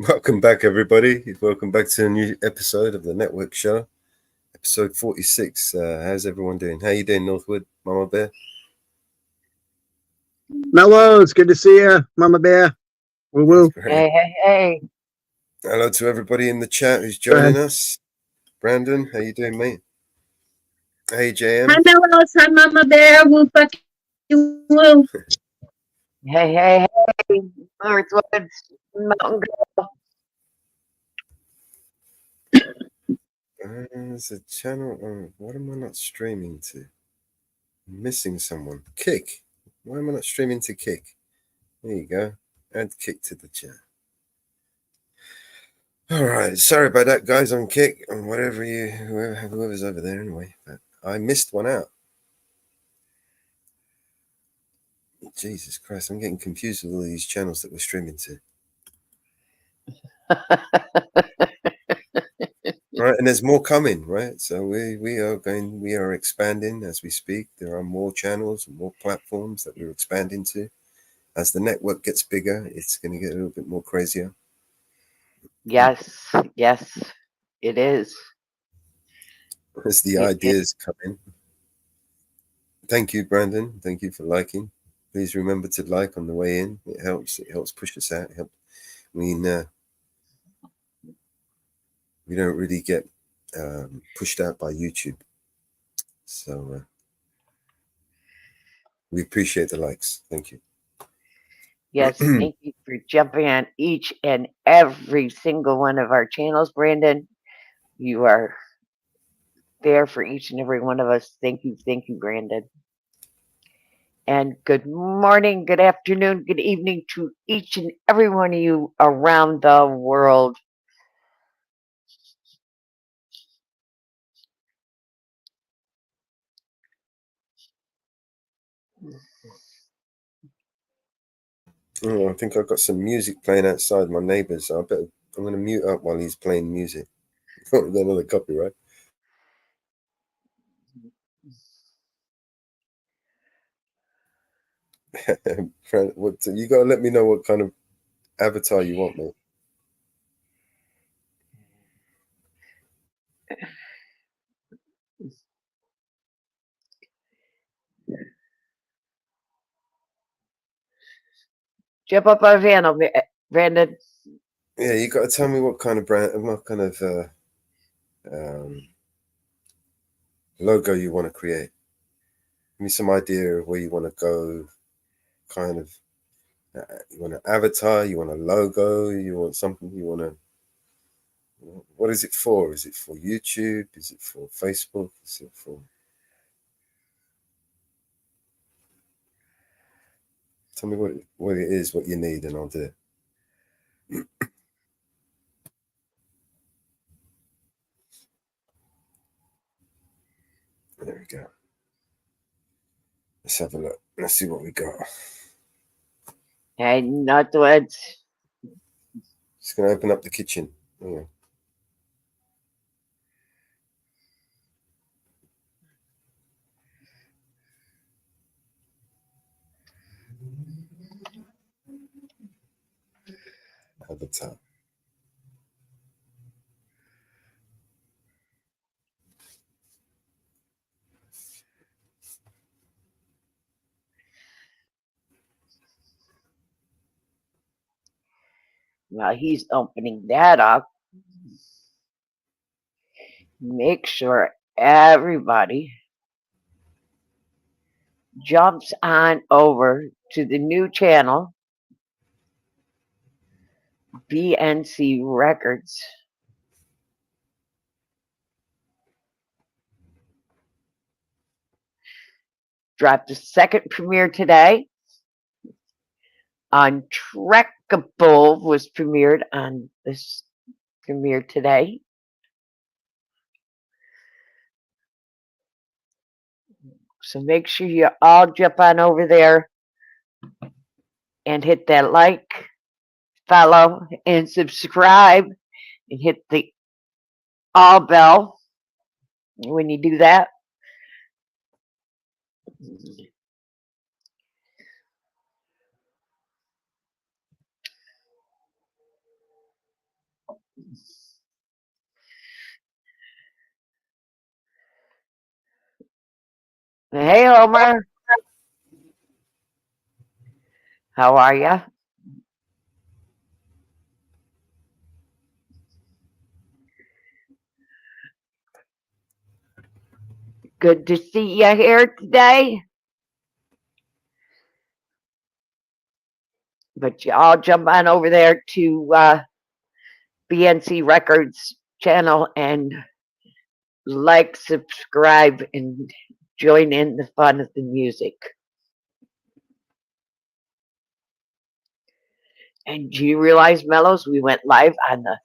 Welcome back, everybody. Welcome back to a new episode of the Network Show, episode 46. How's everyone doing? How you doing, Northwood, Mama Bear? Mello, it's good to see you, Mama Bear. Woo That's woo. great. Hey. Hello to everybody in the chat who's Go joining ahead. us. Brandon, how you doing, mate? Hey, Hi, JM. Mellows. Hi, Mama Bear. Woo, fucking woo. Hey. Northwoods, Mountain Girl. There's a channel. What am I not streaming to? I'm missing someone. Kick. Why am I not streaming to Kick? There you go. Add Kick to the chat. All right, sorry about that, guys. On Kick and whoever's over there anyway. But I missed one out. Jesus Christ, I'm getting confused with all these channels that we're streaming to. Right, and there's more coming, right? So we are expanding as we speak. There are more channels, more platforms that we're expanding to. As the network gets bigger, it's going to get a little bit more crazier. Yes, it is. As the ideas come in. Thank you, Brandon. Thank you for liking. Please remember to like on the way in. It helps. It helps push us out. We don't really get pushed out by YouTube. So we appreciate the likes. Thank you. Yes, thank you for jumping on each and every single one of our channels, Brandon. You are there for each and every one of us. Thank you, Brandon. And good morning, good afternoon, good evening to each and every one of you around the world. Oh, I think I've got some music playing outside my neighbours. I'm going to mute up while he's playing music. Got another copyright. You got to let me know what kind of avatar you want, mate. Jump up on Vanna, Brandon. Yeah, you got to tell me what kind of logo you want to create. Give me some idea of where you want to go. Kind of, you want an avatar, you want a logo, you want something, you want to. What is it for? Is it for YouTube? Is it for Facebook? Is it for? Tell me what it is, what you need, and I'll do it. There we go. Let's have a look. Let's see what we got. Hey, Northwoods. Just going to open up the kitchen. Yeah. Avatar. While he's opening that up, make sure everybody jumps on over to the new channel, BNC Records. Dropped the second premiere today. Untrackable was premiered on this premiere today. So make sure you all jump on over there and hit that like, follow, and subscribe, and hit the all bell when you do that. Hey, Homer. How are you? Good to see you here today. But you all jump on over there to BNC Records channel and like, subscribe, and join in the fun of the music. And do you realize, Mellows, we went live on the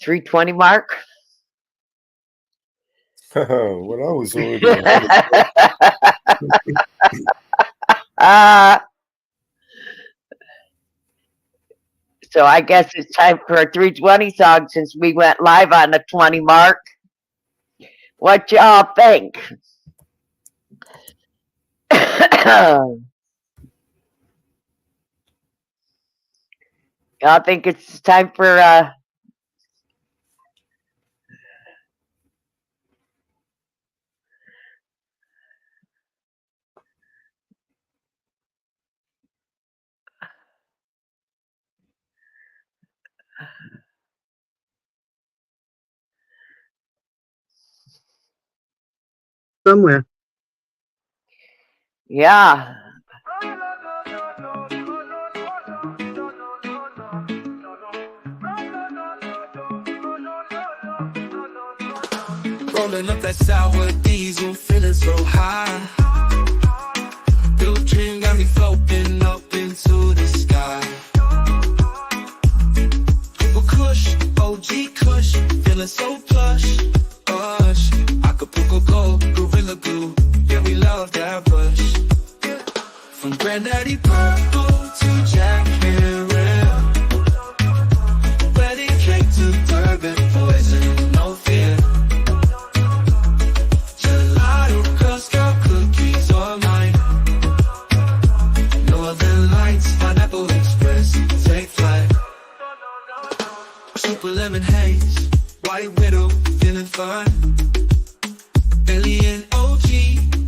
320 mark? Well, I was already ahead of uh, so I guess it's time for a 320 song since we went live on the 20 mark. What y'all think? Y'all think it's time for Somewhere. yeah. Rolling up that sour diesel, feeling so high. Blue dream got me floating up into the sky. Triple Kush, OG Kush, feeling so plush. Gosh, Acapulco Gold, Gorilla Glue, yeah, we love that rush. From Granddaddy Purple to Jack Herrera, wedding cake to Durban, poison, no fear. Gelato, Girl Scout cookies all night. Northern Lights, Pineapple Express, take flight. Super lemon haze, white widow, feeling fine. Alien OG,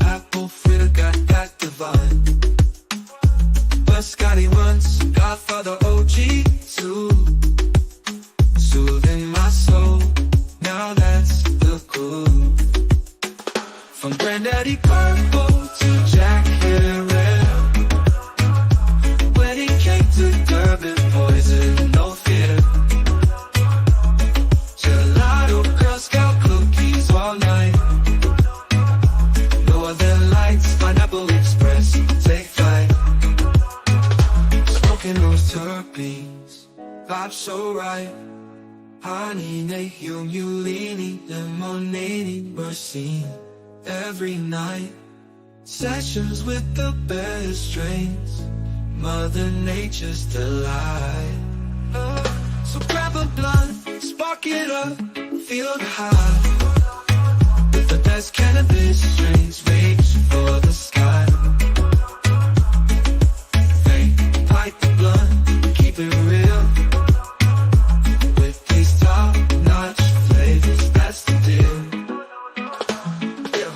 apple fritter, got that divine. Scotty once, Godfather OG too. Soothing my soul, now that's the cool. From Granddaddy Purple to Jack Herrera, wedding cake to Durban, poison, no fear. Gelato, Girl Scout cookies all night. Northern Lights, Pineapple Express, take flight. Those terpenes, vibe so right. Honey, yung ulini, lemonade, we're seen every night. Sessions with the best strains, Mother Nature's delight. So grab a blunt, spark it up, feel the high. With the best cannabis strains, reach for the sky. The blunt, keep it real. With these top-notch flavors, that's the deal. Yeah.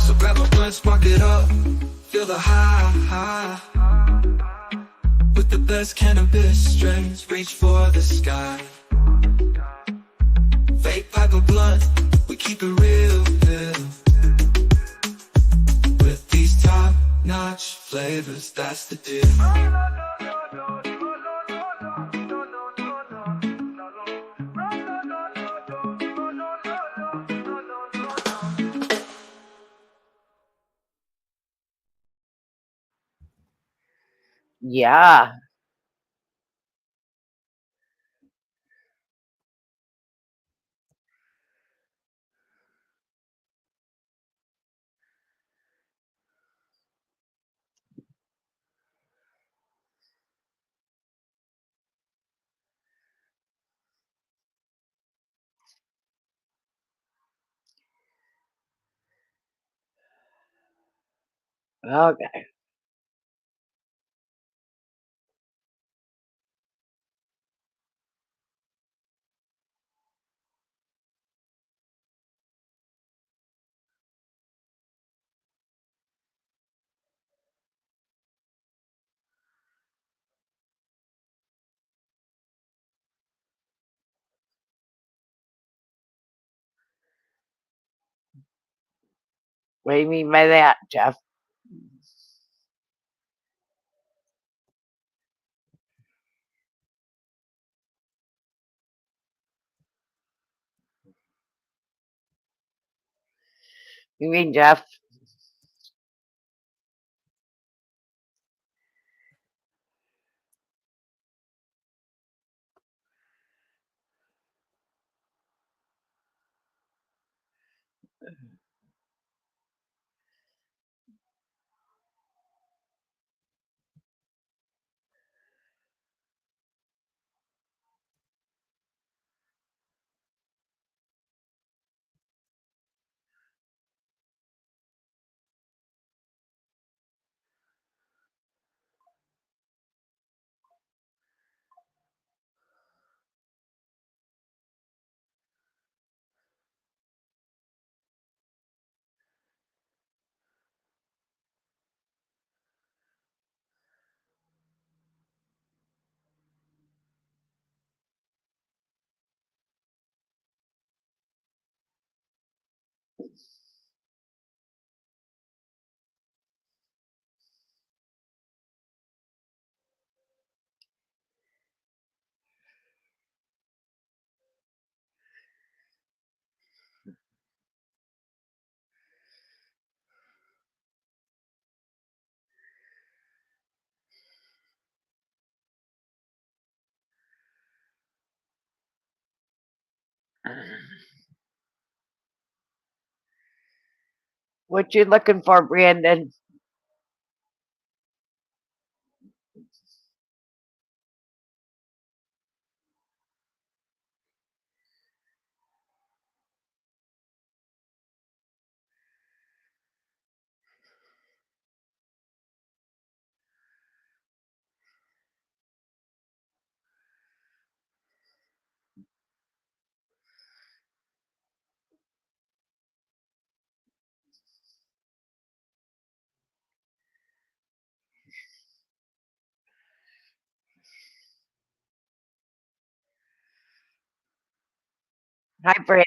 So grab a blunt, spark it up, feel the high. With the best cannabis strains, reach for the sky. Fake pipe or blunt, we keep it real. With these top-notch flavors, that's the deal. Yeah. Okay. What do you mean by that, Jeff? You mean Jeff? What you looking for, Brandon? Hi, Brandon.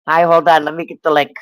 Hi, hold on. Let me get the link.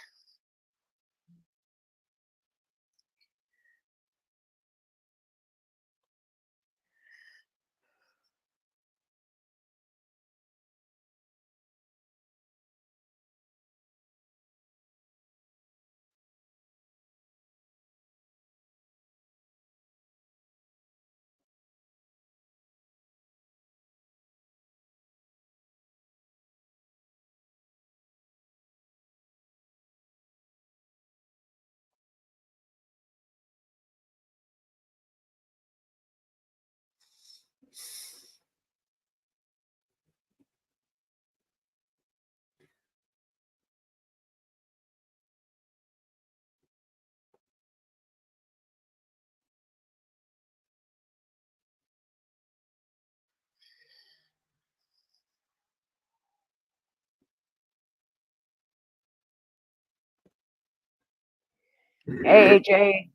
Hey, AJ.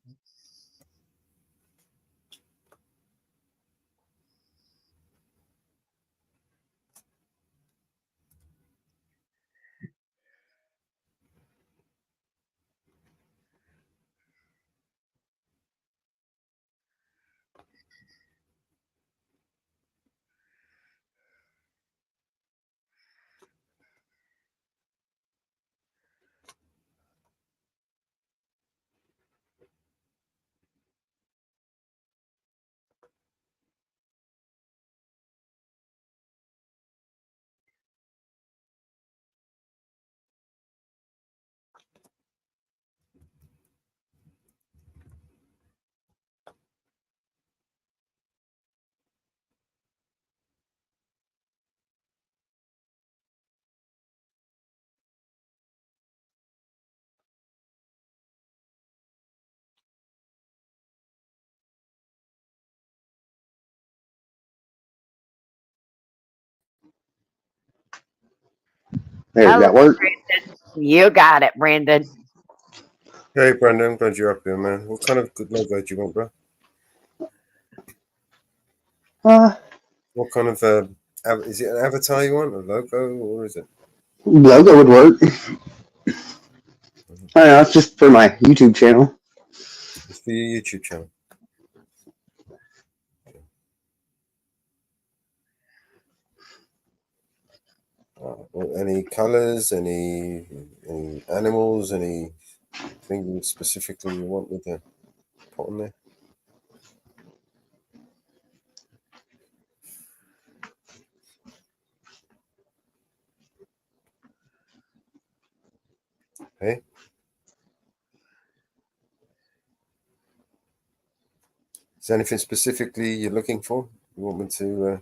Hey, does Hello, that work? Brandon. You got it, Brandon. Hey, Brandon, glad you're up here, man. What kind of good logo do you want, bro? What kind of is it an avatar you want, a logo, or is it? Logo would work. I don't know. It's just for my YouTube channel. It's for your YouTube channel. Any colors, any animals, anything specifically you want with the pot on there? Hey, is there anything specifically you're looking for? You want me to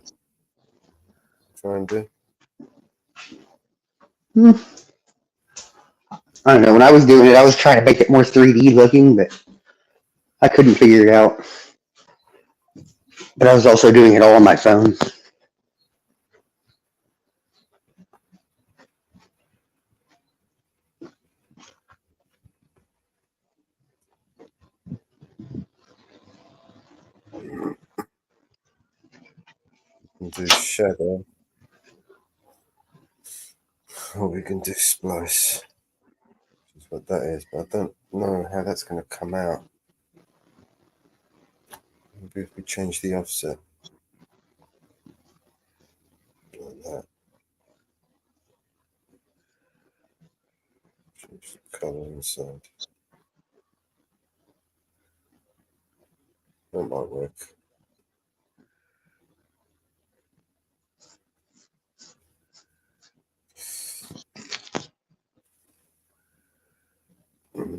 try and do? Hmm. I don't know. When I was doing it, I was trying to make it more 3D looking, but I couldn't figure it out. But I was also doing it all on my phone. And do shadow, or we can do splice. Which is what that is, but I don't know how that's going to come out. Maybe if we change the offset like that. Change the color inside. That might work.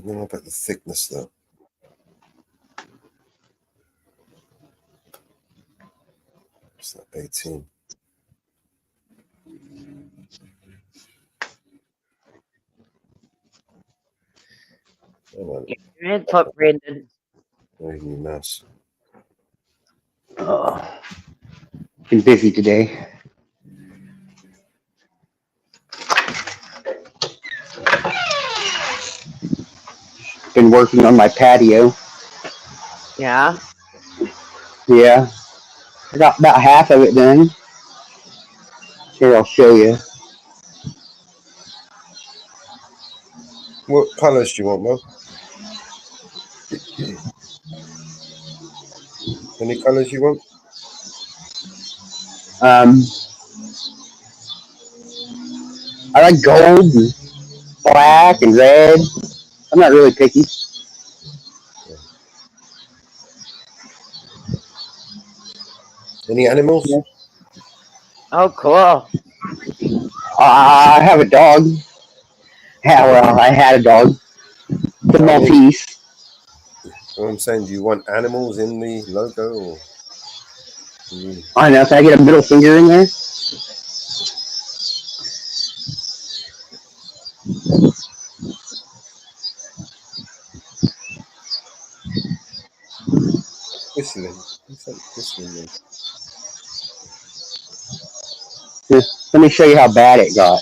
Then about the thickness though. It's like 18. Get your input, Brandon. Very new mouse. Oh, been busy today. Been working on my patio. Yeah. Yeah, I got about half of it done. Here, I'll show you. What colors do you want, Mo? Any colors you want? Um, I like gold and black and red. I'm not really picky. Yeah. Any animals? Oh, cool. I have a dog. Yeah, well, I had a dog. The No, I mean, Maltese. what I'm saying, do you want animals in the logo or you I don't know. Can I get a middle finger in there? whistling? What's that whistling then? Here, let me show you how bad it got.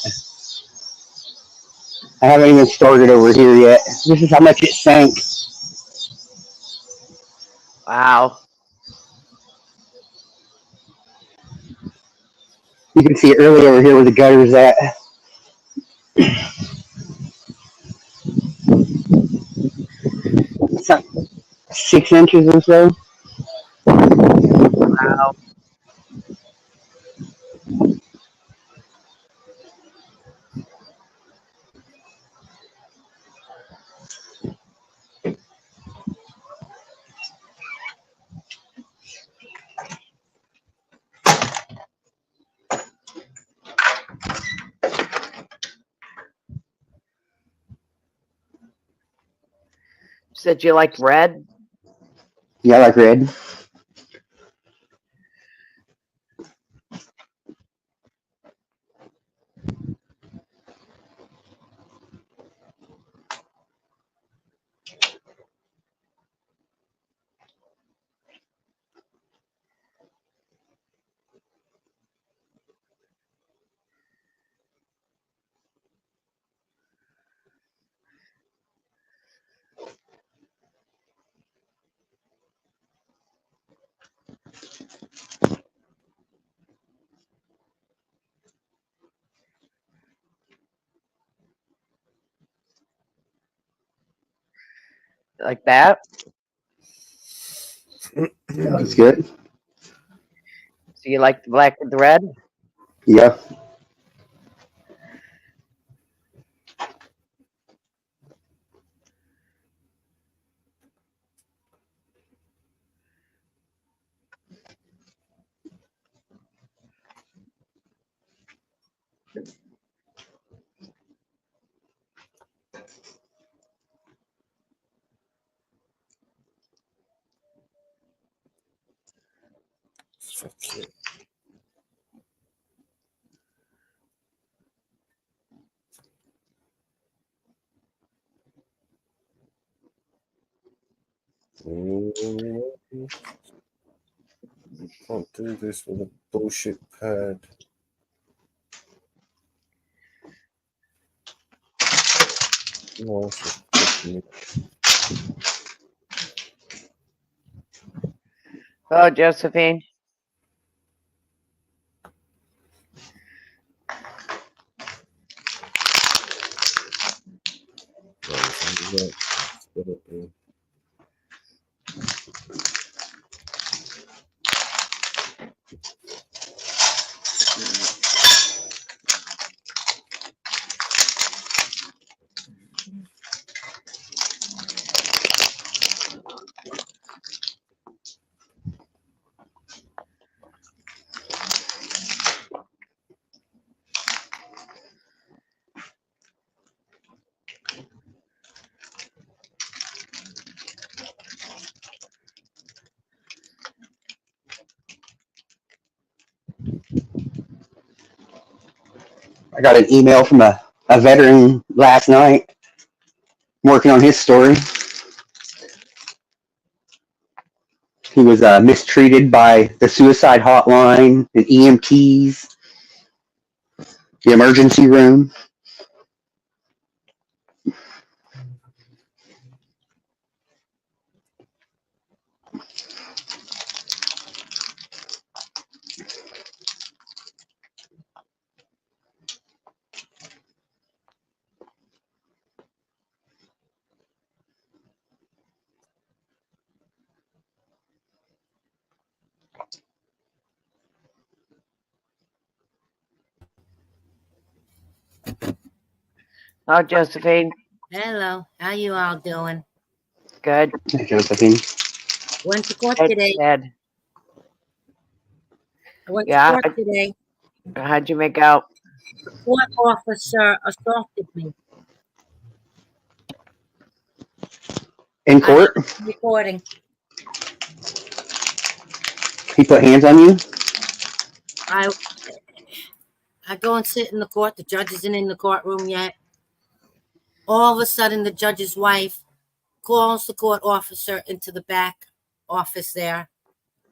I haven't even started over here yet. This is how much it sank. Wow. You can see it early over here where the gutter's at. It's like 6 inches or so. Wow. Said you liked red? Yeah, I like red. Like that? That's good. So you like the black with the red? Yeah. Fuck it. Can't do this with a bullshit pad. No, it's just fucking me. Oh, Josephine. No, it's under that. It's gotta be. I got an email from a veteran last night working on his story. He was mistreated by the suicide hotline, the EMTs, the emergency room. Oh, Josephine. Hello, how you all doing? Good. Hey, Josephine. Went to court Ed today. said, I went yeah, to court today. how'd you make out? The court officer assaulted me. In court, I'm recording. he put hands on you. I go and sit in the court. The judge isn't in the courtroom yet. All of a sudden, the judge's wife calls the court officer into the back office there.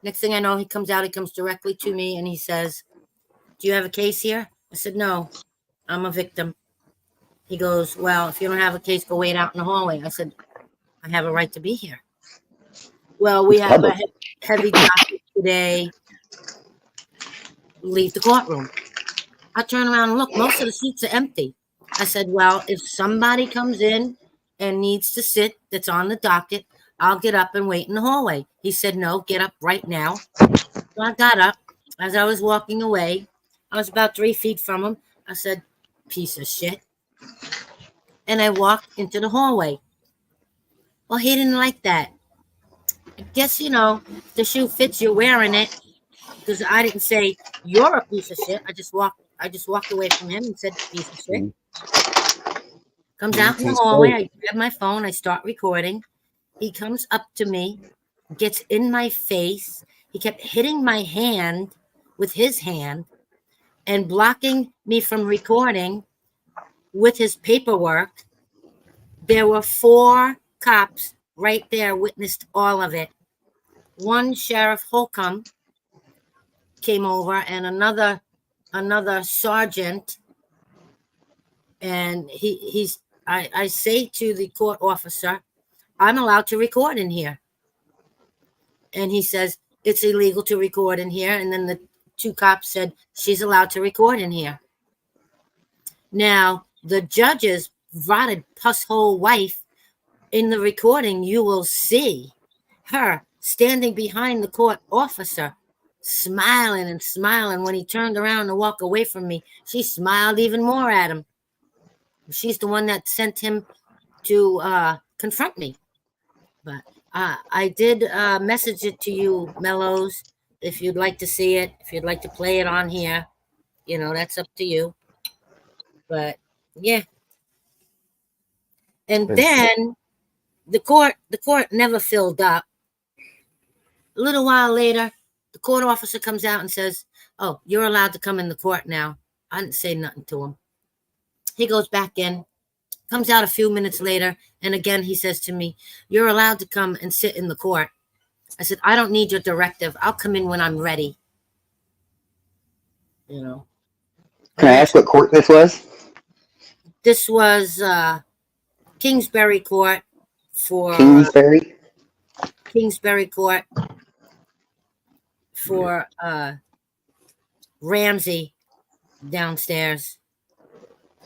Next thing I know, he comes out. He comes directly to me and he says, "Do you have a case here?" I said, "No, I'm a victim." He goes, "Well, if you don't have a case, go wait out in the hallway." I said, "I have a right to be here." Well, we It's have a public. heavy docket today. Leave the courtroom. I turn around and look. Most of the seats are empty. I said, "Well, if somebody comes in and needs to sit that's on the docket, I'll get up and wait in the hallway." He said, "No, get up right now." So I got up. As I was walking away, I was about 3 feet from him. I said, "Piece of shit." And I walked into the hallway. Well, he didn't like that. I guess, the shoe fits, you're wearing it. Because I didn't say, "You're a piece of shit." I just walked away from him and said, "Piece of shit." Comes out in the hallway. I grab my phone. I start recording. He comes up to me, gets in my face. He kept hitting my hand with his hand and blocking me from recording with his paperwork. There were 4 cops right there, witnessed all of it. One, Sheriff Holcomb, came over, and another sergeant. And I say to the court officer, "I'm allowed to record in here." And he says, "It's illegal to record in here." And then the 2 cops said, "She's allowed to record in here." Now, the judge's rotted pusshole wife in the recording, you will see her standing behind the court officer, smiling and smiling. When he turned around to walk away from me, she smiled even more at him. She's the one that sent him to confront me. But I did message it to you, Mellows, if you'd like to see it, if you'd like to play it on here. You know, that's up to you. But yeah. And then the court never filled up. A little while later, the court officer comes out and says, "Oh, you're allowed to come in the court now." I didn't say nothing to him. He goes back in, comes out a few minutes later, and again he says to me, "You're allowed to come and sit in the court." I said, "I don't need your directive. I'll come in when I'm ready." You know. Can I ask what court this was? This was Kingsbury Court for Kingsbury? Kingsbury Court for Ramsey downstairs.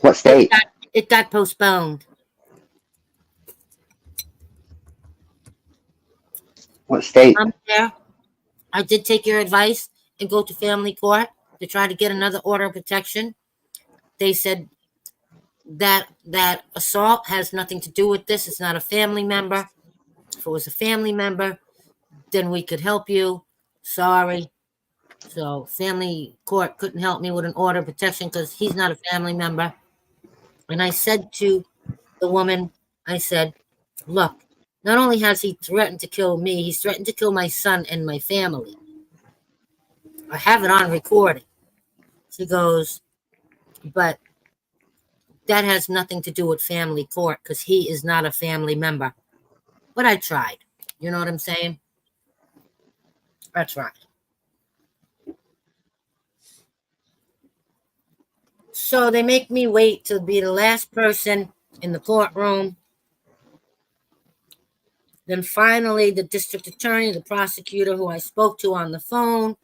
What state? It got postponed. What state? I'm there. I did take your advice and go to family court to try to get another order of protection. They said that assault has nothing to do with this. It's not a family member. If it was a family member, then we could help you. Sorry. So family court couldn't help me with an order of protection because he's not a family member. And I said to the woman, I said, "Look, not only has he threatened to kill me, he's threatened to kill my son and my family. I have it on recording." She goes, "But that has nothing to do with family court because he is not a family member." But I tried. You know what I'm saying? I tried. So they make me wait to be the last person in the courtroom. Then finally, the district attorney, the prosecutor who I spoke to on the phone,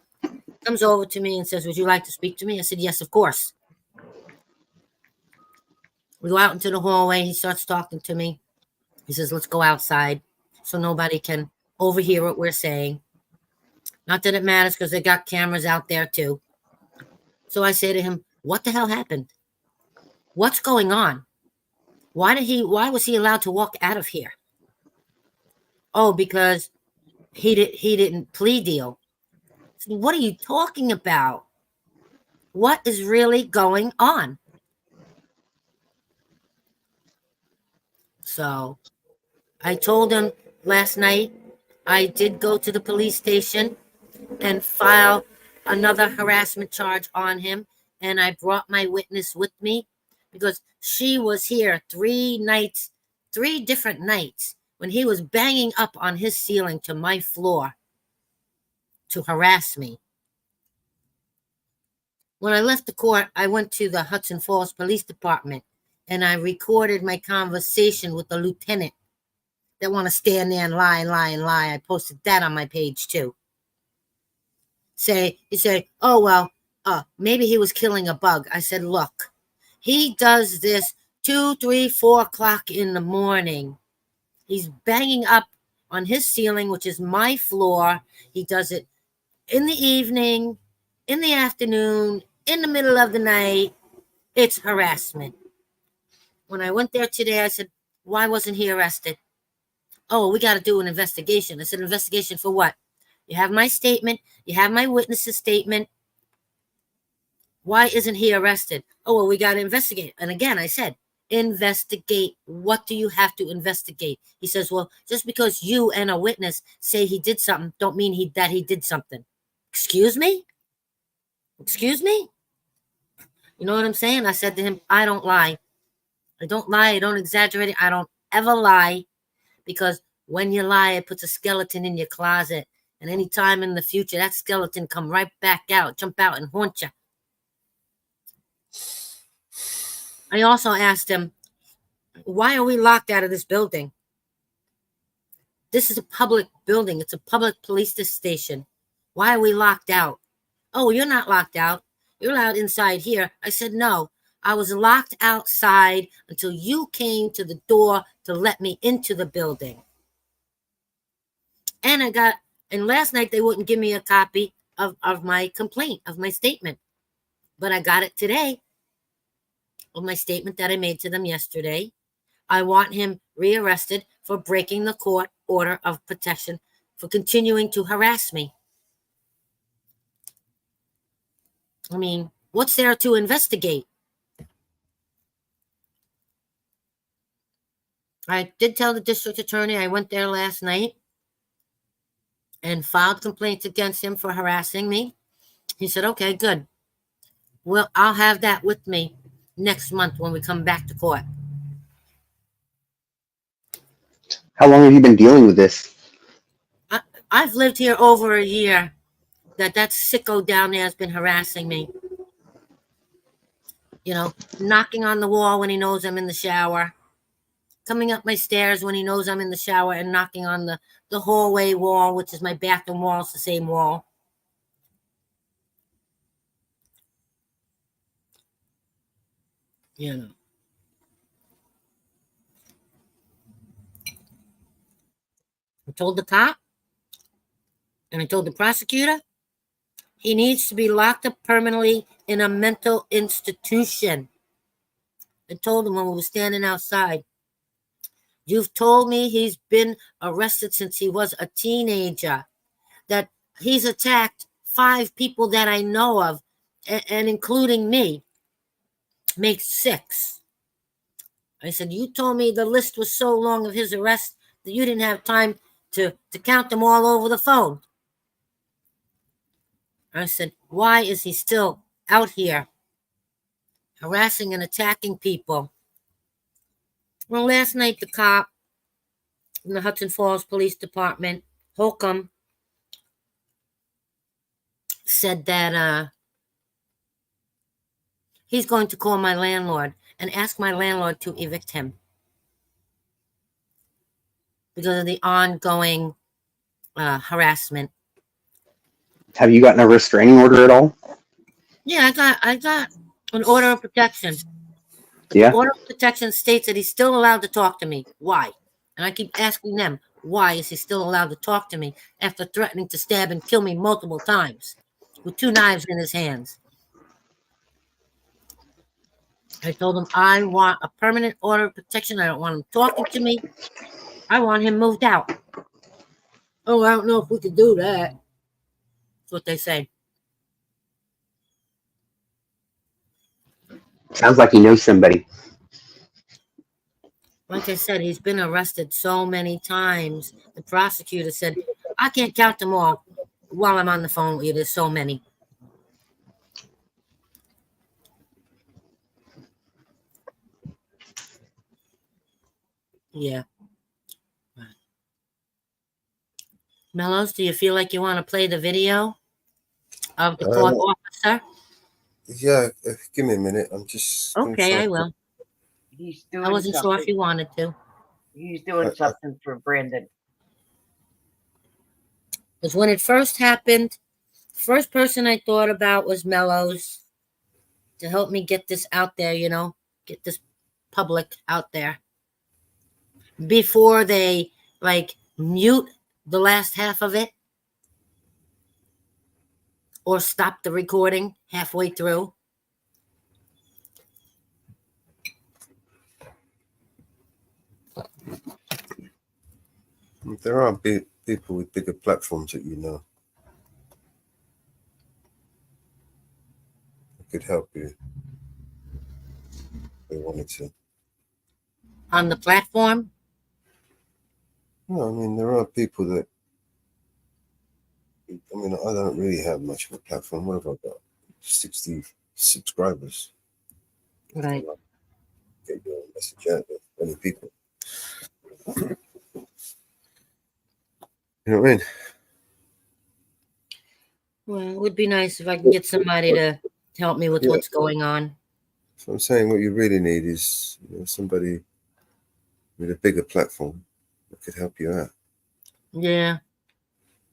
comes over to me and says, "Would you like to speak to me?" I said, "Yes, of course." We go out into the hallway. He starts talking to me. He says, "Let's go outside so nobody can overhear what we're saying." Not that it matters because they got cameras out there too. So I say to him, "What the hell happened? What's going on? Why was he allowed to walk out of here?" "Oh, because he didn't plea deal." I said, "What are you talking about? What is really going on?" So I told him last night I did go to the police station and file another harassment charge on him. And I brought my witness with me because she was here 3 different nights when he was banging up on his ceiling to my floor to harass me. When I left the court, I went to the Hudson Falls Police Department and I recorded my conversation with the lieutenant that want to stand there and lie. I posted that on my page too. He said, "Oh, well, maybe he was killing a bug." I said, "Look, he does this 2, 3, 4 o'clock in the morning. He's banging up on his ceiling, which is my floor. He does it in the evening, in the afternoon, in the middle of the night. It's harassment." When I went there today, I said, "Why wasn't he arrested?" "Oh, we got to do an investigation." I said, "Investigation for what? You have my statement. You have my witness's statement. Why isn't he arrested?" "Oh, well, we got to investigate." And again, I said, "Investigate. What do you have to investigate?" He says, "Well, just because you and a witness say he did something, don't mean that he did something." Excuse me? Excuse me? You know what I'm saying? I said to him, "I don't lie. I don't lie. I don't exaggerate. I don't ever lie because when you lie, it puts a skeleton in your closet. And any time in the future, that skeleton come right back out, jump out and haunt you." I also asked him, "Why are we locked out of this building? This is a public building. It's a public police station. Why are we locked out?" "Oh, you're not locked out. You're allowed inside here." I said, "No, I was locked outside until you came to the door to let me into the building. And last night they wouldn't give me a copy of my complaint, of my statement. But I got it today, of my statement that I made to them yesterday. I want him rearrested for breaking the court order of protection for continuing to harass me. I mean, what's there to investigate? I did tell the district attorney I went there last night and filed complaints against him for harassing me. He said, okay, good. Well, I'll have that with me next month when we come back to court. How long have you been dealing with this? I've lived here over a year. That sicko down there has been harassing me. You know, knocking on the wall when he knows I'm in the shower, coming up my stairs when he knows I'm in the shower, and knocking on the hallway wall, which is my bathroom wall. It's the same wall. You know. I told the cop and I told the prosecutor he needs to be locked up permanently in a mental institution. I told him when we were standing outside, you've told me he's been arrested since he was a teenager, that he's attacked 5 people that I know of, and including me, makes 6. I said, you told me the list was so long of his arrest that you didn't have time to count them all over the phone. I said, why is he still out here harassing and attacking people? Well, last night the cop in the Hudson Falls Police Department, Holcomb, said that he's going to call my landlord and ask my landlord to evict him because of the ongoing harassment. Have you gotten a restraining order at all? Yeah, I got an order of protection. Yeah. The order of protection states that he's still allowed to talk to me. Why? And I keep asking them, why is he still allowed to talk to me after threatening to stab and kill me multiple times with 2 knives in his hands? I told him I want a permanent order of protection. I don't want him talking to me. I want him moved out. Oh, I don't know if we could do that. That's what they say. Sounds like he knows somebody. Like I said, he's been arrested so many times. The prosecutor said, I can't count them all while I'm on the phone with you. There's so many. Yeah. Mellows, do you feel like you want to play the video of the court officer? Yeah, give me a minute. I'm just Okay, I will. He's doing I wasn't sure if you wanted to. He's doing something for Brandon. Because when it first happened, the first person I thought about was Mellows to help me get this out there, you know, get this public out there before they like mute the last half of it or stop the recording halfway through. There are people with bigger platforms that you know that could help you if they wanted to. On the platform? No, I mean, there are people that, I mean, I don't really have much of a platform. What have I got? 60 subscribers. Right. Get your message out to many people. You know what I mean? Well, it would be nice if I can get somebody to help me with what's going on. So I'm saying what you really need is, you know, somebody with a bigger platform that could help you out. Yeah,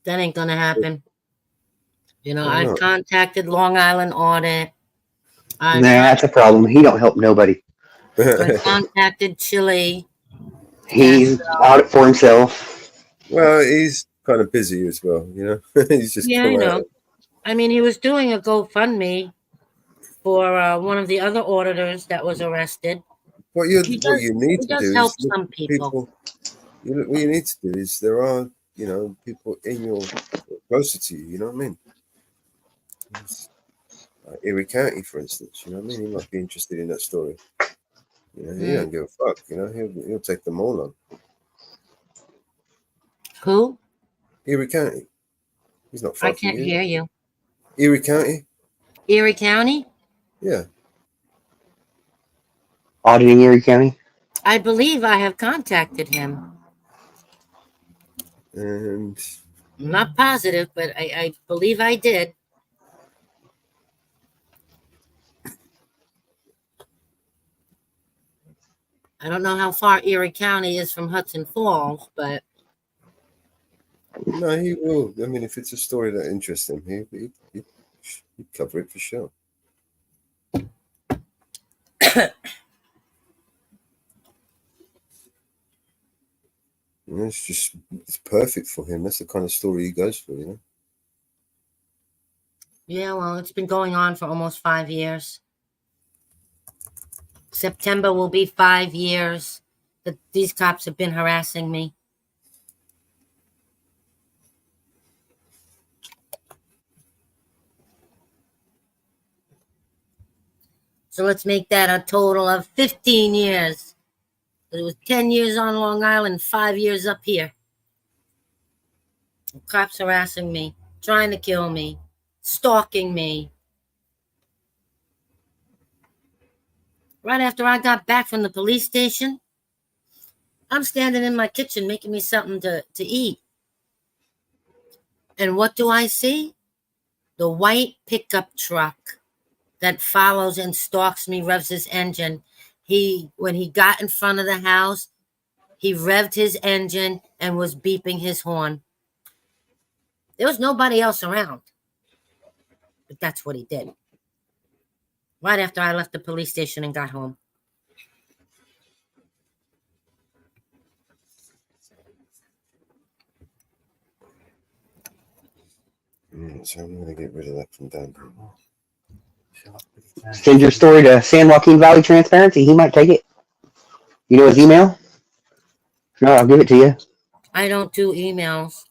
that ain't gonna happen. You know, Why I've not? contacted Long Island Audit. I That's a problem. He don't help nobody. contacted Chile. He's out for himself. Well, he's kind of busy as well, you know. He's just Yeah, come I out. know. I mean, he was doing a GoFundMe for one of the other auditors that was arrested. What you need He to does do help is look some at people. people. What you need to do is there are, you know, people in your closer to you. You know what I mean? Erie County, for instance. You know what I mean? He might be interested in that story. You know, he don't give a fuck. You know, he'll take them all on. Who? Erie County. He's not I far from can't you. hear you. Erie County. Erie County? Yeah. Auditing Erie County. I believe I have contacted him. And I'm not positive, but I believe I did. I don't know how far Erie County is from Hudson Falls, but no, he will. I mean, if it's a story that interests him, he'd cover it for sure. You know, it's perfect for him. That's the kind of story he goes for, you know. yeah, well, it's been going on for almost 5 years. September will be 5 years that these cops have been harassing me. So let's make that a total of 15 years. It was 10 years on Long Island, 5 years up here. The cops harassing me, trying to kill me, stalking me. Right after I got back from the police station, I'm standing in my kitchen making me something to eat. And what do I see? The white pickup truck that follows and stalks me, revs his engine. When he got in front of the house, he revved his engine and was beeping his horn. There was nobody else around, but that's what he did. Right after I left the police station and got home. So I'm going to get rid of that from down here. Send your story to San Joaquin Valley Transparency. He might take it. You know his email? No, I'll give it to you. I don't do emails.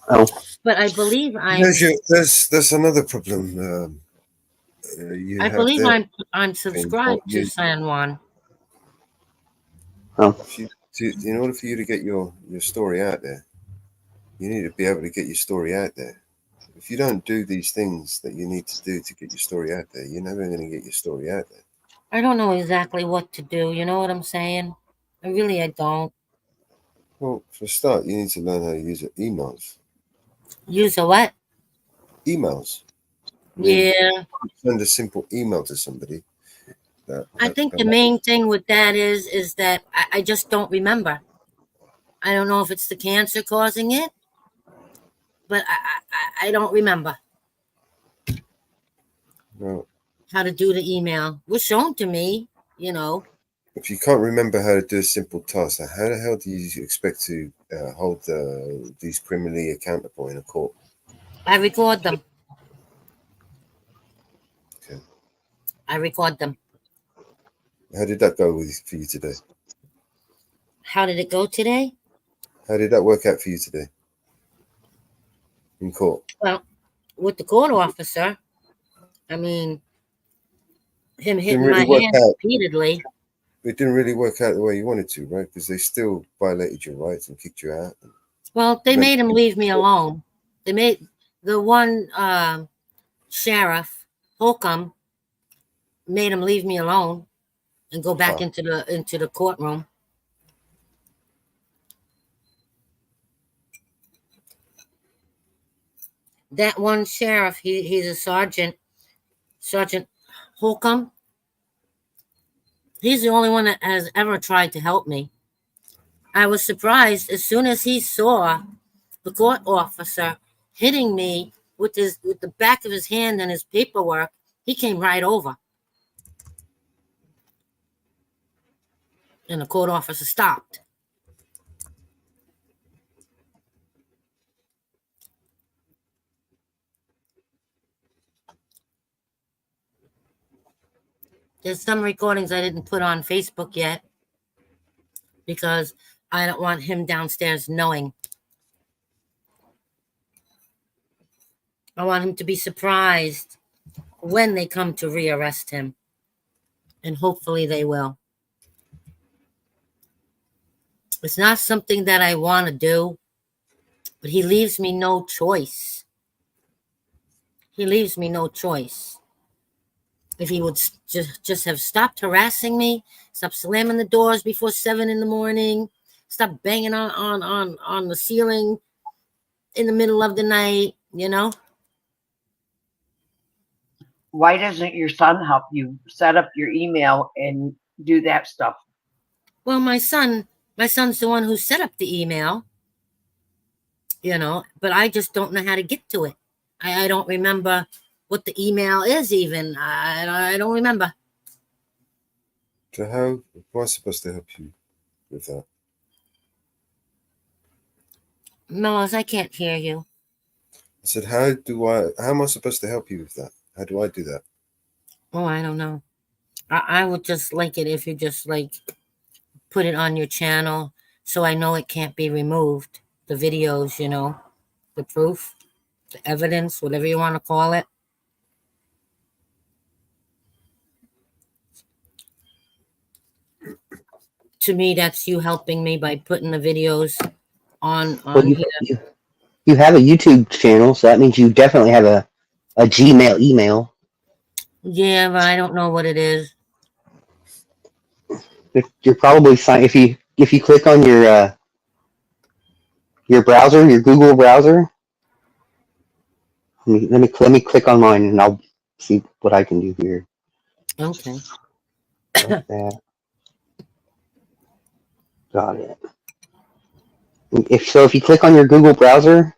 Oh. But I believe There's another problem. I'm subscribed to San Juan. Oh. In order for you to get your story out there, you need to be able to get your story out there. If you don't do these things that you need to do to get your story out there, you're never going to get your story out there. I don't know exactly what to do. You know what I'm saying? I don't. Well, for a start, you need to learn how to use your emails. Use a what? Emails. Yeah. Send a simple email to somebody. I think the main thing with that is that I just don't remember. I don't know if it's the cancer causing it, but I don't remember how to do the email. It was shown to me, you know. If you can't remember how to do a simple task, how the hell do you expect to hold these criminally accountable in a court? I record them. Okay. I record them. How did that go for you today? How did it go today? How did that work out for you today in court? Well, with the court officer, I mean, him hitting my hand repeatedly. It didn't really work out the way you wanted to, right? Because they still violated your rights and kicked you out. Well, they made him leave me alone. They made the one sheriff, Holcomb, made him leave me alone and go back into the courtroom. That one sheriff, he's a Sergeant Holcomb. He's the only one that has ever tried to help me. I was surprised as soon as he saw the court officer hitting me with the back of his hand and his paperwork, he came right over. And the court officer stopped. There's some recordings I didn't put on Facebook yet because I don't want him downstairs knowing. I want him to be surprised when they come to rearrest him. And hopefully they will. It's not something that I want to do, but he leaves me no choice. He leaves me no choice. If he would just have stopped harassing me, stop slamming the doors before 7 in the morning, stop banging on the ceiling in the middle of the night, you know? Why doesn't your son help you set up your email and do that stuff? Well, my son's the one who set up the email, you know, but I just don't know how to get to it. I don't remember what the email is even. I don't remember. So how am I supposed to help you with that? Mellows, I can't hear you. I said, how am I supposed to help you with that? How do I do that? Oh, I don't know. I would just like it if you just like put it on your channel so I know it can't be removed. The videos, you know, the proof, the evidence, whatever you want to call it. To me, that's you helping me by putting the videos on Well, here. you have a YouTube channel, so that means you definitely have a Gmail email. Yeah, but I don't know what it is. You're probably signed if you click on your browser, your Google browser. Let me click on mine and I'll see what I can do here. Okay. Like that. Got it. If you click on your Google browser,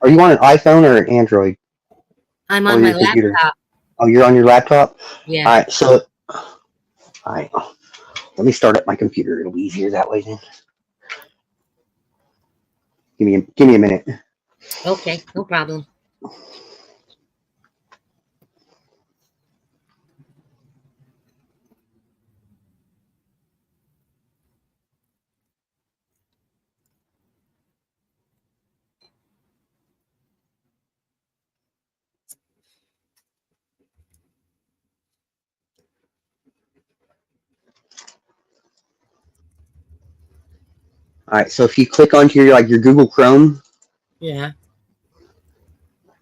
are you on an iPhone or an Android? I'm Or on my your computer? laptop. Oh, you're on your laptop? Yeah. Alright, so alright. Let me start up my computer. It'll be easier that way then. Give me a minute. Okay, no problem. Alright, so if you click onto your Google Chrome, Yeah.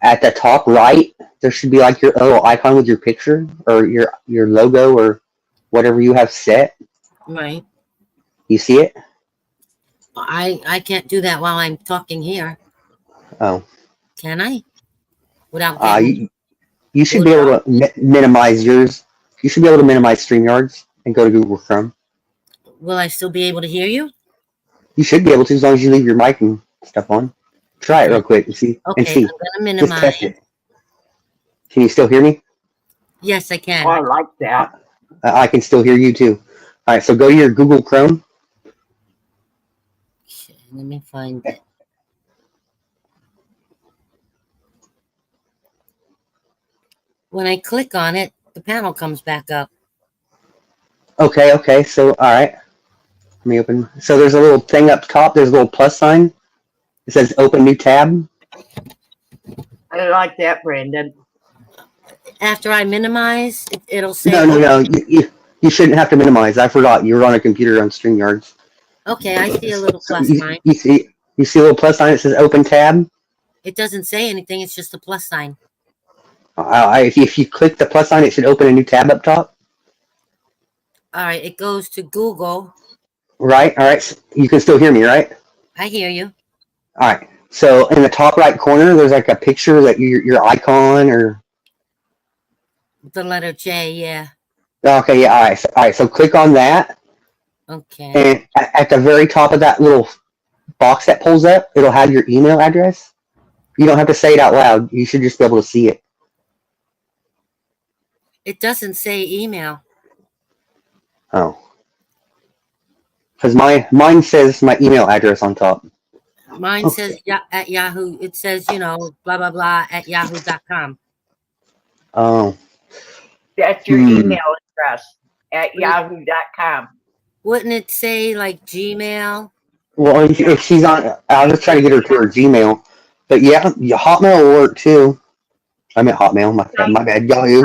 at the top right, there should be like your little icon with your picture or your logo or whatever you have set. Right. You see it? I can't do that while I'm talking here. Oh. Can I? Without getting You should be able to minimize yours. You should be able to minimize StreamYards and go to Google Chrome. Will I still be able to hear you? You should be able to as long as you leave your mic and stuff on. Try it real quick and see. Okay, I'm gonna minimize. Just test it. Can you still hear me? Yes, I can. Oh, I like that. I can still hear you too. All right, so go to your Google Chrome. Okay, let me find it. When I click on it, the panel comes back up. Okay. So, all right. Let me open. So there's a little thing up top. There's a little plus sign. It says open new tab. I like that, Brandon. After I minimize, it'll say. No. You shouldn't have to minimize. I forgot. You were on a computer on StreamYards. Okay, I see a little So plus sign. you see a little plus sign. It says open tab. It doesn't say anything. It's just a plus sign. If you click the plus sign, it should open a new tab up top. All right, it goes to Google. Right. All right. So you can still hear me, right? I hear you. All right. So in the top right corner, there's like a picture that your icon or. The letter J, yeah. Okay. Yeah. All right. So click on that. Okay. And at the very top of that little box that pulls up, it'll have your email address. You don't have to say it out loud. You should just be able to see it. It doesn't say email. Oh. Because mine says my email address on top. Mine Okay. says at Yahoo. It says, blah, blah, blah at yahoo.com. Oh. That's your email address at yahoo.com. Wouldn't it say like Gmail? Well, if she's on, I'll just try to get her to her Gmail. But yeah, Hotmail will work too. I meant Hotmail. My bad. Yahoo.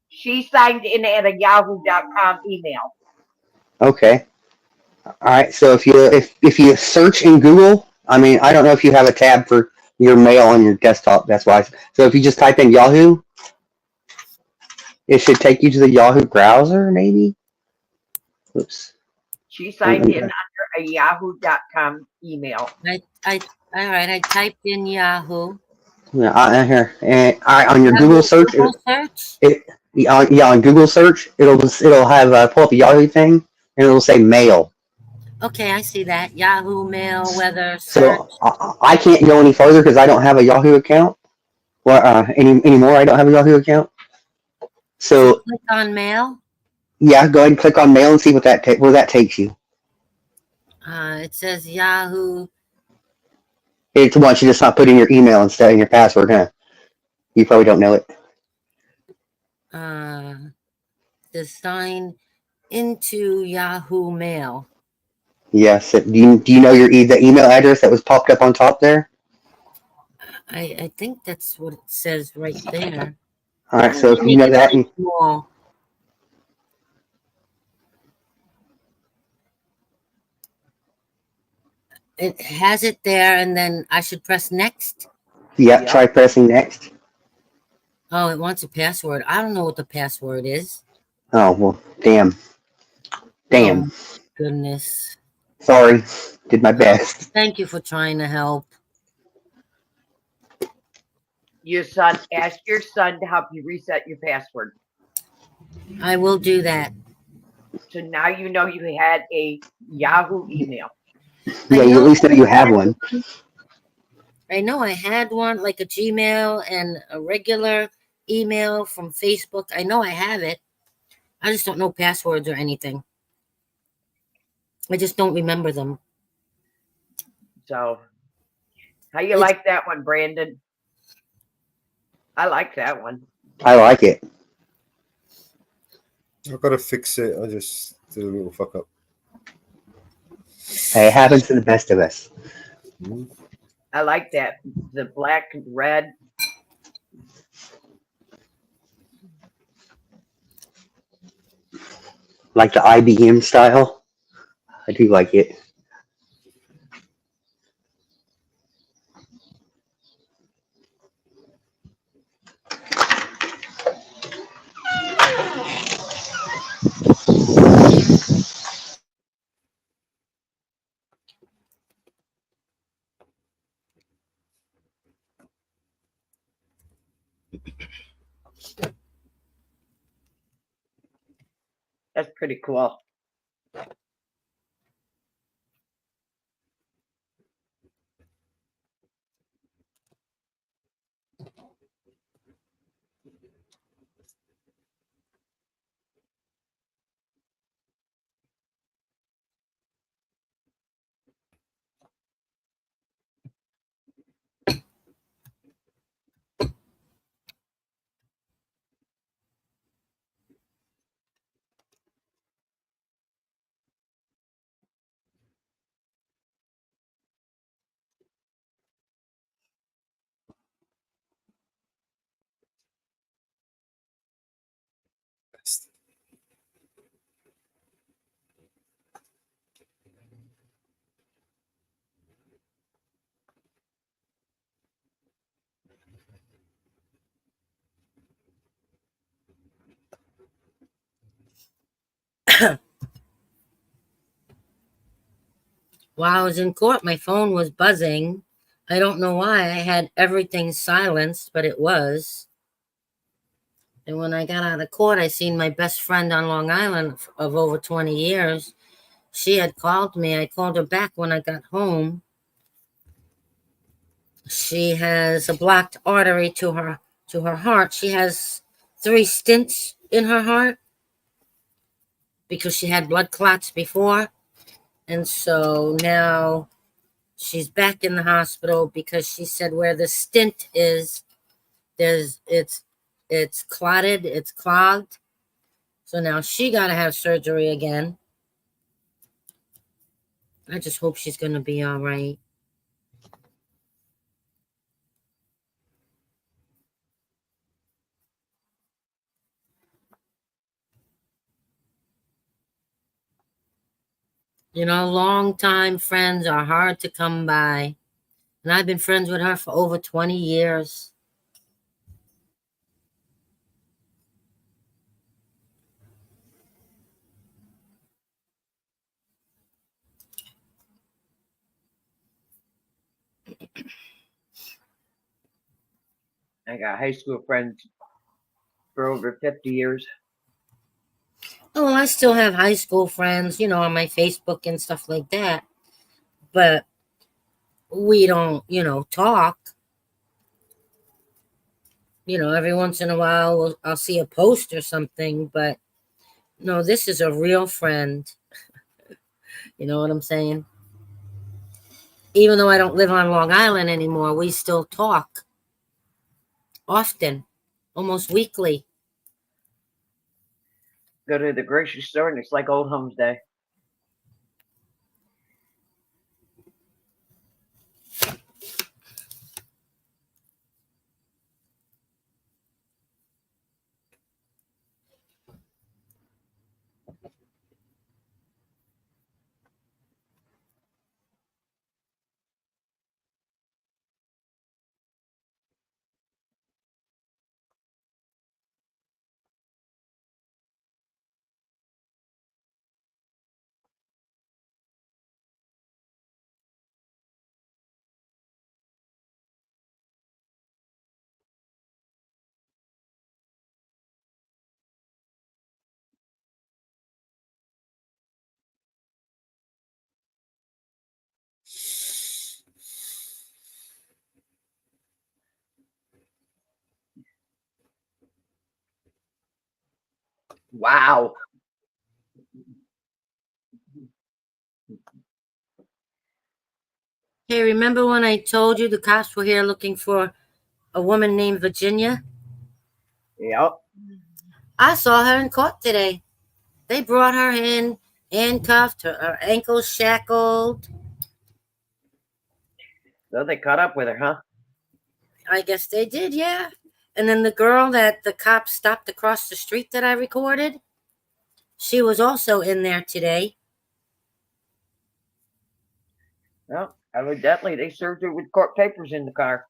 She signed in at a yahoo.com email. Okay. All right. So if you search in Google, I mean, I don't know if you have a tab for your mail on your desktop. That's why. So if you just type in Yahoo, it should take you to the Yahoo browser, maybe. Oops. She signed in under a yahoo.com email. All right. I typed in Yahoo. Yeah, here. And on your Yahoo Google search, search. on Google search, it'll have pull up a Yahoo thing, and it'll say mail. Okay, I see that. Yahoo Mail, weather, search. So I can't go any further because I don't have a Yahoo account. Well, anymore, I don't have a Yahoo account. So click on mail. yeah, go ahead and click on mail and see what where that takes you. It says Yahoo. It wants you to stop putting your email instead of your password, huh? You probably don't know it. To sign into Yahoo Mail. Yes. Do you know the email address that was popped up on top there? I think that's what it says right there. All right. So if you know that, it has it there, and then I should press next. yeah, try pressing next. Oh, it wants a password. I don't know what the password is. Oh well, damn. Oh, goodness. Sorry, did my best. Thank you for trying to help. Ask your son to help you reset your password. I will do that. So now you know you had a Yahoo email. Yeah, you at least know you have one. I know I had one, like a Gmail and a regular email from Facebook. I know I have it. I just don't know passwords or anything. I just don't remember them. So, how you like that one, Brandon? I like that one. I like it. I've got to fix it. I just did a little fuck up. Hey, it happens to the best of us. I like that. The black and red. Like the IBM style. I do like it. That's pretty cool. While I was in court, my phone was buzzing. I don't know why. I had everything silenced, but it was. And when I got out of court, I seen my best friend on Long Island of over 20 years. She had called me. I called her back when I got home. She has a blocked artery to her heart. She has 3 stents in her heart because she had blood clots before. And so now she's back in the hospital because she said where the stint is, it's clotted, it's clogged. So now she got to have surgery again. I just hope she's going to be all right. You know, long-time friends are hard to come by. And I've been friends with her for over 20 years. I got high school friends for over 50 years. Oh, well, I still have high school friends, you know, on my Facebook and stuff like that. But we don't, you know, talk. You know, every once in a while I'll see a post or something, but no, this is a real friend. You know what I'm saying? Even though I don't live on Long Island anymore, we still talk often, almost weekly. Go to the grocery store and it's like old homes day. Wow. Hey, remember when I told you the cops were here looking for a woman named Virginia? Yep. I saw her in court today. They brought her in, handcuffed, her ankles shackled. So they caught up with her, huh? I guess they did, yeah. And then the girl that the cops stopped across the street that I recorded, she was also in there today. Well, evidently they served her with court papers in the car.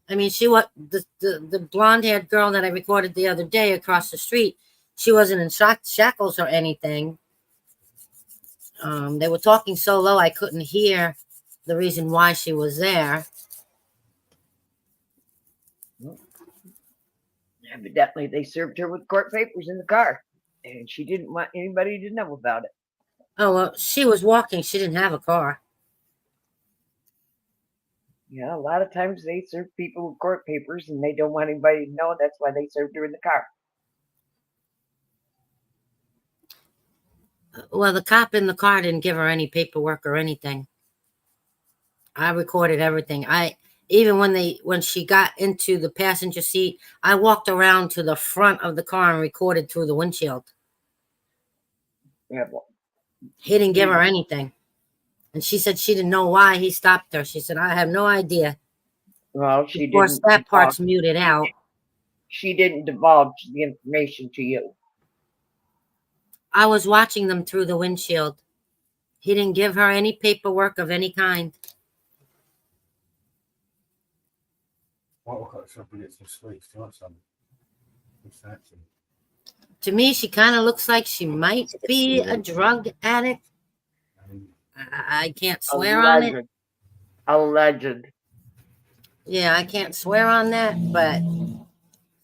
I mean, she was the blonde-haired girl that I recorded the other day across the street. She wasn't in shackles or anything. They were talking so low I couldn't hear the reason why she was there. Evidently they served her with court papers in the car. And she didn't want anybody to know about it. Oh, well, she was walking. She didn't have a car. Yeah, a lot of times they serve people with court papers and they don't want anybody to know. That's why they served her in the car. Well, the cop in the car didn't give her any paperwork or anything. I recorded everything. Even when she got into the passenger seat, I walked around to the front of the car and recorded through the windshield. Yeah, well, He didn't give her anything. And she said she didn't know why he stopped her. She said, I have no idea. well, she Of course, didn't. that part's muted out. She didn't divulge the information to you. I was watching them through the windshield. He didn't give her any paperwork of any kind. To me, she kind of looks like she might be a drug addict. I can't swear on it. Alleged. Yeah, I can't swear on that, but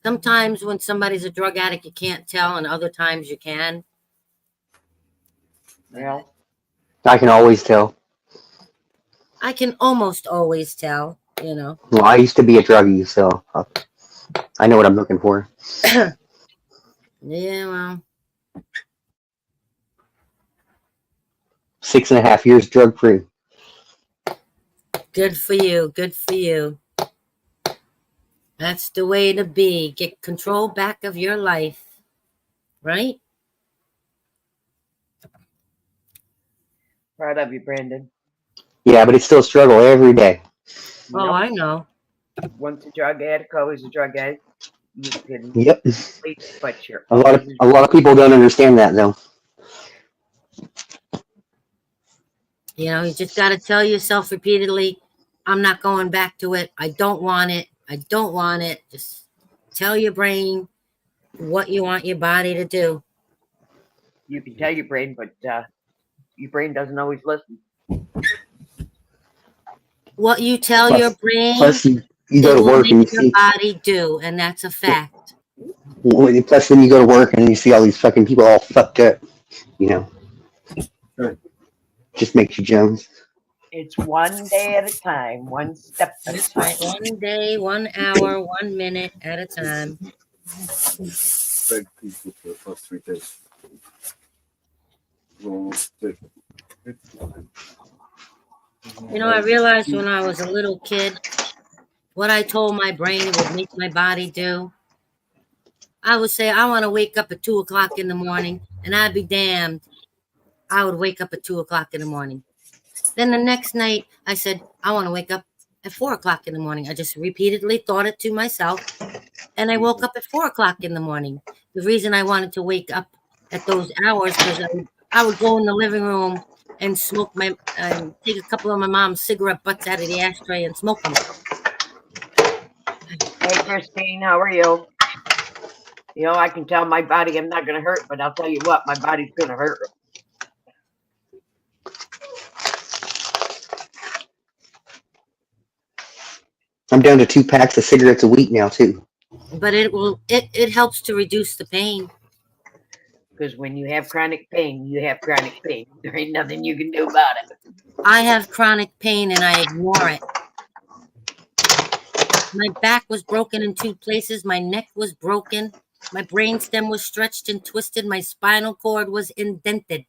sometimes when somebody's a drug addict, you can't tell, and other times you can. Yeah. I can always tell. I can almost always tell, you know. Well, I used to be a druggie, so I know what I'm looking for. Yeah, well. 6.5 years drug free. Good for you. Good for you. That's the way to be. Get control back of your life. Right? Proud of you, Brandon. Yeah, but it's still a struggle every day. Oh, Nope. I know. Once a drug addict, always a drug addict. You can Yep. sleep, but you're A always lot of people don't understand that though. You know, you just got to tell yourself repeatedly, I'm not going back to it. I don't want it. I don't want it. Just tell your brain what you want your body to do. You can tell your brain, but your brain doesn't always listen. What you tell your brain, Plus you it go to will work and make you your see. body do, and that's a fact. Plus, then you go to work and you see all these fucking people all fucked up. You know, Right. just makes you Jones. It's one day at a time, one step at a That's time. right. 1 day, 1 hour, 1 minute at a time. Beg people for the past 3 days. Well, You know, I realized when I was a little kid, what I told my brain it would make my body do. I would say, I want to wake up at 2 o'clock in the morning, and I'd be damned. I would wake up at 2 o'clock in the morning. Then the next night, I said, I want to wake up at 4 o'clock in the morning. I just repeatedly thought it to myself, and I woke up at 4 o'clock in the morning. The reason I wanted to wake up at those hours because I would go in the living room and smoke take a couple of my mom's cigarette butts out of the ashtray and smoke them. Hey, Christine, how are you? You know, I can tell my body I'm not going to hurt, but I'll tell you what, my body's going to hurt. I'm down to 2 packs of cigarettes a week now too. But it helps to reduce the pain. Because when you have chronic pain, you have chronic pain. There ain't nothing you can do about it. I have chronic pain and I ignore it. My back was broken in 2 places. My neck was broken. My brainstem was stretched and twisted. My spinal cord was indented.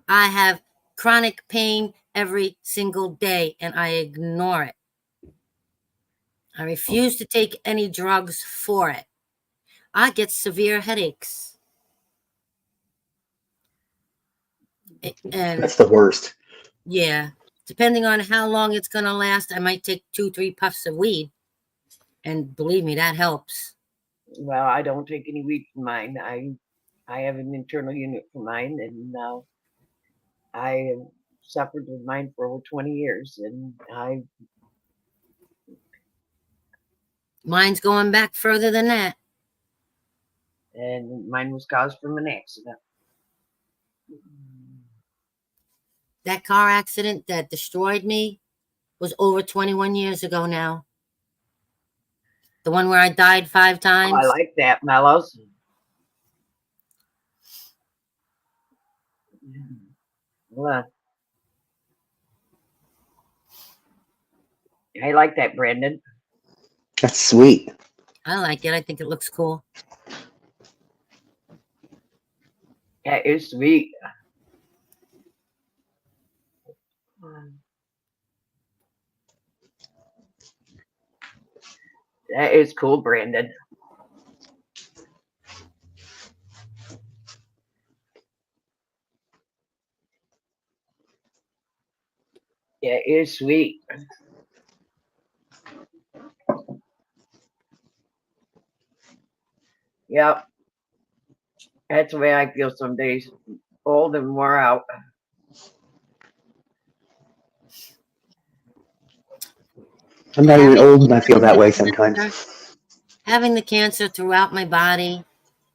I have chronic pain every single day and I ignore it. I refuse to take any drugs for it. I get severe headaches. And That's the worst. yeah, depending on how long it's going to last, I might take 2-3 puffs of weed. And believe me, that helps. Well, I don't take any weed for mine. I have an internal unit for mine, and I have suffered with mine for over 20 years, and Mine's going back further than that. and mine was caused from an accident. That car accident that destroyed me was over 21 years ago now. The one where I died 5 Oh, times. I like that, Mellows. Well, I like that, Brandon. That's sweet. I like it. I think it looks cool. That is sweet. That is cool, Brandon. That is sweet. Yep. That's the way I feel some days. Old and wore out. I'm not even old and I feel that way sometimes. Having the cancer throughout my body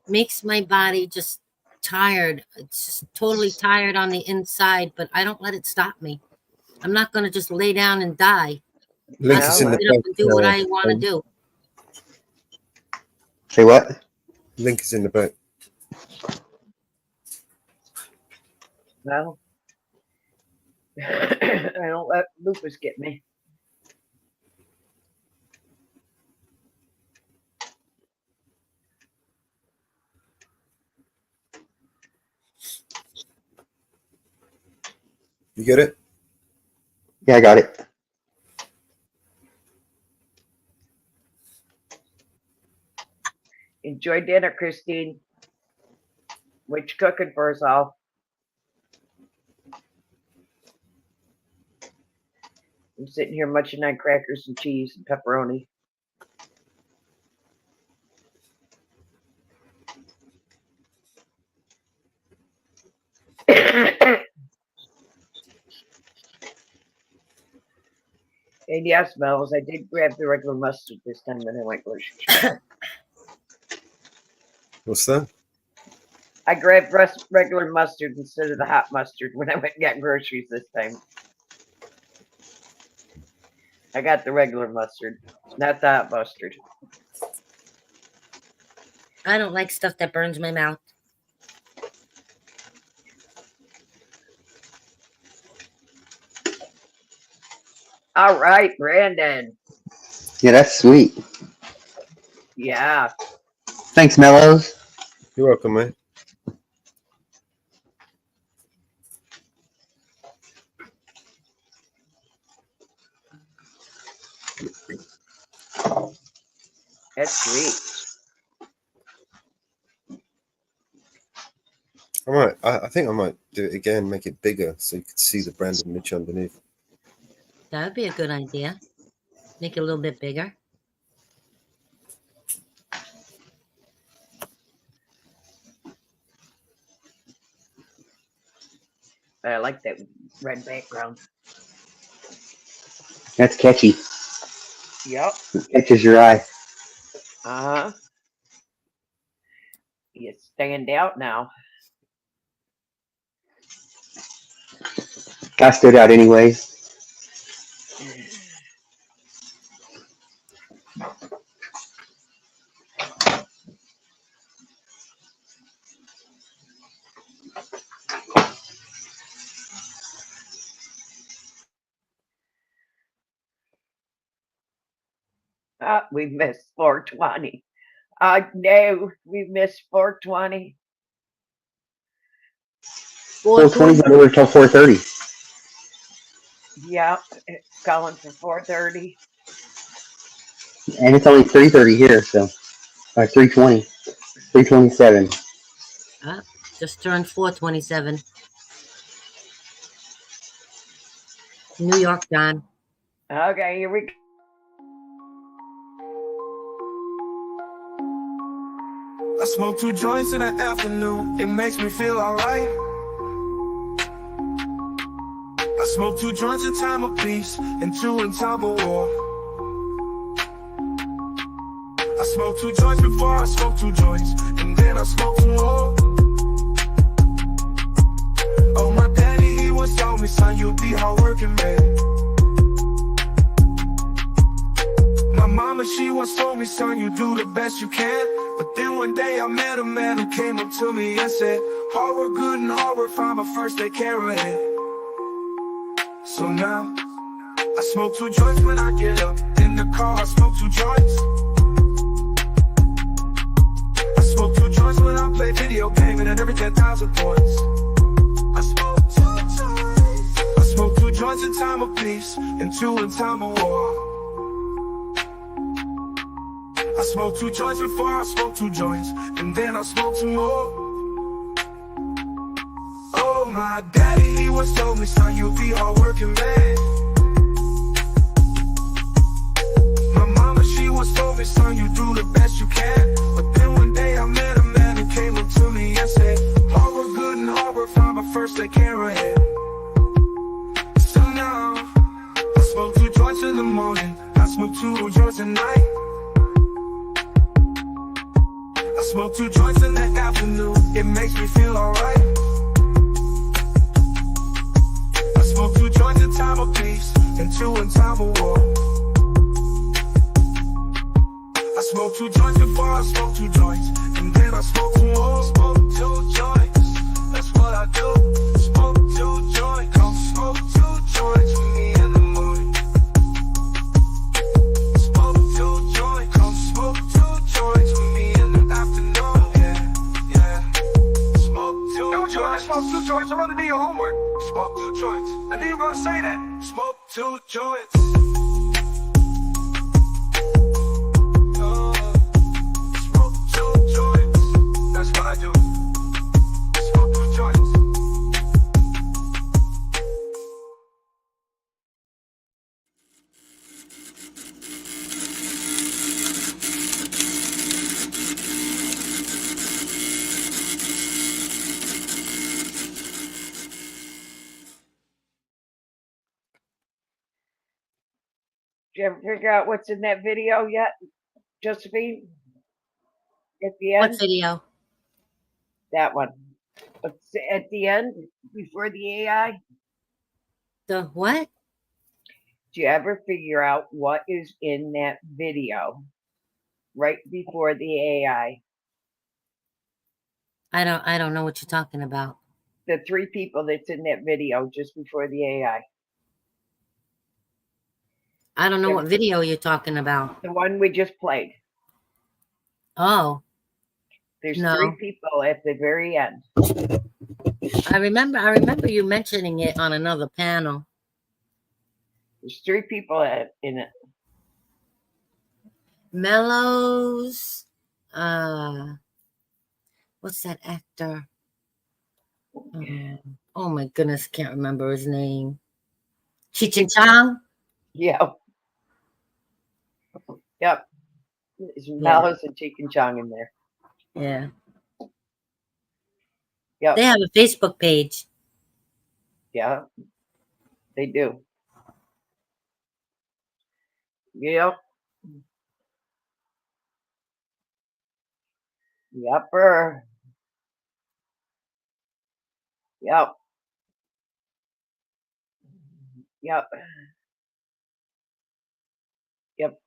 makes my body just tired. It's just totally tired on the inside, but I don't let it stop me. I'm not going to just lay down and die. Link I is still in the get up and do what I want to do. Say what? Link is in the back. Well, I don't let lupus get me. You get it? Yeah, I got it. Enjoy dinner, Christine. What you cooking for us all? I'm sitting here munching on crackers and cheese and pepperoni. And yes, Mel's, I did grab the regular mustard this time when I went grocery shopping. What's that? I grabbed regular mustard instead of the hot mustard when I went and got groceries this time. I got the regular mustard, not the hot mustard. I don't like stuff that burns my mouth. All right, Brandon. Yeah, that's sweet. Yeah. Thanks, Mellows. You're welcome, mate. That's sweet. I think I might do it again, make it bigger so you can see the Brandon Mitch underneath. That would be a good idea. Make it a little bit bigger. I like that red background. That's catchy. Yep. It catches your eye. Uh-huh. You stand out now. I stood out anyways. We missed 420. No, we missed 420. 420 over until 4:30. Yep, it's calling for 4:30. And it's only 3:30 here, so 3:20, 3:27. Just turned 4:27. New York time. Okay, here we go. I smoke 2 joints in the afternoon, it makes me feel alright. I smoke 2 joints in time of peace, and 2 in time of war. I smoke 2 joints before I smoke 2 joints, and then I smoke 2 more. Oh, my daddy, he once told me, son, you'll be hardworking, man. My mama, she once told me, son, you do the best you can. But then one day I met a man who came up to me and said, hard work good and hard work fine, but first they carry it. So now, I smoke 2 joints when I get up. In the car, I smoke 2 joints. I smoke 2 joints when I play video gaming and every 10,000 points. I smoke 2 joints. I smoke 2 joints in time of peace and 2 in time of war. I smoke 2 joints before I smoke 2 joints, and then I smoke 2 more. Oh, my daddy, he once told me, son, you'll be hardworking, man. My mama, she once told me, son, you do the best you can. But then one day I met a man who came up to me and said, hard work good and hard work fine, but first they carry it. So now, I smoke 2 joints in the morning, I smoke 2 joints at night. I smoke 2 joints in the afternoon, it makes me feel alright. I smoke 2 joints in time of peace, and 2 in time of war. I smoke 2 joints before I smoke 2 joints, and then I smoke 2 more. Smoke 2 joints, that's what I do. Smoke 2 joints, come smoke 2 joints with me in the morning. Smoke 2 joints, come smoke 2 joints with me in the afternoon. Yeah, yeah. Smoke 2 joints. Smoke 2 joints, I rather do your homework. Smoke 2 joints. I didn't even say that. Smoke 2 joints. Smoke 2 joints. That's what I do. Smoke 2 joints. Did you ever figure out what's in that video yet, Josephine? At the What end? video? That one. What's at the end before the AI? The what? Do you ever figure out what is in that video right before the AI? I don't know what you're talking about. The 3 people that's in that video just before the AI. I don't know what video you're talking about. The one we just played. Oh, There's no. 3 people at the very end. I remember you mentioning it on another panel. There's 3 people in it. Mellows, what's that actor? Oh my goodness, can't remember his name. Cheech and Chong? Yeah. Yep. There's Malice and Cheek and Chong in there. Yeah. Yep. They have a Facebook page. Yeah. They do. Yep. Yepper. Yep. Yep. Yep.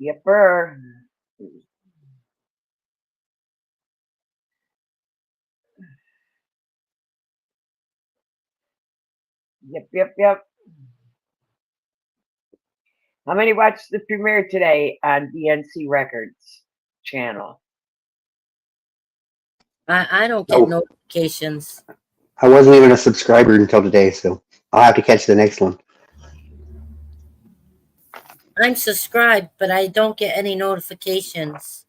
Yepper. Yep. How many watched the premiere today on BNC Records channel? I don't get notifications. I wasn't even a subscriber until today, so I'll have to catch the next one. I'm subscribed, but I don't get any notifications.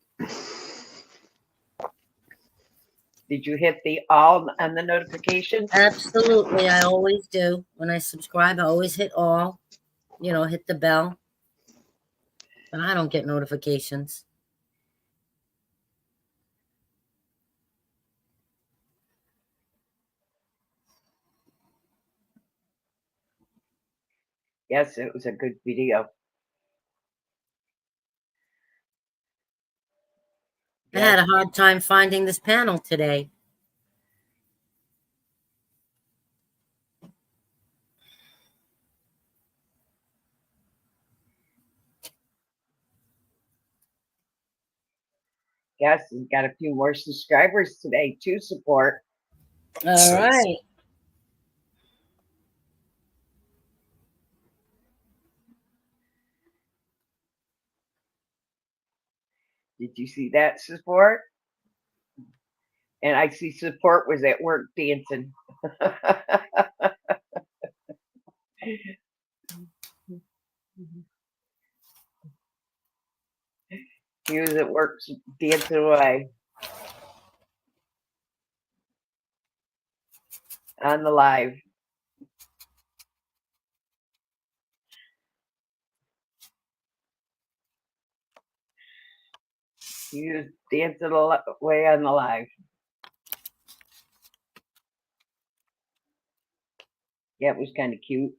Did you hit the all on the notifications? Absolutely, I always do. When I subscribe, I always hit all, hit the bell. But I don't get notifications. Yes, it was a good video. I had a hard time finding this panel today. Yes, we've got a few more subscribers today to support. All right. Did you see that support? And I see support was at work dancing. He was at work dancing away on the live. He was dancing away on the live. Yeah, it was kind of cute.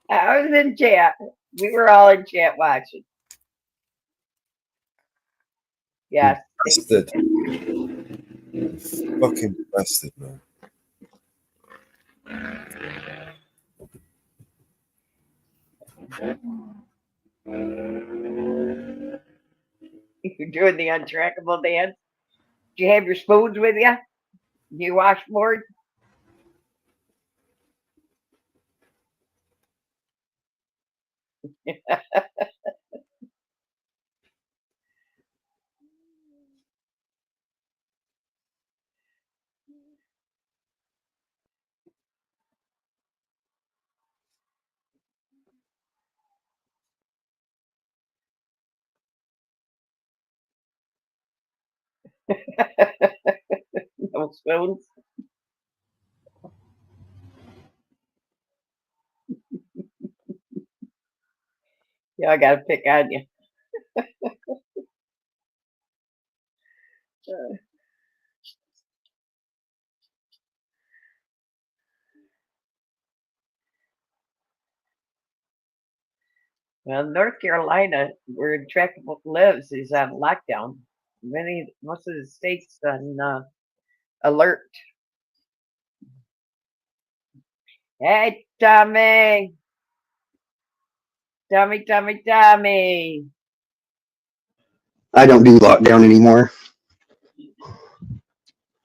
I was in chat. We were all in chat watching. Yes. Bastard. Fucking bastard, man. You're doing the untrackable dance. Do you have your spoons with you? Your washboard? No spoons. Yeah, I gotta pick on you. Well, North Carolina, where Tractable lives, is on lockdown. Most of the states on alert. Hey, Tommy, Tommy. I don't do lockdown anymore.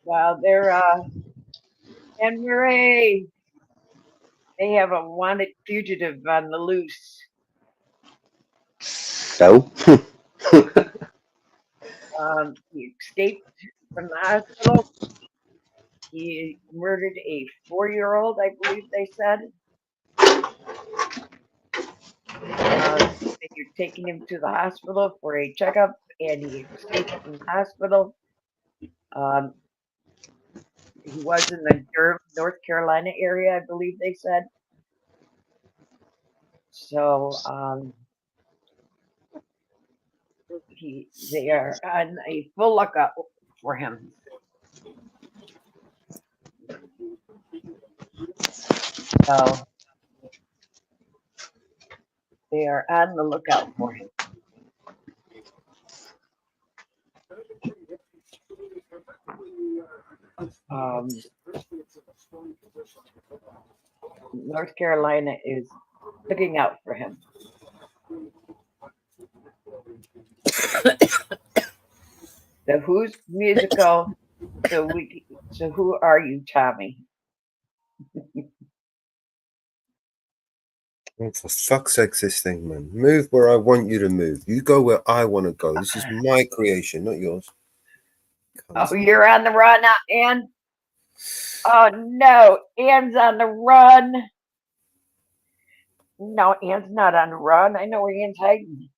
Well, they're Anne Marie. They have a wanted fugitive on the loose. So, He escaped from the hospital. He murdered a 4-year-old, I believe they said. They're taking him to the hospital for a checkup, and he escaped from the hospital. Um, he was in the Durham, North Carolina area, I believe they said. So they are on a full lookout for him. So they are on the lookout for him. North Carolina is looking out for him. So who's musical? So who are you, Tommy? Oh, for fuck's sake, this thing, man. Move where I want you to move. You go where I want to go. This is my creation, not yours. Oh, you're on the run, Ann? Oh no, Ann's on the run. No, Ann's not on the run. I know where Ann's hiding.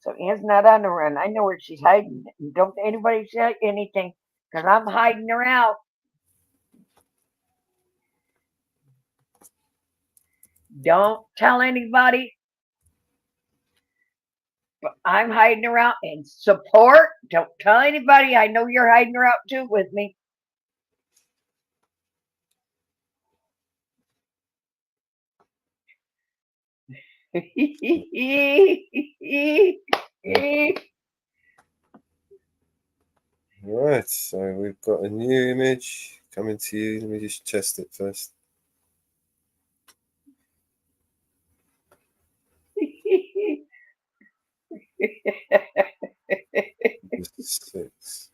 So Ann's not on the run. I know where she's hiding. Don't anybody say anything, because I'm hiding her out. Don't tell anybody. But I'm hiding her out and support. Don't tell anybody. I know you're hiding her out too with me. Right, so we've got a new image coming to you. Let me just test it first. Six.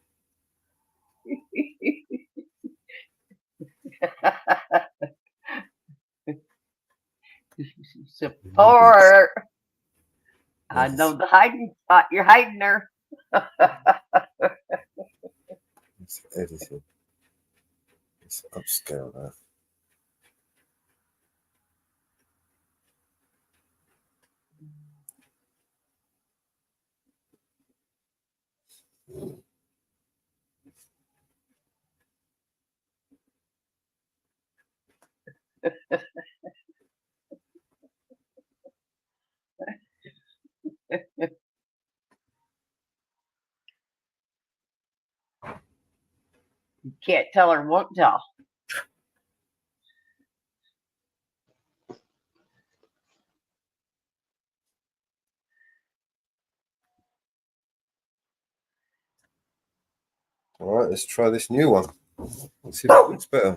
Support. I know the hiding spot. You're hiding her. It's edited. Let's upscale that. You can't tell her, won't tell. All right, let's try this new one. Let's see if it looks better.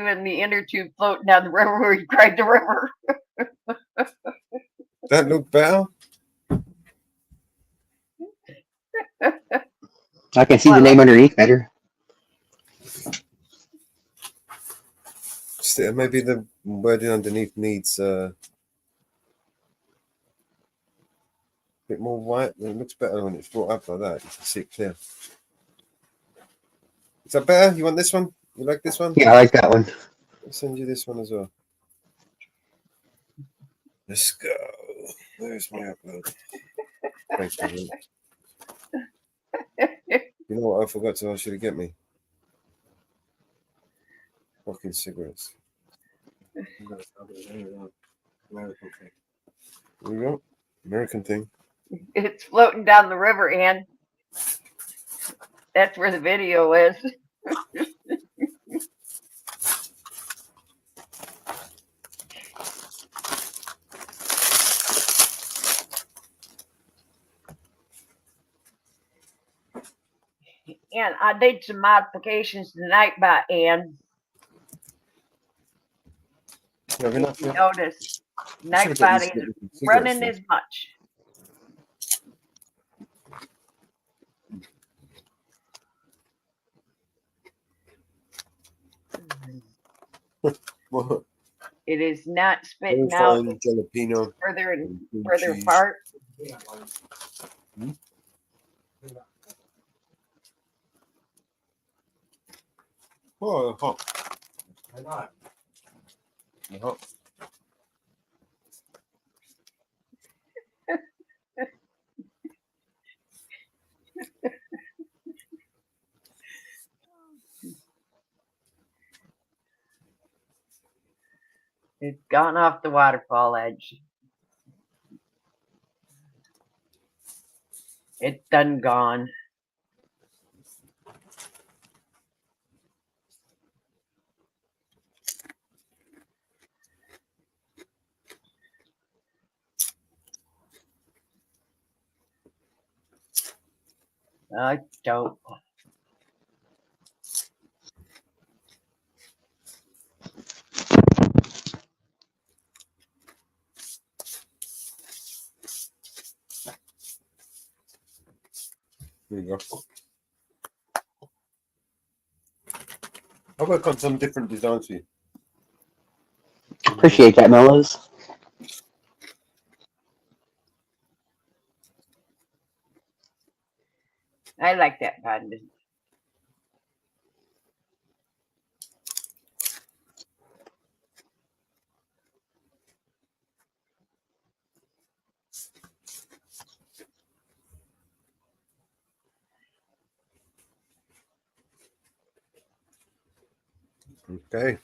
you in the inner tube floating down the river where you cried the river. That look better? I can see the name underneath better. Maybe the wording underneath needs a bit more white. It looks better when it's brought up like that. You can see it clear. Is that better? You want this one? You like this one? Yeah, I like that one. I'll send you this one as well. Let's go. There's my upload. Thanks, man. You know what I forgot to ask you to get me? Fucking cigarettes. American thing. There you go. American thing. It's floating down the river, Ann. That's where the video is. And I did some modifications tonight by Ann. You have enough? Yeah? Notice Nightbot isn't running as much. What? It is not spitting Very out fine jalapeno. further and cream further cheese. apart. Oh, hot. Hot. It's gone off the waterfall edge. It's done gone. Dope. There you go. I'll work on some different designs for you. Appreciate that, Mellows. I like that pattern. Okay.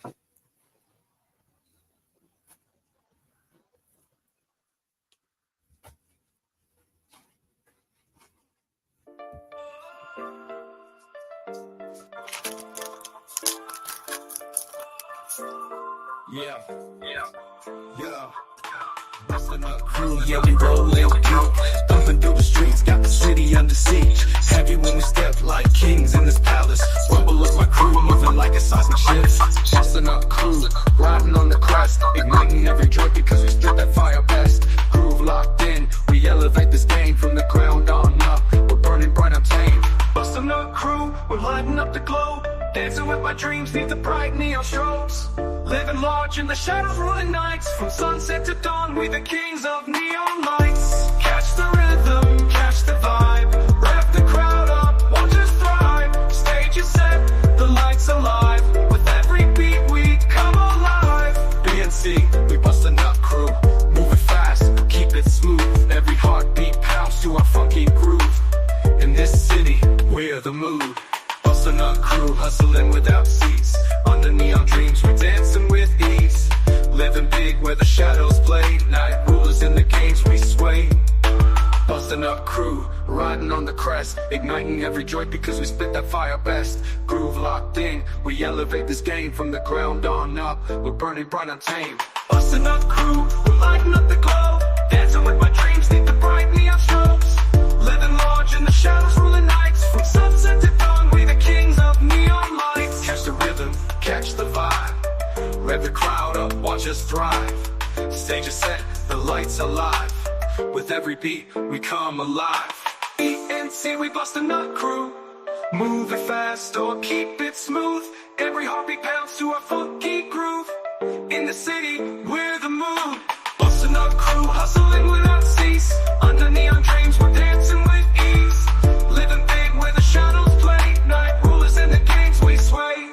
Yeah. Bustin' up crew, yeah, we rollin' deep. Thumping through the streets, got the city under siege. Heavy when we step like kings in this palace. Rumble of my crew, moving like a seismic shift. Bustin' up crew, riding on the crest. Igniting every joint because we spit that fire best. Groove locked in, we elevate this game from the ground on up. We're burning bright, I'm tame. Bustin' up crew, we're lighting up the globe. Dancing with my dreams, need the bright neon strobes. Living large in the shadows, ruling nights. From sunset to dawn, we the kings of neon lights. Catch the rhythm, catch the vibe. Rev the crowd up, watch us thrive. Stage is set, the lights alive. With every beat we come alive. BNC, we bustin' up crew. Moving fast, keep it smooth. Every heartbeat pounds to our funky groove. In this city, we're the mood. Bustin' up crew, hustling without cease. Under neon dreams, we're dancing with ease. Living big where the shadows play. Night rulers in the games we sway. Bustin' up crew, riding on the crest. Igniting every joint because we spit that fire best. Groove locked in, we elevate this game from the ground on up. We're burning bright, untamed. Bustin' up crew, we're lighting up the glow. Dancing with my dreams, need the bright neon strobes. Living large in the shadows, ruling nights. From sunset to dawn, we the kings of neon lights. Catch the rhythm, catch the vibe. Rev the crowd up, watch us thrive. Stage is set, the lights are live. With every beat, we come alive. ENC, we bust a nut crew. Move it fast or keep it smooth. Every heartbeat pounds to our funky groove. In the city, we're the mood. Bust a nut crew, hustling without cease. Under neon dreams, we're dancing with ease. Living big where the shadows play. Night rulers in the games we sway.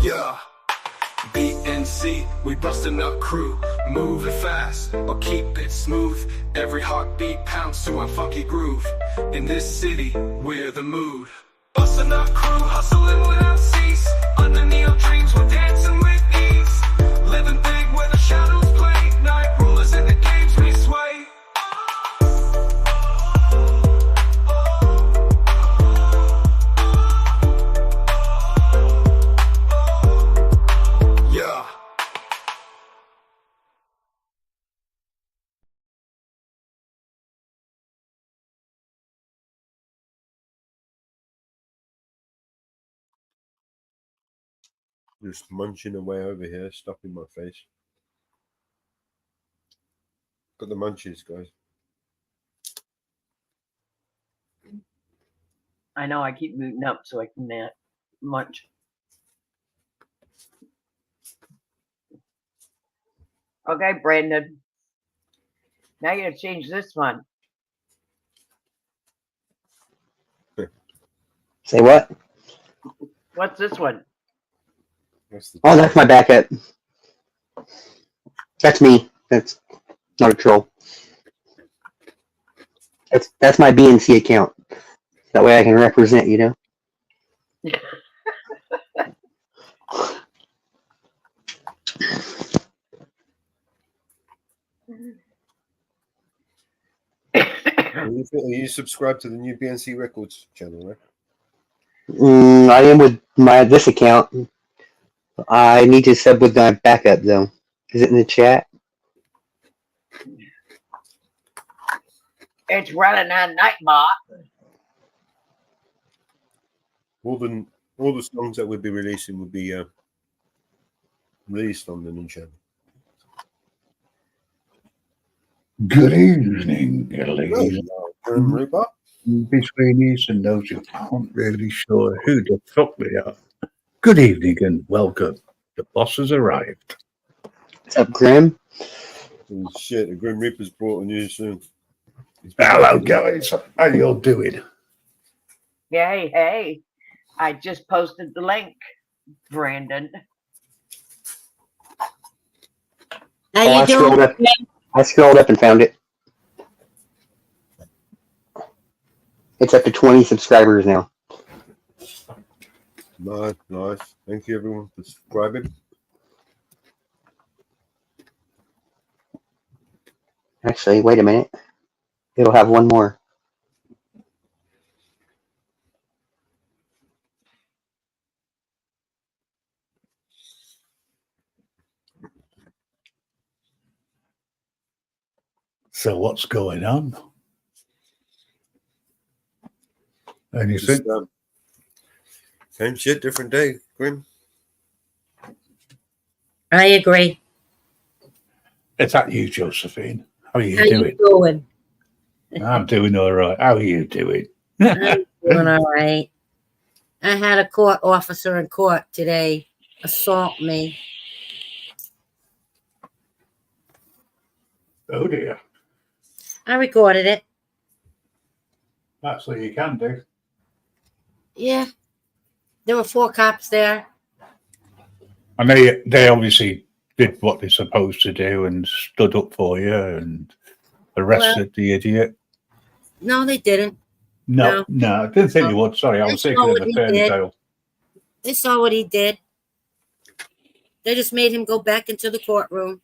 Yeah. BNC, we bustin' up crew. Move it fast or keep it smooth. Every heartbeat pounds to our funky groove. In this city, we're the mood. Bustin' up crew, hustling without cease. Under neon dreams, we're dancing with ease. Living big where the shadows play. Night rulers in the games we sway. Yeah. Just munching away over here, stuff in my face. Got the munchies, guys. I know, I keep muting up so I can munch. Okay, Brandon. Now you gotta change this one. Say what? What's this one? Oh, that's my backup. That's me. That's not a troll. That's my BNC account. That way I can represent, you know. Are you subscribed to the new BNC Records channel, right? I am with this account. I need to sub with my backup though. Is it in the chat? It's running on Nightbot. All the songs that we'll be releasing will be released on the new channel. Good evening, ladies. Reaper. Between these and those who aren't really sure who the fuck they are. Good evening and welcome. The boss has arrived. What's up, Grim? Oh, shit, the Grim Reaper's brought on you soon. Hello, guys. How you all doing? Hey. I just posted the link, Brandon. How I you doing? scrolled up and found it. It's up to 20 subscribers now. Nice. Thank you, everyone, for subscribing. Actually, wait a minute. It'll have one more. So what's going on? Anything? Just, same shit, different day, Grim. I agree. Is that you, Josephine? How are you How doing? you doing? I'm doing all right. How are you doing? I'm doing all right. I had a court officer in court today assault me. Oh dear. I recorded it. That's what you can do. Yeah. There were 4 cops there. And they obviously did what they're supposed to do and stood up for you and arrested the idiot. No, they didn't. No, I didn't think you would. Sorry, I was thinking of a fairy tale. They saw what he did. They just made him go back into the courtroom.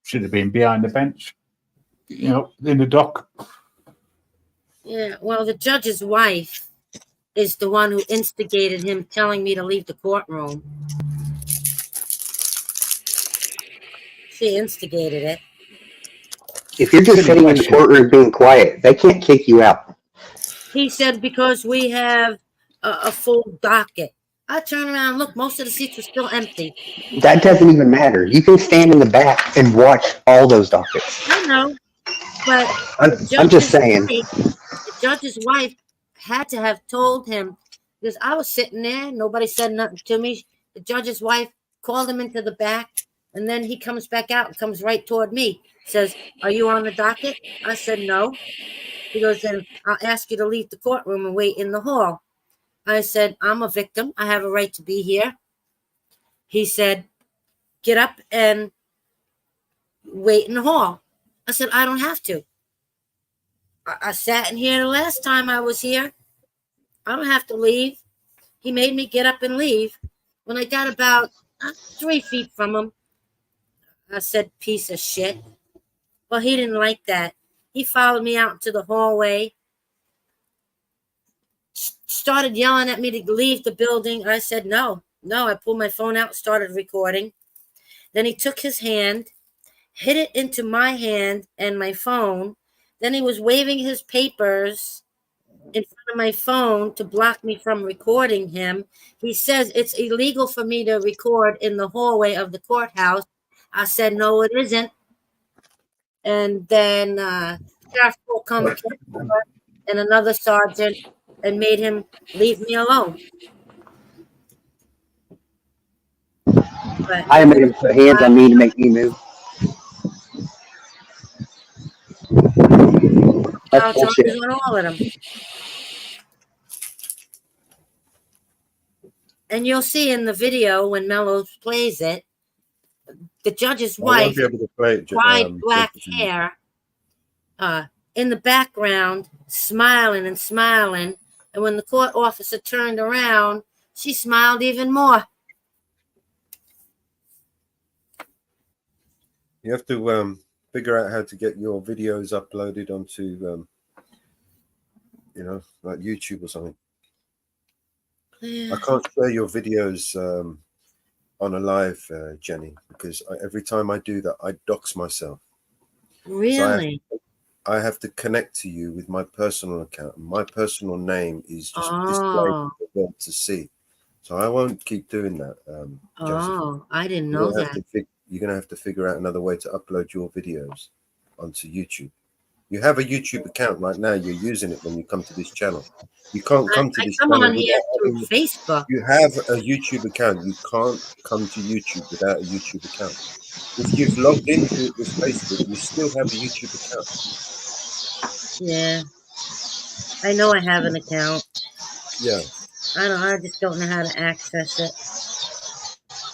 Should have been behind the bench, in the dock. Yeah, well, the judge's wife is the one who instigated him telling me to leave the courtroom. She instigated it. If you're just Silly sitting in the question. courtroom being quiet, they can't kick you out. He said because we have a full docket. I turned around and looked, most of the seats were still empty. That doesn't even matter. You can stand in the back and watch all those dockets. I know, but I'm just saying. the judge's wife had to have told him, because I was sitting there, nobody said nothing to me. The judge's wife called him into the back, and then he comes back out and comes right toward me. Says, "Are you on the docket?" I said, "No." He goes, "Then I'll ask you to leave the courtroom and wait in the hall." I said, "I'm a victim. I have a right to be here." He said, "Get up and wait in the hall." I said, "I don't have to. I sat in here the last time I was here. I don't have to leave." He made me get up and leave. When I got about 3 feet from him, I said, "Piece of shit." Well, he didn't like that. He followed me out into the hallway, started yelling at me to leave the building. I said, no. I pulled my phone out, started recording. Then he took his hand, hit it into my hand and my phone. Then he was waving his papers in front of my phone to block me from recording him. He says it's illegal for me to record in the hallway of the courthouse. I said, no, it isn't. And then Sheriff will come and another sergeant and made him leave me alone. But I made him put hands on me to make me move. That's now bullshit. charges on all of them. And you'll see in the video when Mellows plays it, the judge's I won't wife, be able to play it. dyed black hair, in the background, smiling and smiling. And when the court officer turned around, she smiled even more. You have to figure out how to get your videos uploaded onto, like YouTube or something. I can't share your videos on a live, Jenny, because every time I do that, I dox myself. Really? So I have to connect to you with my personal account. My personal name is just displayed for the world to see. So I won't keep doing that, Joseph. I didn't know that. You're going to have to figure out another way to upload your videos onto YouTube. You have a YouTube account right now. You're using it when you come to this channel. You can't come to this come channel on here through Facebook. You have a YouTube account. You can't come to YouTube without a YouTube account. If you've logged into it with Facebook, you still have a YouTube account. Yeah. I know I have an account. Yeah. I just don't know how to access it.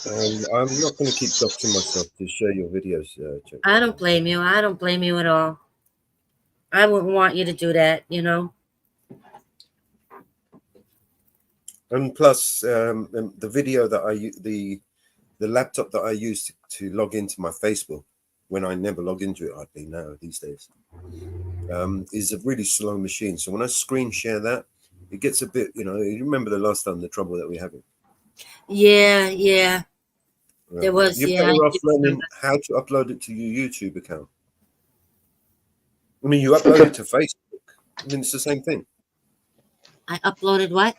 I'm not going to keep doxing myself to share your videos. I don't blame you. I don't blame you at all. I wouldn't want you to do that, And plus, the video that the laptop that I use to log into my Facebook, when I never log into it, hardly now these days, is a really slow machine. So when I screen share that, it gets a bit, you remember the last time the trouble that we had? Yeah. There was, You're better off learning how to upload it to your YouTube account. I mean, you upload it to Facebook. I mean, it's the same thing. I uploaded what?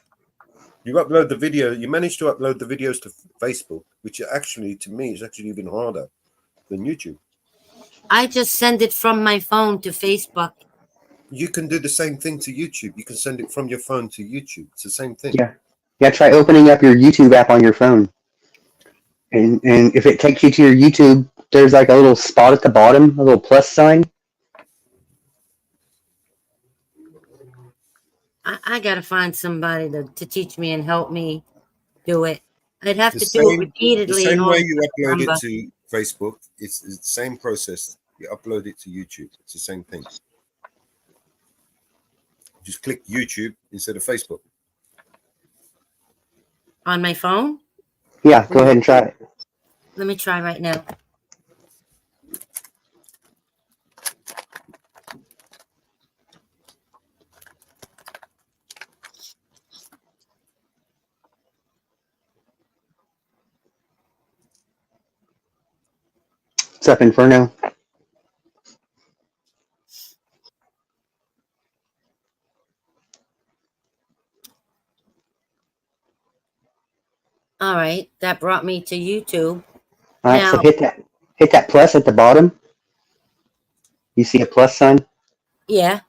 You upload the video. You manage to upload the videos to Facebook, which actually, to me, is actually even harder than YouTube. I just send it from my phone to Facebook. You can do the same thing to YouTube. You can send it from your phone to YouTube. It's the same thing. Yeah. Try opening up your YouTube app on your phone. And if it takes you to your YouTube, there's like a little spot at the bottom, a little plus sign. I got to find somebody to teach me and help me do it. I'd have to do it repeatedly. The same way you upload it to Facebook, it's the same process. You upload it to YouTube. It's the same thing. Just click YouTube instead of Facebook. On my phone? Yeah, go ahead and try it. Let me try right now. What's up, Inferno? All right, that brought me to YouTube. All right, so Now, hit that plus at the bottom. You see a plus sign? yeah,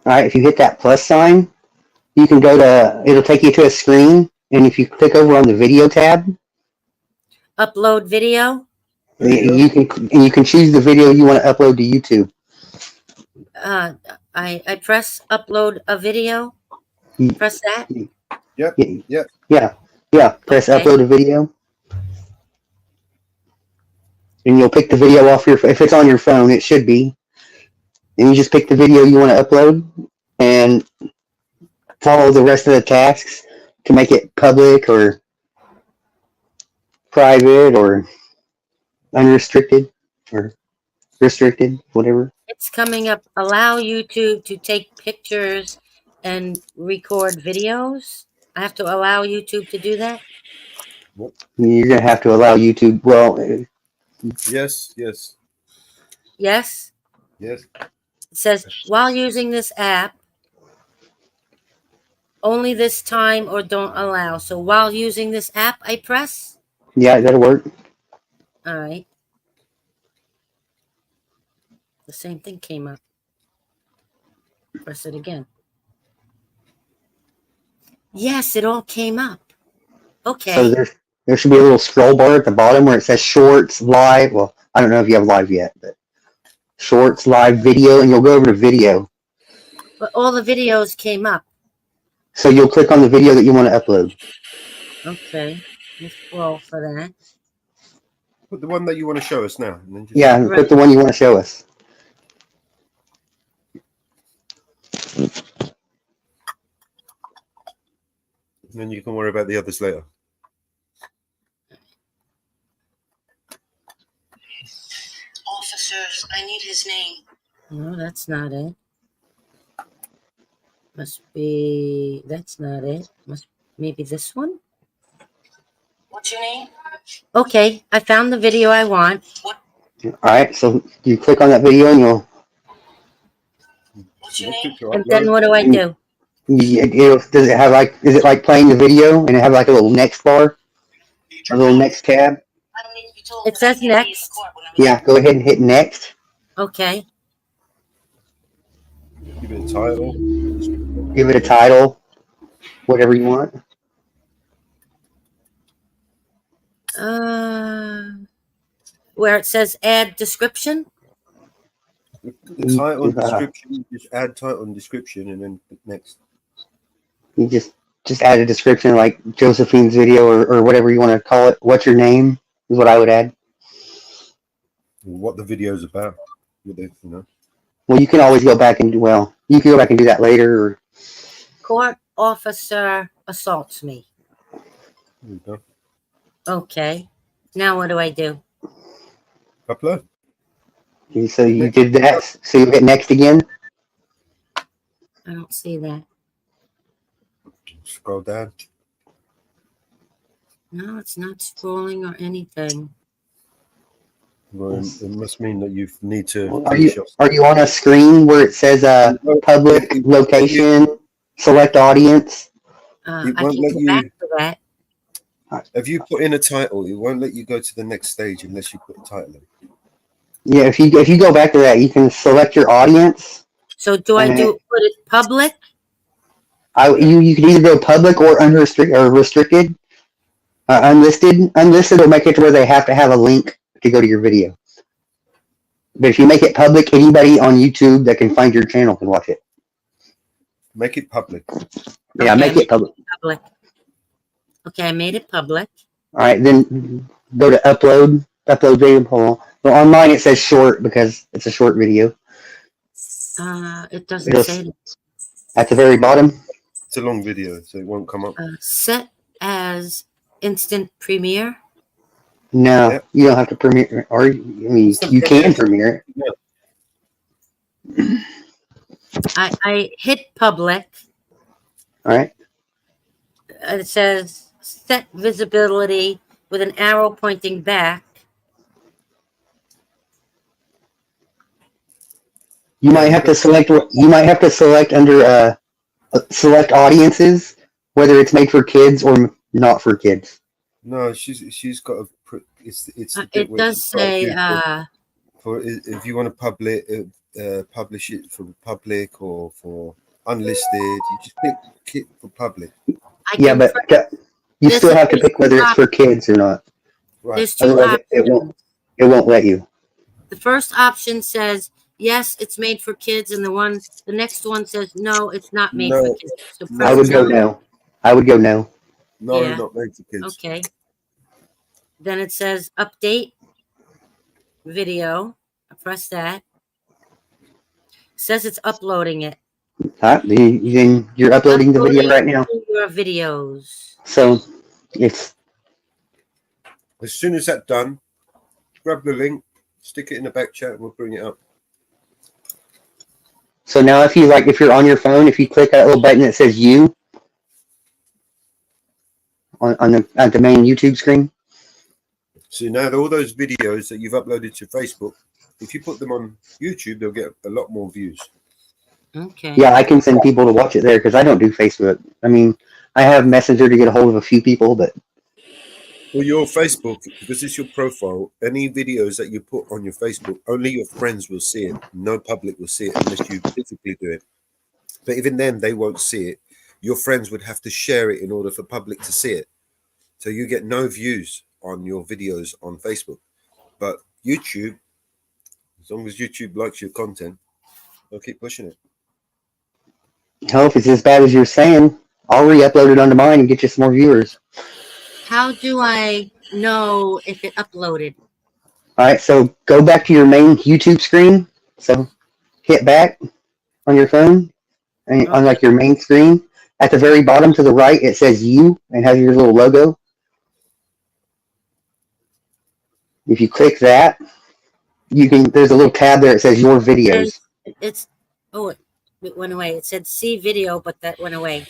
All right, if you hit that plus sign, you can go to, it'll take you to a screen, and if you click over on the video tab, upload video. There you you can choose the video you want to upload to YouTube. I press upload a video. Mm. Press that. Yep. Yeah, Yep. yeah. Press Okay. upload a video, and you'll pick the video off your. If it's on your phone, it should be. And you just pick the video you want to upload, and follow the rest of the tasks to make it public or private or unrestricted or restricted, whatever. It's coming up. Allow YouTube to take pictures and record videos. I have to allow YouTube to do that. You're gonna have to allow YouTube. Well, Yes. Yes. Yes. It says while using this app, only this time or don't allow. So while using this app, I press. yeah, that'll work. All right. The same thing came up. Press it again. Yes, it all came up. Okay. So there should be a little scroll bar at the bottom where it says Shorts Live. Well, I don't know if you have live yet, but Shorts Live Video, and you'll go over to Video. But all the videos came up. So you'll click on the video that you want to upload. Okay. Let's scroll for that. Put the one that you want to show us now. And then just Yeah, and put the one you want to show us. And then you can worry about the others later. Officers, I need his name. No, that's not it. Must be, that's not it. Maybe this one? What's your name? Okay, I found the video I want. All right, so you click on that video and you'll. What's your name? And then what do I do? Does it have like? Is it like playing the video and it have like a little next bar, a little next tab? It says next. Yeah, go ahead and hit next. Okay. Give it a title. Give it a title, whatever you want. Where it says add description. The title and description. Just add title and description, and then next. You just add a description like Josephine's video or whatever you want to call it. What's your name is what I would add. What the video's about. You know. Well, you can always go back and you can go back and do that later. Or, Court officer assaults me. There you go. Okay. Now what do I do? Upload. so you did that. So you hit next again. I don't see that. Scroll down. No, it's not scrolling or anything. Well, it must mean that you need to. Are you on a screen where it says public location, select audience? I can go back to that. If you put in a title, it won't let you go to the next stage unless you put a title in. Yeah, if you go back to that, you can select your audience. So do I put it public? You can either go public or unrestricted or restricted. Unlisted will make it to where they have to have a link to go to your video. But if you make it public, anybody on YouTube that can find your channel can watch it. Make it public. Yeah, Okay, make it public. Okay, I made it public. All right, then go to upload video poll. Well, on mine it says short because it's a short video. It doesn't say that. At the very bottom. It's a long video, so it won't come up. Set as instant premiere. No, Yeah. you don't have to premiere, or you can premiere it. I hit public. All right. It says set visibility with an arrow pointing back. You might have to select. You might have to select under select audiences, whether it's made for kids or not for kids. No, she's got a. It's the bit It where does she's got to say, do for if you want to publish it for the public or for unlisted. You just click for public. I Yeah, can but press, you there's still have to there's pick whether two it's for kids or not. Right. there's two Otherwise, it options. won't. It won't let you. The first option says, yes, it's made for kids. And the next one says, no, it's not made for No, kids. So I press no, would go no. no. I would go no. no, Yeah. not made for kids. Okay. Then it says update video. I press that. It says it's uploading it. Then you're uploading the video right now. Your videos. So it's As soon as that's done, grab the link, stick it in the back chat, and we'll bring it up. so now if you're on your phone, if you click that little button that says you at the main YouTube screen. So now all those videos that you've uploaded to Facebook, if you put them on YouTube, they'll get a lot more views. Okay. Yeah, I can send people to watch it there because I don't do Facebook. I mean, I have Messenger to get a hold of a few people, but For your Facebook, because it's your profile, any videos that you put on your Facebook, only your friends will see it. No public will see it unless you physically do it. But even then, they won't see it. Your friends would have to share it in order for public to see it. So you get no views on your videos on Facebook. But YouTube, as long as YouTube likes your content, they'll keep pushing it. hell, if it's as bad as you're saying, I'll re-upload it onto mine and get you some more viewers. How do I know if it uploaded? All right, so go back to your main YouTube screen. So hit back on your phone and on like your main screen. At the very bottom to the right, it says you and has your little logo. If you click that, there's a little tab there that says your videos. It's it went away. It said see video, but that went away.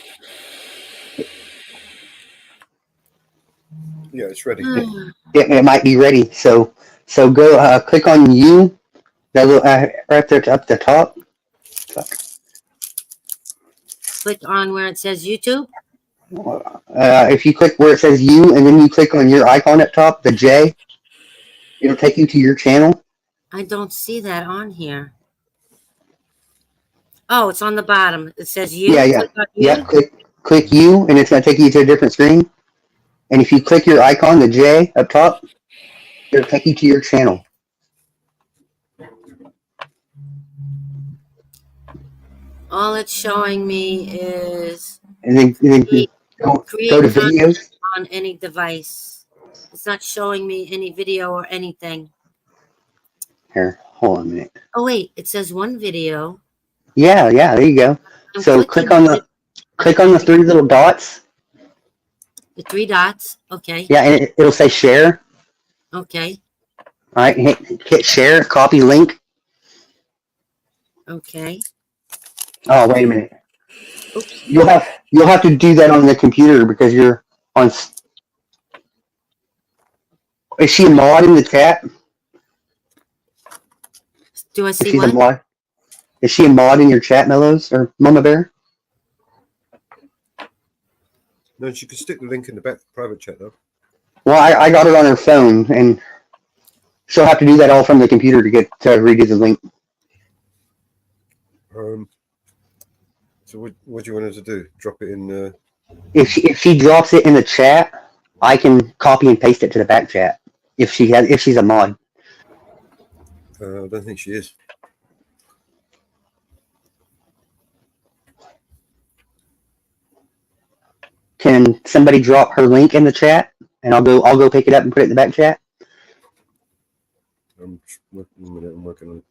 Yeah, it's ready. It might be ready. So go click on you. That little right there up the top. Fuck. Click on where it says YouTube. If you click where it says you and then you click on your icon up top, the J, it'll take you to your channel. I don't see that on here. Oh, it's on the bottom. It says you. Yeah. Click on you. Yeah, click you and it's going to take you to a different screen. And if you click your icon, the J up top, it'll take you to your channel. All it's showing me is And then go to videos. on any device. It's not showing me any video or anything. Here, hold on a minute. Oh wait, it says one video. Yeah, there you go. I'm So click on the three little dots. The three dots. Okay. Yeah, and it'll say share. Okay. All right, hit share, copy link. Okay. Oh, wait a minute. Oops. You'll have to do that on the computer because you're on. Is she a mod in the chat? Do I If see she's a one? mod, is she a mod in your chat, Mellows or Mama Bear? No, you can stick the link in the back private chat though. Well, I got it on her phone, and she'll have to do that all from the computer to get to redo the link. So what do you want her to do? Drop it in? If she drops it in the chat, I can copy and paste it to the back chat. If she's a mod. I don't think she is. Can somebody drop her link in the chat, and I'll go pick it up and put it in the back chat? I'm working on it.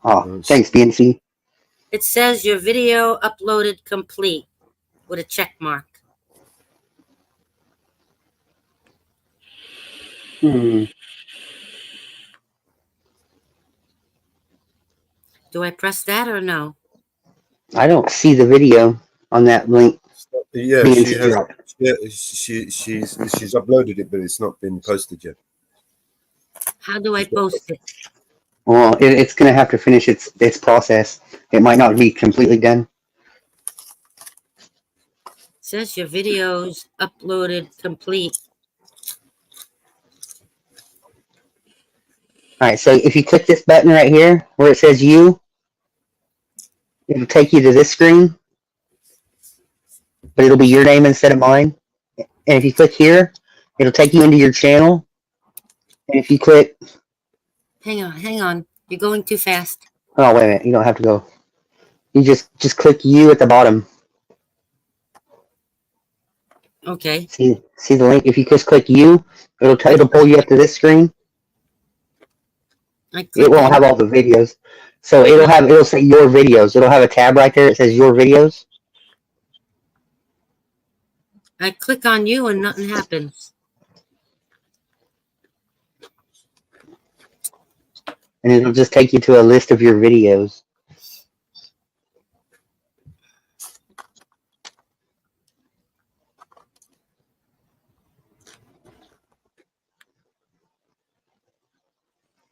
Oh, thanks, BNC. It says your video uploaded complete with a check mark. Hmm. Do I press that or no? I don't see the video on that link. Yeah, being she has. dropped. Yeah, she's uploaded it, but it's not been posted yet. How do I She's got- post it? Well, it's going to have to finish its process. It might not be completely done. Says your videos uploaded complete. All right, so if you click this button right here where it says you, it'll take you to this screen, but it'll be your name instead of mine. And if you click here, it'll take you into your channel. And if you click, Hang on. You're going too fast. oh wait a minute, you don't have to go. You just click you at the bottom. Okay. See the link? If you just click you, it'll pull you up to this screen. I It click won't on have all the videos. So it'll say your videos. It'll have a tab right there that says your videos. I click on you and nothing happens. And it'll just take you to a list of your videos.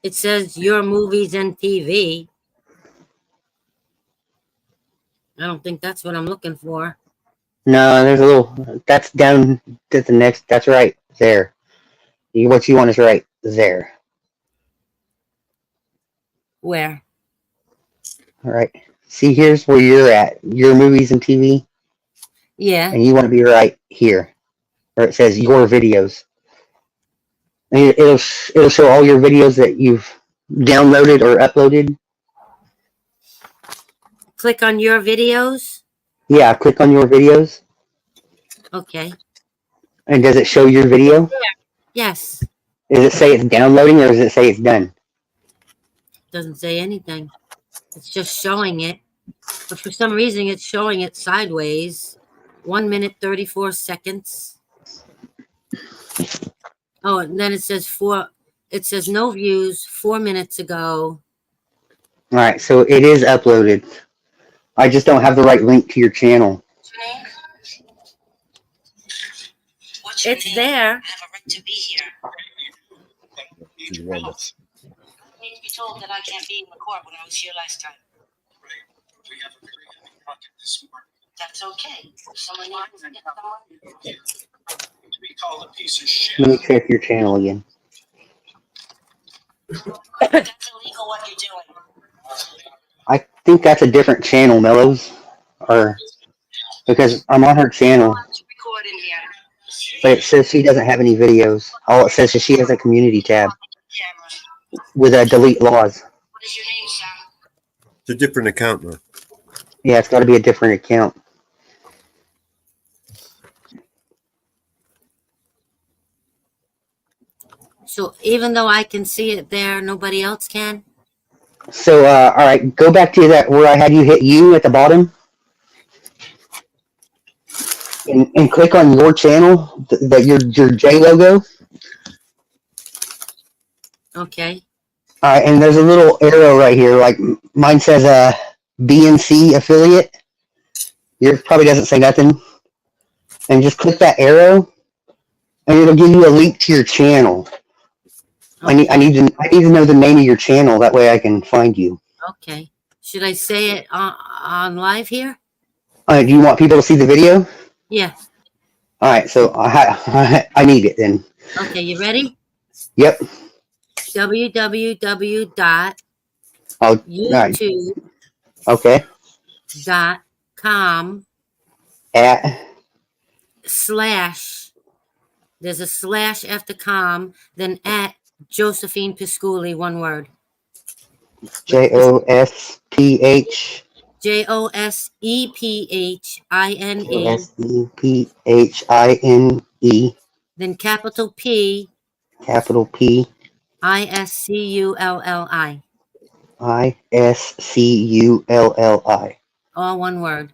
It says your movies and TV. I don't think that's what I'm looking for. No, there's a little, that's down to the next, that's right there. What you want is right there. Where? All right. See, here's where you're at. Your movies and TV. Yeah. And you want to be right here, where it says your videos. And it'll show all your videos that you've downloaded or uploaded. Click on your videos. Yeah, click on your videos. Okay. And does it show your video? Yes. Does it say it's downloading or does it say it's done? Doesn't say anything. It's just showing it. But for some reason, it's showing it sideways. 1 minute, 34 seconds. Oh, and then it says no views 4 minutes ago. All right, so it is uploaded. I just don't have the right link to your channel. It's there. I have a right to be here. she's won. I need to be told that I can't be in the court when I was here last time. We have a very heavy rocket this morning. That's okay. Someone needs to get someone. To be called a piece of shit. Let me check your channel again. That's illegal what you're doing. I think that's a different channel, Mellows. Or because I'm on her channel, Record in here. but it says she doesn't have any videos. All it says is she has a community tab Camera. with a delete laws. What is your name, Sam? It's a different account though. Yeah, it's got to be a different account. So even though I can see it there, nobody else can? So, all right, go back to that where I had you hit you at the bottom. And click on your channel, your J logo. Okay. All right, and there's a little arrow right here. Like mine says BNC affiliate. Yours probably doesn't say nothing. And just click that arrow, and it'll give you a link to your channel. I need to know the name of your channel. That way I can find you. Okay. Should I say it on live here? Do you want people to see the video? Yeah. All right, so I need it then. Okay, you ready? Yep. www.youtube.com Okay. / there's a slash after com, then at Josephine Pisculi, one word. JOSPH. JOSEPHINE, SEPHINE. then capital P Capital P ISCULLI, ISCULLI. all one word.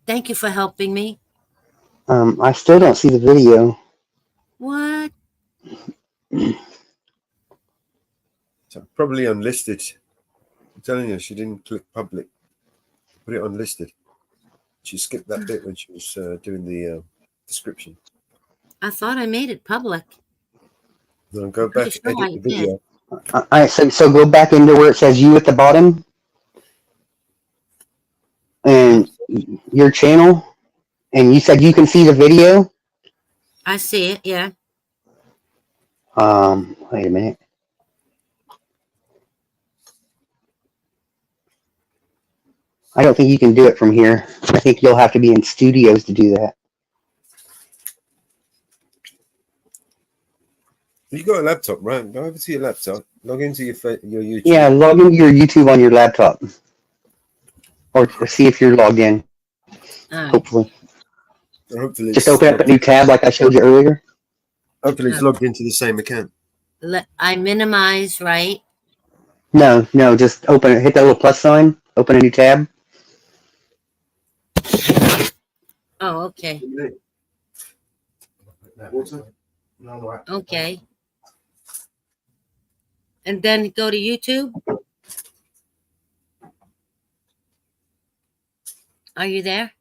Thank you for helping me. I still don't see the video. What? So probably unlisted. I'm telling you, she didn't click public. Put it unlisted. She skipped that bit when she was doing the description. I thought I made it public. Then go Pretty back, sure edit I the video. All right, so go back into where it says you at the bottom, and your channel, and you said you can see the video. I see it, yeah. Wait a minute. I don't think you can do it from here. I think you'll have to be in studios to do that. You got a laptop, right? Go over to your laptop. Log into your YouTube. Yeah, log into your YouTube on your laptop, or see if you're logged in. All right. Hopefully, Hopefully, just open up a new tab like I showed you earlier. Hopefully, it's logged into the same account. I minimize, right? No, just open it. Hit that little plus sign. Open a new tab. Oh, okay. Okay. And then go to YouTube. Are you there?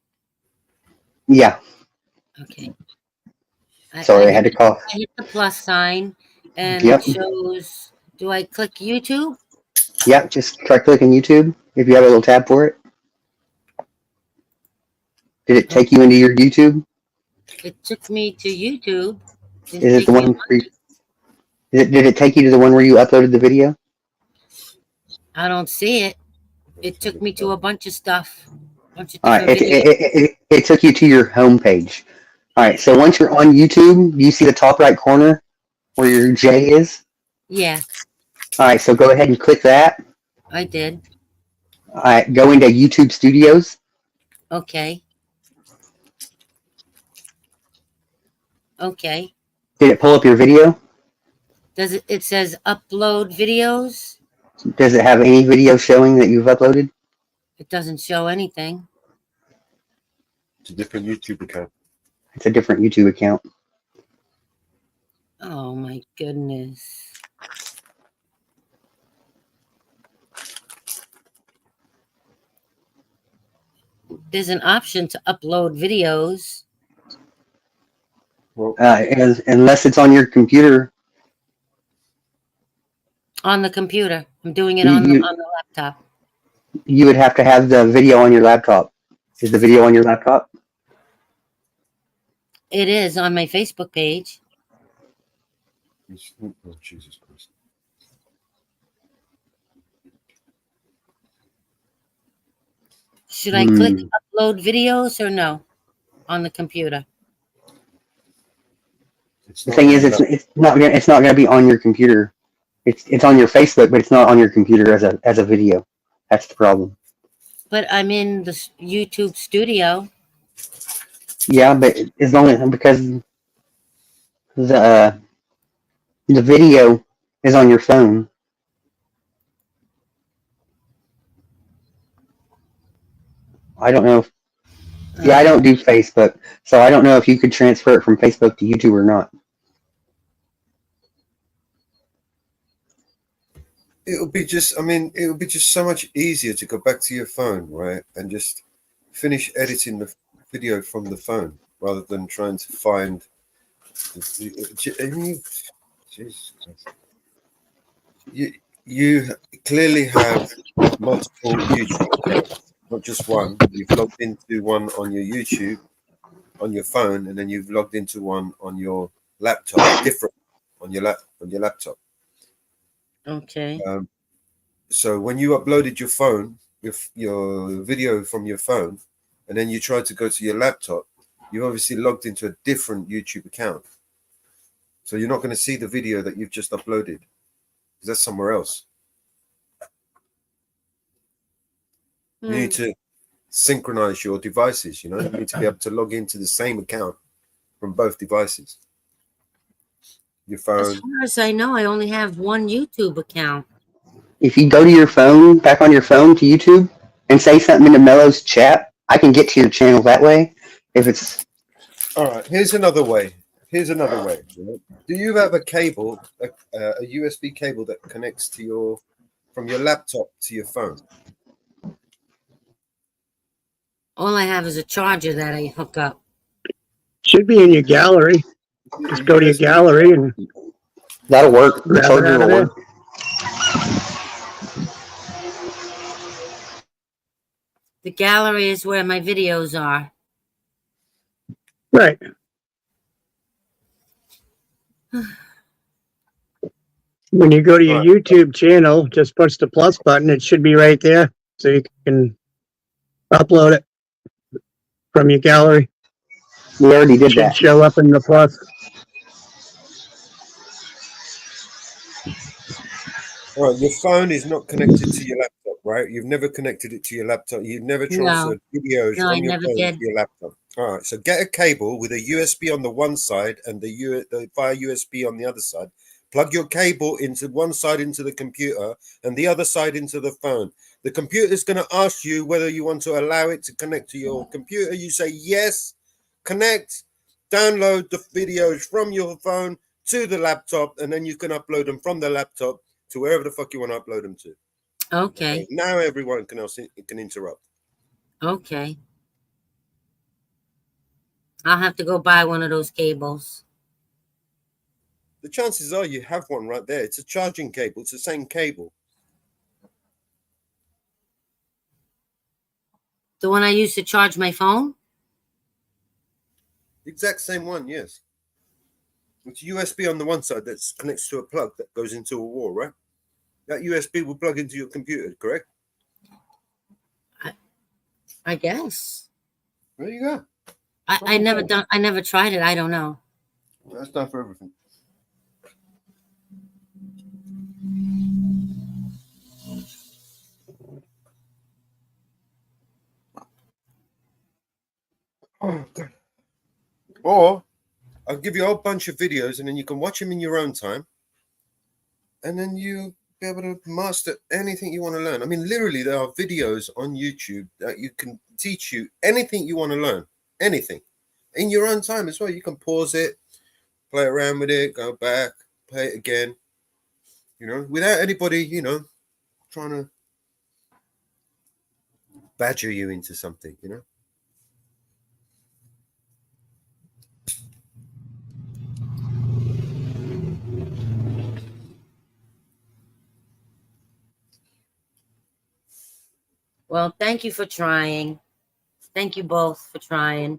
Yeah. Okay. Sorry, I had to cough. I hit the plus sign and Yep. it shows, do I click YouTube? Yeah, just try clicking YouTube if you have a little tab for it. Did it take you into your YouTube? It took me to YouTube. Is it the one? Did it take you to the one where you uploaded the video? I don't see it. It took me to a bunch of stuff. All right, it took you to your home page. All right, so once you're on YouTube, do you see the top right corner where your J is? Yeah, All right, so go ahead and click that. I did. All right, go into YouTube Studios. Okay. Okay. Did it pull up your video? Does it? It says upload videos. Does it have any video showing that you've uploaded? It doesn't show anything. It's a different YouTube account. It's a different YouTube account. Oh my goodness. There's an option to upload videos. Well, Unless it's on your computer. On the computer. I'm doing it on the laptop. You would have to have the video on your laptop. Is the video on your laptop? It is on my Facebook page. oh, Jesus Christ. Should I click upload videos or no? On the computer. The thing is, it's not going to be on your computer. It's on your Facebook, but it's not on your computer as a video. That's the problem. But I'm in the YouTube studio. Yeah, but as long as because the video is on your phone. I don't know. I don't do Facebook, so I don't know if you could transfer it from Facebook to YouTube or not. It would be just so much easier to go back to your phone, right? And just finish editing the video from the phone rather than trying to find. Jesus Christ. You clearly have multiple YouTube accounts, not just one. You've logged into one on your YouTube, on your phone, and then you've logged into one on your laptop, different on your laptop. Okay. So when you uploaded your phone, your video from your phone, and then you tried to go to your laptop, you obviously logged into a different YouTube account. So you're not going to see the video that you've just uploaded. That's somewhere else. You need to synchronize your devices, you need to be able to log into the same account from both devices. Your phone. As far as I know, I only have one YouTube account. If you go to your phone, back on your phone to YouTube, and say something into Mello's chat, I can get to your channel that way. If it's all right, here's another way. Here's another way. Right? Do you have a cable, a USB cable that connects to from your laptop to your phone? All I have is a charger that I hook up. Should be in your gallery. Just go to your gallery and That'll work. The grab it charger out of will there. work. The gallery is where my videos are. Right. When you go to your YouTube channel, just push the plus button. It should be right there, so you can upload it from your gallery. We already It did should that. show up in the plus. All right, your phone is not connected to your laptop, right? You've never connected it to your laptop. You've never transferred videos No, I from your never phone did. to your laptop. All right, so get a cable with a USB on the one side and the via USB on the other side. Plug your cable into one side into the computer and the other side into the phone. The computer is going to ask you whether you want to allow it to connect to your computer. You say yes, connect, download the videos from your phone to the laptop, and then you can upload them from the laptop to wherever the fuck you want to upload them to. Okay. Now everyone can interrupt. Okay. I'll have to go buy one of those cables. The chances are you have one right there. It's a charging cable. It's the same cable. The one I use to charge my phone? Exact same one, yes. It's USB on the one side that connects to a plug that goes into a wall, right? That USB will plug into your computer, correct? I guess. There you go. I never tried it. I don't know. That's done for everything. Oh, God. Or I'll give you a whole bunch of videos and then you can watch them in your own time. And then you be able to master anything you want to learn. I mean, literally, there are videos on YouTube that you can teach you anything you want to learn. Anything. In your own time as well. You can pause it, play around with it, go back, play it again. You know, without anybody, you know, trying to badger you into something, you know. Well, thank you for trying. Thank you both for trying.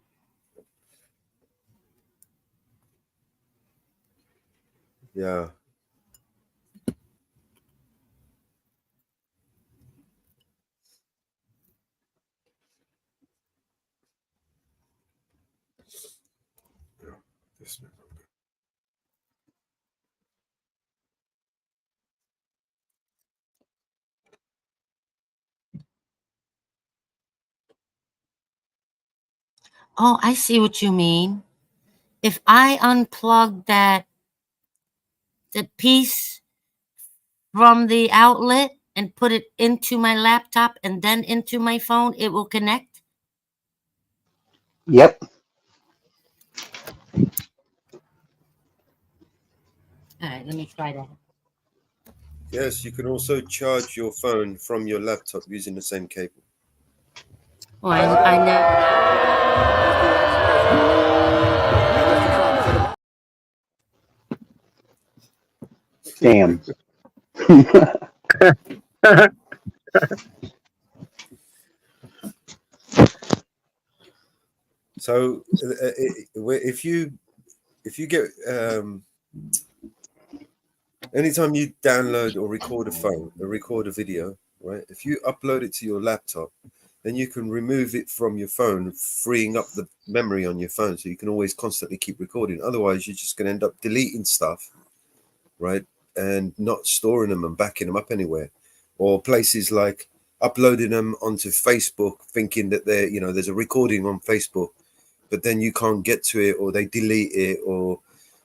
Yeah. Oh, I see what you mean. If I unplug the piece from the outlet and put it into my laptop and then into my phone, it will connect? Yep. All right, let me try that. Yes, you can also charge your phone from your laptop using the same cable. Oh, I know. Damn. So if you get anytime you download or record a video, right? If you upload it to your laptop, then you can remove it from your phone, freeing up the memory on your phone, so you can always constantly keep recording. Otherwise, you're just going to end up deleting stuff, right? And not storing them and backing them up anywhere. Or places like uploading them onto Facebook, thinking that there's a recording on Facebook, but then you can't get to it, or they delete it or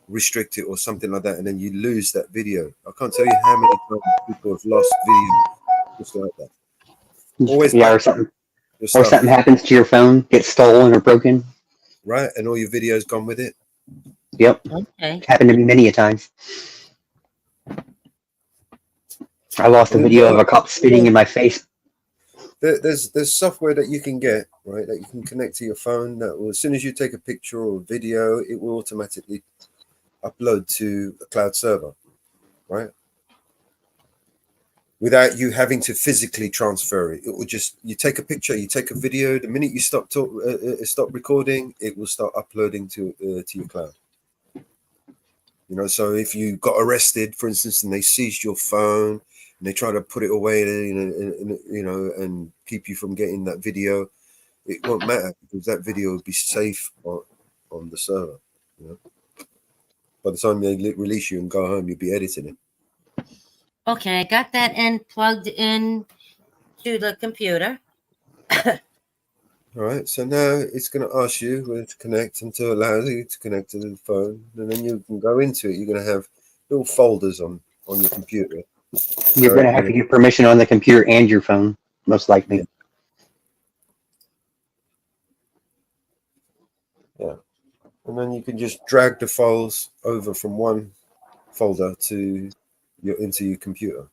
restrict it or something like that, and then you lose that video. I can't tell you how many times people have lost videos just like that. Always or something. Or something happens to your phone, gets stolen or broken. Right, and all your videos gone with it. Yep. Okay. Happened to me many a times. I lost a Well, video of a cop spitting in my face. there's software that you can get, right, that you can connect to your phone that will, as soon as you take a picture or a video, it will automatically upload to a cloud server, right? Without you having to physically transfer it. It will just, you take a picture, you take a video, the minute you stop recording, it will start uploading to your cloud. You know, so if you got arrested, for instance, and they seized your phone and they try to put it away, and keep you from getting that video, it won't matter because that video will be safe on the server. You know, by the time they release you and go home, you'll be editing it. Okay, I got that end plugged in to the computer. All right, so now it's going to ask you whether to connect and to allow you to connect to the phone, and then you can go into it. You're going to have little folders on your computer. You're going to have to get permission on the computer and your phone, most likely. Yeah. And then you can just drag the files over from one folder to into your computer.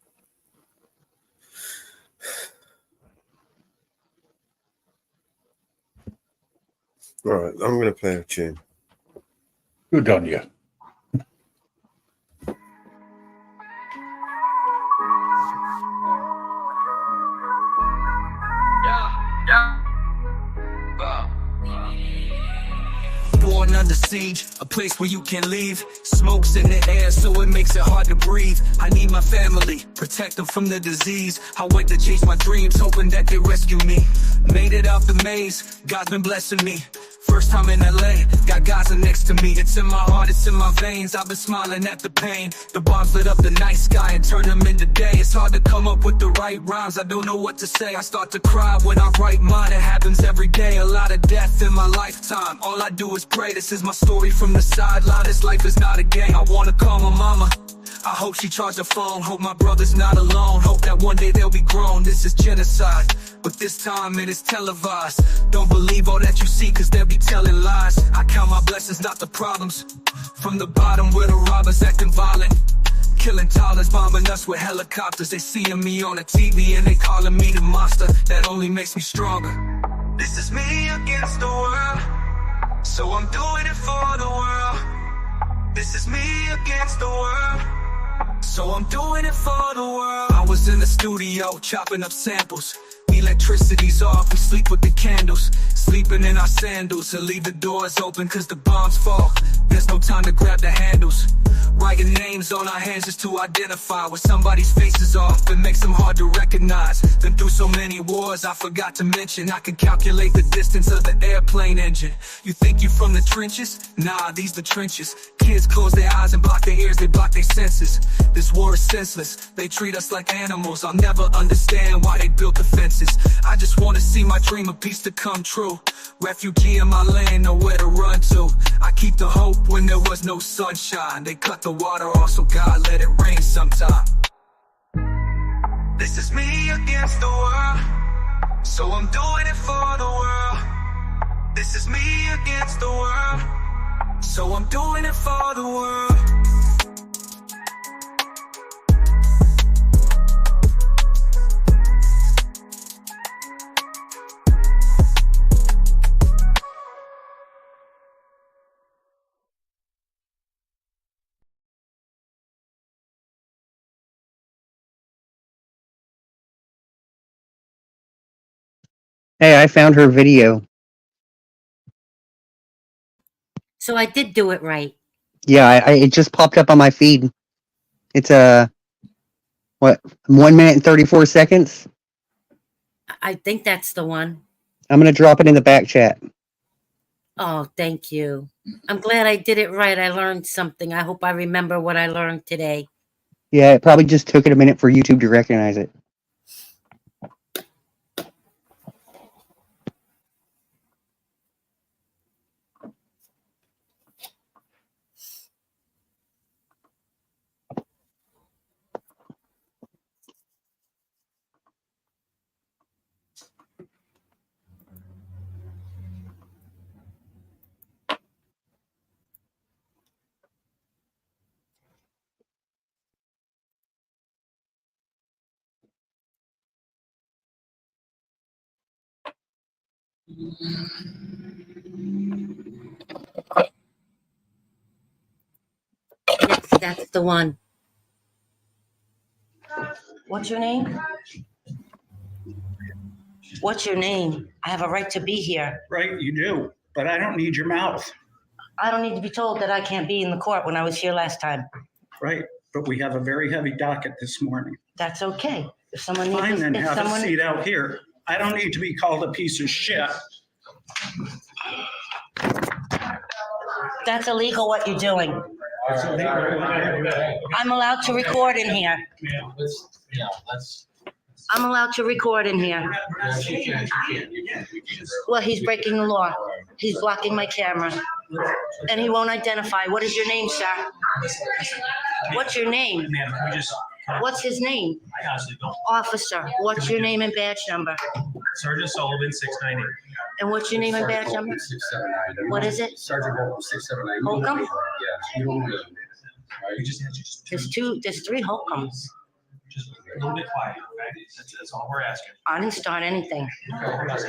All right, I'm going to play a tune. Good on you. Born under siege, a place where you can leave. Smoke's in the air, so it makes it hard to breathe. I need my family, protect them from the disease. I wait to chase my dreams, hoping that they rescue me. Made it out the maze, God's been blessing me. First time in LA, got Gaza next to me. It's in my heart, it's in my veins. I've been smiling at the pain. The bombs lit up the night sky and turned them into day. It's hard to come up with the right rhymes. I don't know what to say. I start to cry when I write mine. It happens every day. A lot of death in my lifetime. All I do is pray. This is my story from the sideline. This life is not a game. I wanna call my mama. I hope she charged her phone. Hope my brother's not alone. Hope that one day they'll be grown. This is genocide, but this time it is televised. Don't believe all that you see, cause they'll be telling lies. I count my blessings, not the problems. From the bottom where the robbers acting violent, killing toddlers, bombing us with helicopters. They seeing me on the TV and they calling me the monster. That only makes me stronger. This is me against the world, so I'm doing it for the world. This is me against the world, so I'm doing it for the world. I was in the studio chopping up samples. Electricity's off, we sleep with the candles. Sleeping in our sandals and leave the doors open cause the bombs fall. There's no time to grab the handles. Writing names on our hands just to identify when somebody's face is off. It makes them hard to recognize. Been through so many wars I forgot to mention. I can calculate the distance of the airplane engine. You think you from the trenches? Nah, these the trenches. Kids close their eyes and block their ears, they block their senses. This war is senseless, they treat us like animals. I'll never understand why they built the fences. I just wanna see my dream of peace to come true. Refugee in my land, nowhere to run to. I keep the hope when there was no sunshine. They cut the water off, so God let it rain sometime. This is me against the world, so I'm doing it for the world. This is me against the world, so I'm doing it for the world. Hey, I found her video. So I did do it right. Yeah, it just popped up on my feed. It's what, 1 minute and 34 seconds? I think that's the one. I'm gonna drop it in the back chat. Oh, thank you. I'm glad I did it right. I learned something. I hope I remember what I learned today. Yeah, it probably just took it a minute for YouTube to recognize it. Yes, that's the one. What's your name? What's your name? I have a right to be here. Right, you do, but I don't need your mouth. I don't need to be told that I can't be in the court when I was here last time. Right, but we have a very heavy docket this morning. That's okay. If someone needs, Fine, then if have a someone, seat out here. I don't need to be called a piece of shit. that's illegal what you're doing. I'm allowed to record in here. I'm allowed to record in here. Well, he's breaking the law. He's blocking my camera. And he won't identify. What is your name, sir? What's your name? What's his name? I honestly don't. Officer, what's your name and badge number? Sergeant Sullivan, 698. And what's your name and badge number? 679. What is it? Sergeant Holcomb, 679. Holcomb? Yeah, you don't know. You just There's three Holcombs. just a little bit quiet, okay? That's all we're asking. I didn't start anything.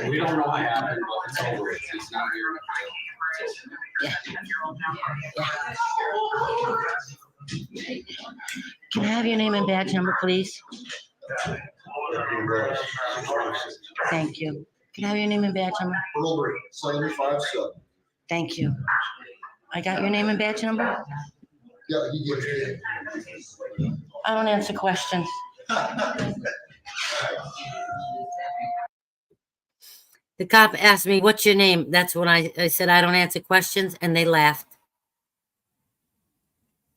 We don't know what happened, but it's over. It's not here. Can I have your name and badge number, please? Thank you. Can I have your name and badge number? 757. Thank you. I got your name and badge number? Yeah, he gets it. I don't answer questions. The cop asked me, what's your name? That's when I said, I don't answer questions, and they laughed.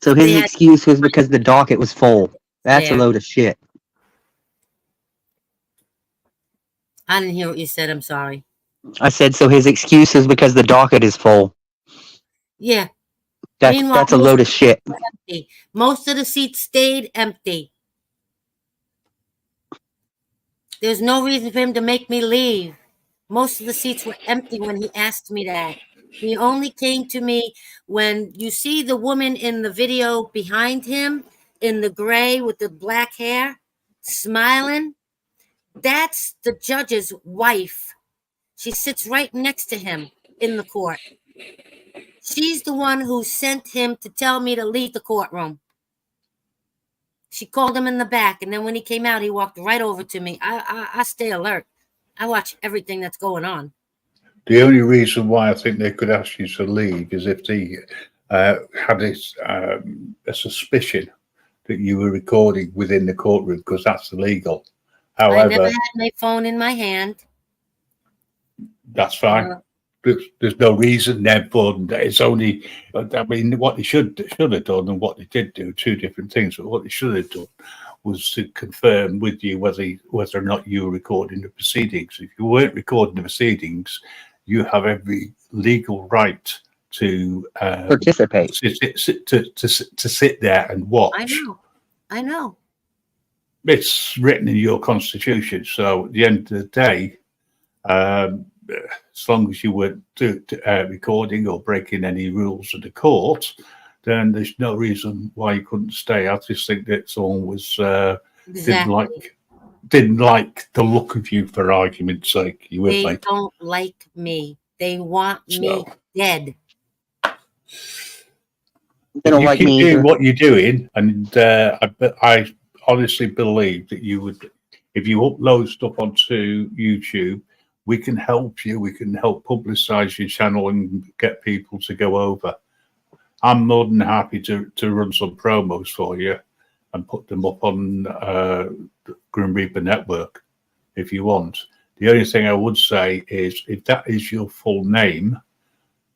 So his excuse was because the docket was full. That's a Yeah. load of shit. I didn't hear what you said. I'm sorry. I said, so his excuse is because the docket is full. Yeah. That's a load of shit. Empty. Most of the seats stayed empty. There's no reason for him to make me leave. Most of the seats were empty when he asked me that. He only came to me when you see the woman in the video behind him in the gray with the black hair smiling. That's the judge's wife. She sits right next to him in the court. She's the one who sent him to tell me to leave the courtroom. She called him in the back, and then when he came out, he walked right over to me. I stay alert. I watch everything that's going on. The only reason why I think they could ask you to leave is if they had a suspicion that you were recording within the courtroom, because that's illegal. However, I never had my phone in my hand. That's fine. There's no reason there, but it's only, I mean, what they should have done and what they did do, two different things. But what they should have done was to confirm with you whether or not you were recording the proceedings. If you weren't recording the proceedings, you have every legal right to participate, to sit there and watch. I know. It's written in your constitution. So at the end of the day, as long as you weren't recording or breaking any rules of the court, then there's no reason why you couldn't stay. I just think that someone was didn't like the look of you, for argument's sake. You they don't like me. They want me dead. They don't like me doing what you're doing, and I honestly believe that you would, if you upload stuff onto YouTube, we can help you. We can help publicize your channel and get people to go over. I'm more than happy to run some promos for you and put them up on the Grim Reaper Network if you want. The only thing I would say is, if that is your full name,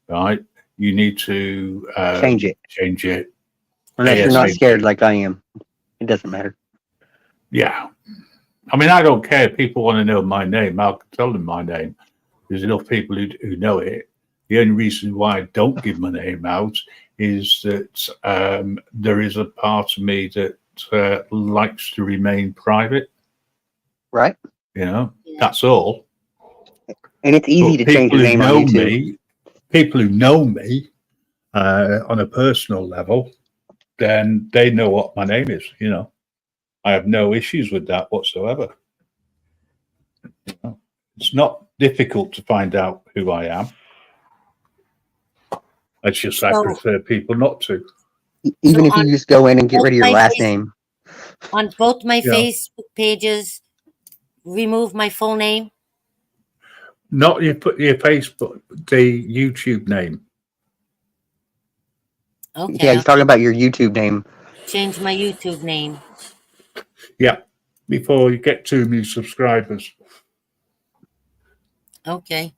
right, you need to change it. Unless you're not scared like I am. It doesn't matter. Yeah. I mean, I don't care if people want to know my name. I'll tell them my name. There's enough people who know it. The only reason why I don't give my name out is that there is a part of me that likes to remain private. Right. You know, that's all. And it's easy to change your name on YouTube. People who know me on a personal level, then they know what my name is, you know. I have no issues with that whatsoever. You know, it's not difficult to find out who I am. It's just I prefer people not to. Even So if you just go in and get rid of your last name. On both my Yeah. Facebook pages, remove my full name. Not your Facebook, the YouTube name. Okay. Yeah, he's talking about your YouTube name. Change my YouTube name. Yeah, before you get too many subscribers. Okay.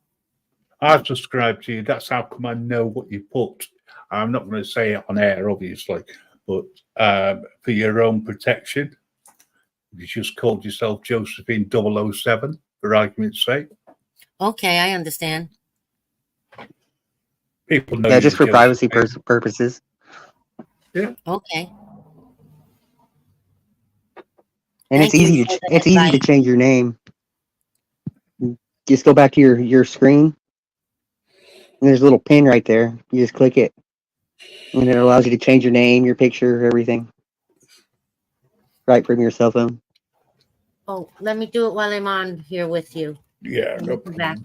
I've subscribed to you. That's how come I know what you put. I'm not going to say it on air, obviously, but for your own protection, you just called yourself Josephine 007, for argument's sake. Okay, I understand. People know Yeah, just for you're privacy Josephine. purposes. Yeah. Okay. And Thank it's easy you to for the it's easy to advice. change your name. Just go back to your screen. And there's a little pin right there. You just click it. And it allows you to change your name, your picture, everything. Right from your cell phone. Oh, let me do it while I'm on here with you. Yeah, Let me no come back.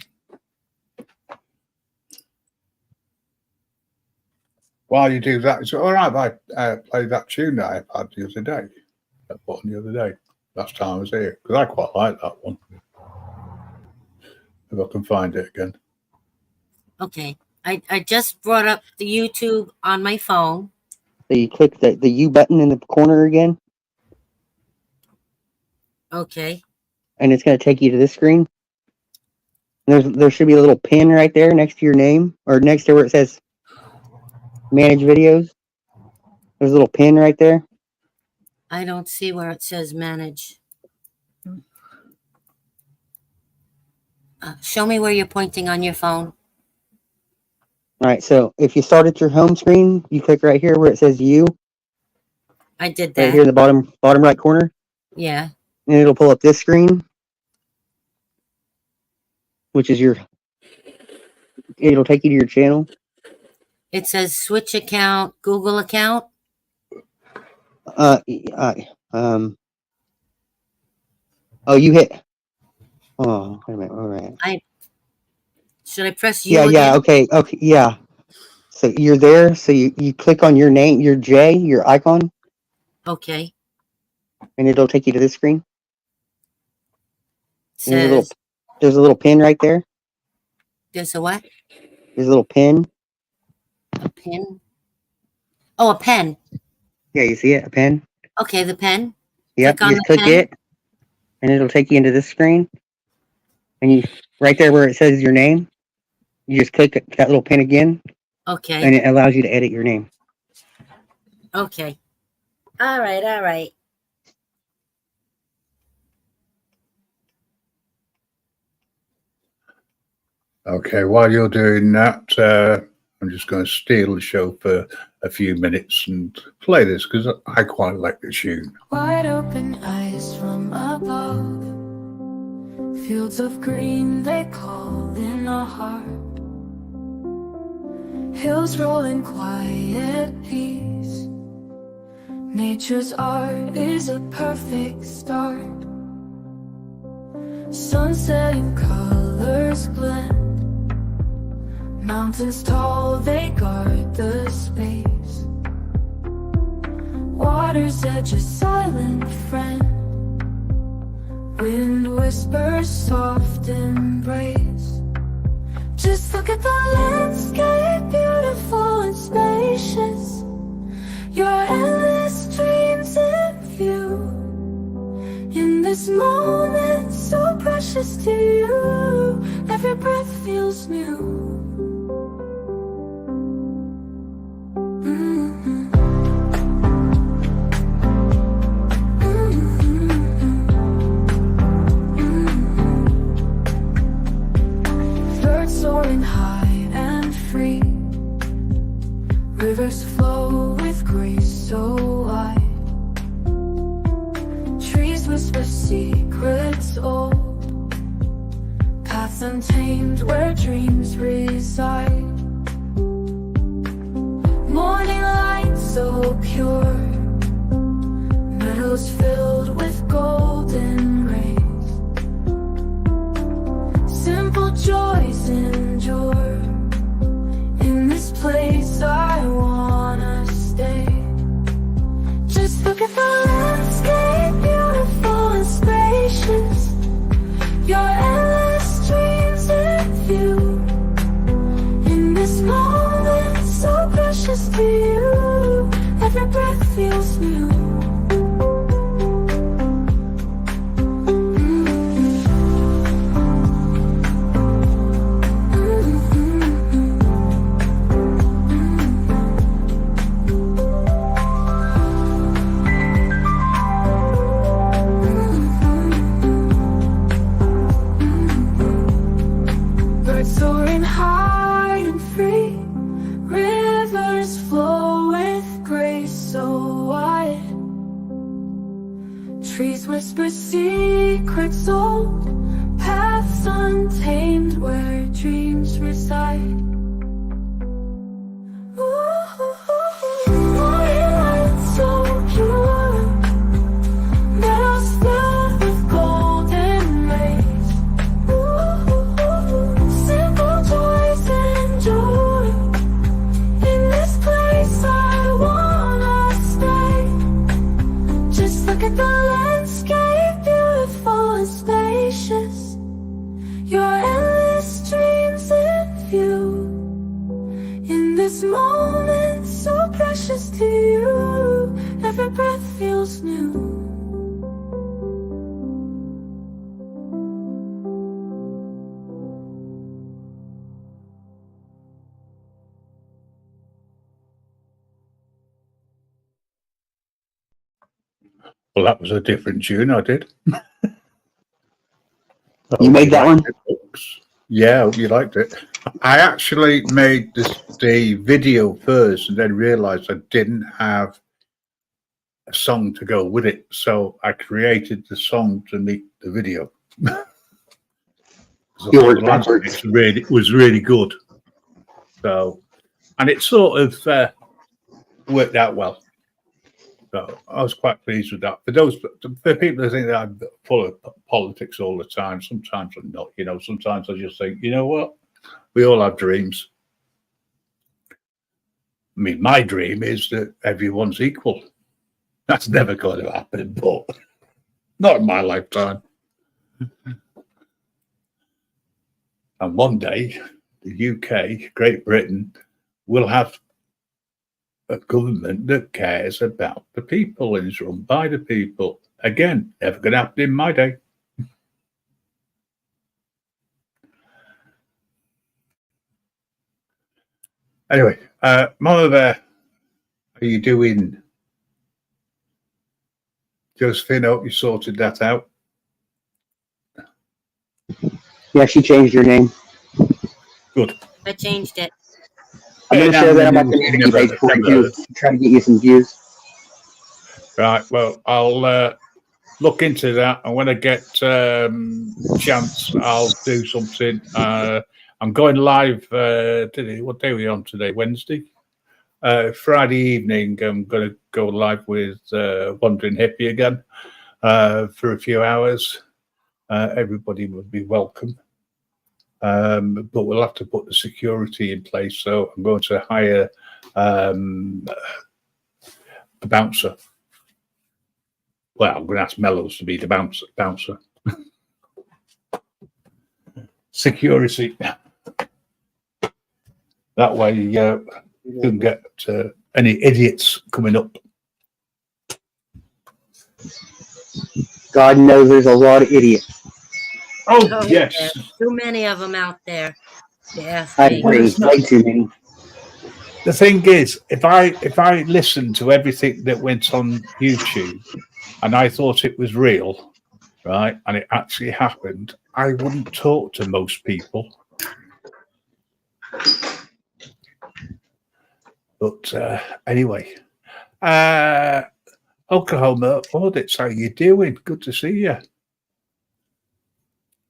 While you do that, it's all right if I play that tune that I had the other day. That button the other day. Last time I was here. Because I quite like that one. If I can find it again. Okay. I just brought up the YouTube on my phone. So you click the U button in the corner again. Okay. And it's going to take you to this screen. There should be a little pin right there next to your name. Or next to where it says Manage Videos. There's a little pin right there. I don't see where it says manage. Show me where you're pointing on your phone. All right, so if you start at your home screen, you click right here where it says You. I did Right that. here in the bottom right corner. Yeah. And it'll pull up this screen, which is it'll take you to your channel. It says switch account, Google account. Oh, you hit. Oh, wait a minute. All right. Should I press you Yeah, again? okay, yeah. So you're there. So you click on your name, your J, your icon, Okay. and it'll take you to this screen. And Says there's a little pin right there. there's a what? There's a little pin. A pin? Oh, a pen. Yeah, you see it? A pen. Okay, the pen. Yep. Click on You just the click pen. it, and it'll take you into this screen. And you right there where it says your name, you just click that little pin again, Okay. and it allows you to edit your name. Okay. All right. All right. Okay, while you're doing that, I'm just going to steal the show for a few minutes and play this because I quite like the tune. Wide open eyes from above, fields of green they call in our heart, hills roll in quiet peace, nature's art is a perfect start, sunset and colors blend, mountains tall, they guard the space, water's edge a silent friend, wind whispers soft embrace. Just look at the landscape, beautiful and spacious, your endless dreams in view, in this moment so precious to you, every breath feels new. Soaring high and free, rivers flow with grace so wide, trees whisper secrets old, paths untamed where dreams reside, morning light so pure, meadows filled with golden rays, simple every breath feels new. Birds soaring high and free, rivers flow with grace so wide. Trees whisper secrets old, paths untamed where dreams reside. Morning light so pure, meadows filled with golden rays. Simple joys endure. In this place I wanna stay. Just look at the landscape, beautiful and spacious. Your endless dreams in view. In this moment so precious to you, every breath feels new. Well, that was a different tune I did. You made that one? Yeah, I hope you liked it. I actually made the video first and then realized I didn't have a song to go with it. So I created the song to meet the video. You worked backwards. It was really good. So, and it sort of worked out well. So I was quite pleased with that. For people that think that I'm full of politics all the time, sometimes I'm not. You know, sometimes I just think, you know what? We all have dreams. I mean, my dream is that everyone's equal. That's never going to happen, but not in my lifetime. And one day, the UK, Great Britain, will have a government that cares about the people and is run by the people. Again, never going to happen in my day. Anyway, Mama Bear, how are you doing? Josephine, I hope you sorted that out. Yeah, she changed her name. Good. I changed it. I'm going to share that on my community page for you. Try to get you some views. Right. Well, I'll look into that, and when I get chance, I'll do something. I'm going live today. What day are we on today? Wednesday. Friday evening, I'm going to go live with Wandering Hippie again for a few hours. Everybody would be welcome. But we'll have to put the security in place. So I'm going to hire a bouncer. Well, I'm going to ask Mellows to be the bouncer. Security. That way you can get any idiots coming up. God knows there's a lot of idiots. Oh, yes. There's too many of them out there. Yeah, I agree. Way too many. The thing is, if I listened to everything that went on YouTube and I thought it was real, right, and it actually happened, I wouldn't talk to most people. But anyway, Oklahoma Audits, how you doing? Good to see you.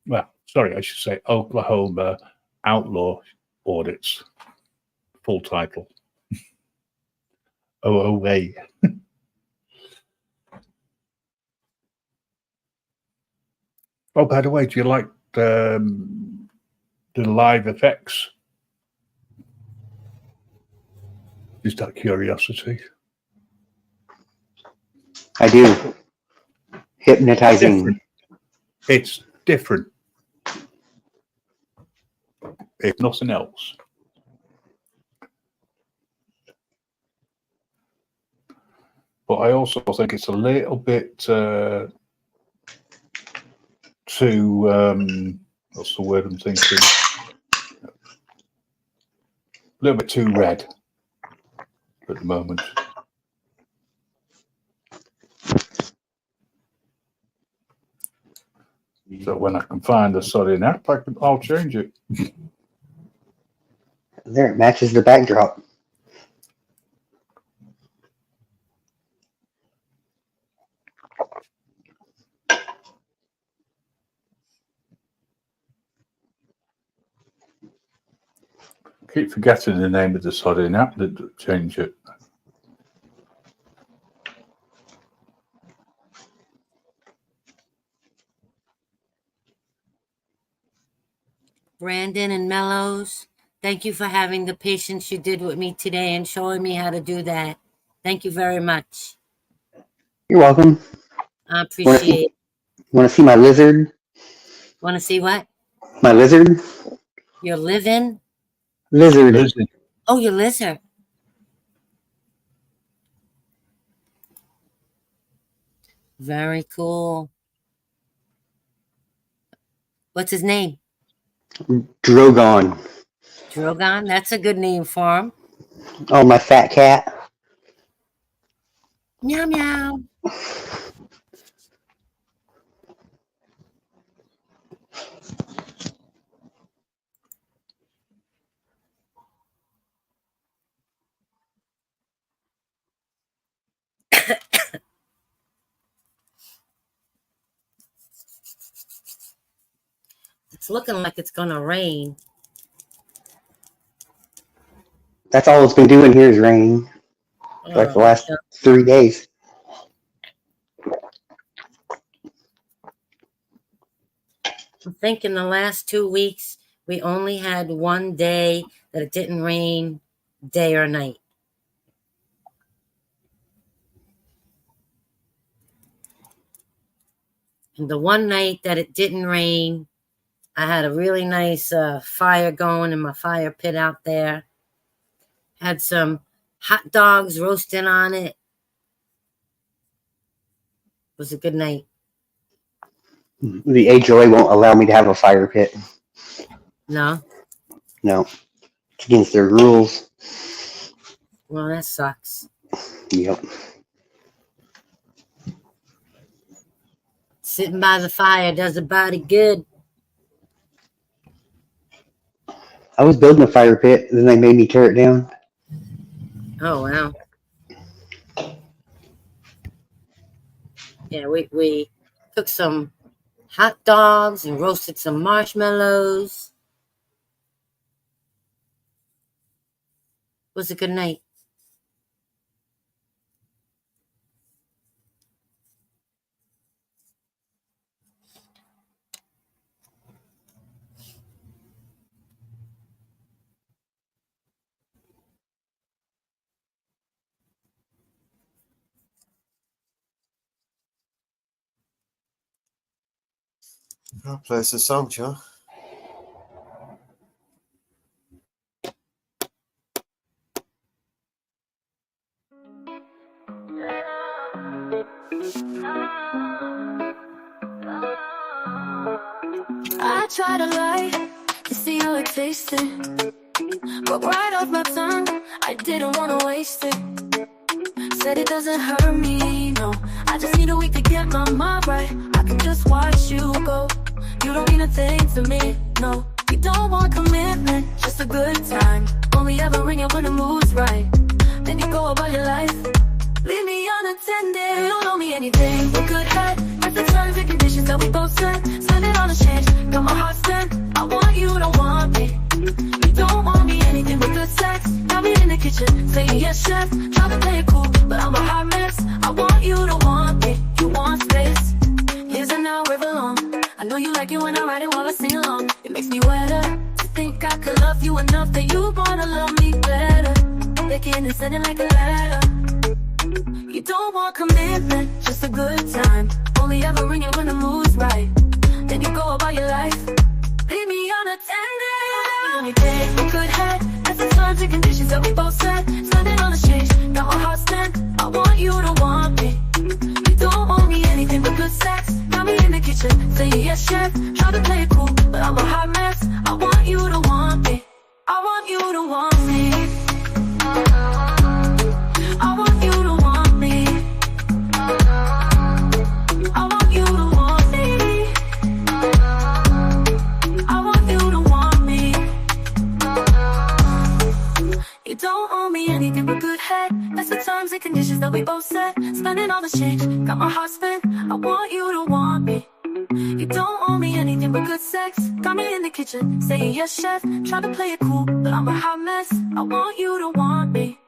Well, sorry, I should say Oklahoma Outlaw Audits, full title. OOA. Oh, by the way, do you like the live effects? Just out of curiosity. I do. Hypnotizing. It's different. If nothing else. but I also think it's a little bit too, what's the word I'm thinking? A little bit too red at the moment. So when I can find a solid app, I'll change it. There, it matches the backdrop. Keep forgetting the name of the sodding app that change it. Brandon and Mellows, thank you for having the patience you did with me today and showing me how to do that. Thank you very much. You're welcome. I appreciate it. Want to see my lizard? Want to see what? My lizard? Your living? Lizard. Oh, your lizard. Very cool. What's his name? Drogon. Drogon? That's a good name for him. Oh, my fat cat. Meow, meow. It's looking like it's gonna rain. That's all it's been doing here is raining. Like the last 3 days. I'm thinking the last 2 weeks, we only had one day that it didn't rain day or night. And the one night that it didn't rain, I had a really nice fire going in my fire pit out there. Had some hot dogs roasting on it. It was a good night. The HOA won't allow me to have a fire pit. No? No. It's against their rules. Well, that sucks. Yep. Sitting by the fire does the body good. I was building a fire pit, and then they made me tear it down. Oh, wow. Yeah, we cooked some hot dogs and roasted some marshmallows. It was a good night. I'll play us a song, Joe. I try to lie to see how it tasted, but right off my tongue, I didn't want to waste it. Said it doesn't hurt me, no. I just need a week to get my mind right. I can just watch you go. You don't mean a thing to me, no. You don't want commitment, just a good time. Only ever ring it when the mood's right. Then you go about your life. Leave me unattended, you don't owe me anything. We're good at the terms and conditions that we both set. Send it on a change, got my heart set. I want you, don't want me. You don't want me anything but good sex. Got me in the kitchen, saying yes chef. Try to play it cool, but I'm a hot mess. I want you to want me, you want space. Here's an hour river long. I know you like it when I write it while I sing along. It makes me wetter to think I could love you enough that you wanna love me better. Licking and sending like a letter. You don't want commitment, just a good time. Only ever ring it when the mood's right. Then you go about your life. Leave me unattended. Anything we could have. That's the terms and conditions that we both set. Standing on the change, got my heart stand. I want you to want head. That's the terms and conditions that we both set. Spending all the change, got my heart spent. I want you to want me. You don't owe me anything but good sex. Got me in the kitchen, saying yes, chef. Try to play it cool, but I'm a hot mess. I want you to want me.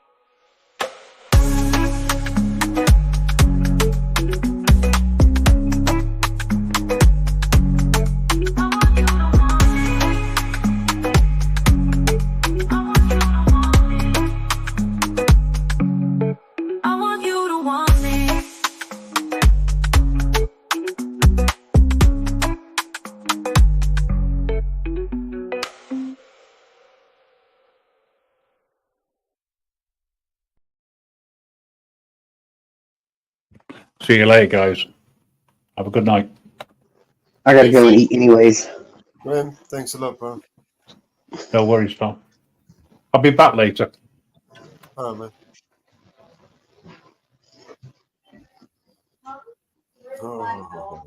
See you later, guys. Have a good night. I gotta go and eat anyways. Graham, thanks a lot, bro. No worries, Tom. I'll be back later. All right, man. Oh.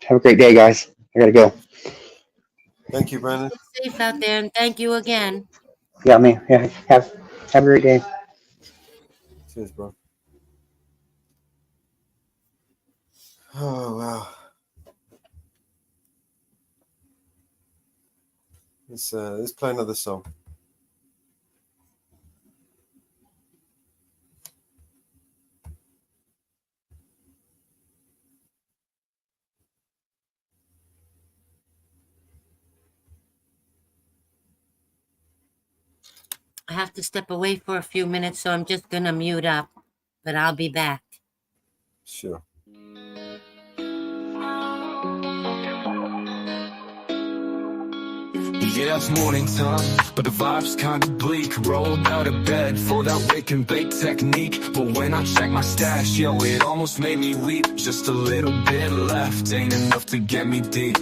Have a great day, guys. I gotta go. Thank you, Brandon. Stay safe out there, and thank you again. Yeah, man. Yeah, have a great day. Cheers, bro. Oh, wow. Let's play another song. I have to step away for a few minutes, so I'm just gonna mute up, but I'll be back. Sure. Yeah, it's morning time, but the vibe's kinda bleak. Rolled out of bed for that wake and bake technique. But when I check my stash, yo, it almost made me weep. Just a little bit left, ain't enough to get me deep.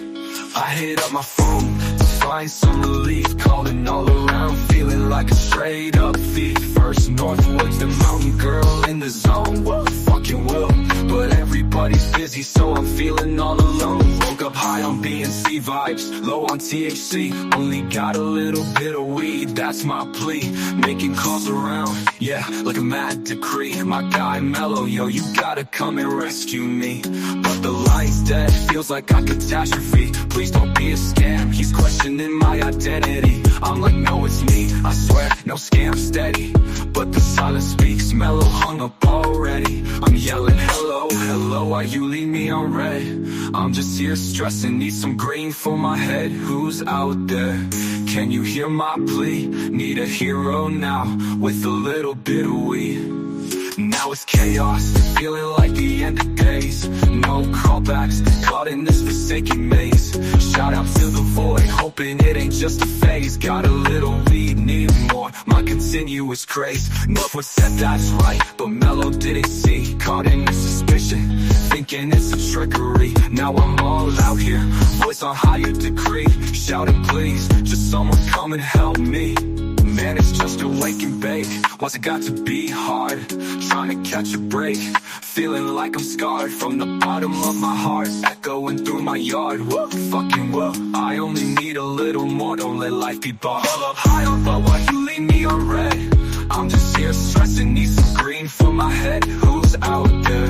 I hit up my phone to find some relief. Calling all around, feeling like a straight up thief. First Northwoods, the mountain girl in the zone. What fucking will? But everybody's busy, so I'm feeling all alone. Woke up high on B&C vibes, low on THC. Only got a little bit of weed, that's my plea. Making calls around, yeah, like a mad decree. My guy Mellow, yo, you gotta come and rescue me. But the light's dead, feels like a catastrophe. Please don't be a scam, he's questioning my identity. I'm like, no, it's me, I swear, no scam, steady. But the silence speaks, Mellow hung up already. I'm yelling, hello, hello, why you leave me on red? I'm just here stressing, need some green for my head. Who's out there? Can you hear my plea? Need a hero now, with a little bit of weed. Now it's chaos, feeling like the end of days. No callbacks, caught in this forsaken maze. Shout out to the void, hoping it ain't just a phase. Got a little weed, need more, my continuous craze. Northwood said that's right, but Mellow didn't see. Caught in this suspicion, thinking it's a trickery. Now I'm all out here, voice on higher degree. Shouting please, just someone come and help me. Man, it's just a wake and bake. What's it got to be hard? Trying to catch a break. Feeling like I'm scarred from the bottom of my heart. Echoing through my yard. Whoa, fucking whoa. I only need a little more. Don't let life be bought. Up high on low, why you leave me on red? I'm just here stressing, need some green for my head. Who's out there?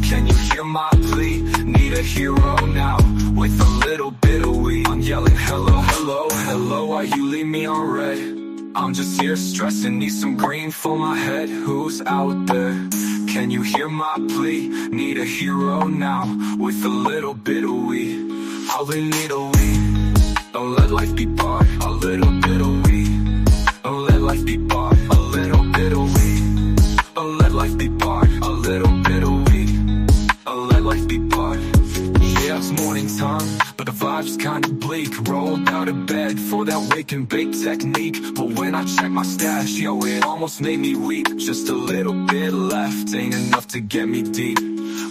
Can you hear my plea? Need a hero now, with a little bit of weed. I'm yelling hello, hello, hello, why you leave me on red? I'm just here stressing, need some green for my head. Who's out there? Can you hear my plea? Need a hero now, with a little bit of weed. I really need a weed. Don't let life be barred. A little bit of weed. Don't let life be barred. A little bit of weed. Don't let life be barred. A little bit of weed. Don't let life be barred. Yeah, it's morning time, but the vibe's kinda bleak. Rolled out of bed for that wake and bake technique. But when I check my stash, yo, it almost made me weep. Just a little bit left, ain't enough to get me deep.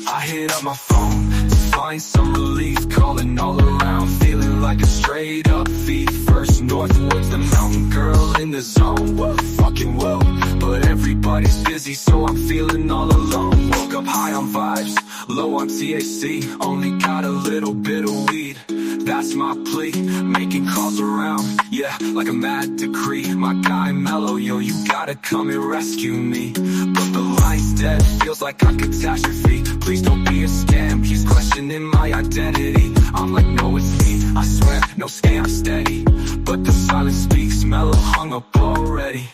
I hit up my phone to find some relief. Calling all around, feeling like a straight up thief. First Northwoods, the mountain girl in the zone. What fucking whoa. But everybody's busy, so I'm feeling all alone. Woke up high on vibes, low on THC. Only got a little bit of weed, that's that's my plea. Making calls around, yeah, like a mad decree. My guy Mellow, yo, you gotta come and rescue me. But the line's dead, feels like a catastrophe. Please don't be a scam, he's questioning my identity. I'm like, no, it's me, I swear, no scam, steady. But the silence speaks, Mellow hung up already.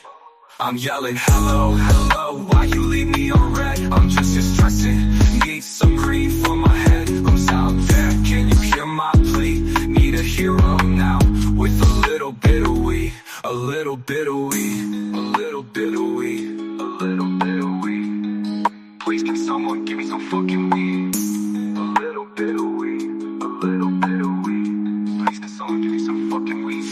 I'm yelling, hello, hello, why you leave me on red? I'm just stressing, need some cream for my head. Who's out there, can you hear my plea? Need a hero now, with a little bit of weed. A little bit of weed, a little bit of weed, a little bit of weed. Please can someone give me some fucking weed? A little bit of weed, a little bit of weed. Please can someone give me some fucking weed?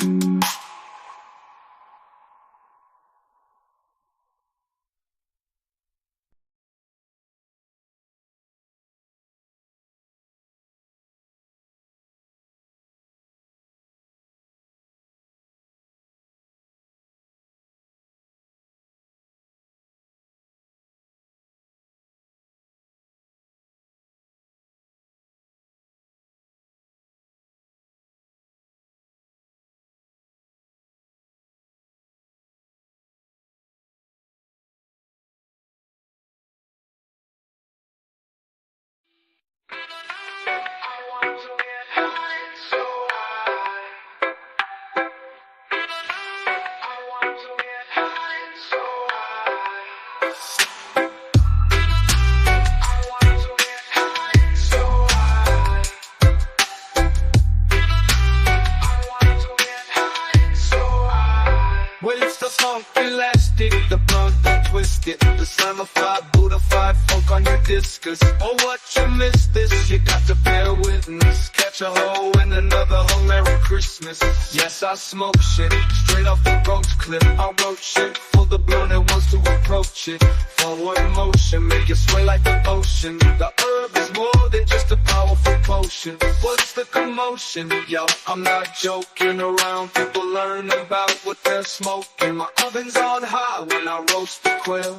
Well, it's the funk elastic, the blunt, the twisted, the slammified, Buddhified funk on your discus. Oh, what you missed this, you got to bear witness. Catch a hoe and another hoe, Merry Christmas. Yes, I smoke shit, straight off the roach clip. I wrote shit for the blunt that wants to approach it. Forward motion, make you sway like the ocean. The herb is more than just a powerful potion. What's the commotion? Yo, I'm not joking around. People learn about what they're smoking. My oven's on high when I roast the quail.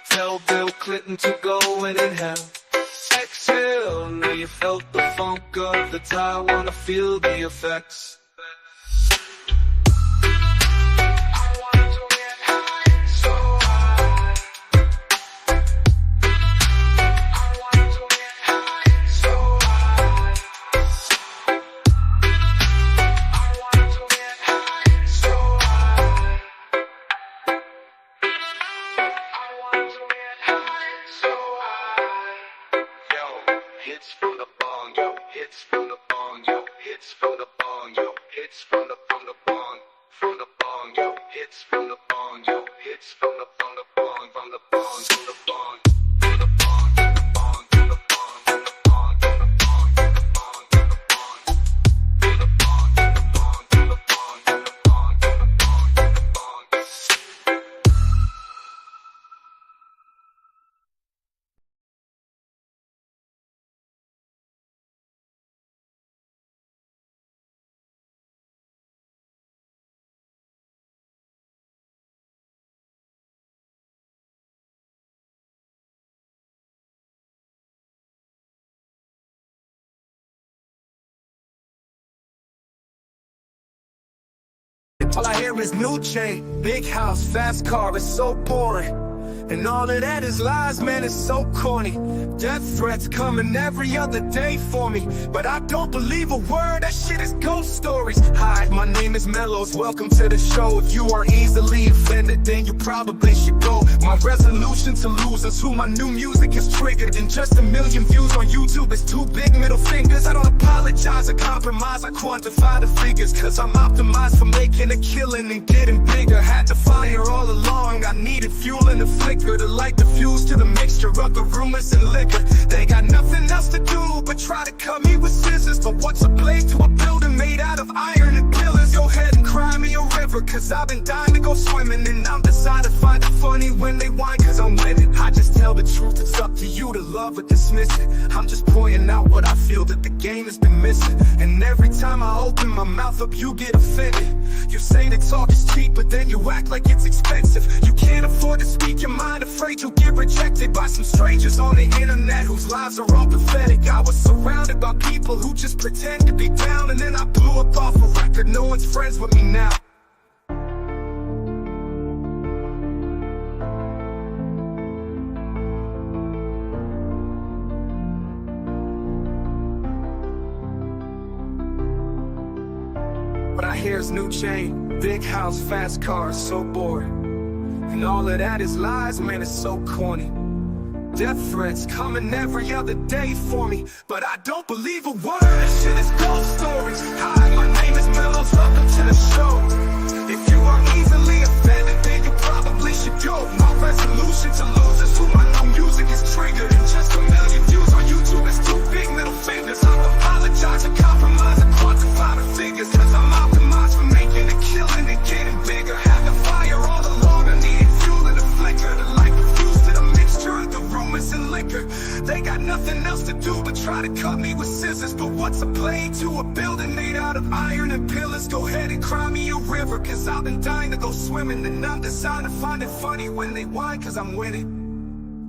Tell Bill Clinton to go and inhale. Exhale, now you felt the funk of the tie. Wanna feel the effects. Hits from the bong, yo. Hits from the bong, yo. Hits from the bong, yo. Hits from the bong, from the bong, yo. Hits from the bong, yo. Hits from the bong, from the bong, from the bong. All I hear is new chain, big house, fast car, it's so boring. And all of that is lies, man, it's so corny. Death threats coming every other day for me, but I don't believe a word, that shit is ghost stories. Hi, my name is Mellows, welcome to the show. If you are easily offended, then you probably should go. My resolution to lose is who my new music is triggered. And just 1 million views on YouTube is 2 big middle fingers. I don't apologize or compromise, I quantify the figures, cause I'm optimized for making a killing and getting bigger. Had to fire all along, I needed fuel in the flicker to light the fuse to the mixture of the rumors and liquor. They got nothing else to do but try to cut me with scissors. But what's a blade to a building made out of iron and pillars? go ahead and cry me a river, cause I've been dying to go swimming. And I'm decided to find it funny when they whine, cause I'm winning. I just tell the truth, it's up to you to love or dismiss it. I'm just pointing out what I feel that the game has been missing. And every time I open my mouth up, you get offended. You say that talk is cheap, but then you act like it's expensive. You can't afford to speak your mind, afraid you'll get rejected by some strangers on the internet whose lives are all pathetic. I was surrounded by people who just pretend to be down, and then I blew up off a record. No one's friends with me now. But I hear his new chain, big house, fast cars, so bored. And all of that is lies, man, it's so corny. Death threats coming every other day for me, but I don't believe a word. This shit is ghost stories. Hi, my name is Mellows, welcome to the show. If you are easily offended, then you probably should go. My resolution to lose is who my new music is triggered. And just 1 million views on YouTube is 2 big middle fingers. I apologize and compromise and quantify the figures, cause I'm optimized for making a killing and getting bigger. Had the fire all along, I needed fuel and a flicker. The light refused to the mixture of the rumors and liquor. They got nothing else to do but try to cut me with scissors. But what's a blade to a building made out of iron and pillars? Go ahead and cry me a river, cause I've been dying to go swimming. And I'm deciding to find it funny when they whine, cause I'm winning.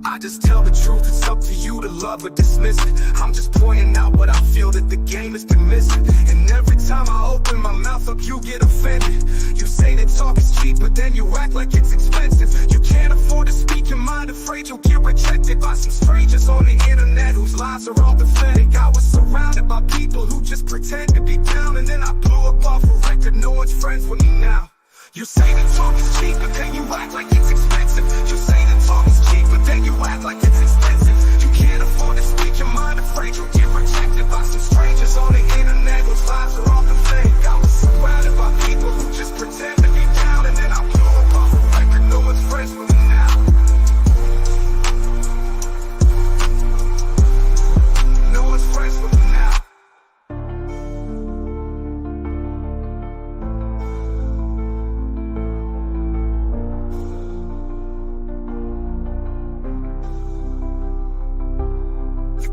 I just tell the truth, it's up to you to love or dismiss it. I'm just pointing out what I feel that the game has been missing. And every time I open my mouth up, you get offended. You say that talk is cheap, but then you act like it's expensive. You can't afford to speak your mind, afraid you'll get rejected by some strangers on the internet whose lives are all pathetic. I was surrounded by people who just pretend to be down, and then I blew up off a record. No one's friends with me now. You say that talk is cheap, but then you act like it's expensive. You say that talk is cheap, but then you act like it's expensive. You can't afford to speak your mind, afraid you'll get rejected by some strangers on the internet whose lives are all pathetic. I was surrounded by people who just pretend to be down, and then I blew up off a record. No one's friends with me now. No one's friends with me now.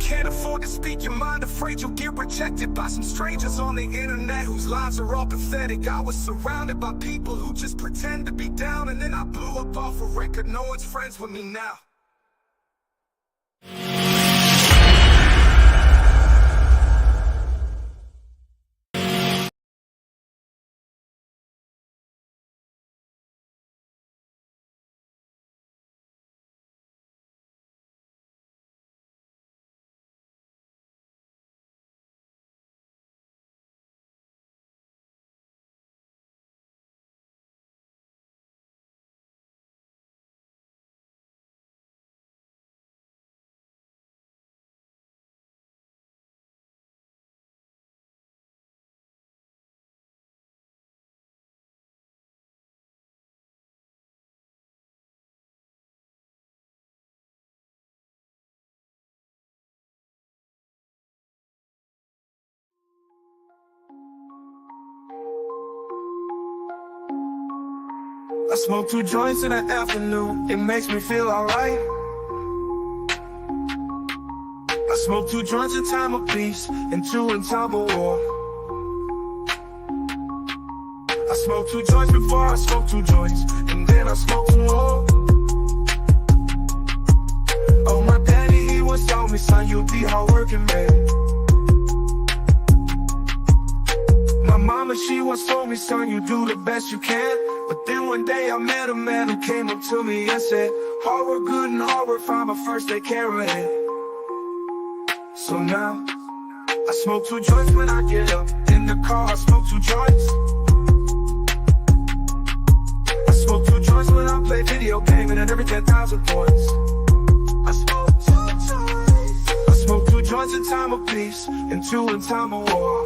Can't afford to speak your mind, afraid you'll get rejected by some strangers on the internet whose lives are all pathetic. I was surrounded by people who just pretend to be down, and then I blew up off a record. No one's friends with me now. I smoke 2 joints in the afternoon, it makes me feel alright. I smoke 2 joints in time of peace, and 2 in time of war. I smoke 2 joints before I smoke 2 joints, and then I smoke 2 more. Oh, my daddy, he once told me, son, you'll be hardworking, man. My mama, she once told me, son, you do the best you can. But then one day I met a man who came up to me and said, hard work good and hard work fine, but first they care ahead. So now, I smoke 2 joints when I get up. In the car I smoke 2 joints. I smoke 2 joints when I play video game, and every 10,000 points. I smoke 2 joints. I smoke 2 joints in time of peace, and 2 in time of war.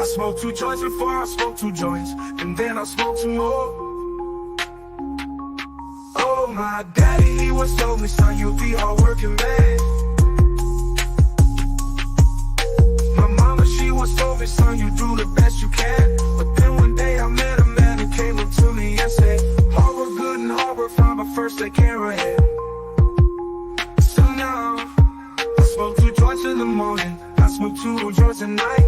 I smoke 2 joints before I smoke 2 joints, and then I smoke 2 more. Oh, my daddy, he once told me, son, you'll be hardworking, man. My mama, she Everyone's told me, son, you do the best you can. But then one day I met a man who came up to me and said, hard work good and hard work fine, but first take care of it. So now, I smoke 2 joints in the morning, I smoke 2 joints at night.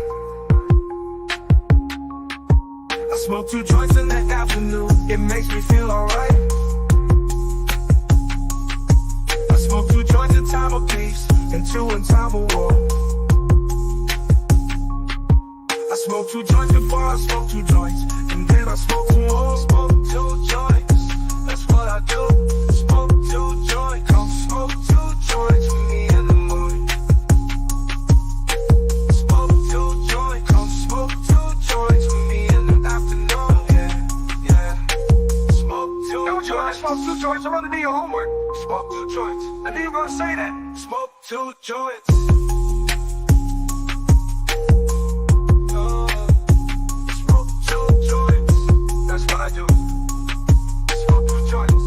I smoke 2 joints in the afternoon, it makes me feel alright. I smoke 2 joints in time of peace, and 2 in time of war. I smoke 2 joints before I smoke 2 joints, and then I smoke 2 more. Smoke 2 joints, that's what I do. Smoke 2 joints, come smoke 2 joints with me in the morning. Smoke 2 joints, come smoke 2 joints with me in the afternoon. Yeah, yeah. Smoke 2 joints. Smoke 2 joints, I'd rather do your homework. Smoke 2 joints, I knew you were gonna say that. Smoke 2 joints. That's what I do. Smoke 2 joints.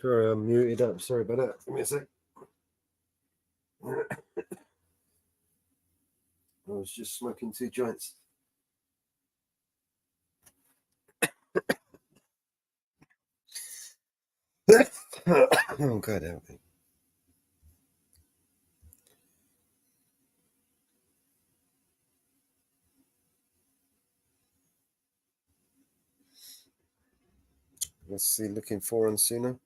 Sorry, I'm muted up. Sorry about that. Give me a sec. I was just smoking 2 joints. Oh, God help me. What's he looking for on sooner?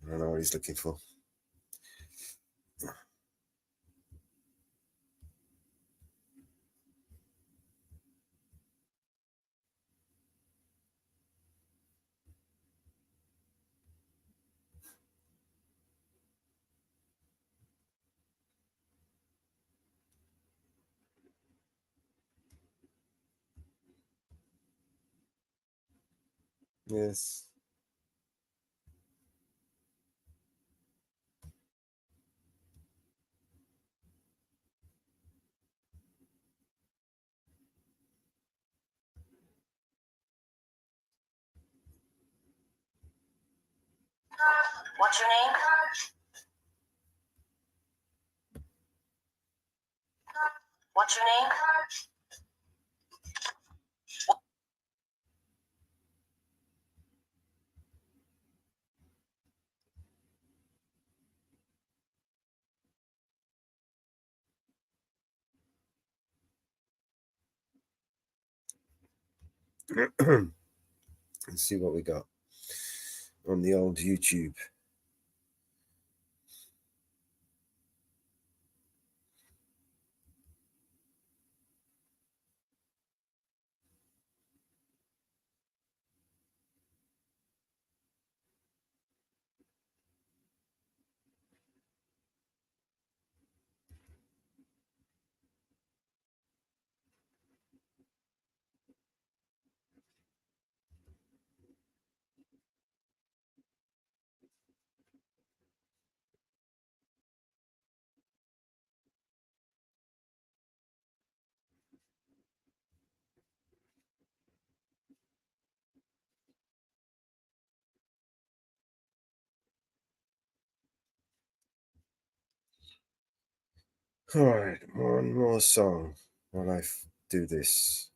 I don't know what he's looking for. Yes. What's your name? What's your name? Let's see what we got on the old YouTube. All right, one more song while I do this.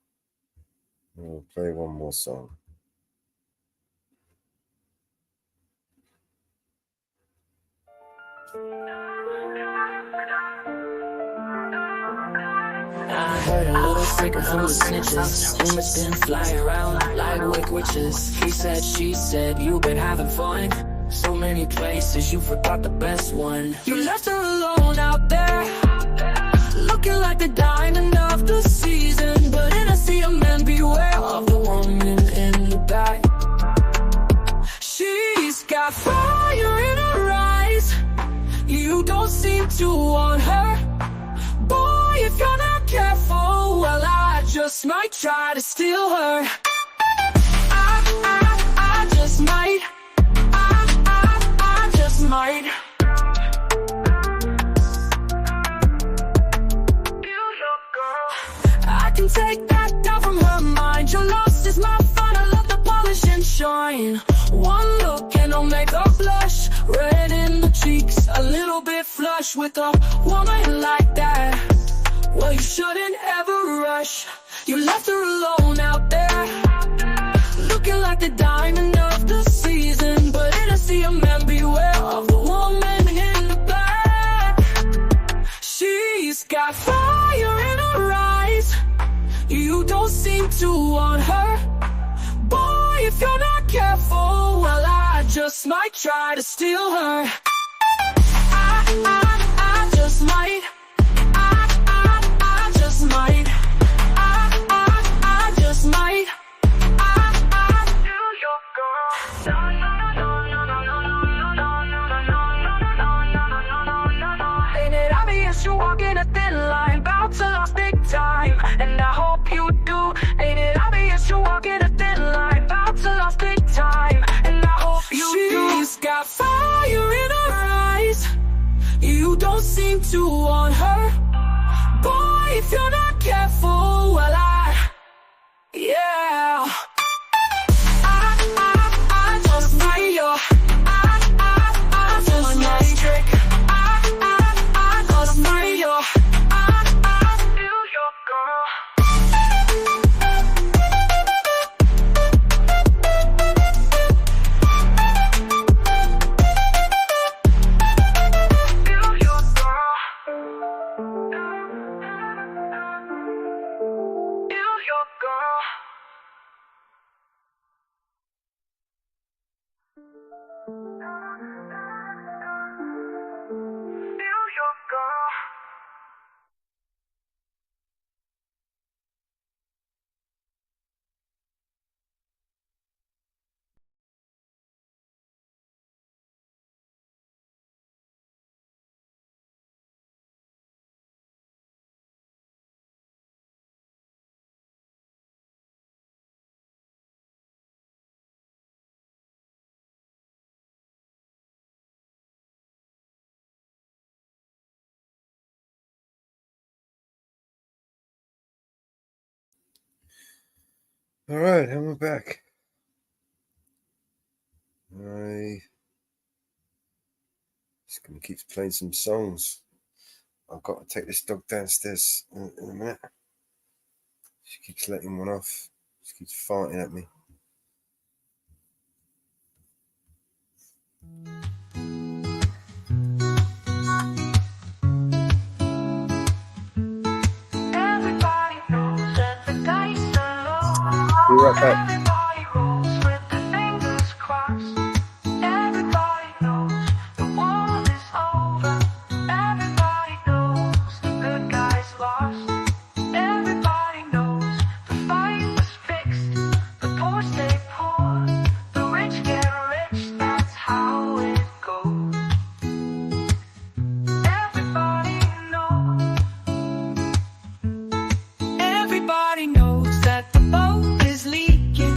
I'll play one more song. I heard a little secret from the snitches. Rumors been flying around like wicked witches. He said, she said, you've been having fun. So many places, you forgot the best one. You left her alone out there, looking like the diamond of the season. But in a sea of men, be to want her. Boy, if you're not careful, well, I just might try to steal her. I just might. I just might. I can take that down from her mind. Your loss is my fun. I love the polish and shine. One look and I'll make her blush. Red in the cheeks, a little bit flush. With a woman like that, well, you shouldn't ever rush. You left her alone out there, looking like the diamond of the season. But in a sea of men, beware of the woman in the back. She's got fire in her eyes. You don't seem to want her. Boy, if you're not careful, well, I just might try to steal her. I just might. I just might. I just might. Ain't it obvious you're walking a thin line, bout to lose big time, and I hope you do. Ain't it obvious you're walking a thin line, bout to lose big time, and I hope you do. She's got fire in her eyes. You don't seem to want her. Boy, if you're not careful, well, yeah. I just might, yo. I just might trick. I just might, yo. Feel your girl. Feel your girl. Feel your girl. Feel your girl. All right, and we're back. I just gonna keep playing some songs. I've got to take this dog downstairs in a minute. She keeps letting one off. She keeps farting at me. Everybody knows that the dice are low. Be right back. Everybody rolls with their fingers crossed. Everybody knows the war is over. Everybody knows the good guys lost. Everybody knows the fight was fixed. The poor stay poor, the rich get rich. That's how it goes. Everybody knows. Everybody knows that the boat is leaking.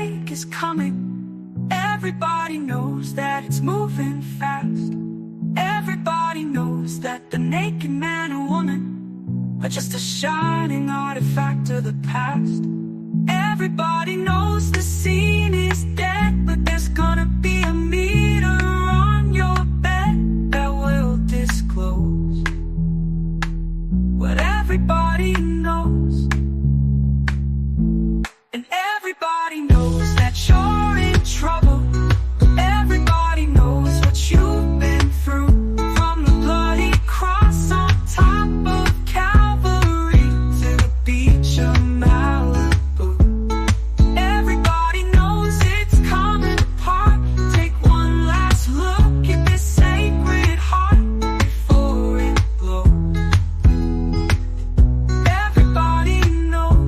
break is coming. Everybody knows that it's moving fast. Everybody knows that the naked man or woman are just a shining artifact of the past. Everybody knows the scene is dead, but there's gonna be a meter on your bed that will disclose what everybody knows. And everybody knows that you're in trouble. Everybody knows what you've been through. From the bloody cross on top of Calvary to the beach of Malibu. Everybody knows it's coming apart. Take one last look at this sacred heart before it blows. Everybody knows.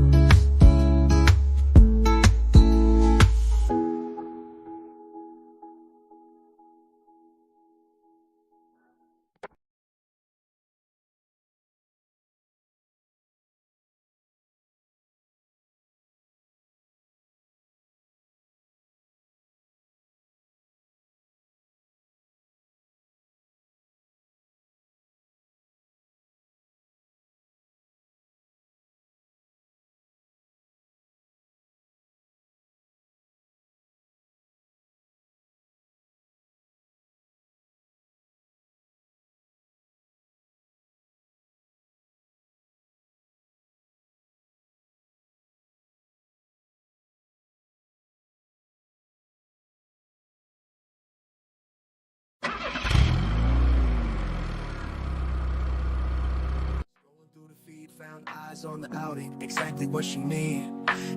Through the feed, found eyes on the outing, exactly what she need.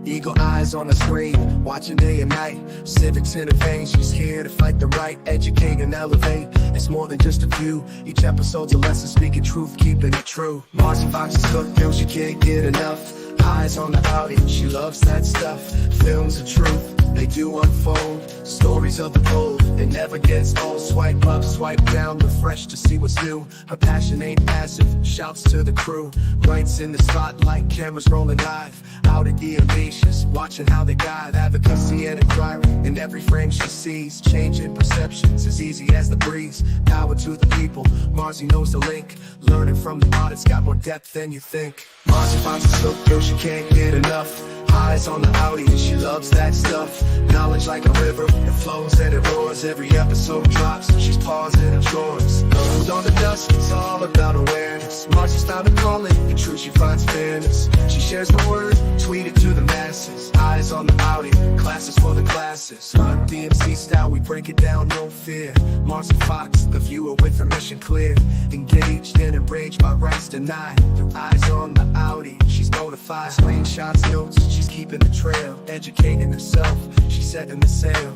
Eagle eyes on the screen, watching day and night. Civics in her veins, she's here to fight the right, educate and elevate. It's more than just a few. Each episode's a lesson, speaking truth, keeping it true. Marcy Fox is hooked, girl, she can't get enough. Eyes on the outing, she loves that stuff. Films of truth, they do unfold. Stories of the bold, it never gets old. Swipe up, swipe down, refresh to see what's new. Her passion ain't passive, shouts to the crew. Lights in the spotlight, cameras rolling live. Out at the audacious, watching how they guide. Advocacy and inquiry, in every frame she sees. Changing perceptions as easy as the breeze. Power to the people, Marcy knows the link. Learning from the art, it's got more depth than you think. Marcy finds a silk, girl, she can't get enough. Eyes on the Audi, and she loves that stuff. Knowledge like a river, it flows and it roars. Every episode drops, she's pausing her chores. Food on the dust, it's all about awareness. Marcy's found a calling, the truth she finds fairness. She shares the word, tweet it to the masses. Eyes on the Audi, classes for the classes. DMC style, we break it down, no fear. Marcy Fox, the viewer with her mission clear. Engaged and enraged by rights denied. Through eyes on the Audi, she's notified. Screenshots, notes, she's keeping the trail. Educating herself, she's setting the sail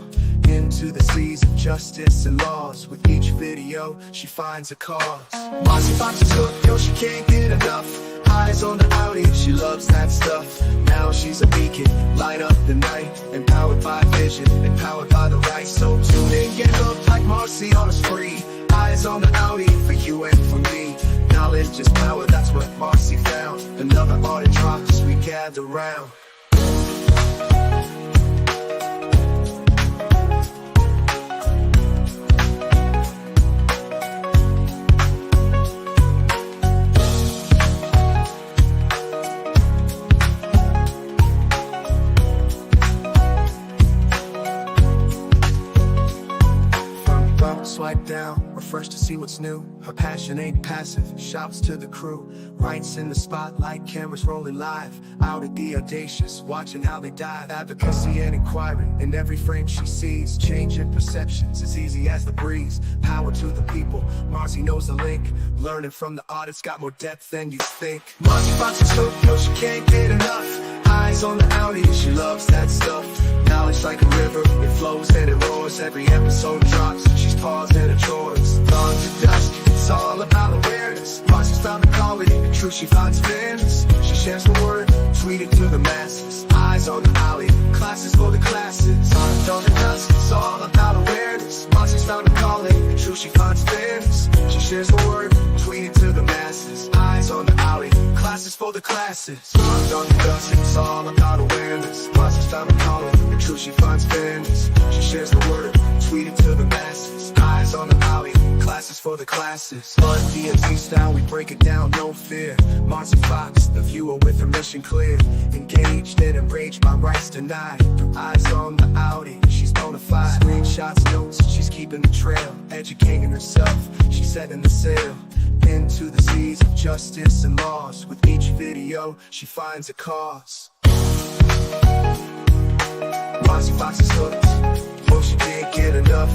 into the seas of justice and laws. With each video, she finds a cause. Marcy Fox is hooked, yo, she can't get enough. Eyes on the Audi, she loves that stuff. Now she's a beacon, light up the night. Empowered by vision, empowered by the right. So tune in, get hooked like Marcy on a spree. Eyes on the Audi, for you and for me. Knowledge is power, that's what Marcy found. Another art dropped as we gather round. Swipe down, refresh to see what's new. Her passion ain't passive, shouts to the crew. Rights in the spotlight, cameras rolling live. Out at the audacious, watching how they dive. Advocacy and inquiry, in every frame she sees. Changing perceptions, as easy as the breeze. Power to the people, Marcy knows the link. Learning from the artist, got more depth than you think. Marcy Fox is hooked, yo, she can't get enough. Eyes on the Audi, she loves that stuff. Knowledge like a river, it flows and it roars. Every episode drops, she's paused in her chores. Dawn to dusk, it's all about awareness. Marcy's found a calling, the truth she finds fairness. She shares the word, tweet it to the masses. Eyes on the alley, classes for the classes. Dawn to dusk, it's all about awareness. Marcy's found a calling, the truth she finds fairness. She shares the word, tweet it to the masses. Eyes on the alley, classes for the classes. Dawn to dusk, it's all about awareness. Marcy's found a calling, the truth she for the classes. Fun D&D style, we break it down, no fear. Marcy Fox, the viewer with her mission clear. Engaged and enraged by rights denied. Eyes on the outing, she's bona fide. Screenshots, notes, she's keeping the trail. Educating herself, she's setting the sail into the seas of justice and laws. With each video, she finds a cause. Marcy Fox is hooked, oh she can't get enough.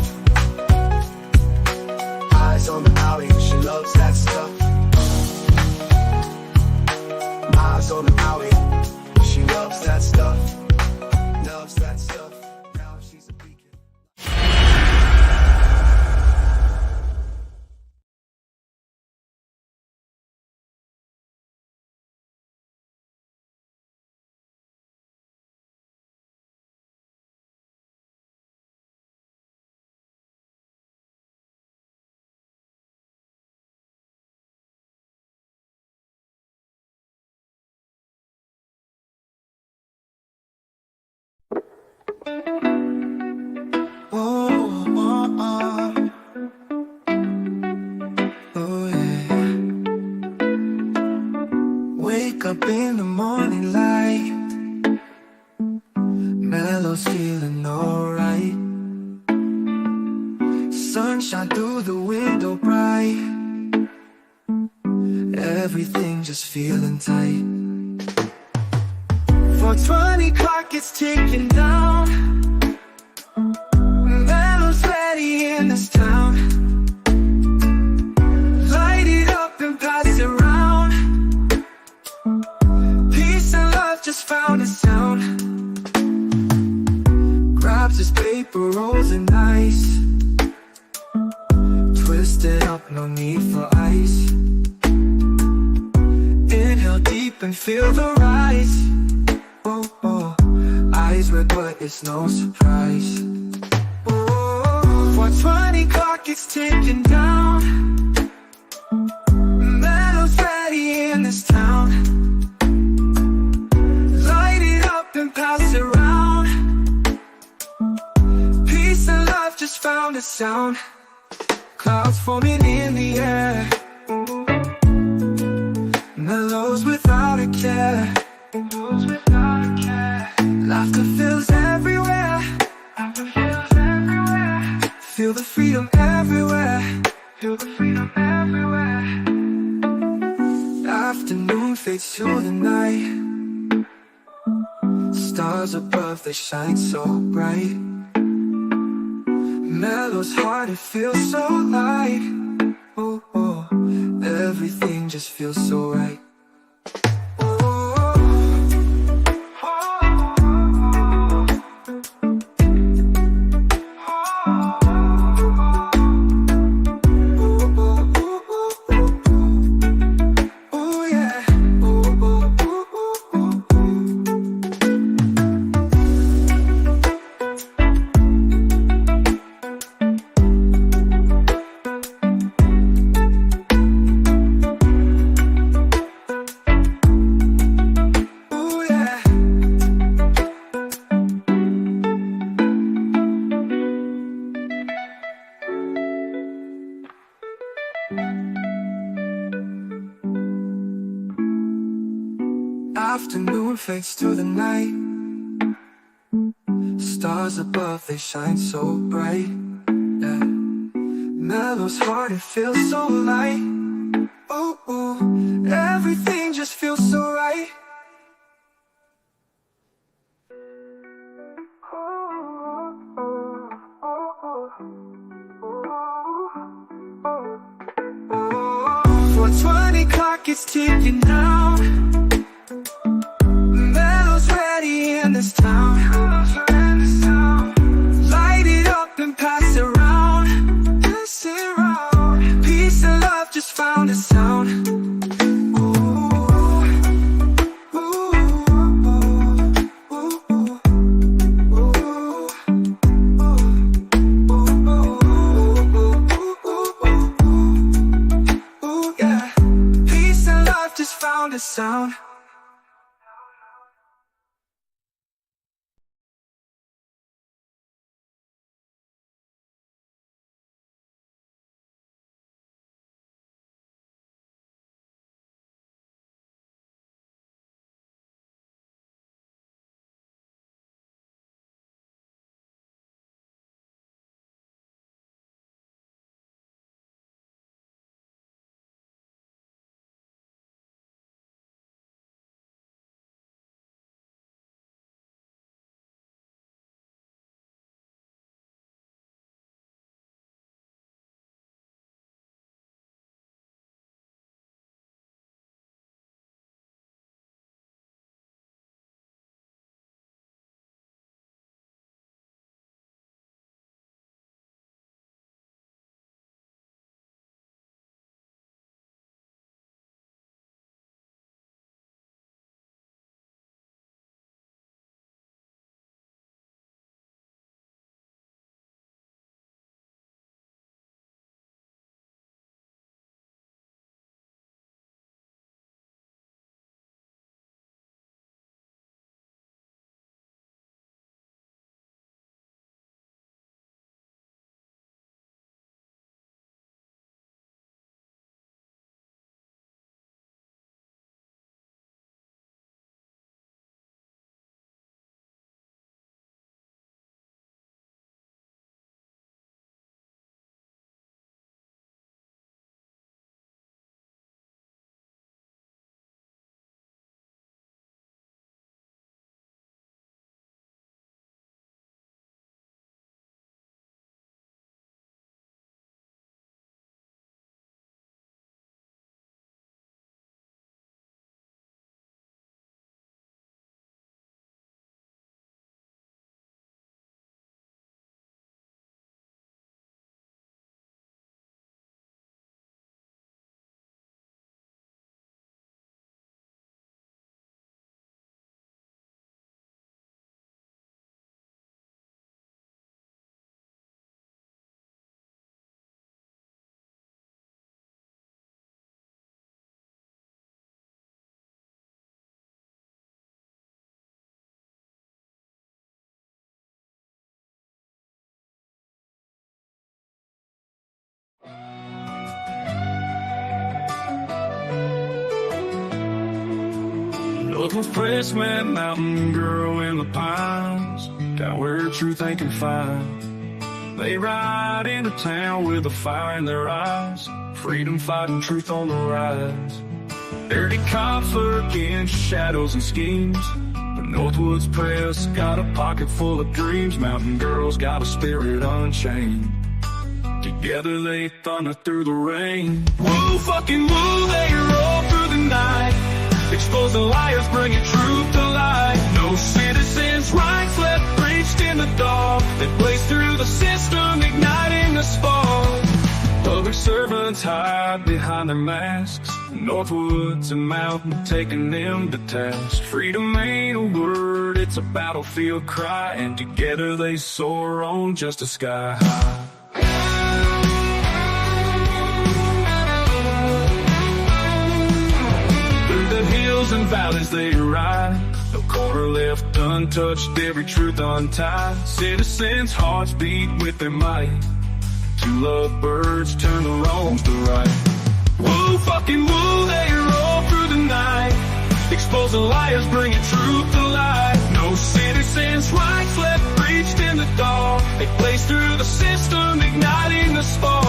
Eyes on the alley, she loves that stuff. Eyes on the alley, she loves that stuff. Loves that stuff. Now she's a beacon. Oh yeah. Wake up in the morning light, Mellow's feeling alright. Sunshine through the window bright, everything just feeling tight. 4:20 clock is ticking down, Mellow's ready in this town. Light it up and pass it around. Peace and love just found a sound. Grabs his paper rolls and ice, twisted up, no need for ice. Inhale deep and feel the rise. Oh, oh. Eyes red but it's no surprise. Oh, 4:20 clock is ticking down, Mellow's ready in this town. Light it up and pass it around. Peace and love just found a sound. Clouds forming in the air, Mellow's without a care. Laughter fills everywhere. Feel the freedom everywhere. Feel the freedom everywhere. Afternoon fades to the night. Stars above, they shine so bright. Mellow's heart, it feels so light. Oh, oh, everything just feels so right. Afternoon fades to the night. Stars above, they shine so bright. Yeah. Mellow's heart, it feels so light. Oh, oh, everything just feels so right. Oh, 4:20 clock is ticking down, Mellow's ready in this town. Light it up and pass it around. Pass it around. Peace and love just found a sound. Peace and love just found a sound. Northwoods Press met mountain girl in the pines, down where truth ain't confined. They ride into town with a fire in their eyes, freedom fighting, truth on the rise. Dirty cops lurk in shadows and schemes, but Northwoods Press got a pocket full of dreams. Mountain girls got a spirit unchained. Together they thunder through the rain. Woo, fucking woo, they roll through the night, exposing liars, bringing truth to light. No citizens' rights left breached in the dark. They blaze through the system, igniting the spark. Public servants hide behind their masks. Northwoods and Mountain taking them to task. Freedom ain't a word, it's a battlefield cry, and together they soar on just a sky high. And valleys they ride, no corner left untouched, every truth untied. Citizens' hearts beat with their might. Two lovebirds turn the wrongs to right. Woo, fucking woo, they roll through the night, exposing liars, bringing truth to light. No citizens' rights left breached in the dark. They blaze through the system, igniting the spark.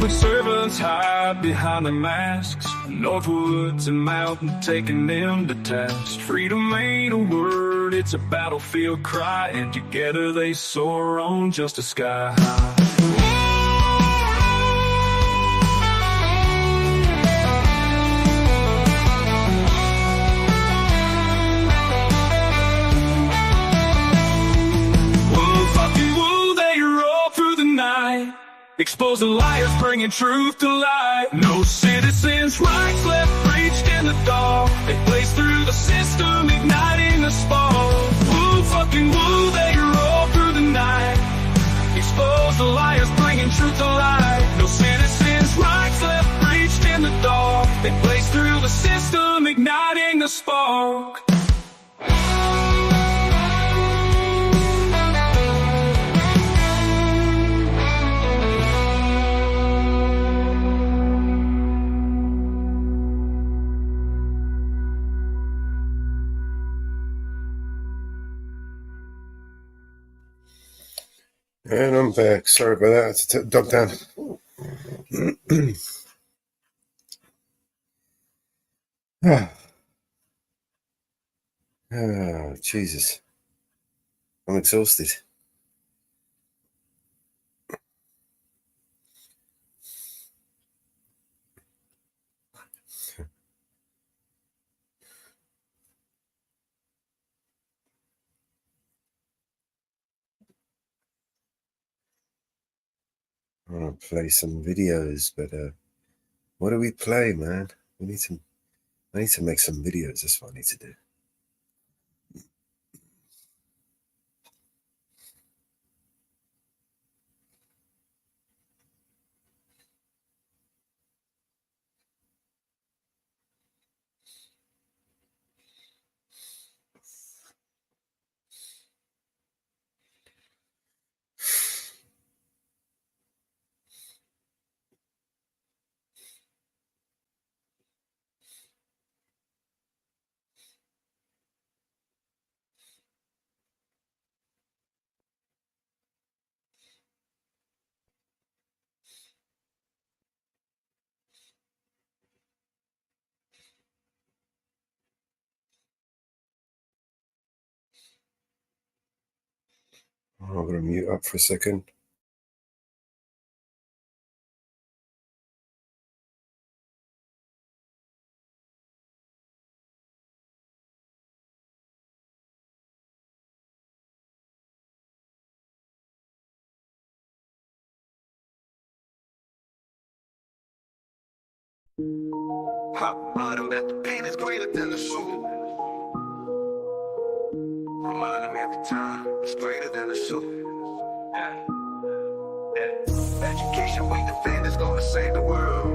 Servants hide behind their masks. Northwoods and Mountain taking them to task. Freedom ain't a word, it's a battlefield cry, and together they soar on just a sky high. Woo, fucking woo, they roll through the night, exposing liars, bringing truth to light. No citizens' rights left breached in the dark. They blaze through the system, igniting the spark. Woo, fucking woo, they roll through the night, expose the liars, bringing truth to light. No citizens' rights left breached in the dark. They blaze through the system, igniting the spark. And I'm back. Sorry about that. I had to take the dog down. Oh, Jesus. I'm exhausted. I want to play some videos, but what do we play, man? I need to make some videos. That's what I need to do. I'm going to mute up for a second. Hot bottom that the pain is greater than the suit. Remind them every time it's greater than the suit. Education we defend is gonna save the world.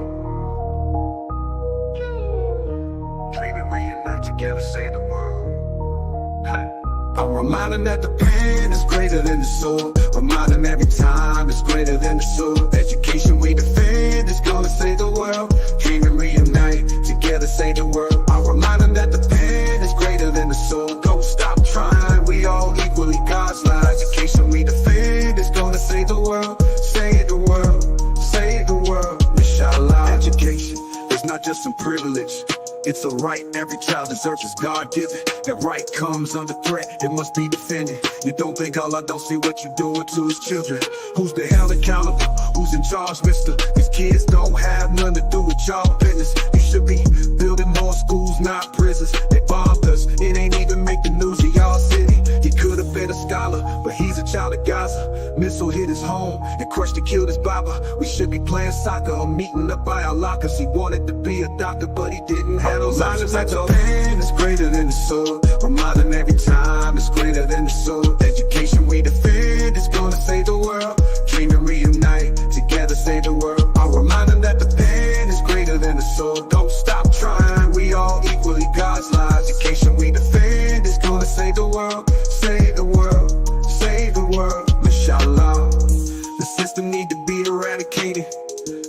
Dreaming reunite together, save the world. I'm reminding that the pen is greater than the sword. Reminding every time it's greater than the sword. Education we defend is gonna save the world. Dream and reunite, together save the world. I'm reminding that the pen is greater than the sword. Don't stop trying, we all equally God's light. Education we defend is gonna save the world. Save the world, save the world. Inshallah. Education is not just some privilege, it's a right every child deserves, is God-given. That right comes under threat, it must be defended. You don't think Allah don't see what you're doing to his children? Who's the hell accountable? Who's in charge, mister? These kids don't have nothing to do with y'all business. You should be building more schools, not prisons. They bombed us, it ain't even make the news of y'all city. He could have been a scholar, but he's a child of Gaza. Missile hit his home and crushed and killed his baba. We should be playing soccer or meeting up by our lockers. He wanted to be a doctor, but he didn't have those options. Like the pen is greater than the sword. Reminding every time it's greater than the sword. Education we defend is gonna save the world. Dream and reunite, together save the world. I'm reminding that the pen is greater than the sword. Don't stop trying, we all equally God's lives. Education we defend is gonna save the world. Save the world, save the world, inshallah. The system need to be eradicated.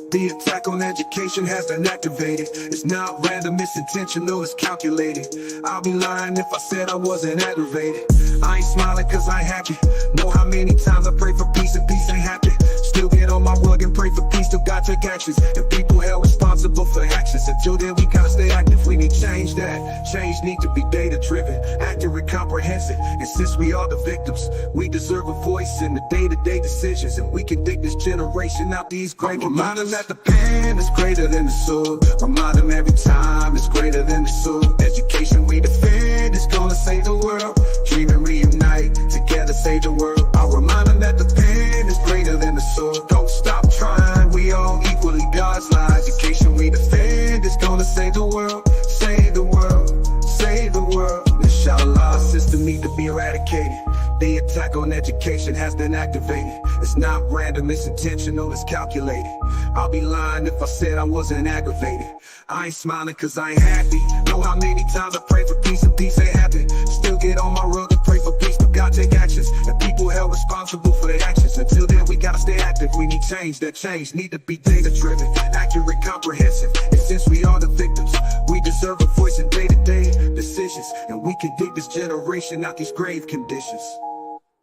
The attack on education has been activated. It's not random, it's intentional, it's calculated. I'll be lying if I said I wasn't aggravated. I ain't smiling cause I ain't happy. Know how many times I pray for peace and peace ain't happy. Still get on my rug and pray for peace, still gotta take actions. And people held responsible for actions. Until then we gotta stay active, we need change. That change need to be data driven, accurate, comprehensive. And since we are the victims, we deserve a voice in the day-to-day decisions. And we can dig this generation out these great reminders. That the pen is greater than the sword. Remind them every time it's greater than the sword. Education we defend is gonna save the world. Dream and reunite, together save the world. I'll remind them that the pen is greater than the sword. Don't stop trying, we all equally God's lives. Education we defend is gonna save the world. Save the world, save the world. Inshallah, system need to be eradicated. The attack on education has been activated. It's not random, it's intentional, it's calculated. I'll be lying if I said I wasn't aggravated. I ain't smiling cause I ain't happy. Know how many times I pray for peace and peace ain't happen. Still get on my rug and pray for peace, but God take actions. And people held responsible for their actions. Until then we gotta stay active, we need change. That change need to be data driven, accurate, comprehensive. And since we are the victims, we deserve a voice in day-to-day decisions. And we can dig this generation out these grave conditions.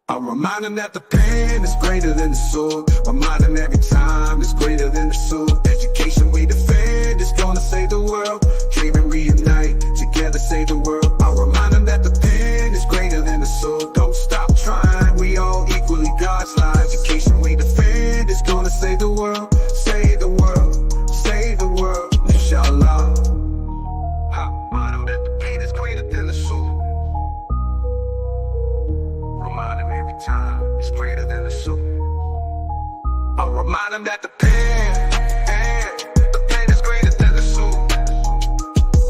I'm reminding that the pen is greater than the sword. Reminding every time it's greater than the sword. Education we defend is gonna save the world. Dream and reunite, together save the world. I'm reminding that the pen is greater than the sword. Don't stop trying, we all equally God's lives. Education we defend is gonna save the world. Save the world, save the world, inshallah. Remind them that the pen is greater than the sword. Remind them every time it's greater than the sword. I'll remind them that the pen is greater than the sword.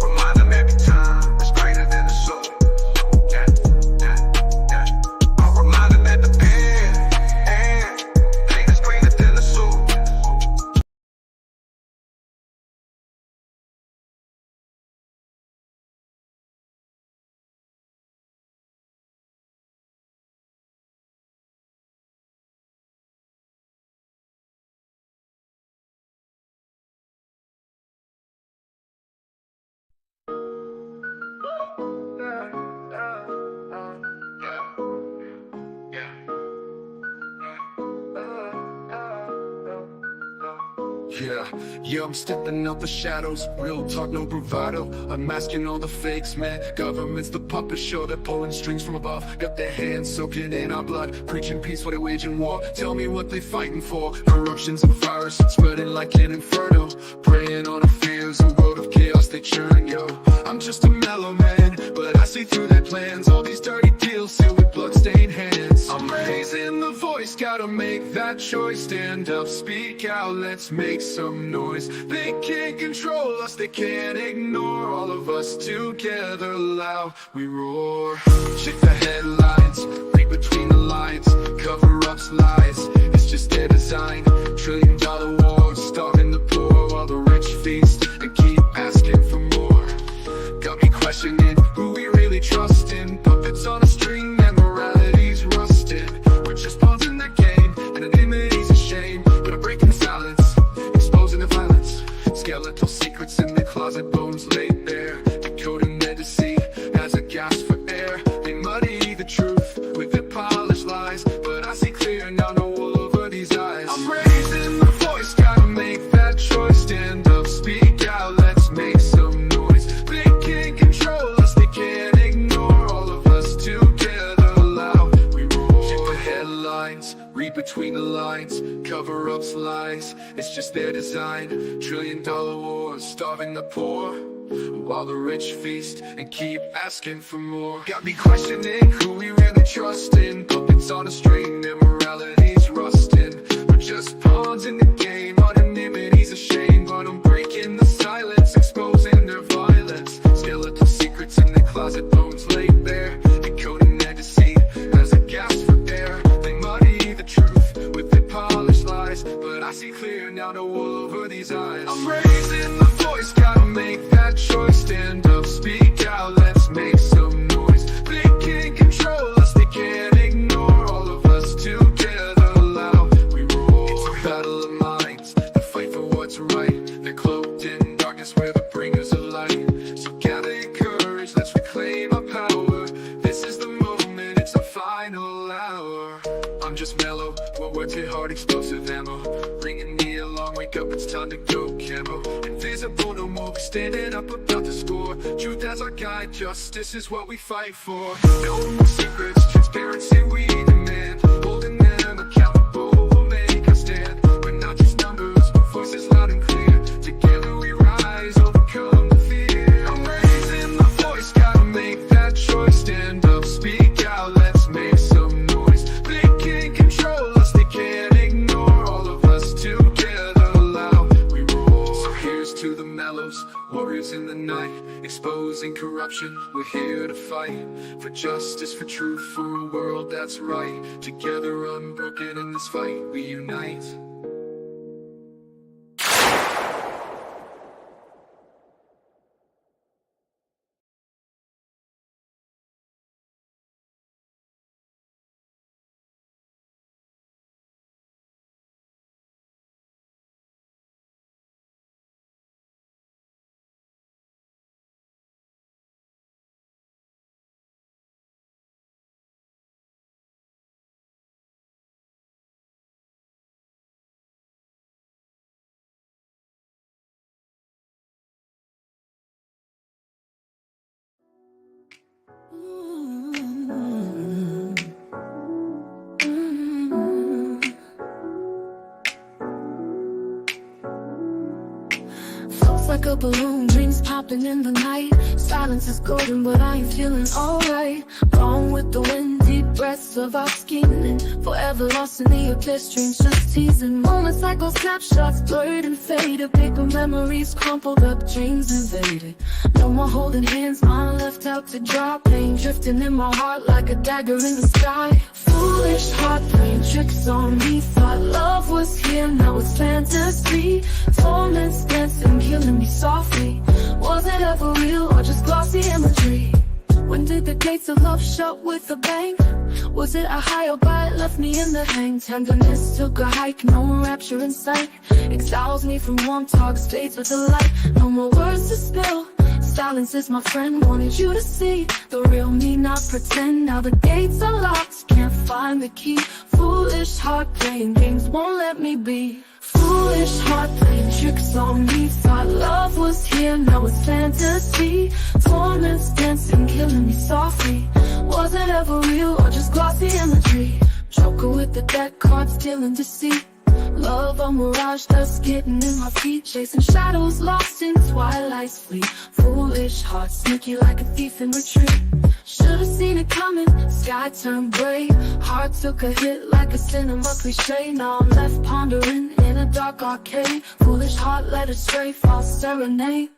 Remind them every time it's greater than the sword. I'll remind them that the pen is greater than the sword. Yeah, I'm stepping out the shadows. Real talk, no bravado. Unmasking all the fakes, man. Government's the puppet show. They're pulling strings from above. Got their hands soaking in our blood. Preaching peace while they're waging war. Tell me what they fighting for. Eruptions and fires spreading like an inferno. Preying on our fears, a world of chaos they churn, yo. I'm just a mellow man, but I see through their plans. All these dirty deals sealed with bloodstained hands. I'm raising the voice, gotta make that choice. Stand up, speak out, let's make some noise. They can't control us, they can't ignore. All of us together, loud we roar. Check the headlines, read between the lines. Cover-ups, lies, it's just their design. $1 trillion wars, starving the poor while the rich feast and keep asking for more. Got me questioning who we really trust in. Puppets on a string and lines, cover-ups, lies. It's just their design. $1 trillion wars, starving the poor, while the rich feast and keep asking for more. Got me questioning who we really trust in. Puppets on a string, their morality's rusting. We're just pawns in the game, anonymity's a shame. But I'm breaking the silence, exposing their violence. Skeletal secrets in the closet, bones laid bare, encoding their deceit as a gasp for air. They muddy the truth with their polished lies, but I see clear now, no wool over these eyes. I'm raising the voice, gotta make that choice. Stand up, speak out, let's make some noise. They can't control us, they can't ignore all of us together loud. We roar. It's a battle of minds, the fight for what's right. They're cloaked in darkness, we're the bringers of light. So gather your courage, let's reclaim our power. This is the moment, it's the final hour. I'm just mellow, what words hit hard, explosive ammo. Bringing me along, wake up, it's time to go camo. Invisible no more, we're standing up about to score. Truth as our guide, justice is what we fight for. No more secrets, transparency we demand. Holding them accountable, we'll make a stand. We're not just numbers, but voices loud and clear. Together we rise, overcome the fear. I'm raising the voice, gotta make that choice. Stand up, speak out, let's make some noise. They can't control us, they can't ignore all of us together loud. We roar. So here's to the mellows, warriors in the night, exposing corruption. We're here to fight for justice, for truth, for a world that's right. Together unbroken in this fight, we unite. Floats like a balloon, dreams popping in the night. Silence is golden, but I ain't feeling alright. Gone with the wind, deep breaths of our scheming. Forever lost in the abyss, dreams just teasing. Moments like those snapshots, blurred and faded. Paper memories crumpled up, dreams invaded. No more holding hands, mine left out to dry. Pain drifting in my heart like a dagger in the sky. Foolish heart playing tricks on me. Thought love was here, now it's fantasy. Torments dancing, killing me softly. Was it ever real or just glossy imagery? When did the gates of love shut with a bang? Was it a high or bite left me in the hang? Tenderness took a hike, no rapture in sight. Exiles me from warm talks, fades with the light. No more words to spill, silence is my friend. Wanted you to see the real me, not pretend. Now the gates are locked, can't find the key. Foolish heart playing games, won't let me be. Foolish heart playing tricks on me. Thought love was here, now it's fantasy. Torments dancing, killing me softly. Was it ever real or just glossy imagery? Joker with the deck cards, stealing deceit. Love a mirage, dust getting in my feet. Chasing shadows, lost in twilight's fleet. Foolish heart, sneaky like a thief in retreat. Should've seen it coming, sky turned gray. Heart took a hit like a cinema cliche. Now I'm left pondering in a dark arcade. Foolish heart led astray, false serenade.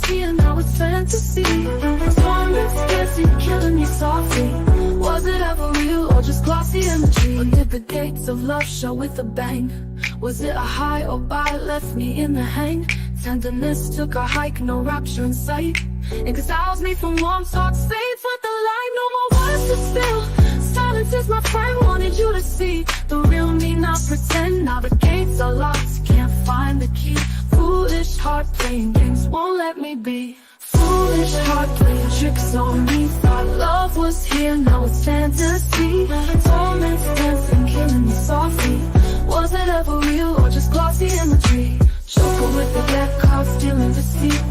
Here, now it's fantasy. Torments dancing, killing me softly. Was it ever real or just glossy imagery? Or did the gates of love show with a bang? Was it a high or bite left me in the hang? Tenderness took a hike, no rapture in sight. Exiles me from warm talks, fades with the light. No more words to spill, silence is my friend. Wanted you to see the real me, not pretend. Now the gates are locked, can't find the key. Foolish heart playing games, won't let me be. Foolish heart playing tricks on me. Thought love was here, now it's fantasy. Torments dancing, killing me softly. ever real or just glossy imagery. Joker with the deck card, stealing deceit.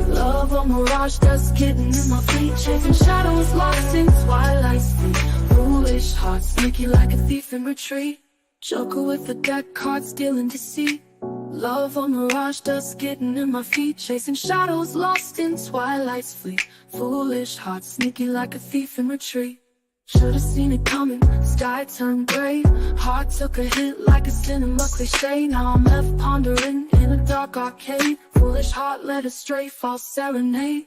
Love or mirage, dust getting in my feet. Chasing shadows lost in twilight sleep. Foolish heart, sneaky like a thief in retreat. Joker with the deck card, stealing deceit. Love or mirage, dust getting in my feet. Chasing shadows lost in twilight's fleet. Foolish heart, sneaky like a thief in retreat. Should've seen it coming, sky turned gray. Heart took a hit like a cinema cliche. Now I'm left pondering in a dark arcade. Foolish heart led astray, false serenade.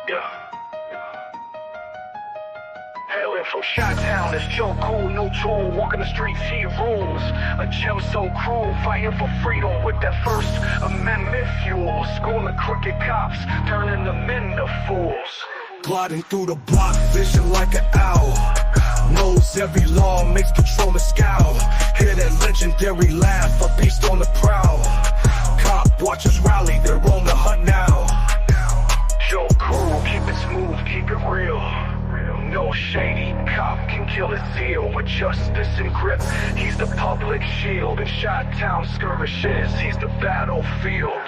Yeah. Hailing from Chi-Town, it's Joe Cool, no tool, walking the streets, he rules. A gem so cruel, fighting for freedom with that First Amendment fuel. Schooling crooked cops, turning them into fools. Gliding through the block, vision like an owl. Knows every law, makes patrolmen scowl. Hear that legendary laugh, a beast on the prowl. Cop watchers rally, they're on the hunt now. Joe Cool, keep it smooth, keep it real. No shady cop can kill his zeal with justice and grip. He's the public shield in Chi-Town skirmishes. He's the battlefield.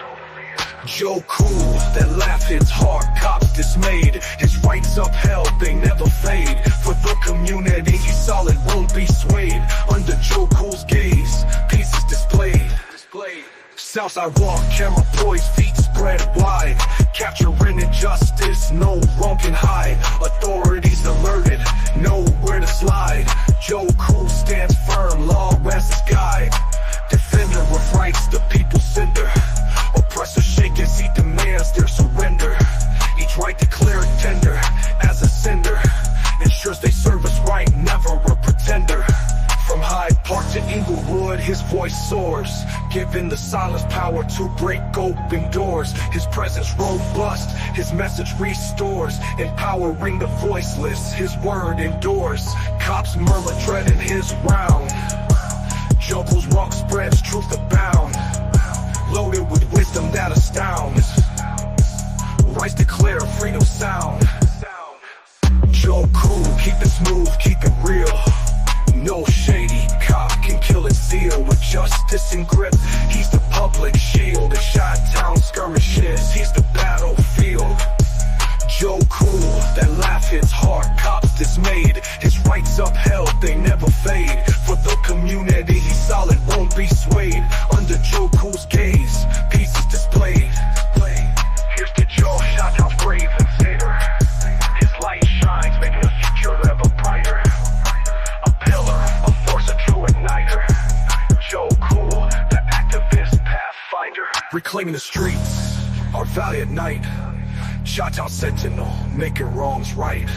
Joe Cool, that laugh hits hard, cops dismayed. His rights upheld, they never fade. For the community, he's solid, won't be swayed. Under Joe Cool's gaze, peace is displayed. Southside walk, camera poised, feet spread wide. Capturing injustice, no wrong can hide. Authorities alerted, know where to slide. Joe Cool stands firm, law as his guide. Defender of rights, the people's sender. Oppressor shake as he demands their surrender. Each right declared tender as a sender. Ensures they serve us right, never a pretender. From Hyde Park to Inglewood, his voice soars, giving the silence power to break open doors. His presence robust, his message restores, empowering the voiceless, his word endures. Cops murmur dreading his round. Jungle's rock spreads, truth abound. Loaded with wisdom that astounds. Rights declare, freedom sound. Joe Cool, keep it smooth, keep it real. No shady cop can kill his zeal with justice and grip. He's the public shield in Chi-Town skirmishes. He's the battlefield. Joe Cool, that laugh hits hard, cops dismayed. His rights upheld, they never fade. For the community, he's solid, won't be swayed. Under Joe Cool's gaze, peace is displayed. Here's to Joe, Chi-Town's brave invader. His light shines, making the future ever brighter. A pillar, a force, a true igniter. Joe Cool, the activist pathfinder. Reclaiming the streets, our valiant knight. Chi-Town sentinel, making wrongs right.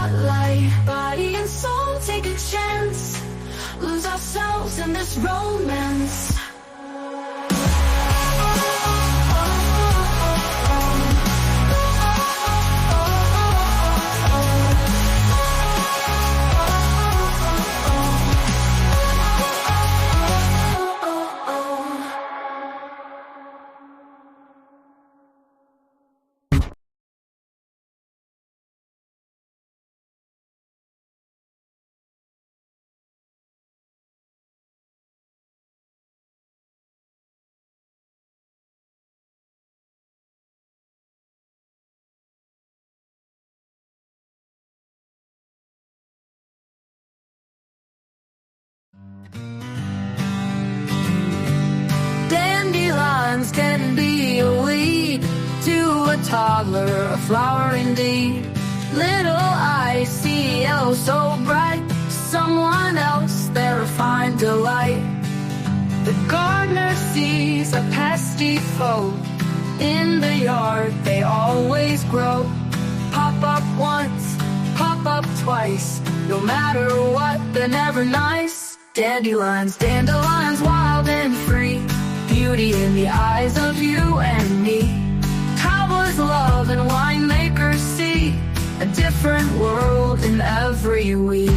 spotlight. Body and soul, take a chance. Lose ourselves in this romance. Dandelions can be a weed, to a toddler a flower indeed. Little eyes see yellow so bright, someone else they're a fine delight. The gardener sees a pesky foe, in the yard they always grow. Pop up once, pop up twice, no matter what they're never nice. Dandelions, dandelions, wild and free, beauty in the eyes of you and me. Cowboys love and winemakers see, a different world in every weed.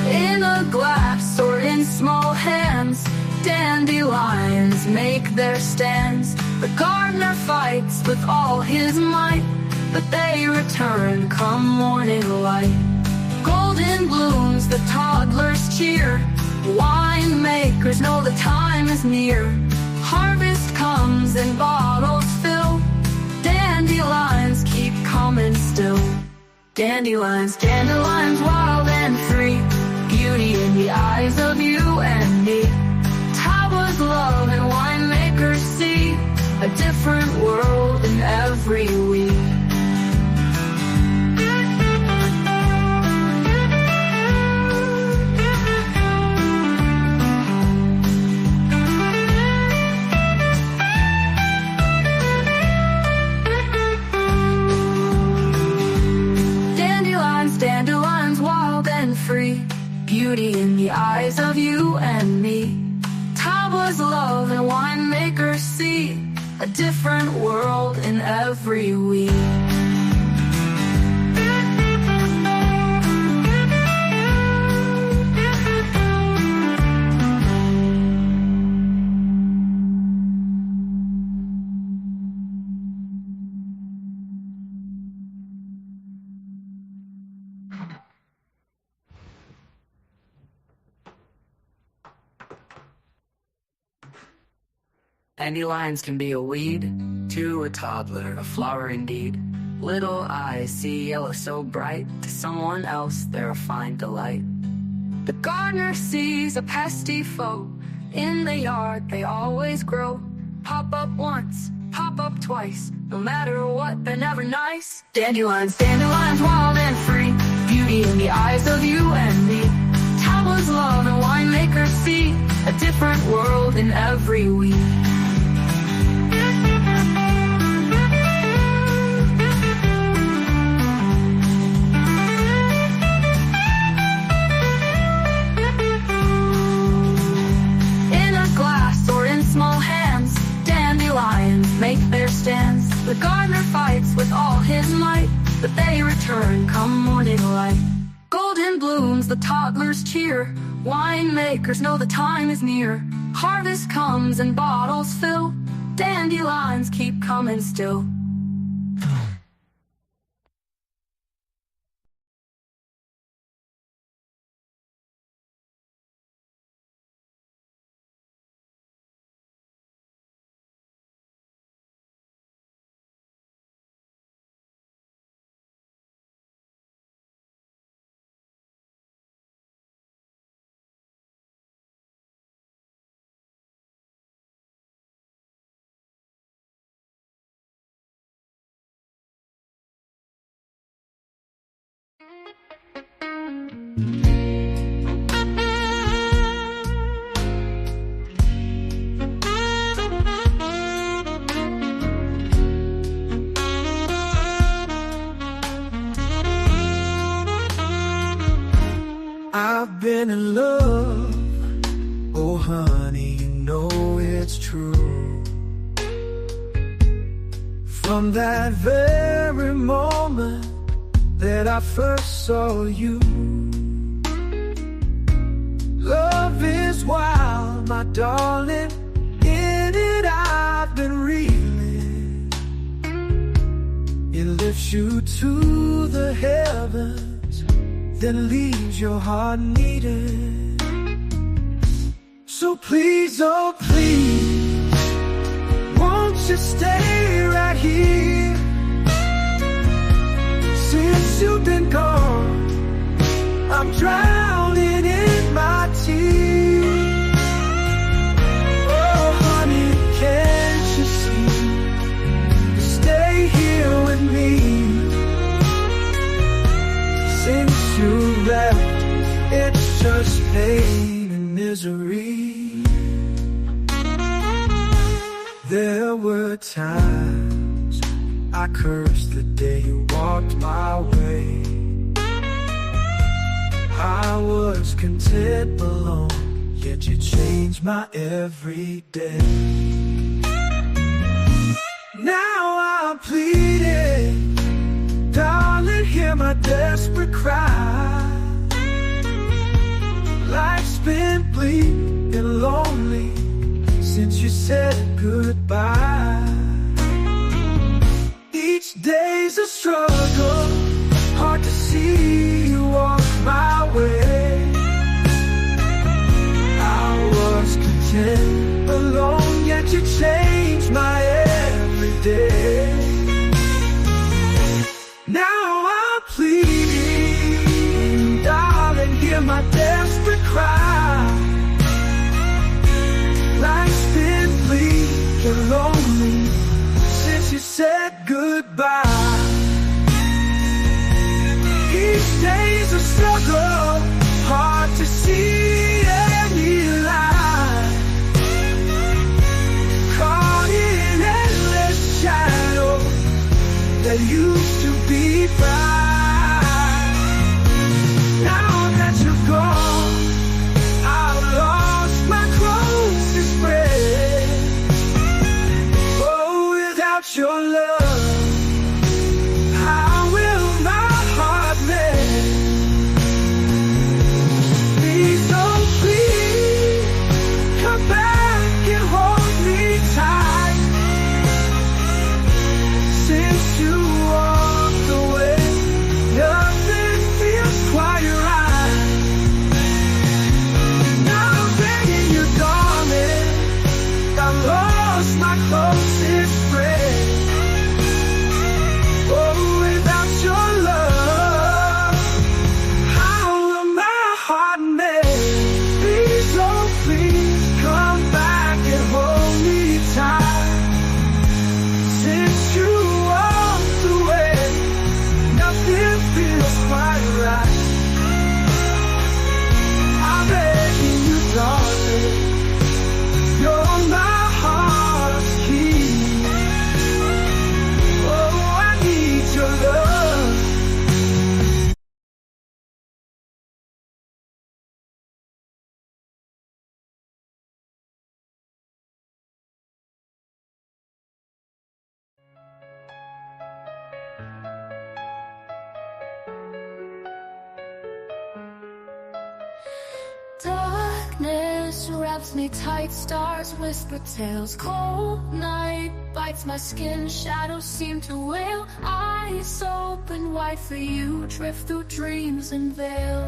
In a glass or in small hands, dandelions make their stands. The gardener fights with all his might, but they return come morning light. Golden blooms, the toddlers cheer, winemakers know the time is near. Harvest comes and bottles fill, dandelions keep coming still. Dandelions, dandelions, wild and free, beauty in the eyes of you and me. Towers love and winemakers see, a different world in every week. Dandelions, wild and free, beauty in the eyes of you and me. Towers love and winemakers see, a different world in every week. Dandelions can be a weed, to a toddler a flower indeed. Little eyes see yellow so bright, to someone else they're a fine delight. The gardener sees a pesky foe, in the yard they always grow. Pop up once, pop up twice, no matter what they're never nice. Dandelions, dandelions, wild and free, beauty in the eyes of you and me. Towers love and winemakers see, a different world in every week. Small hands, dandelions make their stands. The gardener fights with all his might, but they return come morning light. Golden blooms, the toddlers cheer, winemakers know the time is near. Harvest comes and bottles fill, dandelions keep coming still. I've been in love. Oh honey, you know it's true. From that very moment that I first saw you. Love is wild, my darling. In it I've been reeling. It lifts you to the heavens, then leaves your heart needing. So please, oh please, won't you stay right here? Since you've been gone, I'm drowning in my tears. Oh honey, can't you see? Stay here with me. Since you left, it's just pain and misery. There were times I cursed the day you walked my way. I was content alone, yet you changed my every day. Now I'm pleading, darling, hear my desperate cry. Life's been bleak and lonely since you said goodbye. Each day's a struggle, hard to see you walk my way. I was content alone, yet you changed my every day. Now I'm pleading, darling, hear my desperate cry. Life's been bleak and lonely since you said goodbye. Each day's a struggle, hard to see any light. Caught in endless shadow that used to be bright. Now that you're gone, I've lost my closest friend. Oh, without your love, how will my heart mend? Please, oh please, come back and hold me tight. Since you walked away, nothing feels quite right. Now I'm begging you, darling, I've lost my closest friend. Oh, without your love, how will my heart mend? Please, oh please, come back and hold me tight. Since you walked away, nothing feels quite right. I'm begging you, darling, you're my heart's key. Oh, I need your love. Darkness wraps me tight, stars whisper tales. Cold night bites my skin, shadows seem to wail. Eyes open wide for you, drift through dreams and veil.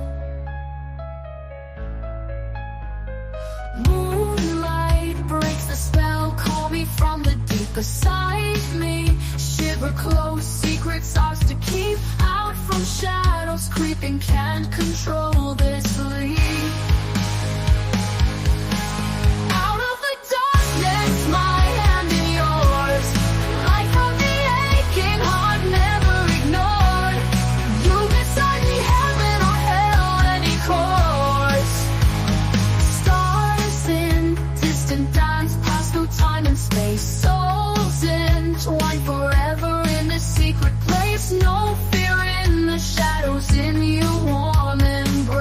Moonlight breaks the spell, call me from the deep beside me. Shiver close, secrets ours to keep. Out from shadows creeping, can't control this sleep. Out of the darkness, my hand in yours. Light from the aching heart, never ignored. You beside me, heaven or hell, any course. Stars in distant dance, pass through time and space. Souls entwined forever in a secret place. No fear in the shadows, in you warm embrace.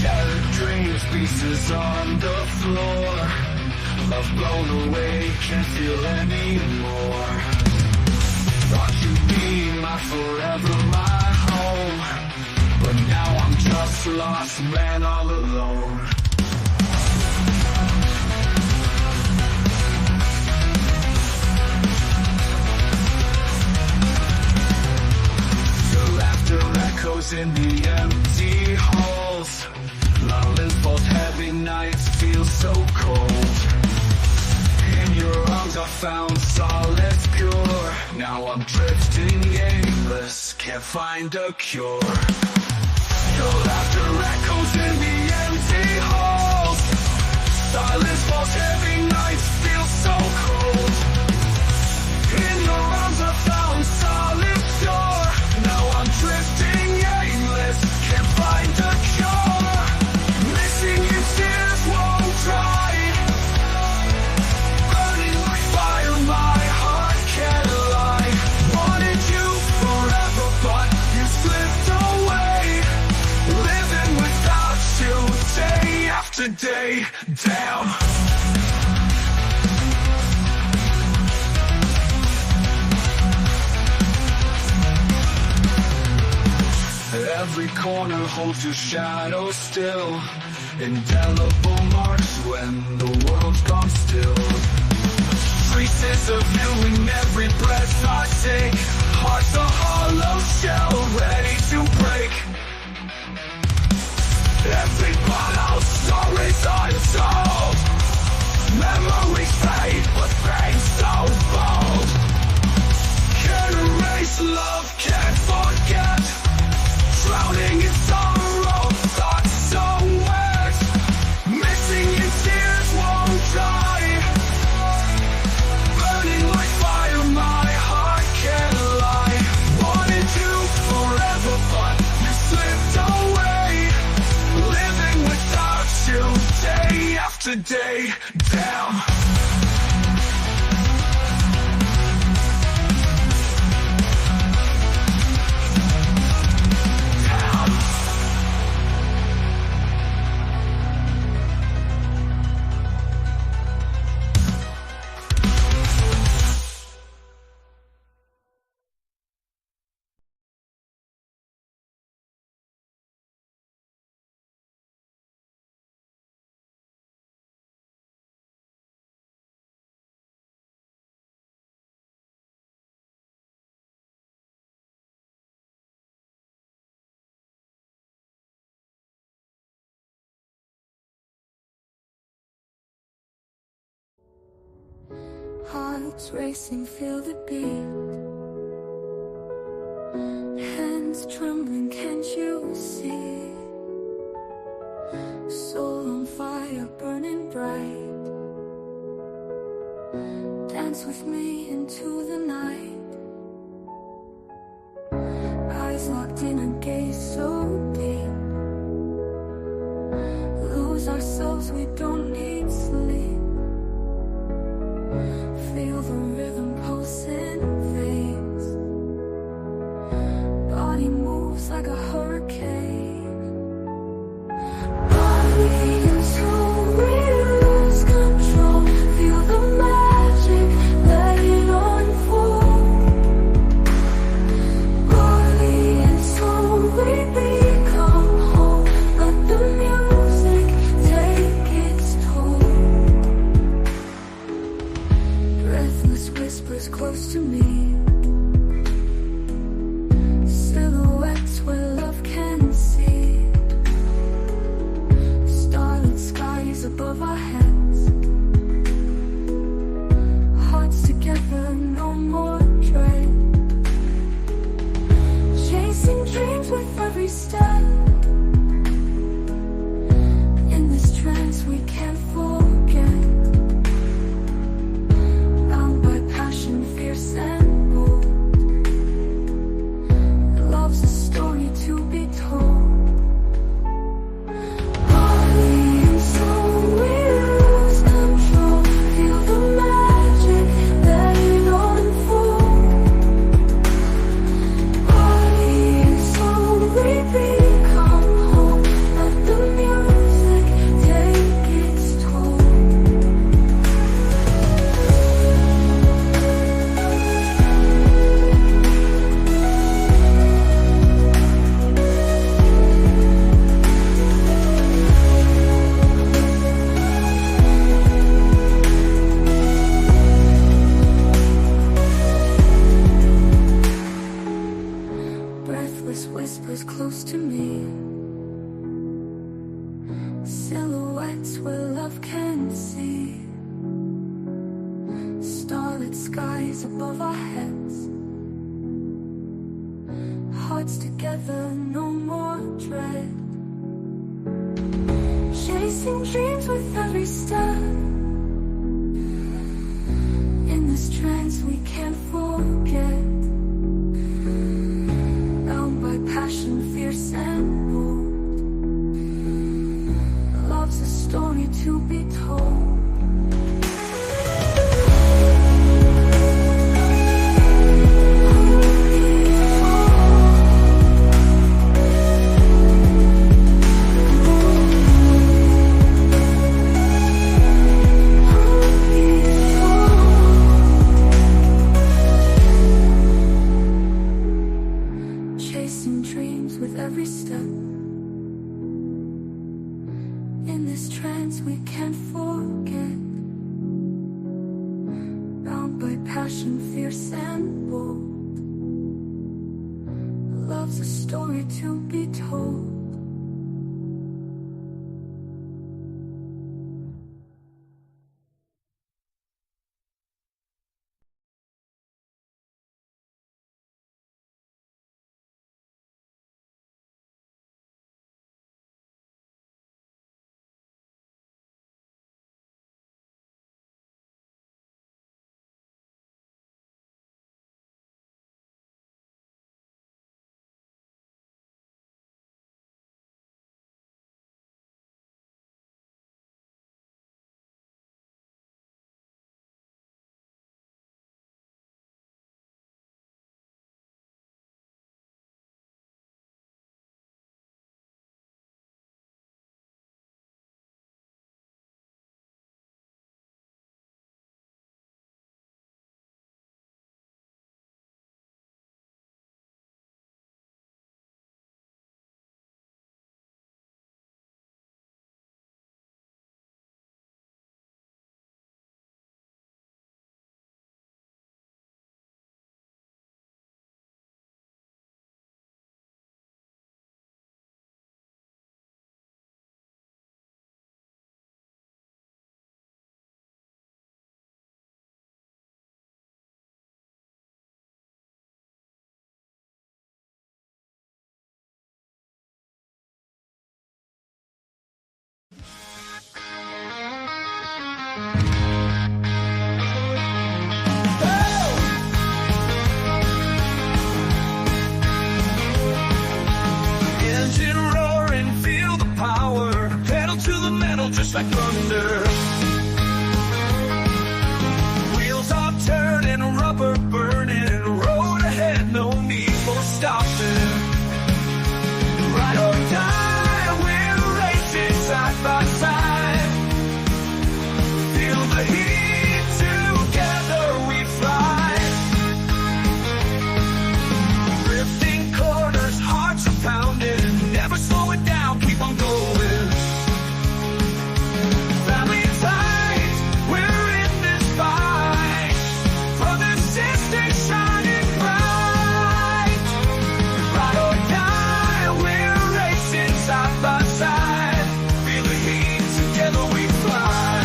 Shattered dreams, pieces on the floor. Love blown away, can't feel anymore. Thought you'd be my forever, my home, but now I'm just lost, man, all alone. Your laughter echoes in the empty halls. Lonely falls, heavy nights feel so cold. In your arms I found solace pure. Now I'm drifting aimless, can't find a cure. Your laughter echoes in the empty halls. Silence falls, heavy nights feel so cold. In your arms I found solace pure. Now I'm drifting aimless, can't find a cure. Missing you, tears won't dry. Burning like fire, my heart can't lie. Wanted you forever, but you slipped away. Living without you, day after day, damn. Every corner holds your shadow still. Indelible marks when the world's gone still. Traces of you in every breath I take. Heart's a hollow shell ready to break. Every bottle stories untold. Memories fade, but pain so bold. Can't erase love, can't forget. Drowning in sorrow, thoughts so wet. Missing you, tears won't dry. Burning like fire, my heart can't lie. Wanted you forever, but you slipped away. Living without you, day after day, damn. Hearts racing, feel the beat. Hands trembling, can't you see? Soul on fire, burning bright. Dance with me into the night. Eyes locked in a gaze so deep. Lose ourselves, we don't need sleep. Feel the rhythm pulse in veins. Body moves like a hurricane. Body and soul, we lose control. Feel the magic, let it unfold. Body and soul, we become whole. Let the music take its toll. Breathless whispers close to me. Silhouettes where love voice whispers close to me. Silhouettes where love can see. Starlit skies above our heads. Hearts together, no more dread. Chasing dreams with every step. In this trance we can't forget. Bound by passion, fierce and bold. Love's a story to be told. Chasing dreams with every step. In this trance we can't forget. Bound by passion, fierce and bold. Love's a story to be told. Engine roaring, feel the power. Pedal to the metal, just like thunder. Wheels are turning, rubber burning. Road ahead, no need for stopping. Ride or die, we're racing side by side. Feel the heat, together we fly. Drifting corners, hearts are pounding. Never slow it down, keep on going. Family ties, we're in this fight. Brother, sister, shining bright. Ride or die, we're racing side by side. Feel the heat, together we fly.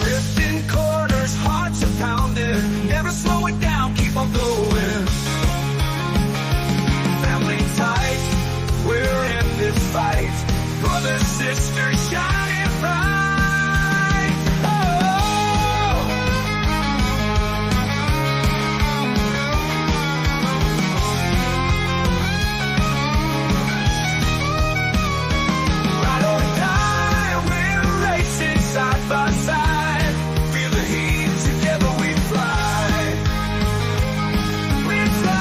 Drifting corners, hearts are pounding. Never slow it down, keep on going. Family tight, we're in this fight. Brother, sister, shining bright. Oh. Ride or die, we're racing side by side. Feel the heat, together we fly. We fly.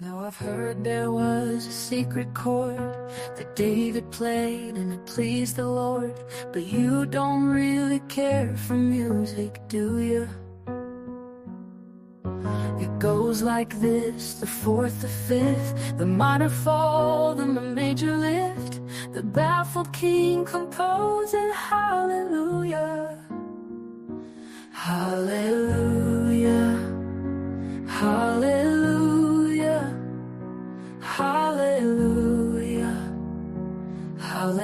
Now I've heard there was a secret chord that David played and it pleased the Lord. But you don't really care for music, do you? It goes like this, the fourth, the fifth, the minor fall, the major lift, the baffled king composing hallelujah. Hallelujah, hallelujah, hallelujah, hallelujah.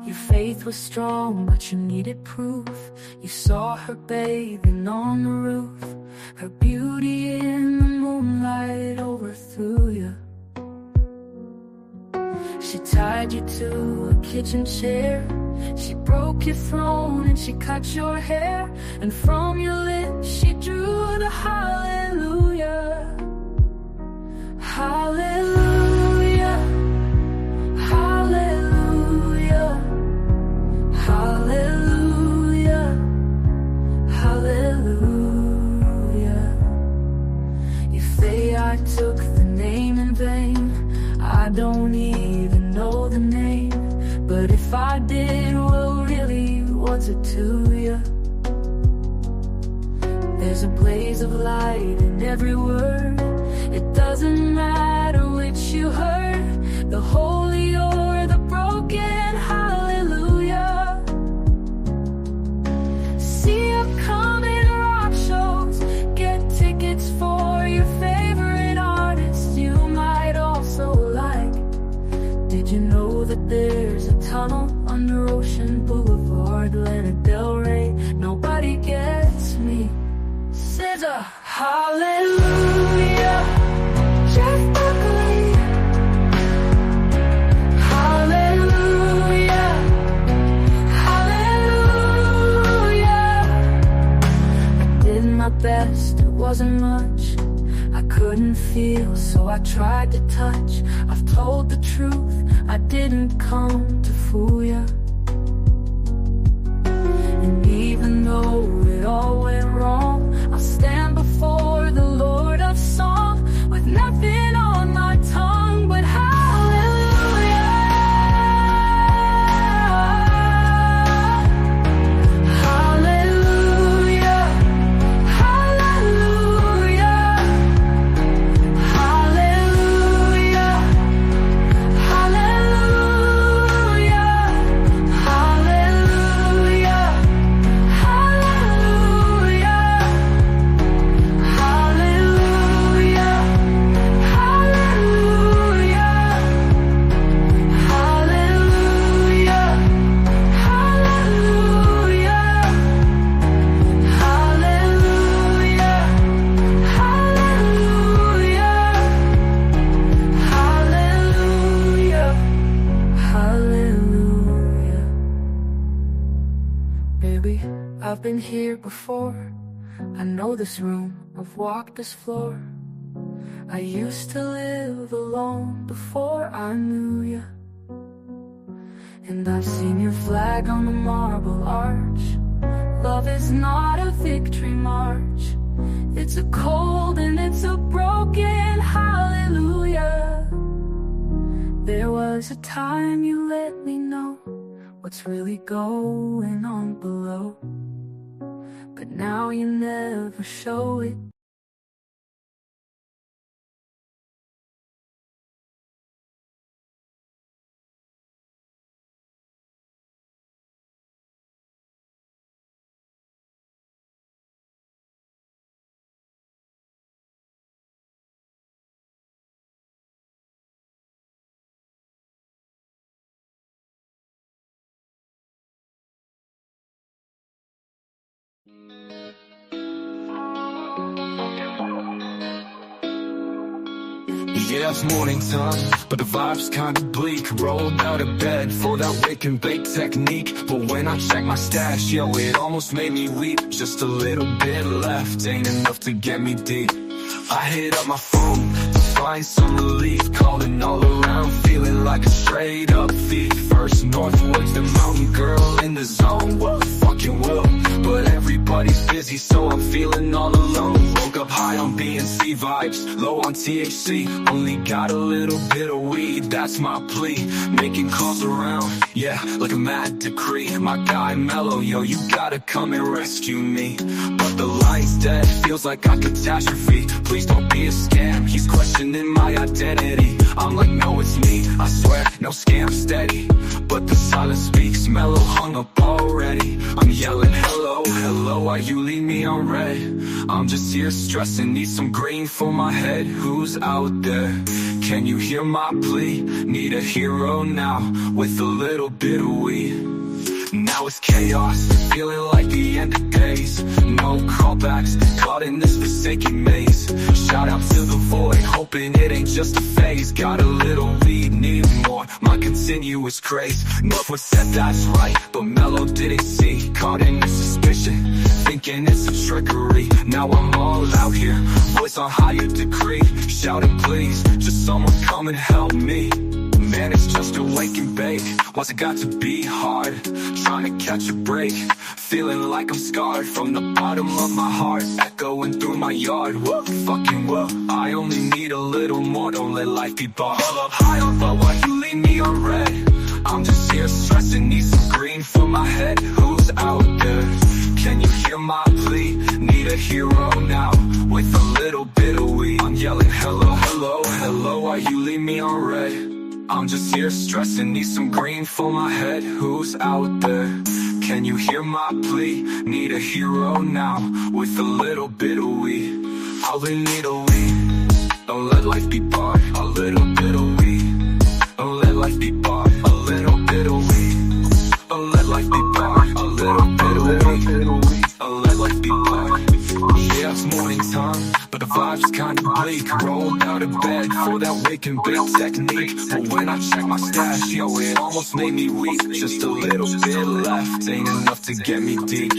Your faith was strong, but you needed proof. You saw her bathing on the roof. Her beauty in the moonlight overthrew you. She tied you to a kitchen chair. She broke your throne and she cut your hair. And from your lips she drew the hallelujah. Hallelujah, hallelujah, hallelujah, hallelujah. You say I took the name in vain. I don't even know the name, but if I did, well really, what's it to you? There's a blaze of light in every word. It doesn't matter which you heard, the holy or the broken, hallelujah. See upcoming rock shows, get tickets for your favorite artists you might also like. Did you know that there's a tunnel under Ocean Boulevard, Lana Del Rey? Nobody gets me. SZA, hallelujah. Jeff Buckley, hallelujah, hallelujah. I did my best, it wasn't much. I couldn't feel, so I tried to touch. I've told the truth, I didn't come to fool ya. And even though it all went wrong, I'll stand before the Lord of song with nothing on my tongue but hallelujah. Hallelujah, hallelujah, hallelujah, hallelujah, hallelujah, Baby, I've been here before. I know this room, I've walked this floor. I used to live alone before I knew you. And I've seen your flag on the marble arch. Love is not a victory march. It's a cold and it's a broken hallelujah. There was a time you let me know what's really going on below, but now you never show it. Yeah, it's morning time, but the vibe's kinda bleak. Rolled out of bed for that wake and bake technique, but when I check my stash, yo, it almost made me weep. Just a little bit left, ain't enough to get me deep. I hit up my phone to find some relief, calling all around, feeling like a straight up thief. First northwards, the mountain girl in the zone, what fucking will. But everybody's busy, so I'm feeling all alone. Woke up high on THC, only got a little bit of weed, that's my plea. Making calls around, yeah, like a mad decree. My guy Mellow, yo, you gotta come and rescue me. But the line's dead, feels like a catastrophe. Please don't be a scam, he's questioning my identity. I'm like, no, it's me, I swear, no scam, steady. But the silence speaks, Mellow hung up already. I'm yelling, hello, hello, why you leave me on red? I'm just here stressing, need some green for my head. Who's out there? Can you hear my plea? Need a hero now, with a little bit of weed. Now it's chaos, feeling like the end of days. No callbacks, caught in this forsaken maze. Shout out to the void, hoping it ain't just a phase. Got a little lead, need more, my continuous craze. Northwood said that's right, but Mellow didn't see. Caught in this suspicion, thinking it's a trickery. Now I'm all out here, voice on higher decree. Shouting please, just someone come and help me. Man, it's just a wake and bake. Why's it got to be hard? Trying to catch a break, feeling like I'm scarred from the bottom of my heart, echoing through my yard. What fucking what? I only need a little more, don't let life be bought. High up, but why you leave me on red? I'm just here stressing, need some green for my head. Who's out there? Can you hear my plea? Need a hero now, with a little bit of weed. I'm yelling hello, hello, hello, why you leave me on red? I'm just here stressing, need some green for my head. Who's out there? Can you hear my plea? Need a hero now, with a little bit of weed. All we need a weed, don't let life be barred. A little bit of weed, don't let life be barred. A little bit of weed, don't let life be barred. A little bit of weed, don't let life be barred. Yeah, it's morning time, but the vibe's kinda bleak. Rolled out of bed for that wake and bake technique. But when I check my stash, yo, it almost made me weak. Just a little bit left, ain't enough to get me deep.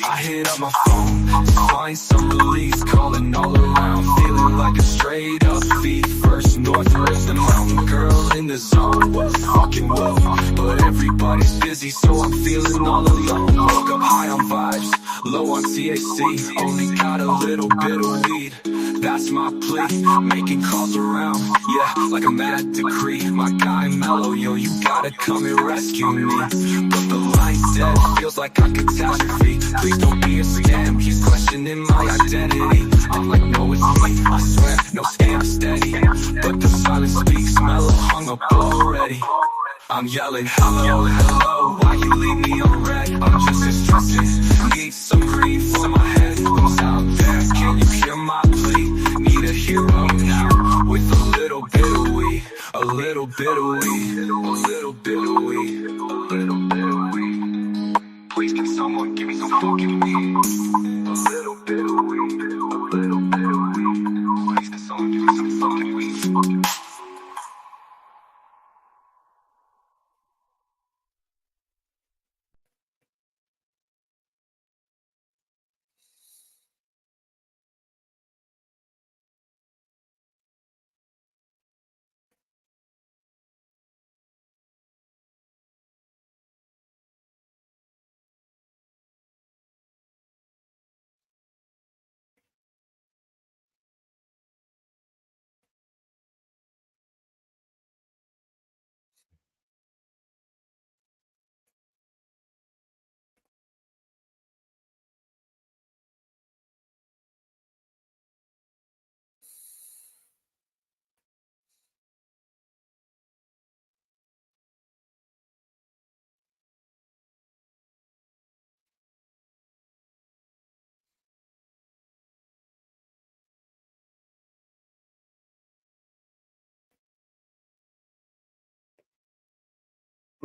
I hit up my phone to find some release. Calling all around, feeling like a straight up feet. First north with the mountain girl in the zone. What fucking whoa, but everybody's busy, so I'm feeling all alone. Woke up high on vibes, low on THC. Only got a little bit of weed, that's my plea. Making calls around, yeah, like a mad decree. My guy Mellow, yo, you gotta come and rescue me. But the line's dead, feels like a catastrophe. Please don't be a scam, he's questioning my identity. I'm like, no, it's me, I swear, no scam, steady. But the silence speaks, Mellow hung up already. I'm yelling, hello, hello, why you leave me on red? I'm just as stressing, need some green for my head. Who's out there? Can you hear my plea? Need a hero now, with a little bit of weed. A little bit of weed, a little bit of weed, a little bit of weed. Please can someone give me some fucking weed? A little bit of weed, a little bit of weed. Please can someone give me some fucking weed?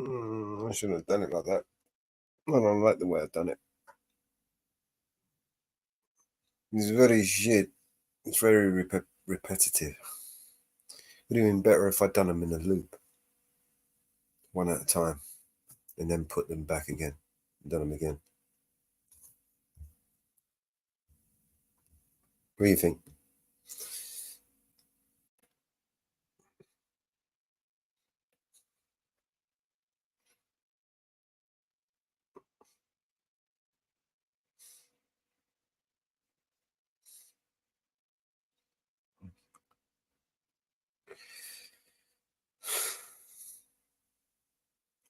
I shouldn't have done it like that. I don't like the way I've done it. It's very shit. It's very repetitive. It would have been better if I'd done them in a loop, one at a time, and then put them back again, and done them again. What do you think?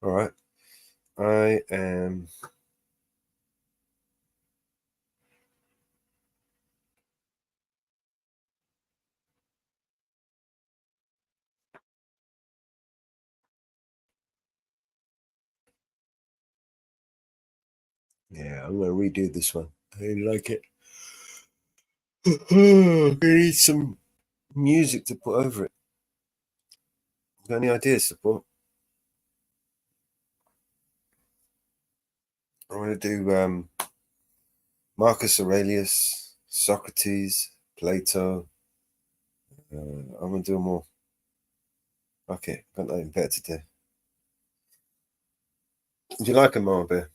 All right. I am. Yeah, I'm going to redo this one. I really like it. I need some music to put over it. Got any ideas, support? I want to do Marcus Aurelius, Socrates, Plato. I'm going to do more. Okay, got nothing better to do. Do you like them, Mama Bear?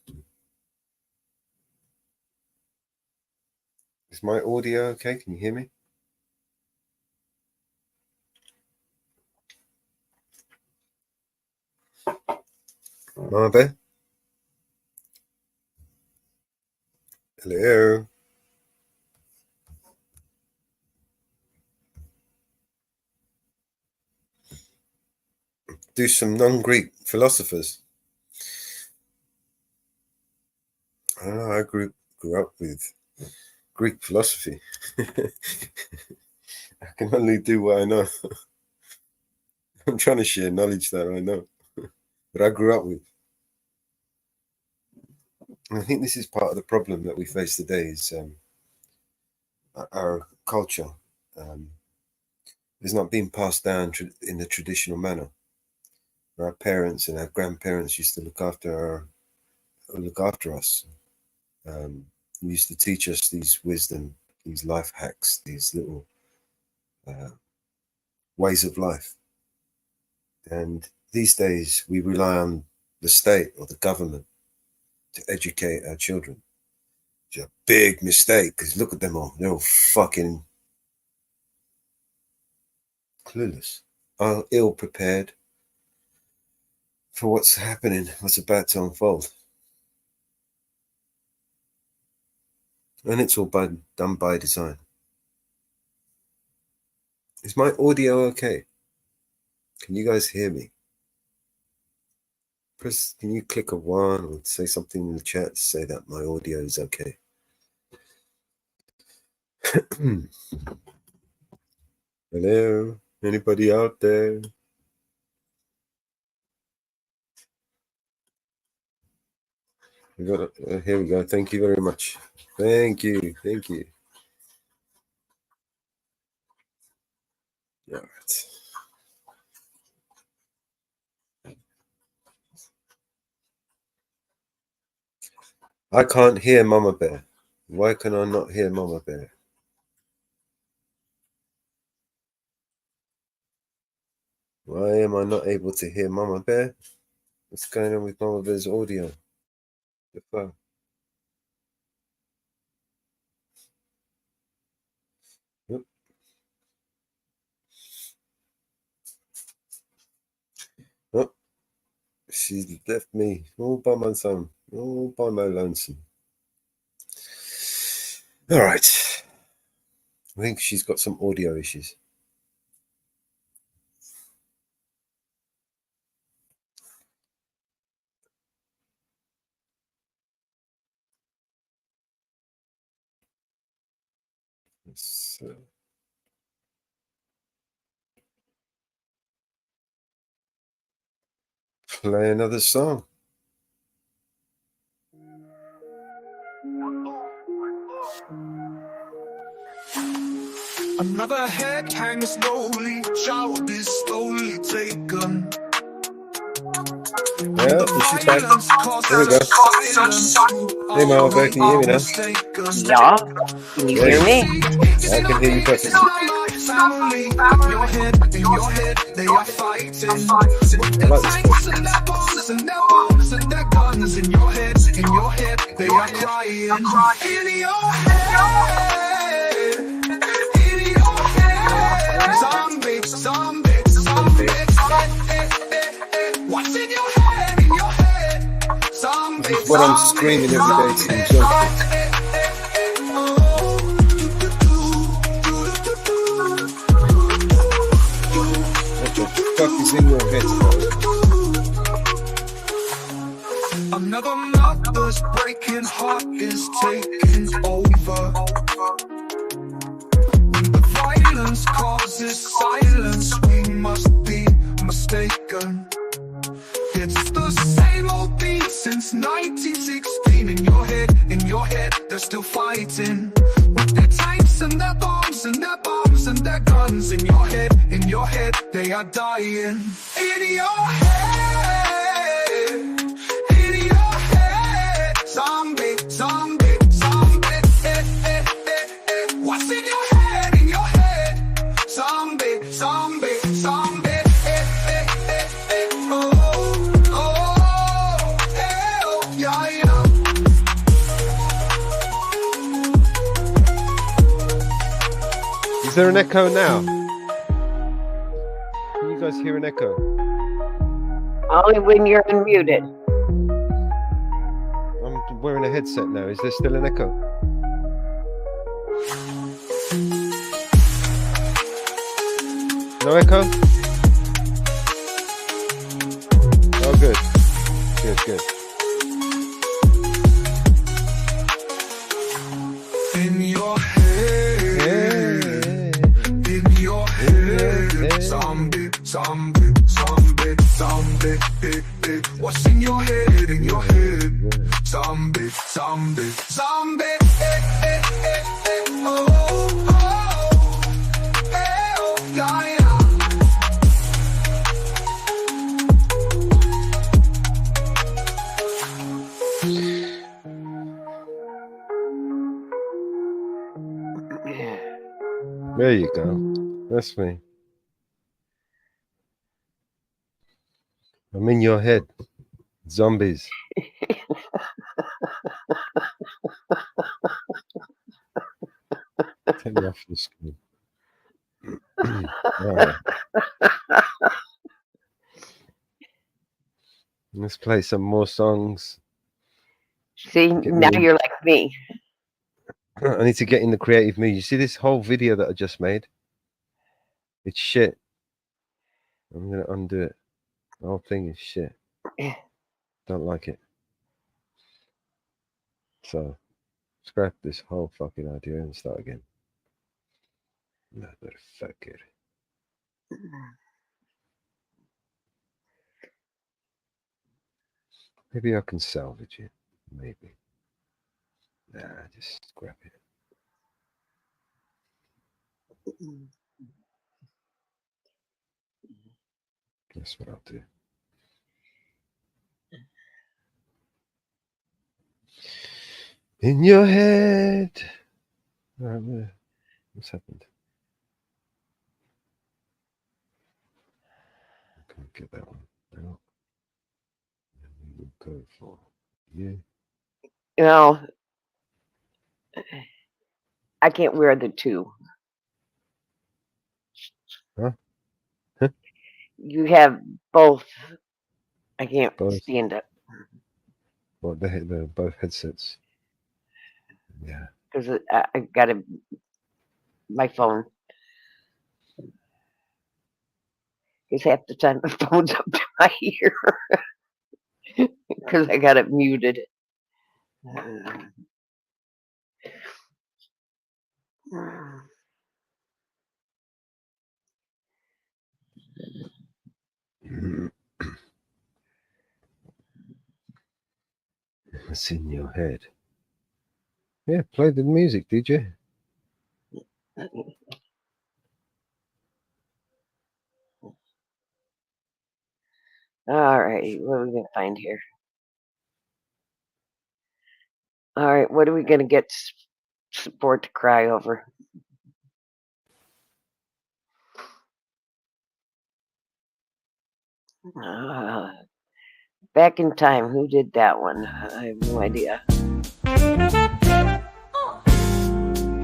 Is my audio okay? Can you hear me? Mama Bear? Hello? Do some non-Greek philosophers. I don't know, I grew up with Greek philosophy. I can only do what I know. I'm trying to share knowledge that I know, that I grew up with. And I think this is part of the problem that we face today is our culture is not being passed down in the traditional manner. Our parents and our grandparents used to look after us. Used to teach us these wisdom, these life hacks, these little ways of life. And these days we rely on the state or the government to educate our children. It's a big mistake because look at them all. They're all fucking clueless, ill prepared for what's happening, what's about to unfold. And it's all done by design. Is my audio okay? Can you guys hear me? Can you click a 1 or say something in the chat to say that my audio is okay? Hello? Anybody out there? Here we go. Thank you very much. Thank you. Thank you. All right. I can't hear Mama Bear. Why can I not hear Mama Bear? Why am I not able to hear Mama Bear? What's going on with Mama Bear's audio? The phone. Yep. Oh, she left me all by myself, all by my lonesome. All right. I think she's got some audio issues. So, play another song. Another head hangs slowly, child is slowly taken. Yeah, she's back. There we go. Hey, Marva, can you hear me now? Yeah. Can you hear me? I can hear you perfectly. Family, your head, in your head, they are fighting. I like this voice. And their bombs and their bombs and their guns in your head, they are crying. In your head, in your head, zombie, zombie, zombie. What's in your head, in your head, zombie? This is what I'm screaming every day to jump. What the fuck is in your head, bro? Another mother's breaking heart is taking over. When the violence causes silence, we must be mistaken. It's the same old thing since 1916. In your head, they're still fighting with their tanks and their bombs and their bombs and their guns. In your head, they are dying. In your head, zombie, zombie, zombie. What's in your head? In your head, zombie, zombie, zombie. Is there an echo now? Can you guys hear an echo? Only when you're unmuted. I'm wearing a headset now. Is there still an echo? No echo? Oh, good. Good, good. In your head, in your head, zombie, zombie, zombie, zombie. What's in your head? In your head, zombie, zombie, zombie. Oh, oh, yeah, yeah. There you go. That's me. I'm in your head. Zombies. Take me off the screen. Right. Let's play some more songs. See, now you're like me. I need to get in the creative mood. You see this whole video that I just made? It's shit. I'm going to undo it. The whole thing is shit. Don't like it. So, scrap this whole fucking idea and start again. Motherfucker. Maybe I can salvage it. Maybe. Nah, just scrap it. That's what I'll do. In your head. What's happened? I can't get that one out. And we will go for you. You know, I can't wear the two. Huh? You have both. I can't Both. stand it. Well, they're both headsets. Yeah. Because I got my phone. Because half the time my phone's up to my ear. Because I got it muted. What's in your head? Yeah, play the music, DJ. All right, what are we going to find here? All right, what are we going to get support to cry over? Back in Time, who did that one? I have no idea.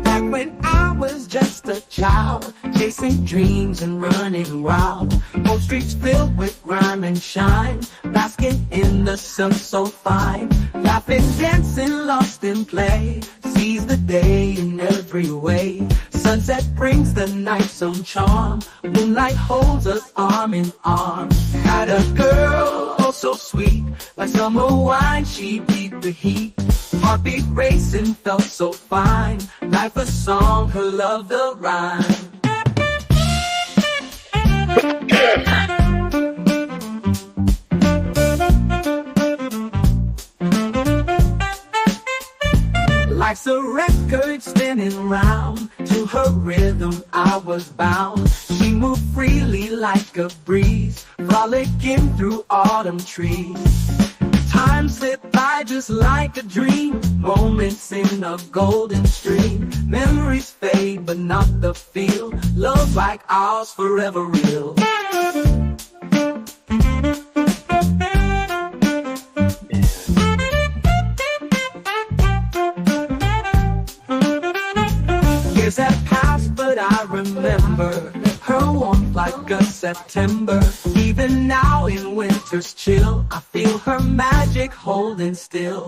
Back when I was just a child, chasing dreams and running wild. Old streets filled with grime and shine, basking in the sun so fine. Laughing, dancing, lost in play, seize the day in every way. Sunset brings the night's own charm, moonlight holds us arm in arm. Had a girl, oh so sweet, Like summer wine, she beat the heat. Heartbeat racing, felt so fine. Life a song, her love the rhyme. Life's a record spinning round. To her rhythm I was bound. She moved freely like a breeze, frolicking through autumn trees. Time slipped by just like a dream. Moments in a golden stream. Memories fade but not the feel. Love like ours forever real. Years have passed but I remember her warmth like a September. Even now in winter's chill, I feel her magic holding still.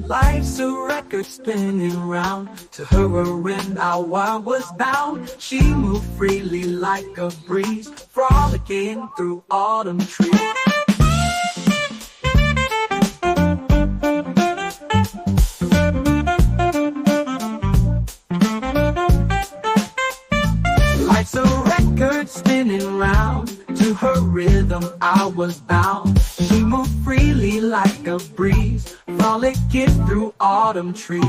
Life's a record spinning round. To her when I was bound. She moved freely like a breeze, frolicking through autumn trees. Life's a record spinning round. To her rhythm I was bound. She moved freely like a breeze, frolicking through autumn trees.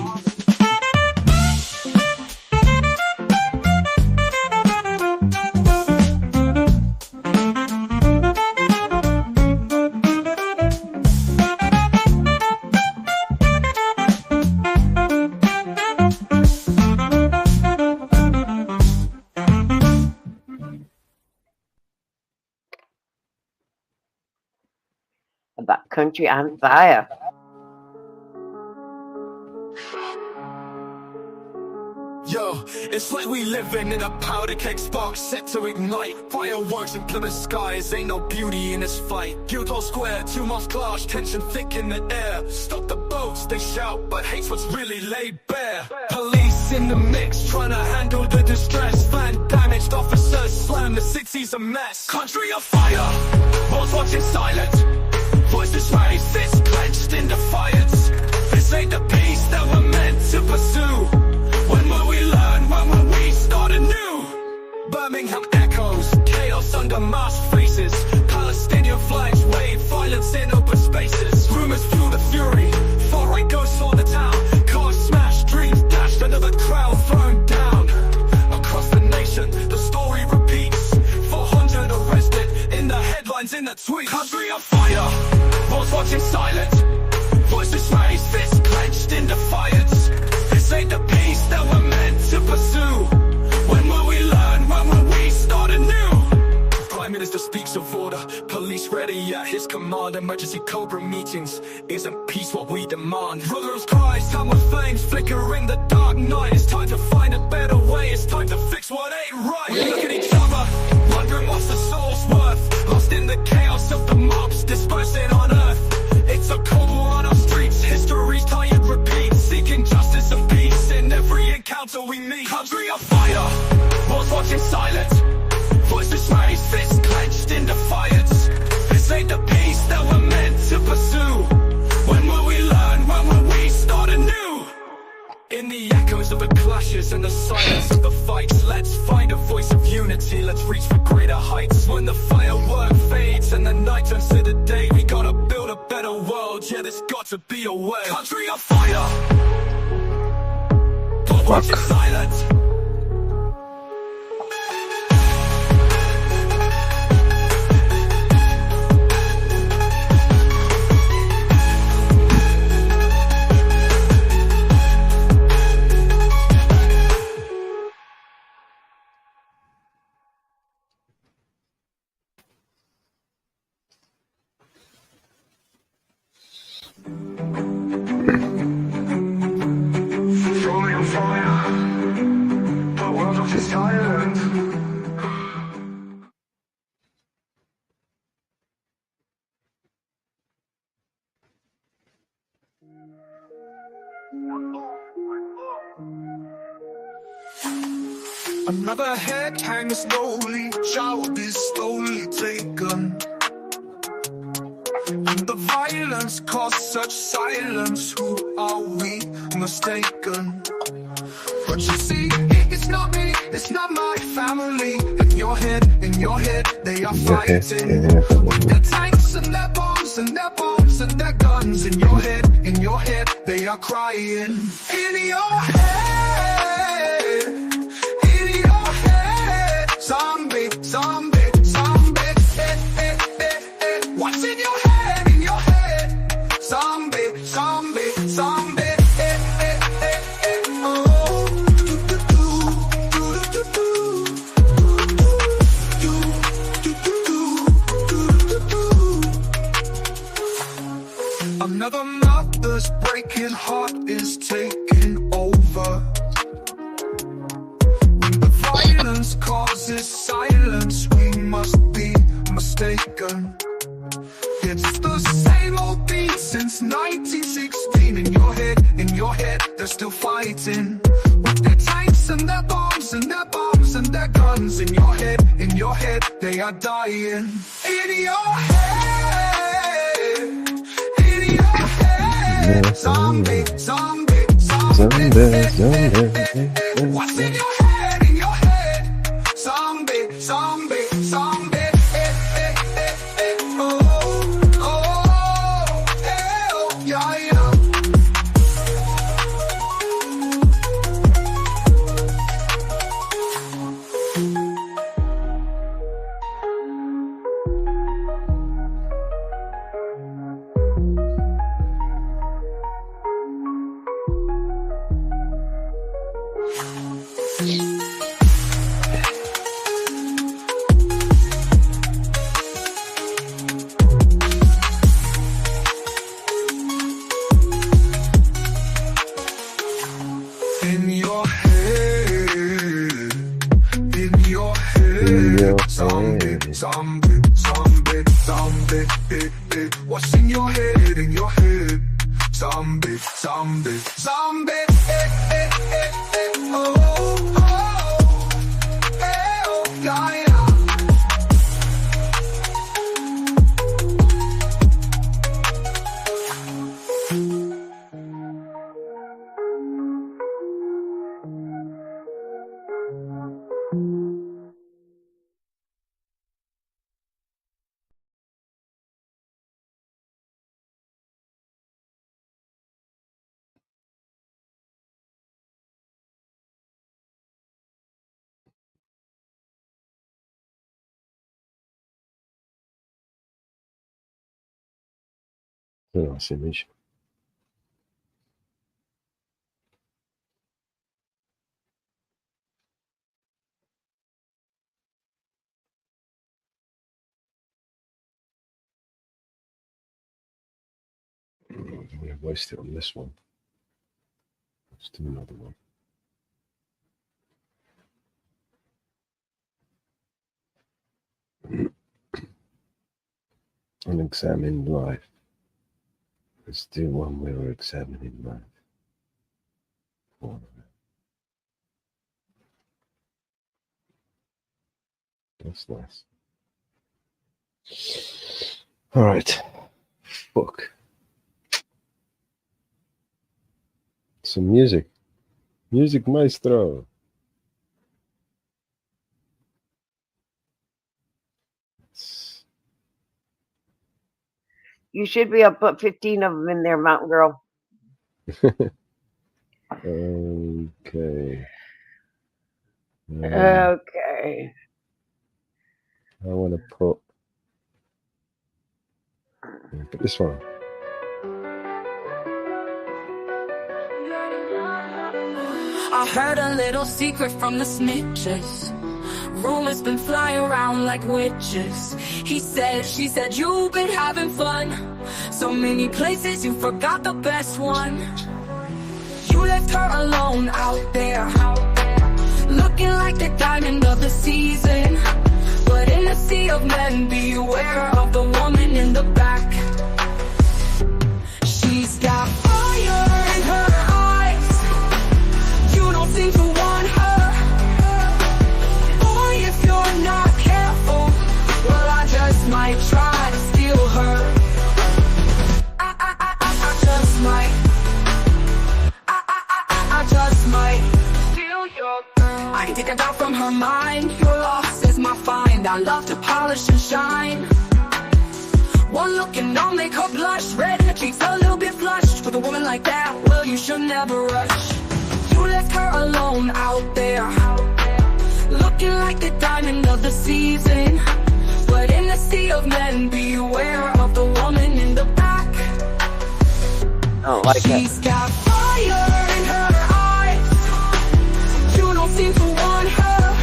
About Country on Fire. Yo, it's like we living in a powder keg spark set to ignite. Fireworks in Plymouth skies, ain't no beauty in this fight. Guildhall Square, 2 miles clash, tension thick in the air. Stop the boats, they shout, but hate's what's really laid bare. Police in the mix, trying to handle the distress. Van damaged officers slam, the city's a mess. Country on fire, walls watching silent. Voices raised, fists clenched in defiance. This ain't the peace that we're meant to pursue. When will we learn? When will we start anew? Birmingham echoes, chaos under masked faces. Palestinian flags wave, violence in open spaces. Rumors fuel the fury, far-right ghosts for the town. Cars smashed, dreams dashed, another crowd thrown down. Across the nation, the story repeats. 400 arrested, in the headlines, in the tweets. Country on fire, walls watching silent. Voices raised, fists clenched in defiance. This ain't the peace that we're meant to pursue. When will we learn? When will we start anew? Prime Minister speaks of order, police ready at his command. Emergency Cobra meetings, isn't peace what we demand? Brothers cries, time with flames flicker in the dark night. It's time to find a better way, it's time to fix what ain't right. We look at each other, wondering what's the soul's worth. Lost in the chaos of the mobs dispersing on earth. It's a cold war on our streets, history's tired repeats. Seeking justice and peace in every encounter we meet. Country on fire, walls watching silent. Voices raised, fists clenched in defiance. This ain't the peace that we're meant to pursue. When will we learn? When will we start anew? In the echoes of the clashes and the silence of the fights, let's find a voice of unity, let's reach for greater heights. When the firework fades and the night turns to the day, we gotta build a better world, yeah, there's got to be a way. Country on fire, don't watch it silent. Rolling on fire. Another head hangs slowly, child is slowly taken. And the violence caused such silence. Who are we mistaken? But you see, it's not me, it's not my family. In your head, they are fighting. With their tanks and their bombs and their bombs and their guns. In your head, they are crying. In your head, zombie, zombie, zombie. What's in your head, zombie, zombie, zombie. Another mother's breaking heart is taking over. When the violence causes silence, we must be mistaken. It's the same old beat since 1916. In your head, they're still fighting. With their tanks and their bombs and their bombs and their guns. In your head, they are dying. In your head, zombie, zombie, zombie. What's in your head, zombie, zombie, zombie. Zombie, zombie, zombie, zombie. What's in your head, zombie, zombie, zombie. Oh, oh, oh, yeah, yeah. Nice image. I'm going to waste it on this one. Let's do another one. Unexamined life. Let's do one where we're examining life. That's nice. All right. Book. Some music. Music maestro. You should be able to put 15 of them in there, Mountain Girl. Okay. Okay. I want to put this one. I heard a little secret from the snitches. Rumors been flying around like witches. He said, she said, you've been having fun. So many places, you forgot the best one. You left her alone out there, looking like the diamond of the season. But in a sea of men, beware of the woman in the back. She's got fire in her eyes. You don't seem to want her. I can take her down from her mind. Your loss is my find. I love to polish and shine. One look and I'll make her blush. Red in her cheeks, a little bit flushed. With a woman like that, well, you should never rush. You left her alone out there, looking like the diamond of the season. But in the sea of men, beware of the woman in the back. Oh, like She's got fire in her eyes. You don't seem to want her.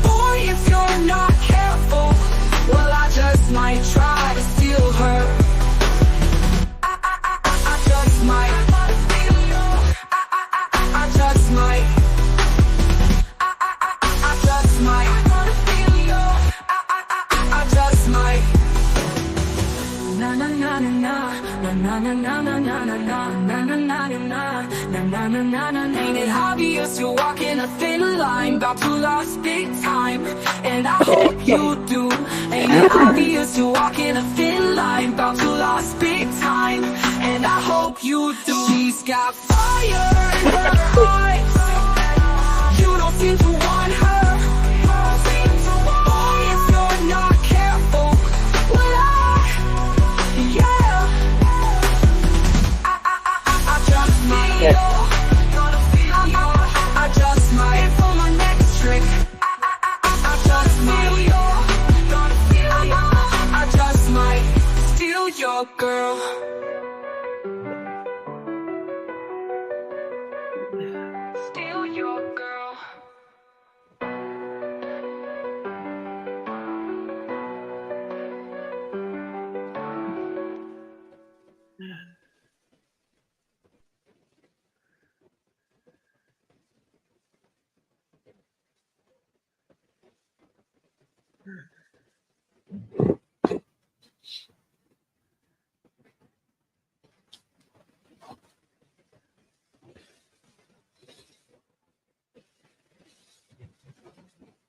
Boy, if you're not careful, well, I just might try to steal her. I just might. I just might. I just might. I just might. Na na na na na na na na na na na na na na na na na na na. Ain't it obvious you're walking a thin line, about to lose big time? And I hope you do. Ain't it obvious you're walking a thin line, about to lose big time? And I hope you do. She's got fire in her eyes. You don't seem to want her. Boy, if you're not careful, well, yeah. I just might. I just might. For my next trick, I just might. I just might steal your girl. Steal your girl.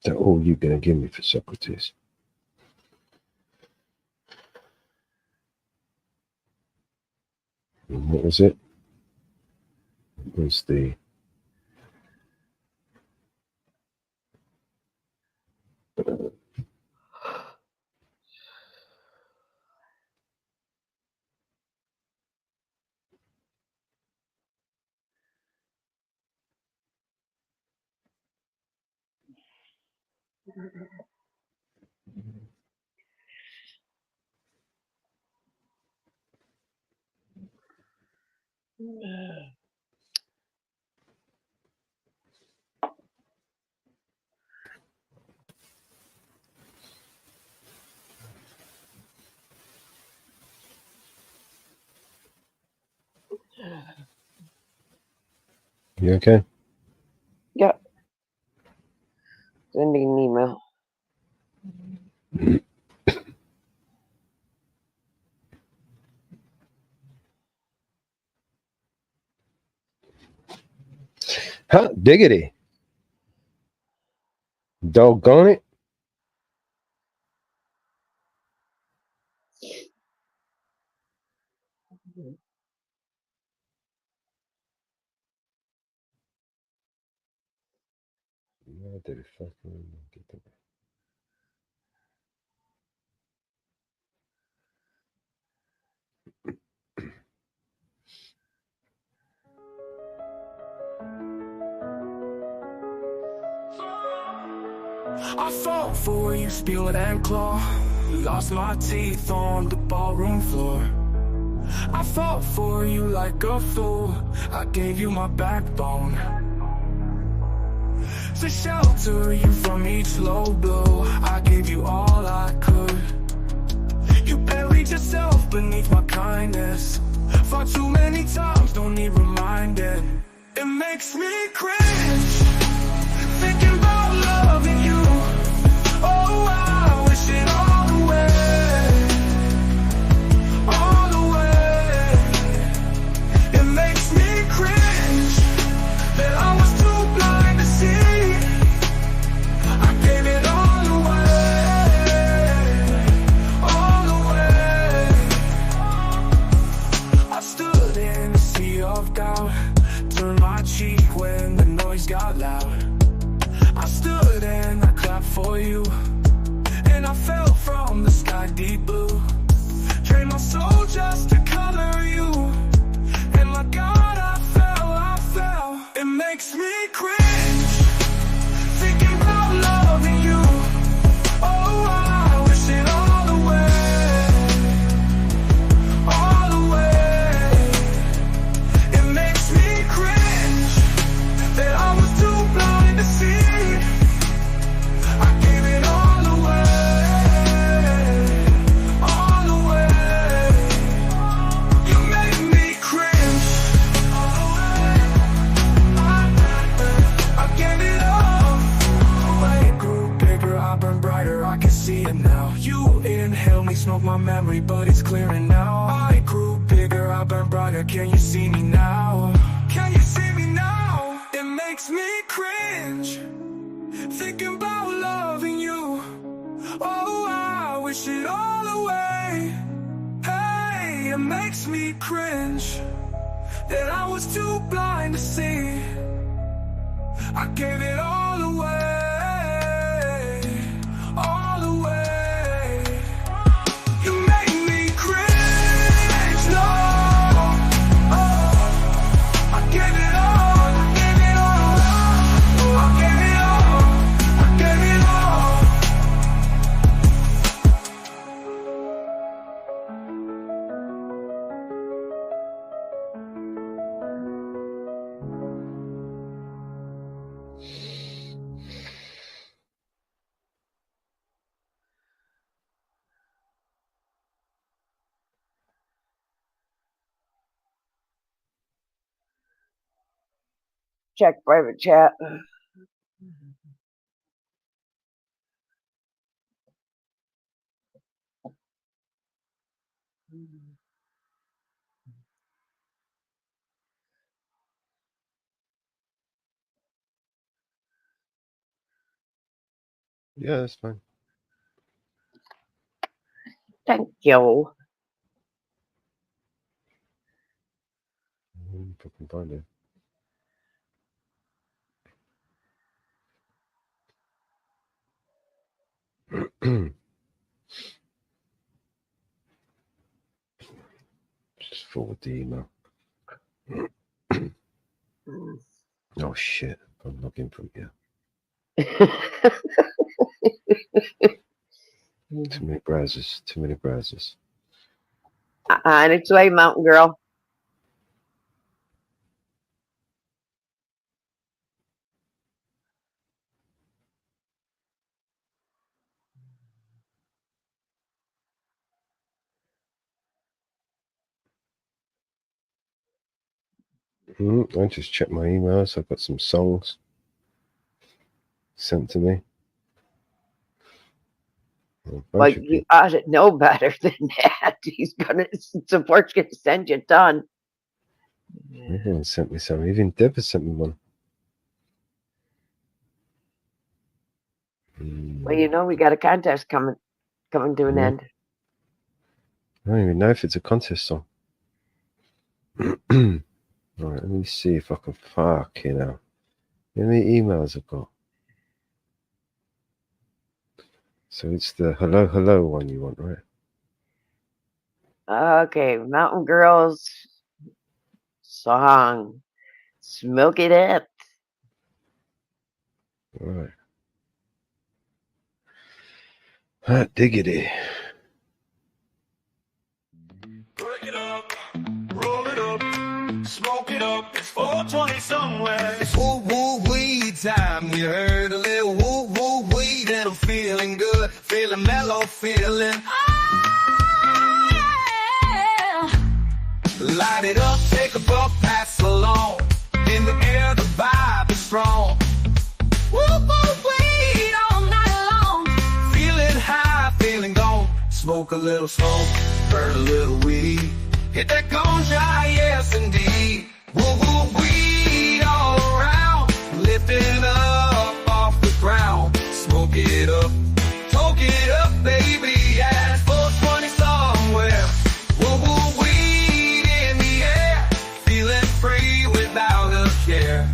Is that all you're going to give me for Socrates? And what was it? It was the... You okay? Yep. Sending an email. Hot diggity. Doggone it. Where did it fucking get the... I fought for you, spewed and claw. Lost my teeth on the ballroom floor. I fought for you like a fool. I gave you my backbone to shelter you from each low blow. I gave you all I could. You buried yourself beneath my kindness. Fought too many times, don't need reminded. It makes me cringe thinking about loving you. Oh, I wish it all away, all away. It makes me cringe that I was too blind to see. I gave it all away, all away. I stood in a sea of doubt, turned my cheek when the noise for you, and I fell from the sky deep blue. Drained my soul just to color you, and like God I fell. It makes me cringe thinking about loving you. Oh, I wish it all away. It makes me cringe that I was too blind to see. I gave it all away. You made me cringe. I gave it all away. It grew bigger, I burned brighter, I can see it now. You inhale me, smoke my memory, but it's clearing now. I grew bigger, I burned brighter, can you see me now? Can you see me now? It makes me cringe thinking about loving you. Oh, I wish it all away. Hey, it makes me cringe that I was too blind to see. I gave it all away, all away. You made me cringe, no. Oh, I gave it all, I gave it all, I gave it all, I gave it all. Check private chat. Yeah, that's fine. Thank you. If I can find it. Just forward the email. Oh shit! I'm logging from here. Too many browsers. Too many browsers. On its way, Mountain Girl. I just checked my emails. I've got some songs sent to me. Well, you ought to know better than that. Support's gonna send you a ton. Everyone sent me some. Even Deb has sent me one. Well, you know we got a contest coming to an end. I don't even know if it's a contest song. All right, let me see if I can fucking hell. How many emails I've got? So it's the hello one you want, right? Okay, Mountain Girls song. Smoke it up. All right. Hot diggity. Break it up, roll it up, smoke it up. It's 420 somewhere. It's woo-woo-wee time. You heard a little woo-woo-wee, and I'm feeling good, feeling mellow, feeling. Light it up, take a puff, pass along. In the air, the vibe is strong. Woo-woo-wee all night long. Feeling high, feeling gone. Smoke a little smoke, burn a little weed. Hit that ganja, yes indeed. Woo-woo-wee all around. Lifting up off the ground. Smoke it up, baby. Yeah, it's 420 somewhere. Woo-woo-wee in the air. Feeling free without a care.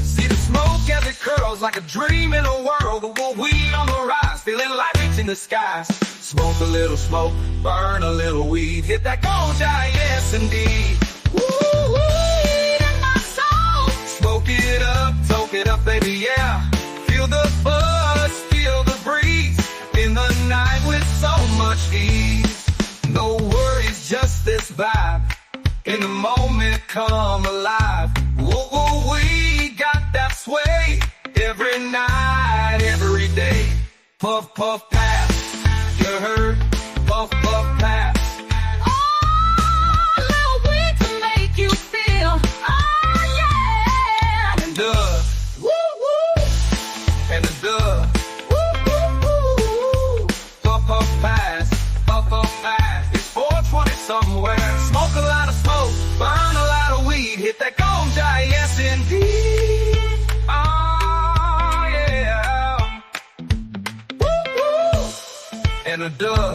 See the smoke every pretty curls like a dream in a world. The weed on the rise, feeling like reaching the skies. Smoke a little smoke, burn a little weed. Hit that ganja, yes indeed. Woo, weed in my soul. Smoke it up, baby, yeah. Feel the buzz, feel the breeze. In the night with so much ease. No worries, just this vibe. In the moment, come alive. Whoa, we got that sway. Every night, every day. Puff, puff, pass. You heard? Puff, puff, pass. Oh, little weed to make you feel. Oh, yeah. And woo, woo. And woo, woo, woo. Puff, puff, pass. Puff, puff, pass. It's 420 somewhere. Smoke a lot of smoke, burn a lot of weed. Hit that ganja, yes indeed. Oh, yeah. Woo, woo. And woo,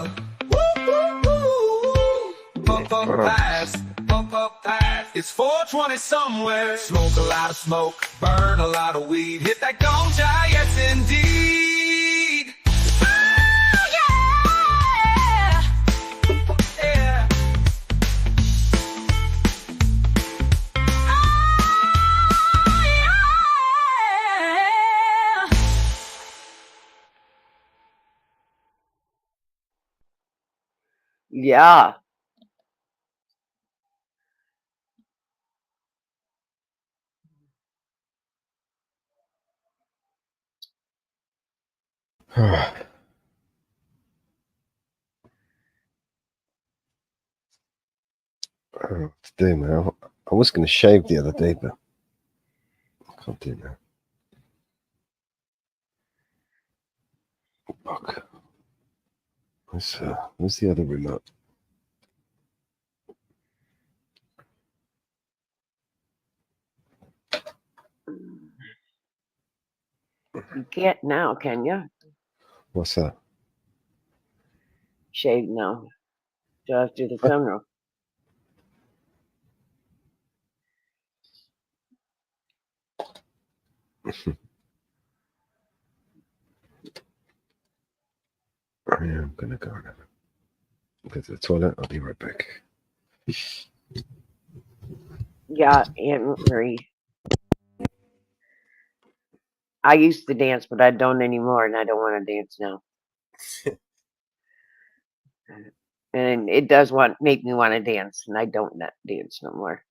woo, woo. Puff, puff, pass. Puff, puff, pass. It's 420 somewhere. Smoke a lot of smoke, burn a lot of weed. Hit that ganja, yes indeed. Oh, yeah. Yeah. Yeah. I don't know what to do, man. I was going to shave the other day, but I can't do that. Fuck. Where's the other remote? You can't now, can you? What's that? Shave now. Till after the funeral. I'm gonna go to the toilet. I'll be right back. Yeah, Aunt Marie. I used to dance, but I don't anymore, and I don't want to dance now. And it does make me want to dance, and I don't dance no more.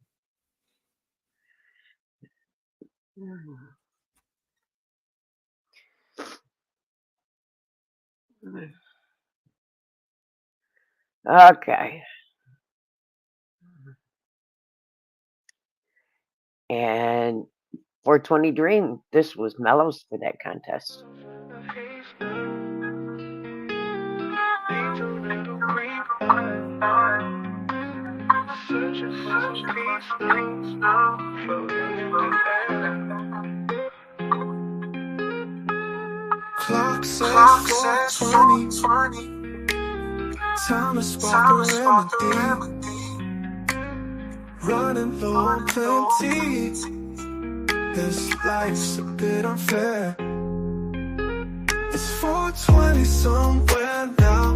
Okay. And 420 Dream, this was Mellows for that contest. Clock says 420. Time to spark a remedy. Running low on plenty. This life's a bit unfair. It's 420 somewhere now.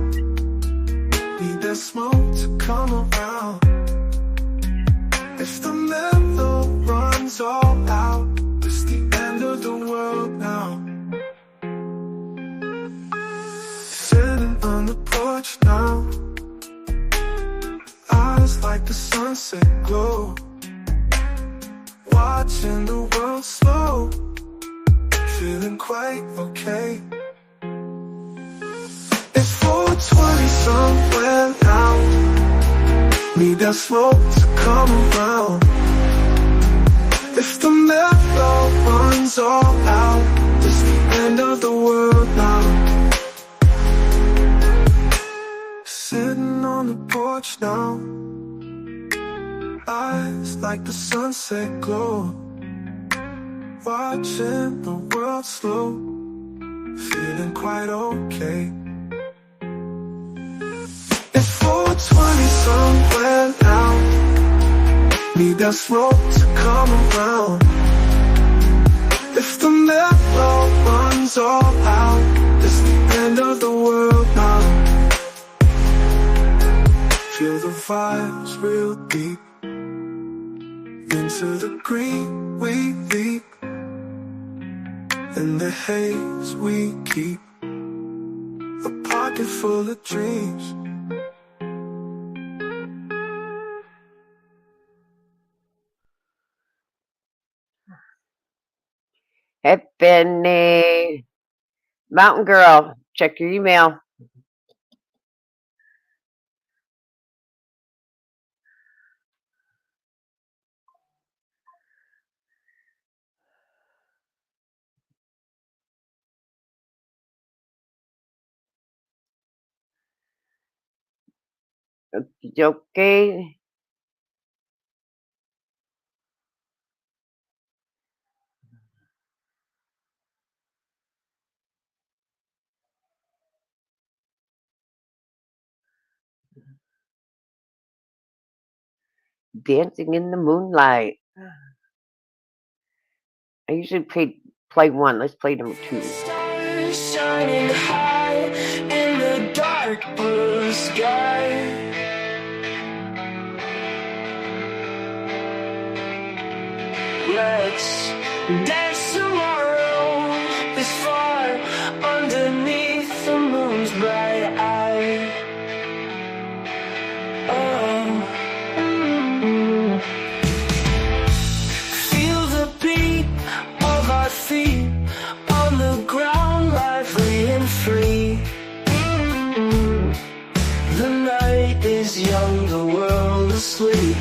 Need that smoke to come around. If the mellow runs all out, it's the end of the world now. Sitting on the porch now, eyes like the sunset glow, watching the world slow, feeling quite okay. It's 420 somewhere now. Need that smoke to come around. If the mellow runs all out, it's the end of the world now. Sitting on the porch now, eyes like the sunset glow, watching the world slow, feeling quite okay. It's 420 somewhere now. Need that smoke to come around. If the mellow runs all out, it's the end of the world now. Feel the vibes real deep. Into the green we leap. In the haze we keep a pocket full of dreams. Hey, Benny. Mountain Girl, check your email. Okay. Dancing in the Moonlight. I usually play one. Let's play number 2. Stars shining high in the dark blue sky. Let's dance tomorrow this far underneath the moon's bright eye. Oh. Feel the beat of our feet on the ground, lively and free. The night is young, the world asleep.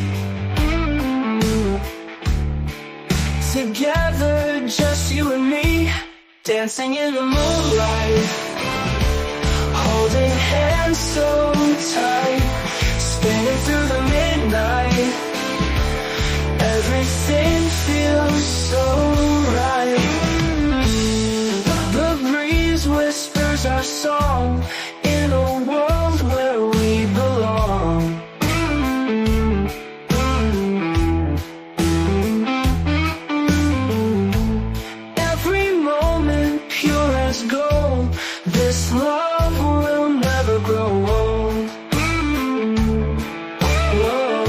Together, just you and me, dancing in the moonlight, holding hands so tight, spinning through the midnight. Everything feels so right. The breeze whispers our song in a world where we belong. Every moment pure as gold. This love will never grow old. Whoa.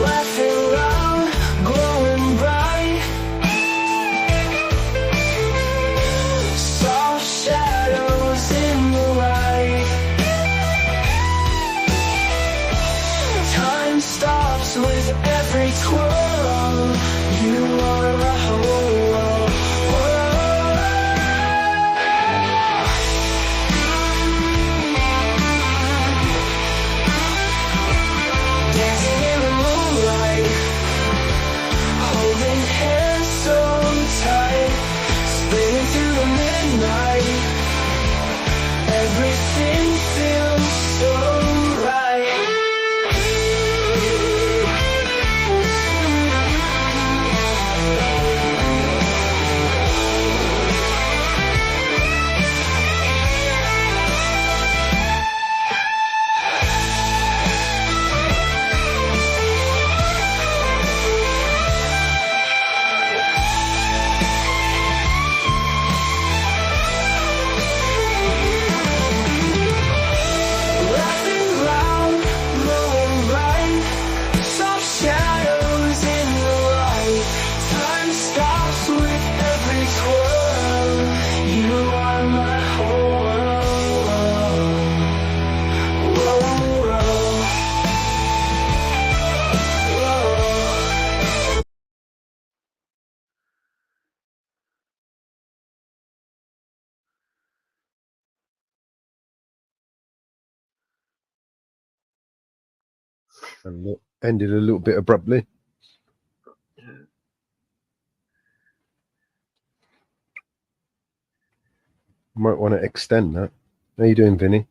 Laughing loud, glowing bright. Soft shadows in the light. Time stops with every twirl. You are my whole world. Dancing in the moonlight, holding hands so tight, spinning through the midnight. Everything feels so right. Laughing loud, glowing bright, soft shadows in the light. Time stops with every twirl. You are my whole world. Whoa, whoa. Whoa. And it ended a little bit abruptly. Might want to extend that. How you doing, Vinny?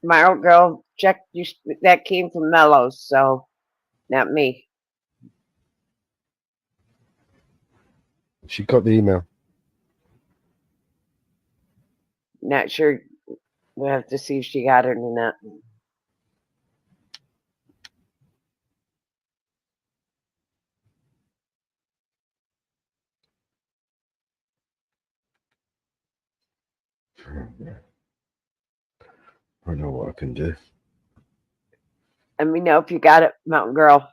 Mountain Girl, check your. That came from Mellows, so not me. She got the email. Not sure. We'll have to see if she got it or not. I know what I can do. Let me know if you got it, Mountain Girl.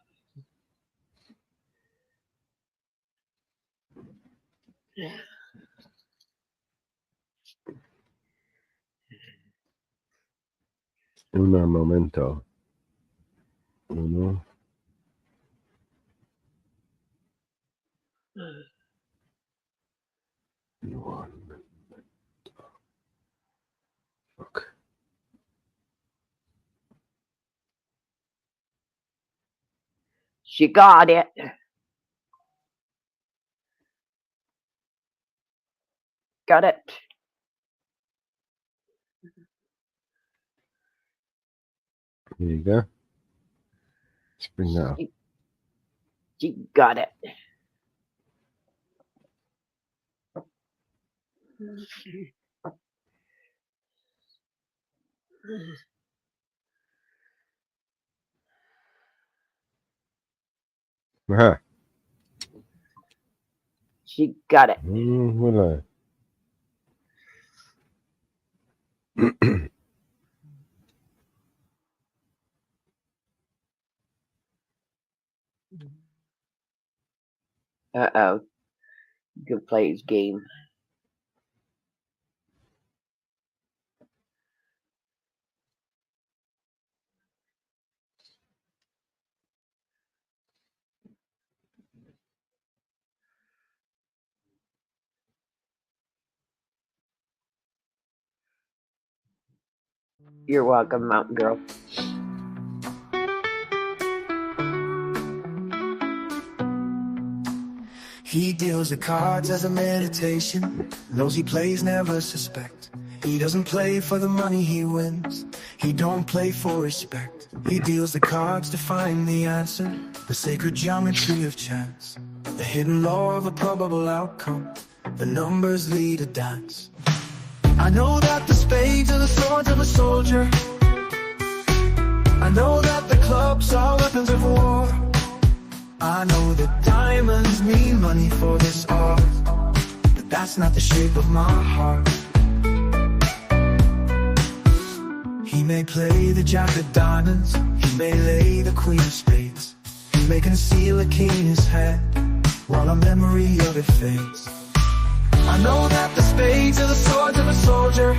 Un momento. Uno. One. Fuck. She got it. Got it. Here you go. Let's bring that up. She got it. Aha. She got it. Will I? Uh-oh. You can play his game. You're welcome, Mountain Girl. He deals the cards as a meditation. Those he plays never suspect. He doesn't play for the money he wins. He don't play for respect. He deals the cards to find the answer. The sacred geometry of chance. The hidden law of a probable outcome. The numbers lead a dance. I know that the spades are the swords of a soldier. I know that the clubs are weapons of war. I know that diamonds mean money for this art, but that's not the shape of my heart. He may play the jack of diamonds, he may lay the queen of spades. He may conceal a king in his head, while a memory of it fades. I know that the spades are the swords of a soldier.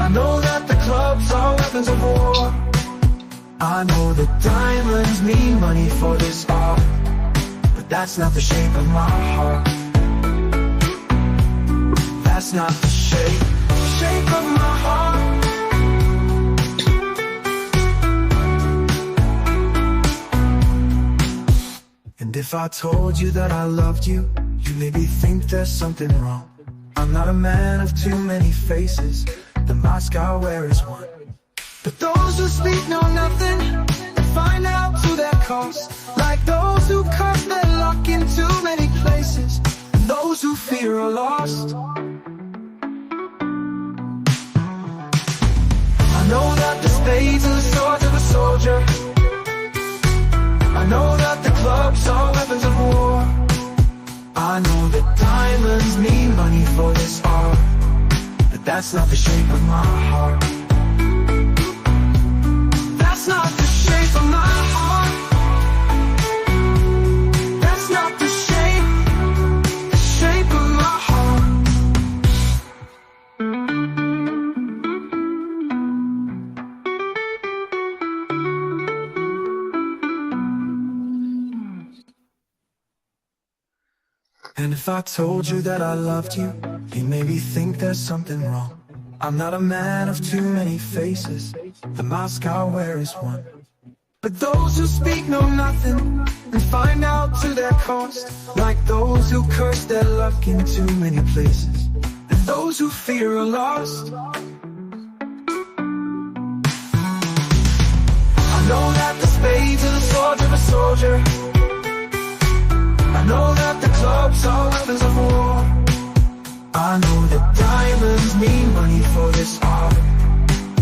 I know that the clubs are weapons of war. I know that diamonds mean money for this art, but that's not the shape of my heart. That's not the shape of my heart. And if I told you that I loved you, you maybe think there's something wrong. I'm not a man of too many faces, the mask I wear is one. But those who speak know nothing and find out to their cost. Like those who curse their luck in too many places, and those who fear are lost. I know that the spades are the swords of a soldier. I know that the clubs are weapons of war. I know that diamonds mean money for this art, but that's not the shape of my heart. That's not the shape of my heart. That's not the shape of my heart. And if I told you that I loved you, you maybe think there's something wrong. I'm not a man of too many faces, the mask I wear is one. But those who speak know nothing and find out to their cost. Like those who curse their luck in too many places, and those who fear are lost. I know that the spades are the swords of a soldier. I know that the clubs are weapons of war. I know that diamonds gives me money for this art,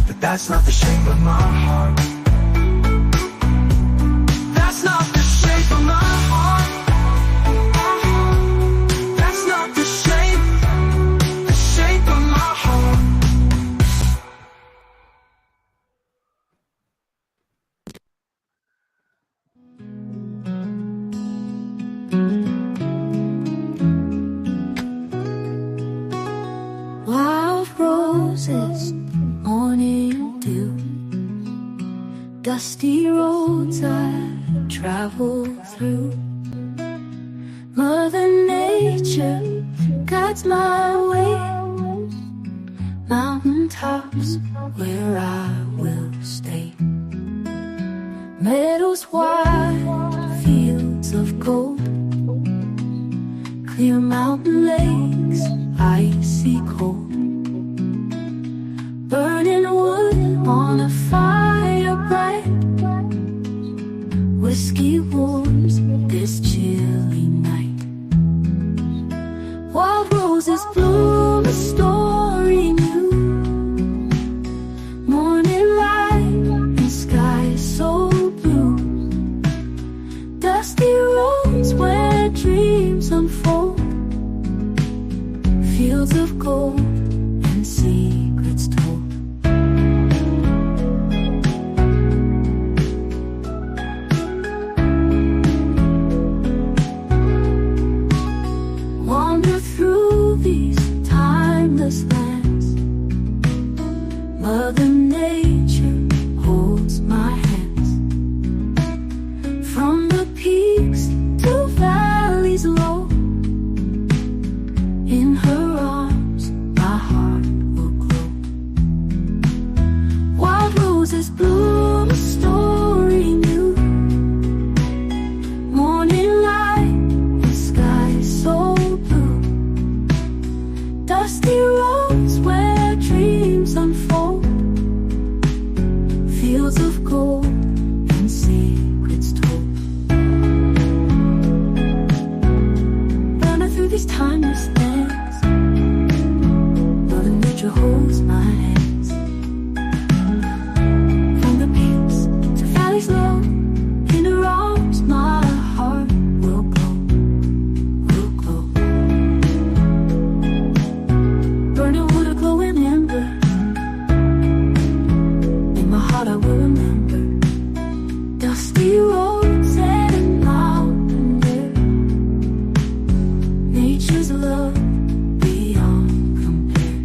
but that's not the shape of my heart. That's not the shape of my heart. That's not the shape of my heart. Wild roses, morning dew, dusty roads I travel through. Mother Nature guides my way, mountain tops where I will stay. Meadows wide, fields of gold, clear mountain lakes, icy cold. Burning wood on a fire bright, whiskey warms this chilly night. Wild roses bloom a story new, morning light and sky so blue. Dusty roads where dreams unfold, fields of gold and secrets told. Wander through these timeless lands, Mother Nature holds my hands. From the peaks to valleys low, in her arms my heart will glow. Wild roses bloom a story new, morning light and sky so blue. Dusty roads where dreams unfold, fields of gold and secrets told. Running through these timeless lands, Mother Nature holds my hands. From the peaks to valleys low, in her arms my heart will glow, will glow. Burning wood a glowing ember, in my heart I will remember. Dusty roads and mountain air, nature's love beyond compare.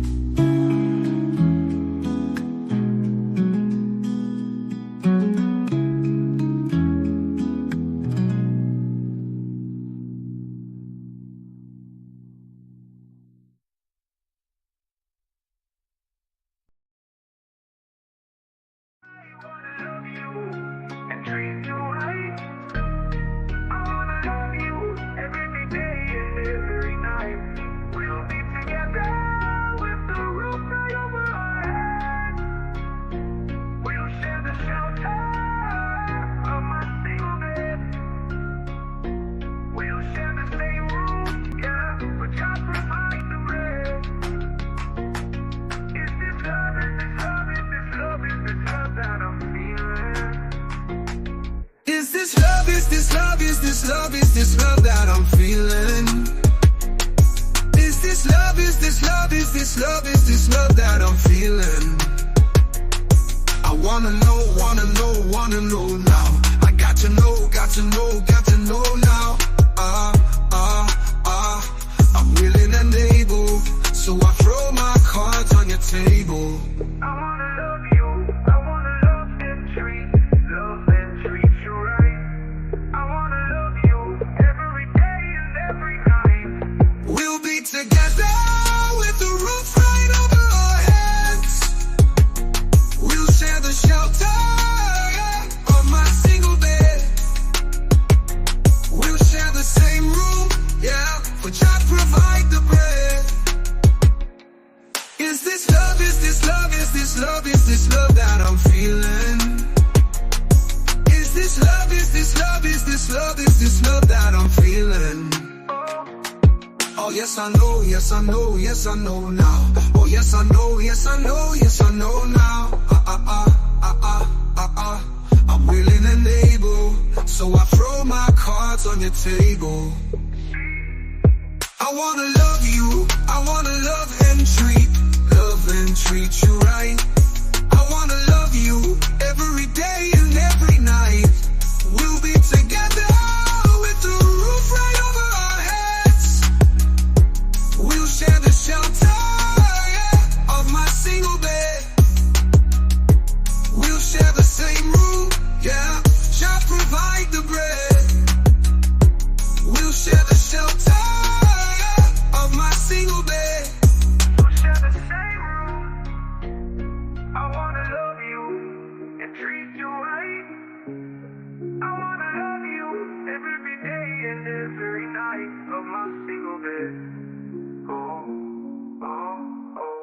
And treat you right. I wanna love you every day and every night. We'll be together with the roof right over our heads. We'll share the shelter of my single bed. We'll share the same room, yeah, but God provide the bread. Is this love, is this love, is this love, is this love that I'm feeling? Is this love, is this love, is this love, is this love that I'm feeling? Is this love, is this love, is this love, is this love that I'm feeling? I wanna know now. I got to know now. I'm willing and able, so I throw my cards on your table. I wanna love you, I wanna love and treat you right. I wanna love you every day and every night. We'll be together with the roof right over our heads. We'll share the shelter of my single bed. We'll share the same room, yeah, but God provide the bread. Is this love, is this love, is this love, is this love that I'm feeling? Is this love, is this love, is this love, is this love that I'm feeling? Oh yes I know yes I know, yes I know now. Oh yes I know, yes I know, yes I know now. I'm willing and able, so I throw my cards on your table. I wanna love you, I wanna love and treat you right. I wanna love you every day and every night. We'll be together with the roof right over our heads. We'll share the shelter, yeah, of my single bed. We'll share the same room, yeah, shall provide the bread. We'll share the shelter, yeah, of my single bed. We'll share the same room. I wanna love you and treat you right. I wanna love you every day and every night of my single bed. Oh, oh, oh.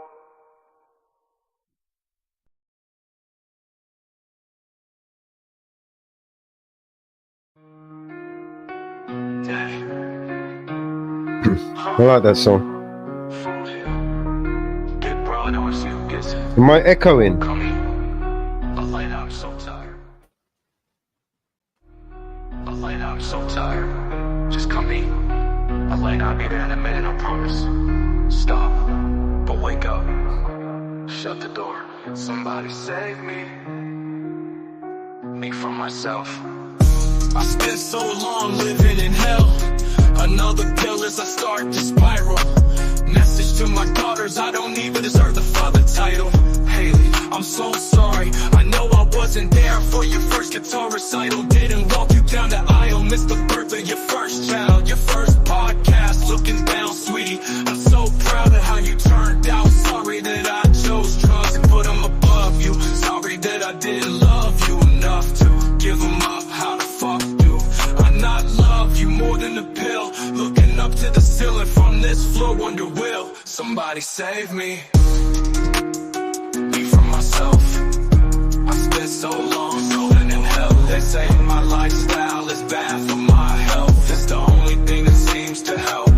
I like that song. Am I echoing? I'm so tired. I'm so tired. Just come eat. I'll be there in a minute, I promise. Stop, but wake up. Shut the door. Somebody save me. Me from myself. I spent so long living in hell. Another pill as I start to spiral. Message to my daughters, I don't even deserve the father title. Haley, I'm so sorry. I know I wasn't there for your first guitar recital. Didn't walk you down the aisle. Missed the birth of your first child. Your first podcast, looking down, sweetie. I'm so proud of how you turned out. Sorry that I chose drugs and put them above you. Sorry that I didn't love you enough to give them up. How the fuck do I not love you more than a pill? Looking up to the ceiling from this floor, wonder will somebody save me? Me from myself. I spent so long rolling in hell. They say my lifestyle is bad for my health. It's the only thing that seems to help.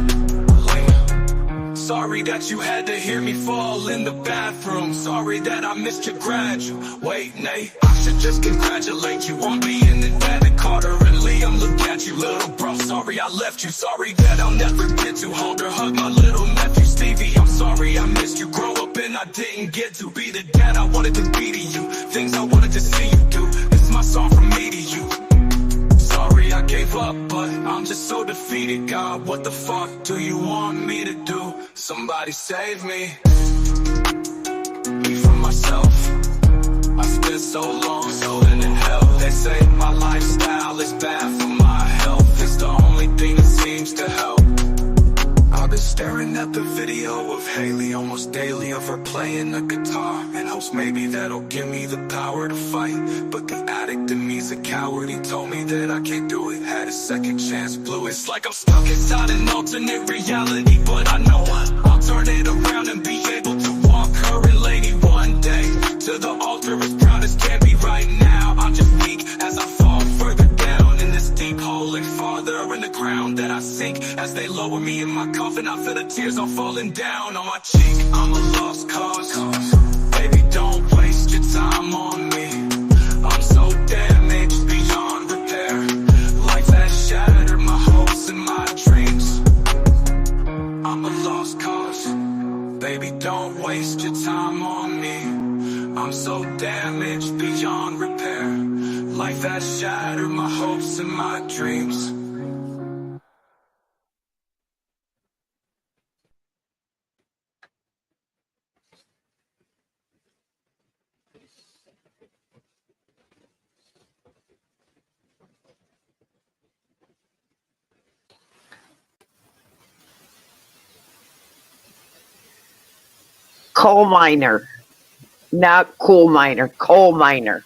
Sorry that you had to hear me fall in the bathroom. Sorry that I missed your graduate, Nate. I should just congratulate you on being in bed. And Carter and Liam, look at you, little bro. Sorry I left you. Sorry that I'll never get to hold or hug my little nephew Stevie. I'm sorry I missed you. Grow up and I didn't get to be the dad I wanted to be to you. Things I wanted to see you do. This is my song from me to you. Sorry I gave up, but I'm just so defeated. God, what the fuck do you want me to do? Somebody save me. Me from myself. I spent so long living in hell. They say my lifestyle is bad for my health. It's the only thing that seems to help. I've been staring at the video of Haley almost daily, of her playing the guitar, in hopes maybe that'll give me the power to fight. But the addict in me's a coward. He told me that I can't do it. Had a second chance, blew it. It's like I'm stuck inside an alternate reality, but I know I'll turn it around and be able to walk her and lady one day to the altar as proud as can be. Right now I'm just weak as I fall further down in this deep hole, and farther in the ground that I sink. As they lower me in my coffin, I feel the tears all falling down on my cheek. I'm a lost cause. Baby, don't waste your time on me. I'm so damaged beyond repair. Life has shattered my hopes and my dreams. I'm a lost cause. Baby, don't waste your time on me. I'm so damaged beyond repair. Life has shattered my hopes and my dreams. Coal miner, not coal miner, coal miner.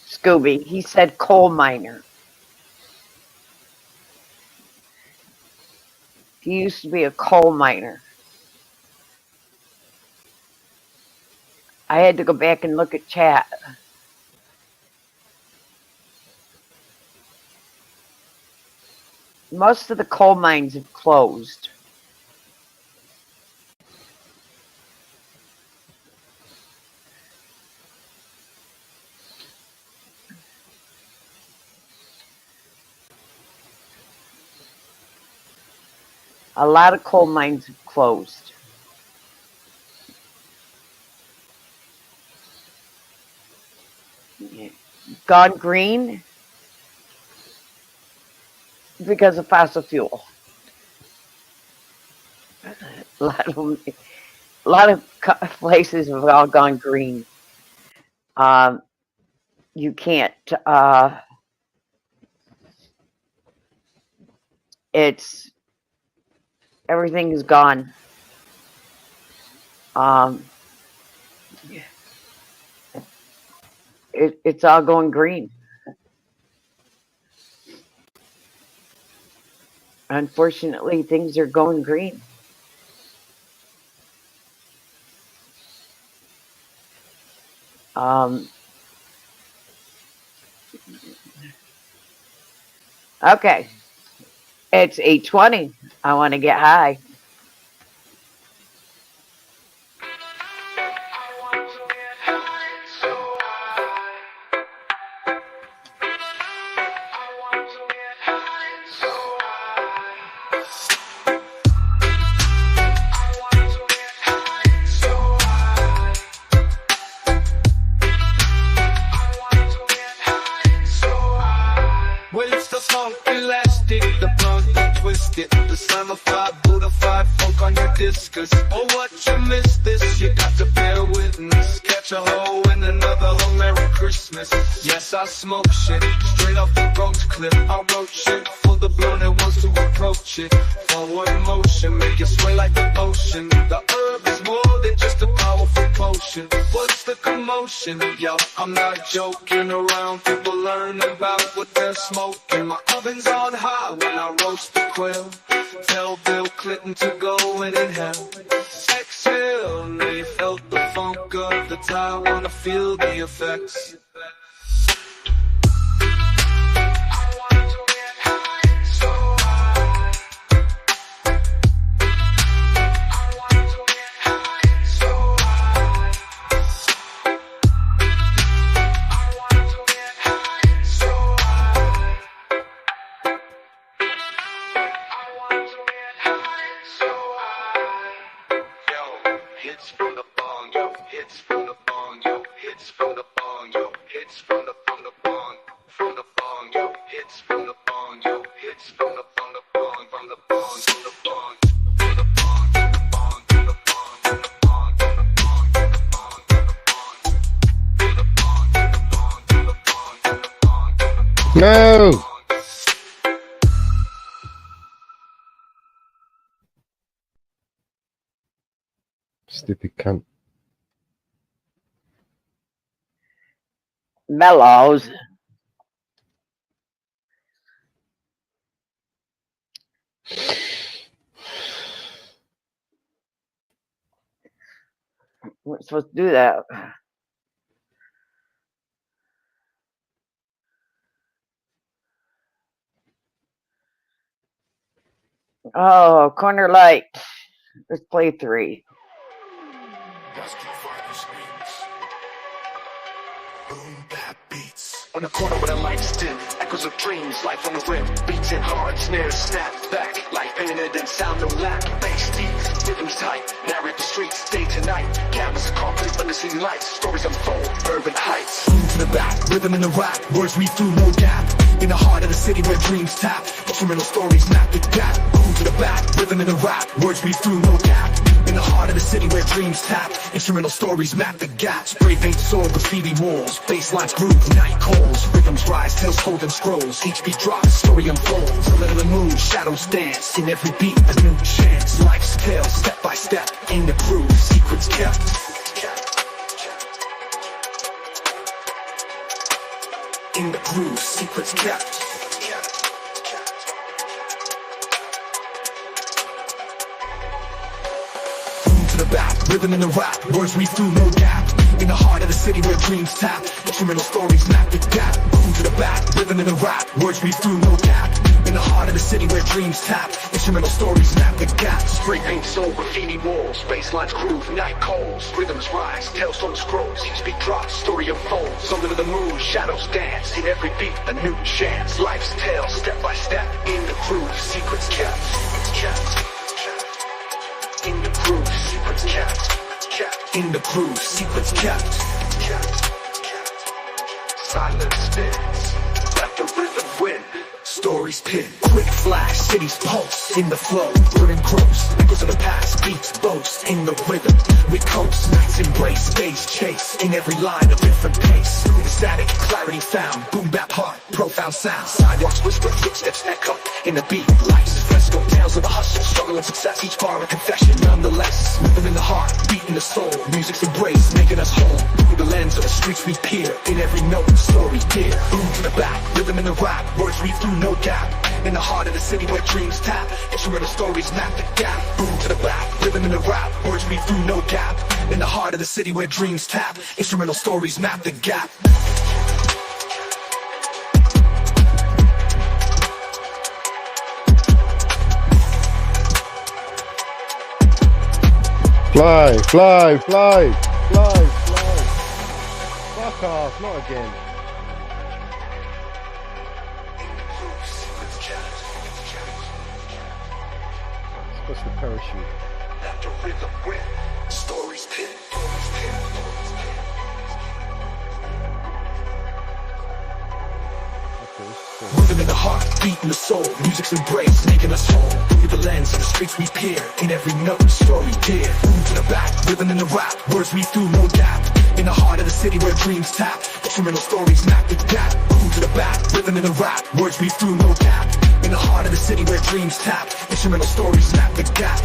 Scooby, he said coal miner. He used to be a coal miner. I had to go back and look at chat. most of the coal mines have closed. A lot of coal mines have closed. Gone green because of fossil fuel. A lot of places have all gone green. You can't. It's everything is gone. It's all going green. Unfortunately, things are going green. Okay. It's 8:20. I want to get high. Well, it's the funk elastic, the blunt, the twisted, the summer-fied, Buddha-fied funk on your discus. Oh, what you missed this, you got to bear witness. Catch a hoe and another hoe, Merry Christmas. Yes, I smoke shit, straight off the roach clip. I wrote shit for the blown that wants to approach it. Forward motion, make it sway like the ocean. The herb is more than just a powerful potion. What's the commotion? Yo, I'm not joking around. People learn about what they're smoking. My oven's on high when I roast the quail. Tell Bill Clinton to go and inhale. Exhale, now you felt the funk of the tie. Wanna feel the effects. Hits from the bong, yo. Hits from the bong, yo. Hits from the bong, yo. Hits from the bong, from the bong, yo. Hits from the bong, yo. Hits from the bong, from the bong, from the bong, from the bong, from the bong, from the bong, from the bong, from the bong, from the bong, from the bong, from the bong, from the bong, from the bong, from the bong. No. Stupid cunt. Mellows. We're supposed to do that. Oh, corner light. Let's play 3. On the corner where the lights dim, echoes of dreams, life on the rim, beats and hard, snares snap back, life painted and sound no lack, bass deep, rhythms tight, narrate the streets, day to night, canvas accomplished under city lights, stories unfold, urban heights. To the back, rhythm in the rap, words weave through no gap, in the heart of the city where dreams tap, instrumental stories map the gap. To the back, rhythm in the rap, words weave through no gap. In the heart of the city where dreams tap, instrumental stories map the gaps. Spray paint soul, graffiti walls, bass lines groove, night calls, rhythms rise, tales told in scrolls. Each beat drops, story unfolds. A little moon, shadows dance. In every beat, a new chance. Life's tale, step by step, in the groove, secrets kept. In the groove, secrets kept. The back, rhythm in the rap, words weave through no gap. In the heart of the city where dreams tap, instrumental stories map the gap. To the back, rhythm in the rap, words weave through no gap. In the heart of the city where dreams tap, instrumental stories map the gap. Spray paint soul, graffiti walls, bass lines groove, night calls, rhythms rise, tales from the scrolls, speak drops, story unfolds. Under the moon, shadows dance, in every beat a new chance. Life's tale, step by step, in the groove, secrets kept. In the groove, secrets kept. In the groove, secrets kept. Silence spins, let the rhythm win. Stories pin, quick flash, cities pulse. In the flow, we're engrossed. Echoes of the past, beats boast. In the rhythm, we coast. Nights embrace, days chase. In every line, a different pace. Through the static, clarity found. Boom bap heart, profound sound. Sidewalks whisper, footsteps echo. In the beat, life's fresco. Tales of the hustle, struggle and success. Each bar a confession, nonetheless. Rhythm in the heart, beat in the soul. Music's embrace, making us whole. Through the lens of the streets we peer. In every note, story dear. Boom to the back, rhythm in the rap. Words read through no gap. In the heart of the city where dreams tap, instrumental stories map the gap. Boom to the back, rhythm in the rap. Words read through no gap. In the heart of the city where dreams tap, instrumental stories map the gap. Fly, fly, fly, fly, fly. Fuck off, not again. What's the parachute? Let the rhythm win. Stories pin. Rhythm in the heart, beat in the soul. Music's embrace, making us whole. Through the lens of the streets we peer. In every note, story dear. Boom to the back, rhythm in the rap. Words read through no gap. In the heart of the city where dreams tap, instrumental stories map the gap. Boom to the back, rhythm in the rap. Words read through no gap. In the heart of the city where dreams tap, instrumental stories map the gap.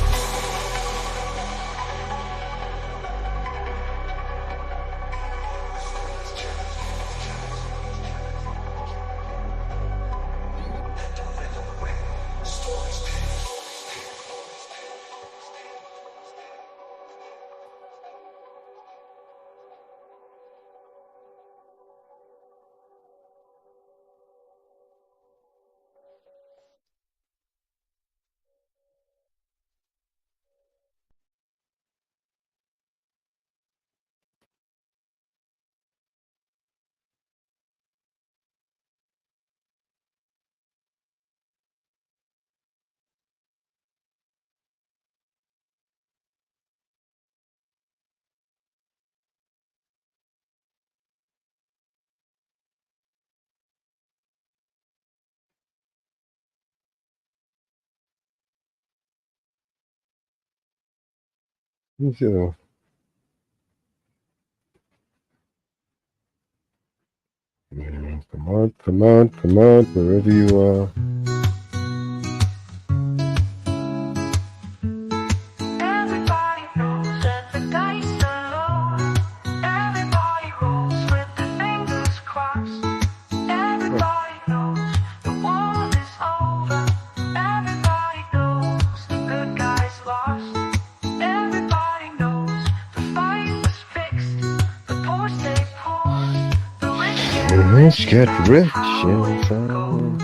So, come on, come on, come on, wherever you are. Everybody knows that the dice are low. Everybody rolls with their fingers crossed. Everybody knows the war is over. Everybody knows the good guys lost. Everybody knows the fight was fixed. The poor stay poor. The rich get rich. Let's get rich and found.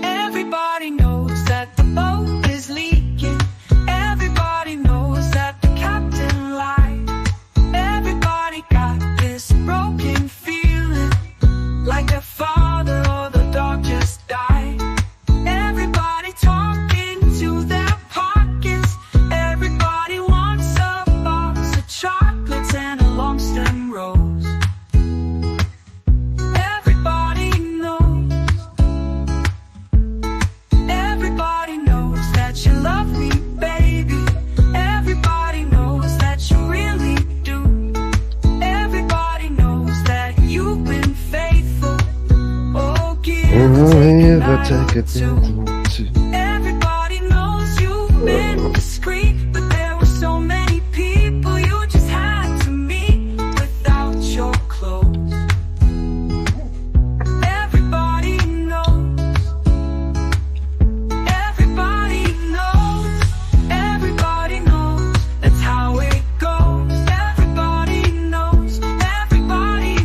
Everybody knows that the boat is leaking. Everybody knows that the captain lied. Everybody got this broken feeling, like their father or the dog just died. Everybody talking to their pockets. Everybody wants a box of chocolates and a long stem rose. Everybody knows. Everybody knows that you love me, baby. Everybody knows that you really do. Everybody knows that you've been faithful. Oh, give and take a night or two. Everybody knows you've been discreet, but there were so many people you just had to meet without your clothes. Everybody knows. Everybody knows. Everybody knows. That's how it goes. Everybody knows. Everybody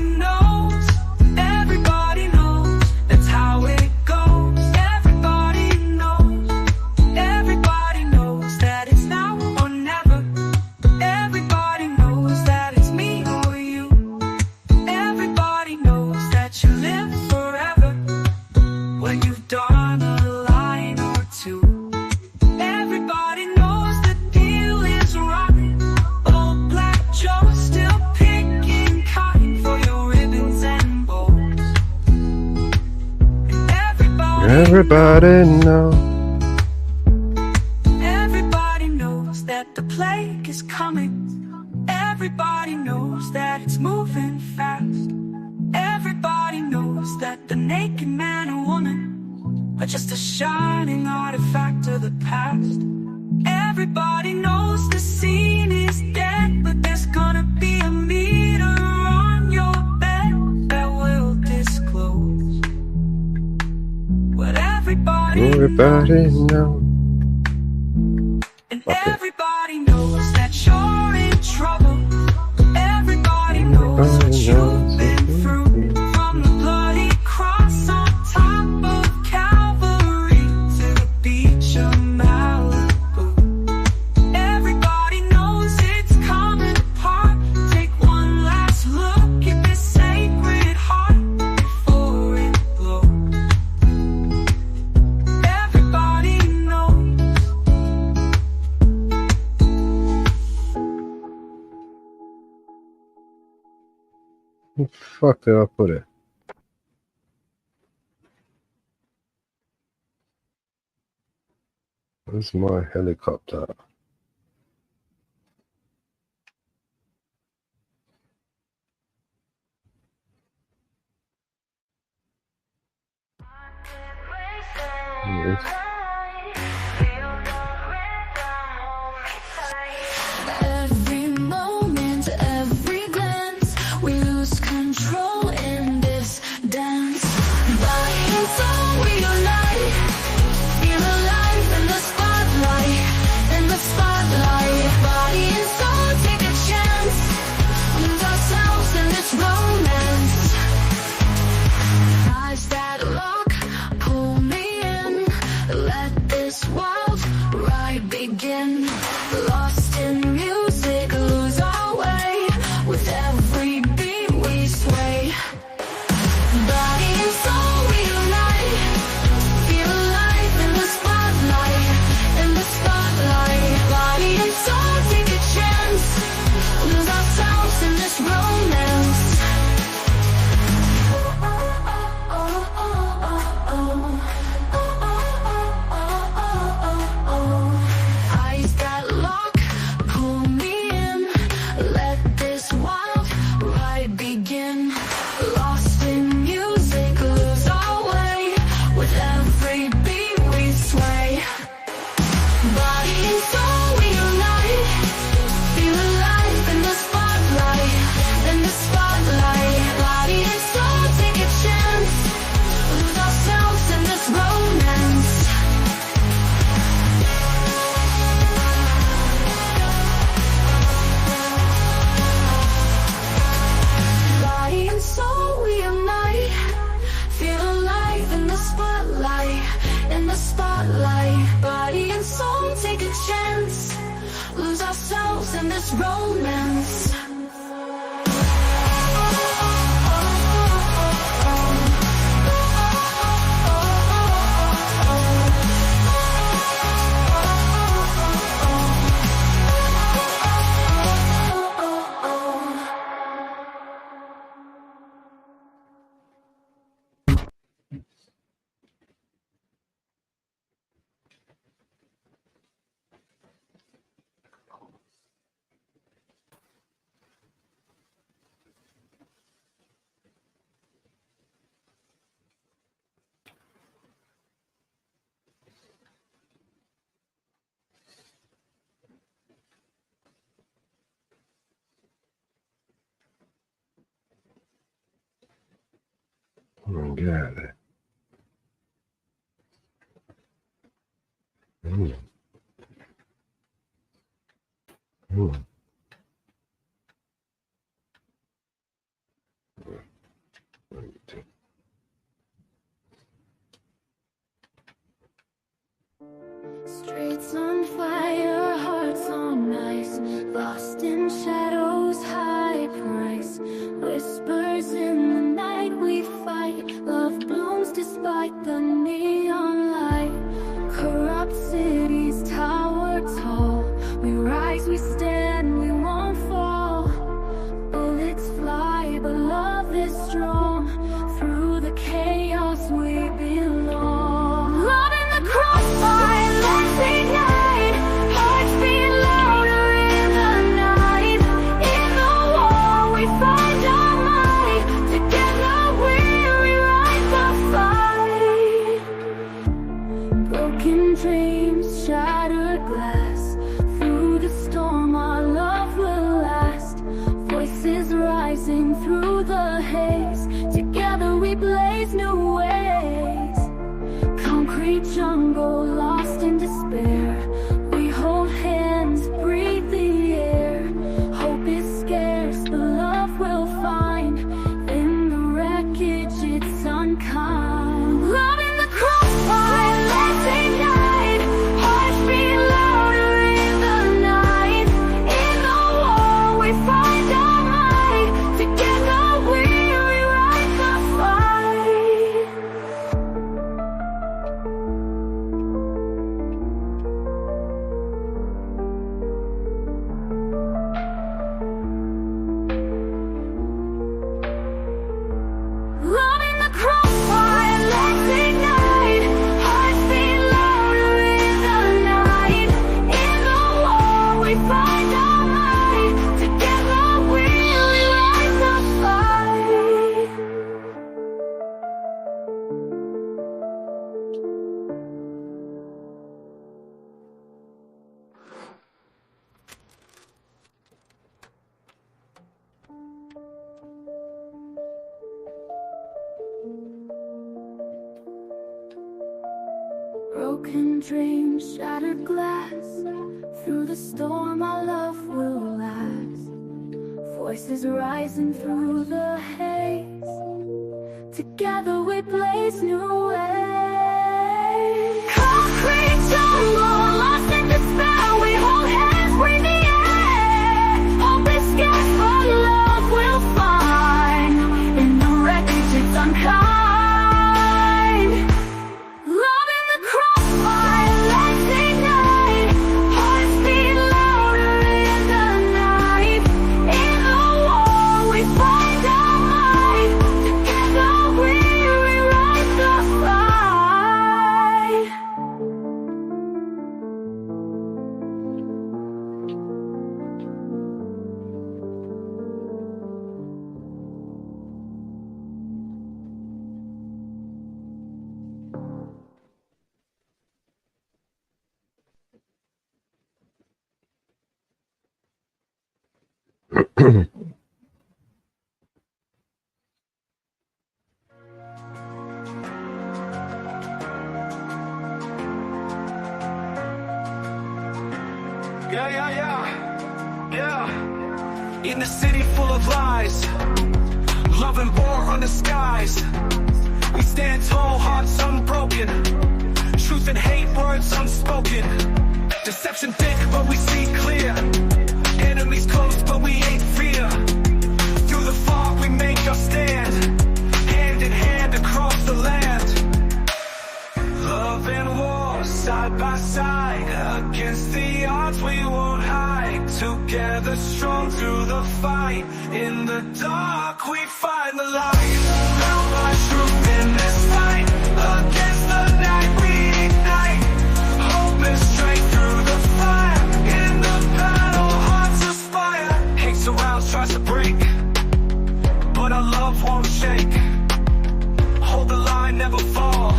Everybody know. Everybody knows that the plague is coming. Everybody knows that it's moving fast. Everybody knows that the naked man or woman are just a shining artifact of the past. Everybody knows the scene is dead, but there's gonna be a meter on your bed that will disclose what everybody know. And everybody knows that you're in trouble. Everybody knows what you've been through. From the bloody cross on top of Calvary to the beach of Malibu. Everybody knows it's coming apart. Take one last look at this sacred heart before it blows. Everybody knows. Where the fuck did I put it? Where's my helicopter? Here it is. Every moment, every glance, we lose control in this dance. Body and soul, we unite. Feel alive in the spotlight, in the spotlight. Body and soul, take a chance. Lose ourselves in this romance. Eyes that look, pull me in. Let this wild ride begin. Lost in music, lose our way. With every beat we sway. Body and soul, we unite. Feel alive in the spotlight, in the spotlight. Body and soul, take a chance. Lose ourselves in this romance. Eyes that lock, pull me in. Let this wild ride begin. Lost in music, lose our way. With every beat we sway. Body and soul, we unite. Feel alive in the spotlight, in the spotlight. Body and soul, take a chance. Lose ourselves in this romance. Body and soul, we unite. Feel alive in the spotlight, in the spotlight. Body and soul, take a chance. Lose ourselves in this romance. Come on, get out of there. Mm. Mm. Streets on fire, hearts on ice. Lost in shadows, high price. Whispers in the night, we fight. Love bloom dreams, shattered glass. Through the storm our love will last. Voices rising through the haze. Together we blaze new ways. Concrete jungle, lost in despair. We hold hands, breathe the air. Hope is scarce, but love will find. In the wreckage it's unkind. Love in the crossfire, let's ignite. Hearts beat louder in the night. In the war we find our might. Together we rewrite the fight. Yeah. In the city full of lies, love and war on the skies. We stand tall, hearts unbroken. Truth and hate, words unspoken. Deception thick, but we see clear. Enemies close, but we ain't fear. Through the fog, we make our stand. Hand in hand across the land. Love and war, side by side. Against the odds, we won't hide. Together, strong through the fight. In the dark, we find the light. Found my truth in this fight. Against the night, we ignite. Hope and strength through the fire. In the battle, hearts aspire. Hate surrounds, tries to break, but our love won't shake. Hold the line, never fall.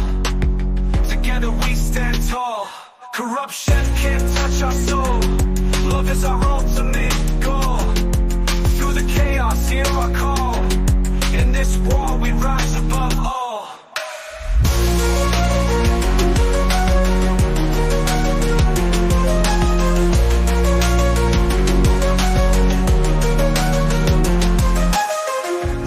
Together we stand tall. Corruption can't touch our soul. Love is our ultimate goal. Through the chaos, hear our call. In this war, we rise above all.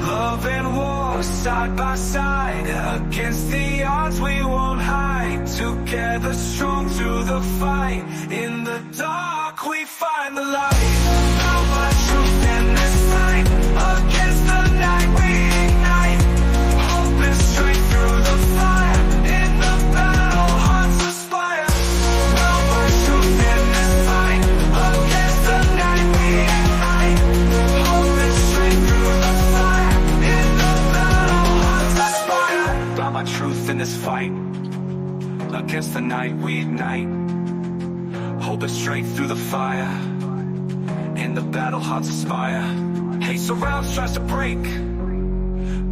Love and war, side by side. Against the odds, we won't hide. Together, strong through the fight. In the dark, we find the light. Found my truth in this fight. Against the night, we ignite. Hope and strength through the fire. In the battle, hearts aspire. Found my truth in this fight. Against the night, we ignite. Hope and strength through the fire. In the battle, hearts aspire. Found my truth in this fight. Against the night, we ignite. Hope and strength through the fire. In the battle, hearts aspire. Hate surrounds, tries to break,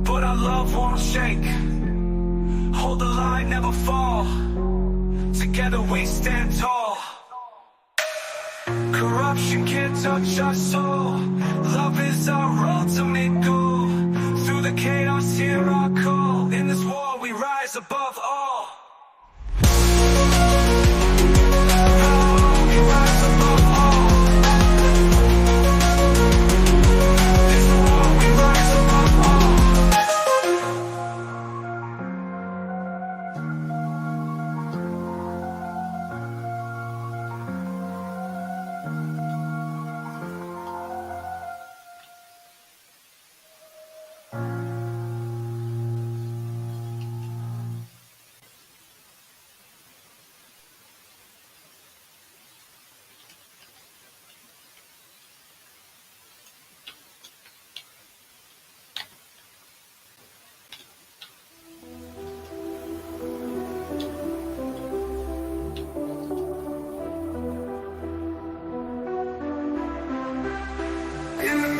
but our love won't shake. Hold the line, never fall. Together we stand tall. Corruption can't touch our soul. Love is our ultimate goal. Through the chaos, hear our call. In this war, we rise above all.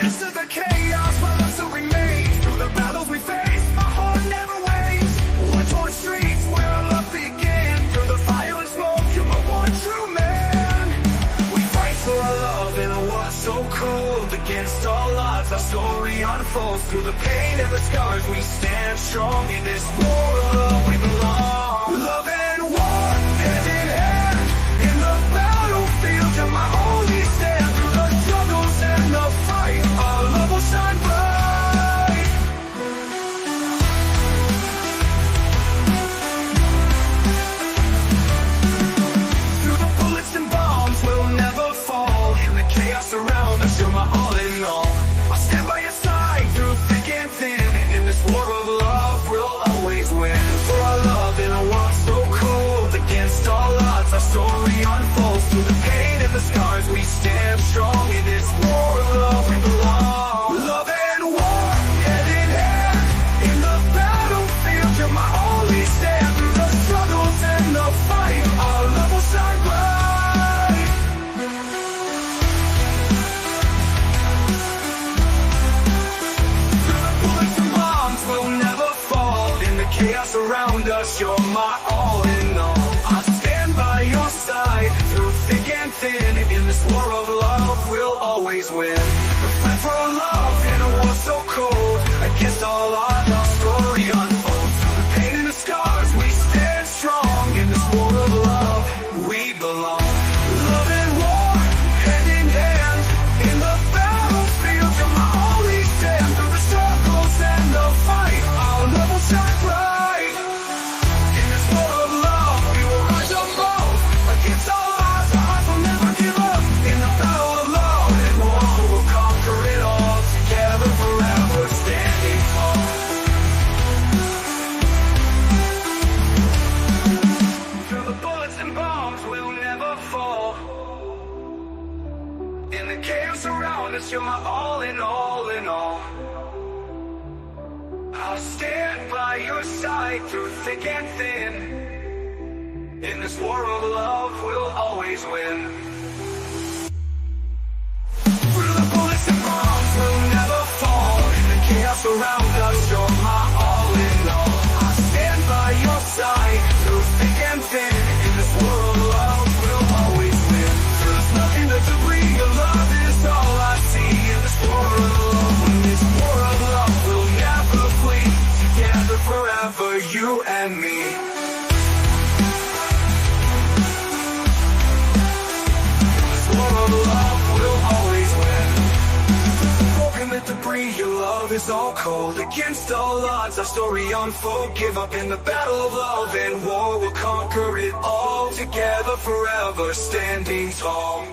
Midst of the chaos, my love still remains. Through the battles we face, my heart never wanes. War-torn streets where our love began. Through the fire and smoke, you're my one true man. We fight for our love in a world so cold. Against all odds, our story unfolds. Through the pain and the scars, we stand strong. In this war of love, we belong. Love and war, hand in hand. my all in all. I'll stand by your side through thick and thin. In this war of love, we'll always win. For our love in a world so cold, against all odds, our story unfolds. Through the pain and the scars, we stand strong. In this war of love, we belong. Love and war, hand in hand. In the battlefield, you're my only stand. Through the struggles and the fight, our love will shine bright. Through the bullets and bombs, we'll never fall. In the chaos around us, you're my all in all. I'll stand by your side through thick and thin. In this war of love, we'll always win. The fight for our love in a war so cold, against all odds, our story unfolds. Through the pain and the scars, we stand strong. In this war of love, we belong. Love and war, hand in hand. In the battlefield, you're my only stand. Through the struggles and the fight, our love will shine bright. In this war of love, we will rise above. Against all odds, our hearts will never give up. In the battle of love and war, we'll conquer it all. Together forever, standing tall. Through the bullets and bombs, we'll never fall. In the chaos around us, you're my all in all in all. I'll stand by your side through thick and thin. In this war of love, we'll always win. Through the bullets and bombs, we'll never fall. In the chaos around us, you're my all in all. I'll stand by your side through thick and thin. In this war of love, we'll always win. There's nothing but debris, your love is all I see. In this war of love, in this war of love, we'll never flee. Together forever, you and me. War of love, we'll always win. Broken with debris, your love is all cold. Against all odds, our story unfold. Give up in the battle of love and war, we'll conquer it all. Together forever, standing tall.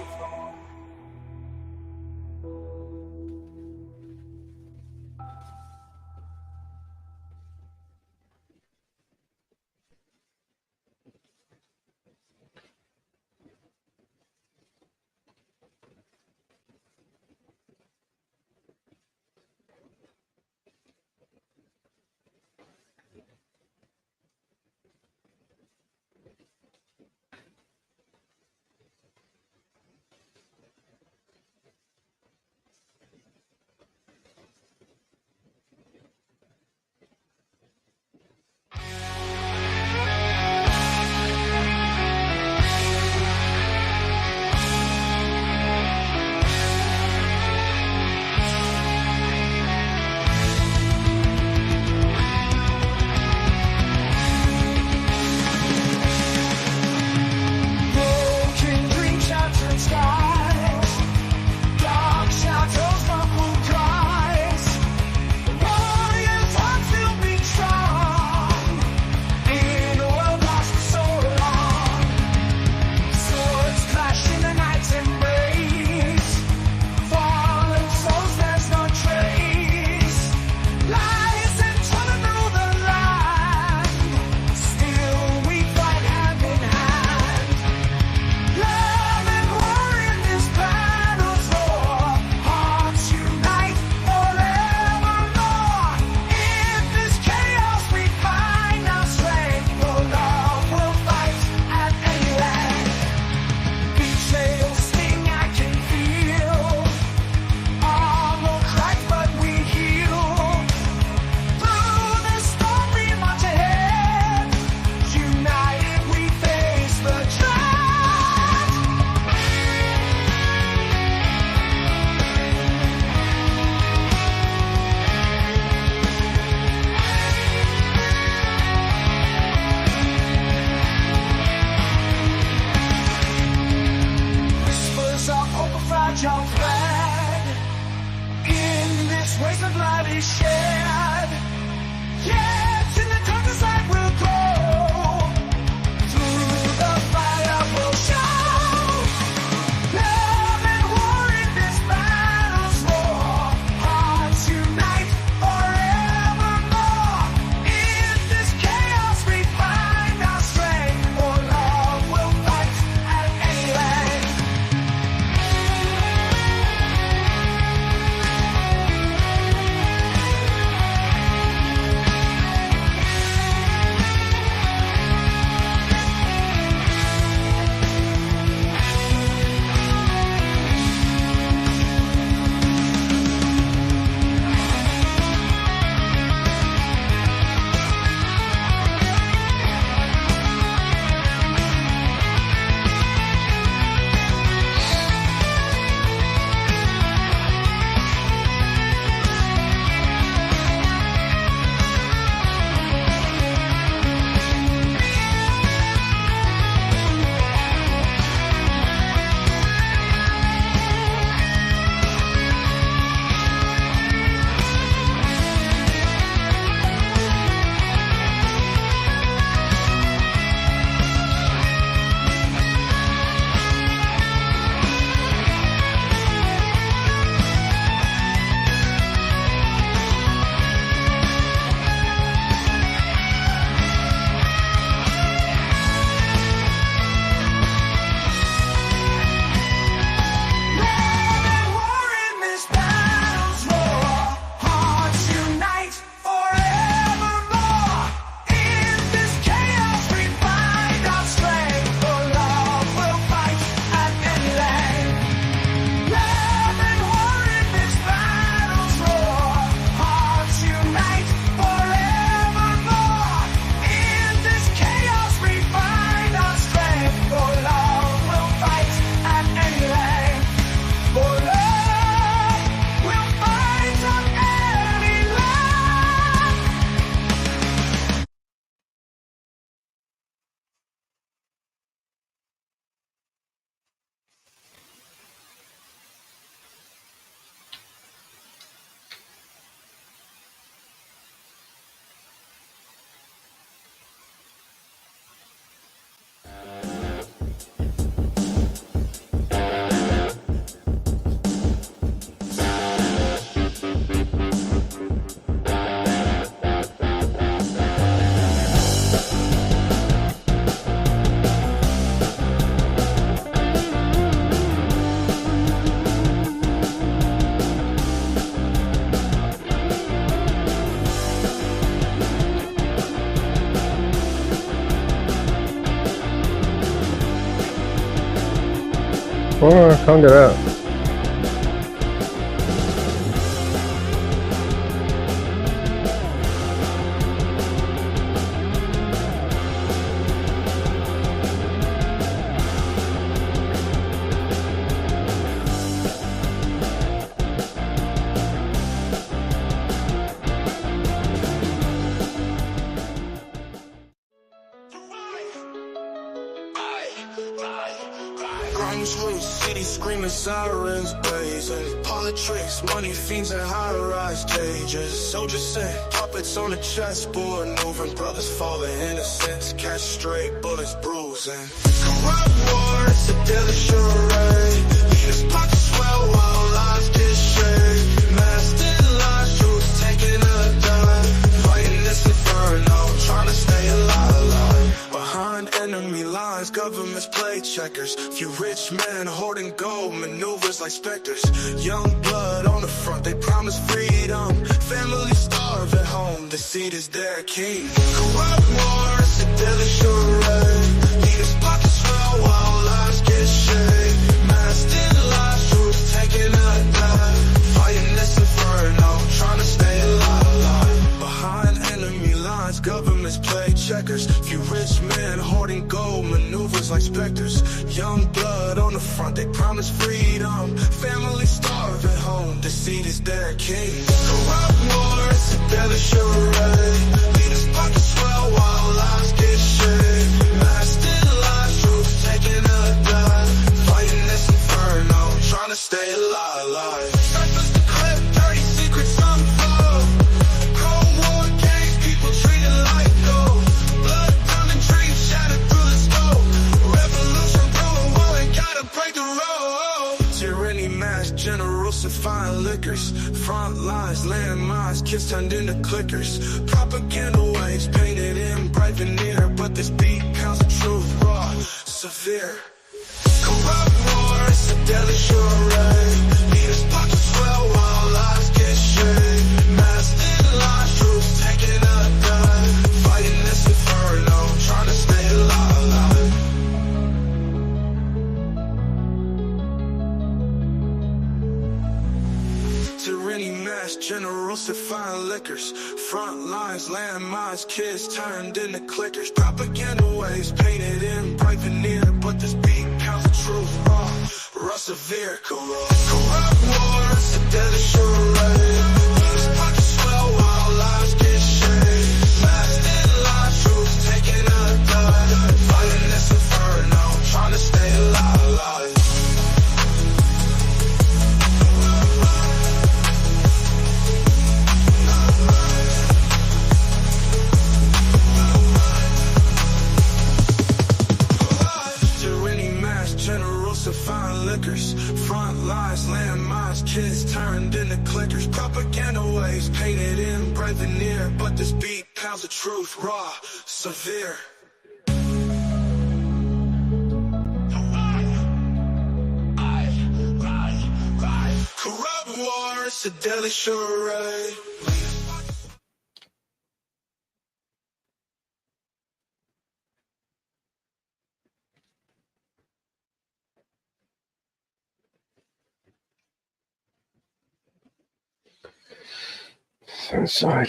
Oh, I can't get out. City screaming sirens blazing, politics, money fiends and high-rise cages. Soldiers sent puppets on the chessboard, moving brothers falling, innocents catch straight bullets bruising. Corrupt war, it's a deadly charade. Leaders pockets swell while lives get shaved. Masked in lies, truth taking a dive. Fighting this inferno, trying to stay alive. Behind enemy lines, governments play checkers. Few rich men hoarding gold, maneuvers like specters. Young blood on the front, they promise freedom. Families starve at home, the seed is their king. Corrupt war, it's a deadly charade. Leaders pockets swell while lives get shaved. Masked in lies, truth taking a dive. Fighting this inferno, trying to stay alive. Behind enemy lines, governments play checkers. Few rich men hoarding gold, maneuvers like specters. Young blood on the front, they promise freedom. Families starve at home, the seed is their king. Corrupt war, it's a deadly charade. Leaders pockets swell while lives get shaved. Masked in lies, truth taking a dive. Fighting this inferno, trying to stay alive. Surface the clip, dirty secrets unfold. Cold war games, people treated like gold. Blood, diamond dreams shattered through the scope. Revolution brewing, war ain't gotta break the road. Tyranny, mass generals and fine liquors. Front lines, landmines, kids turned into clickers. Propaganda waves painted in bright veneer, but this beat counts the truth raw, severe. Corrupt war, it's a deadly charade. Leaders pockets swell while lives get shaved. Masked in lies, truth taking a dive. Fighting this inferno, trying to stay alive. Tyranny, mass generals and fine liquors. Front lines, landmines, kids turned into clickers. Propaganda waves painted in bright veneer, but this beat counts the truth raw, severe. Corrupt war, it's a deadly charade. Leaders pockets swell while lives get shaved. Masked in lies, truth taking a dive. Fighting this inferno, trying to stay alive. Generals and fine liquors. Front lines, landmines, kids turned into clickers. Propaganda waves painted in bright veneer, but this beat pounds the truth raw, severe. Corrupt war, it's a deadly charade. Inside.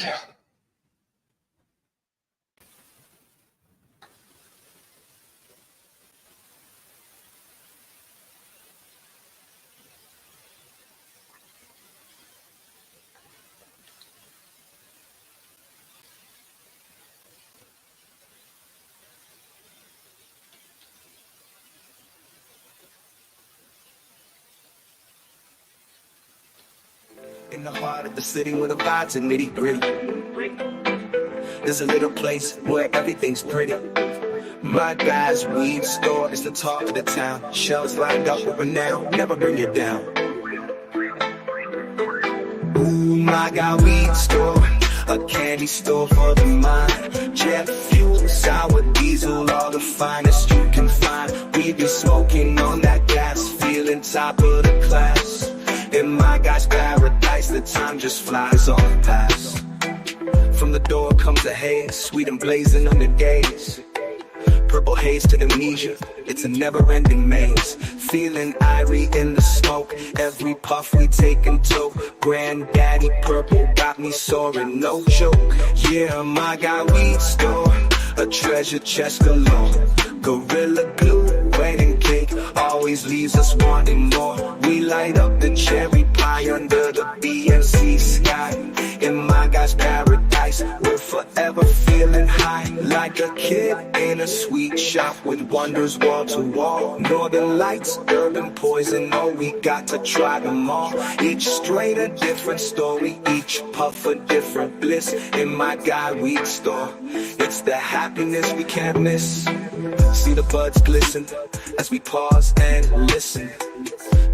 In the heart of the city where the vibes are nitty gritty. There's a little place where everything's pretty. My guy's weed store is the talk of the town. Shelves lined up with renown, never bring you down. Ooh, my guy weed store, a candy store for the mind. Jet fuel, sour diesel, all the finest you can find. We be smoking on that gas, feeling top of the class. In my guy's paradise, the time just flies on past. From the door comes a haze, sweet and blazing under days. Purple haze to amnesia, it's a never-ending maze. feeling irie in the smoke. Every puff we taking to Granddaddy Purple got me soaring, no joke. Yeah, my guy weed store, a treasure chest galore. Gorilla glue, wedding cake, always leaves us wanting more. We light up the cherry pie under the BNC sky. In my guy's paradise, we're forever feeling high. Like a kid in a sweet shop with wonders wall to wall. Northern lights, urban poison, oh we got to try them all. Each strain a different story, each puff a different bliss. In my guy weed store, it's the happiness we can't miss. See the buds glisten as we pause and listen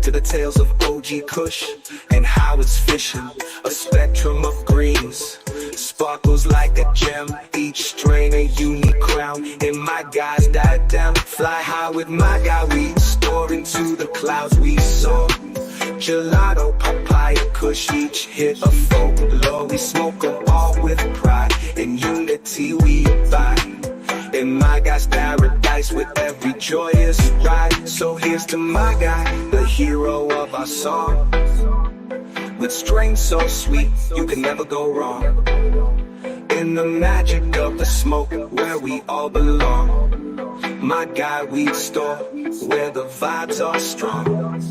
to the tales of OG Kush and how it's fishing. A spectrum of greens, sparkles like a gem. Each strain a unique crown. In my guy's diadem, fly high with my guy weed store. Into the clouds we soar. Gelato, papaya, Kush, each hit a folklore. We smoke them all with pride. In unity we abide. In my guy's paradise with every joyous ride. So here's to my guy, the hero of our song. With strains so sweet, you can never go wrong. In the magic of the smoke, where we all belong. My guy weed store, where the vibes are strong.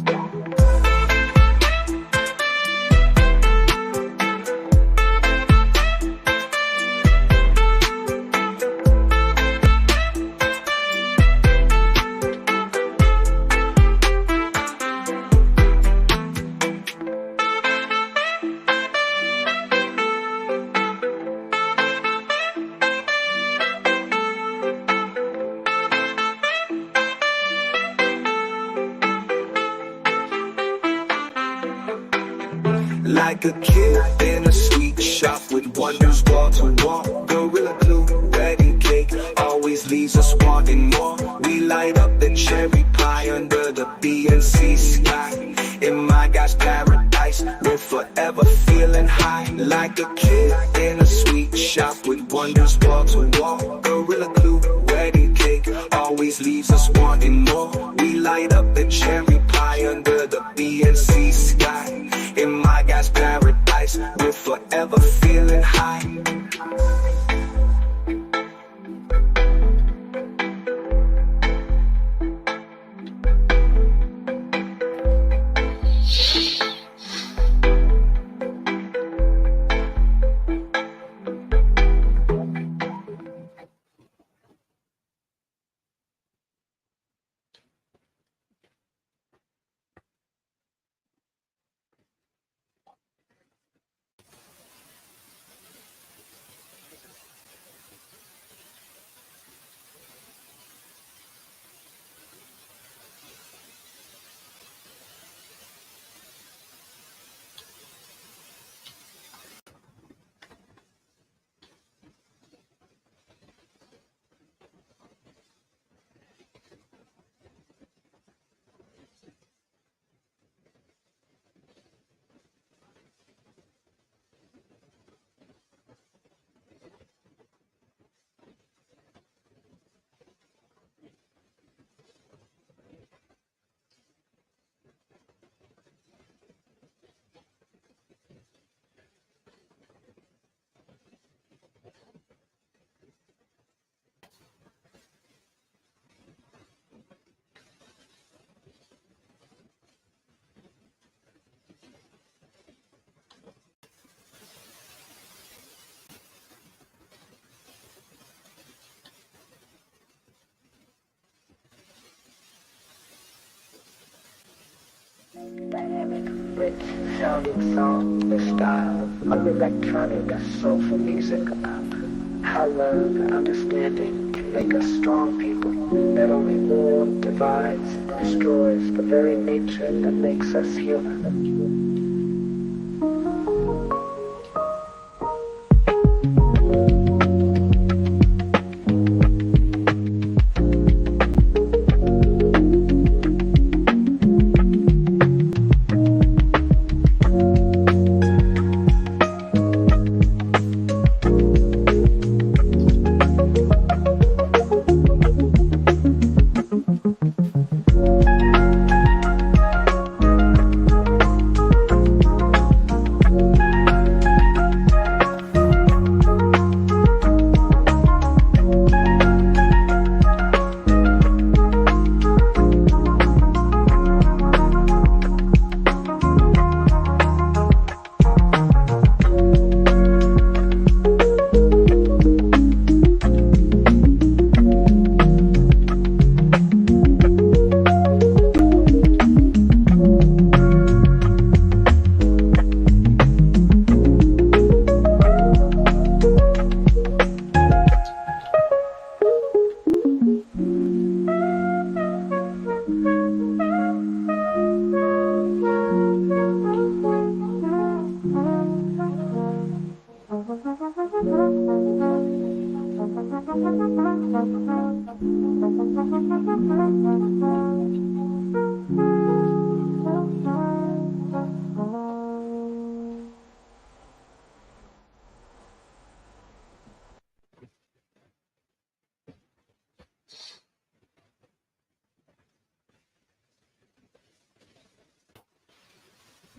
Like a kid in a sweet shop with wonders wall to wall. Gorilla glue, wedding cake, always leaves us wanting more. We light up the cherry pie under the BNC sky. In my guy's paradise, we're forever feeling high. Like a kid in a sweet shop with wonders wall to wall. Gorilla glue, wedding cake, always leaves us wanting more. We light up the cherry pie under the BNC sky. In my guy's paradise, we're forever feeling high. Dynamic, rich sounding song, the style of electronic soulful music. How love and understanding can make us strong people that only war divides and destroys the very nature that makes us human.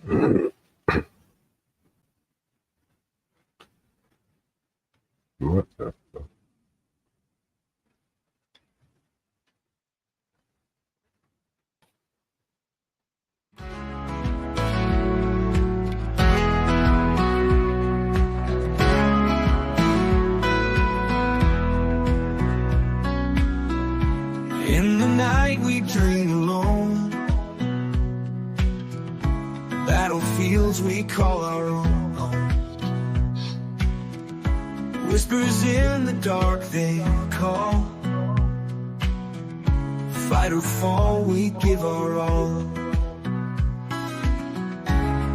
What the fuck? In the night we dream alone, battlefields we call our own. Whispers in the dark they call, fight or fall we give our all.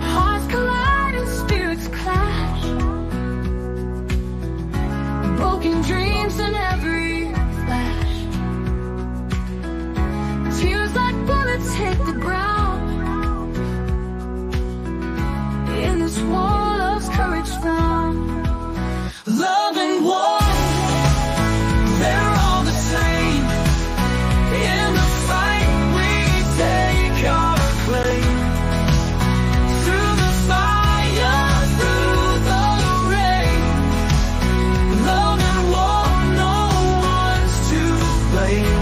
Hearts collide and spirits clash, broken dreams in every flash. Tears like bullets hit the ground. In this war, love's courage found. Love and war, they're all the same. In the fight, we take our claim. Through the fire, through the rain. Love and war, no one's to blame.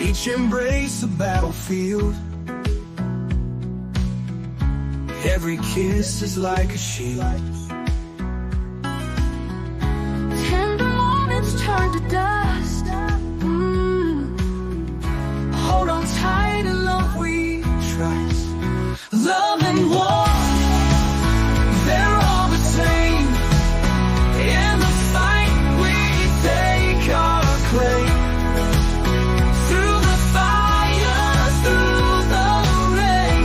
Each embrace a battlefield. Every kiss is like a shield. Tender moments turn to dust. Hold on tight to love we trust. Love and war, they're all the same. In the fight we take our claim. Through the fire, through the rain.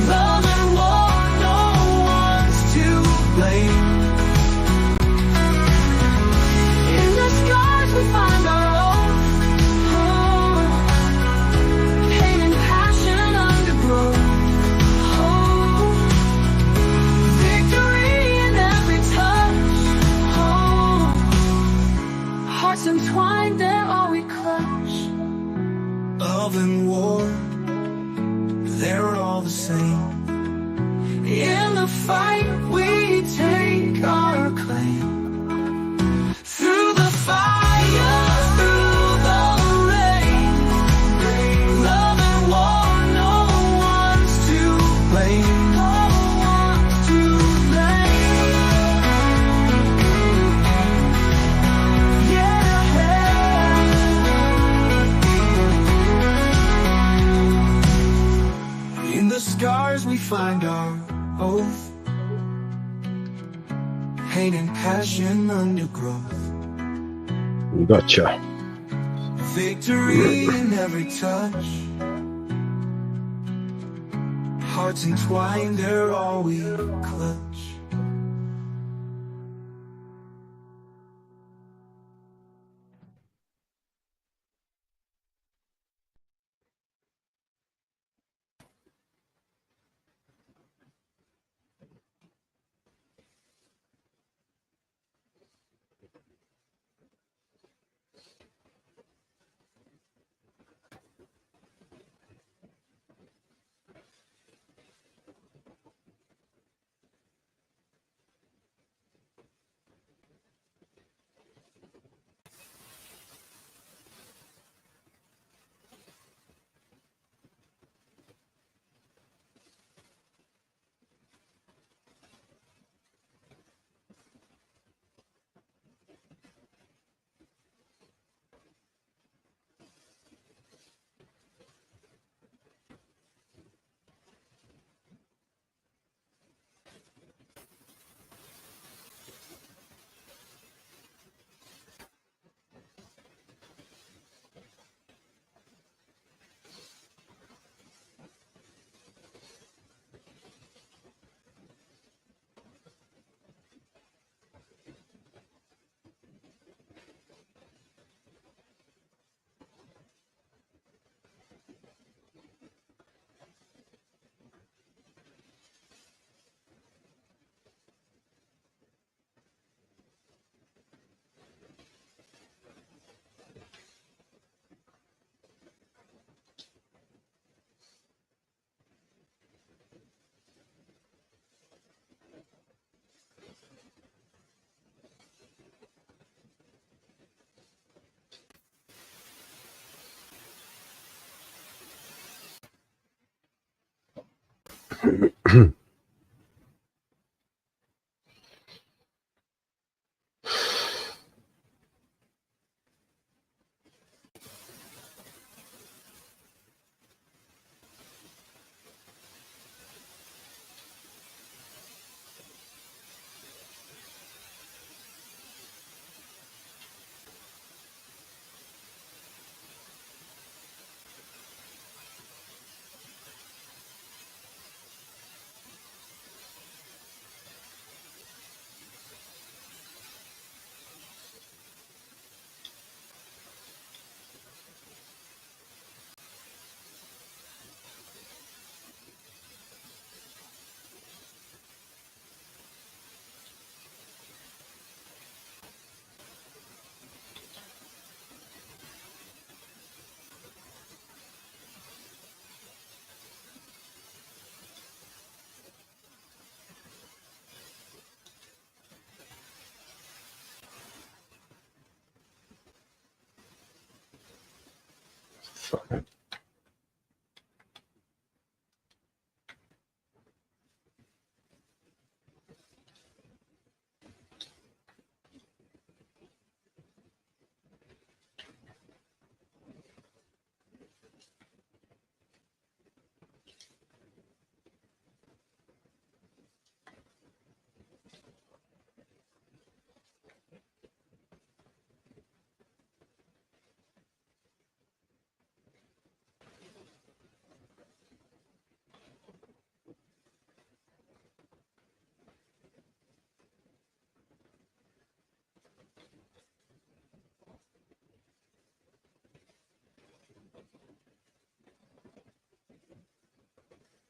Love and war, no one's to blame. In the scars we find our own. Pain and passion undergrowth. Victory in every touch. Hearts entwined, they're all we clutch. Love and war, they're all the same. In the fight we take our claim. Through the fire, through the rain. Love and war, no one's to blame. No one's to blame. Yeah. In the scars we find our oath. Pain and passion undergrowth. Gotcha. Victory in every touch. Hearts entwined, they're all we clutch.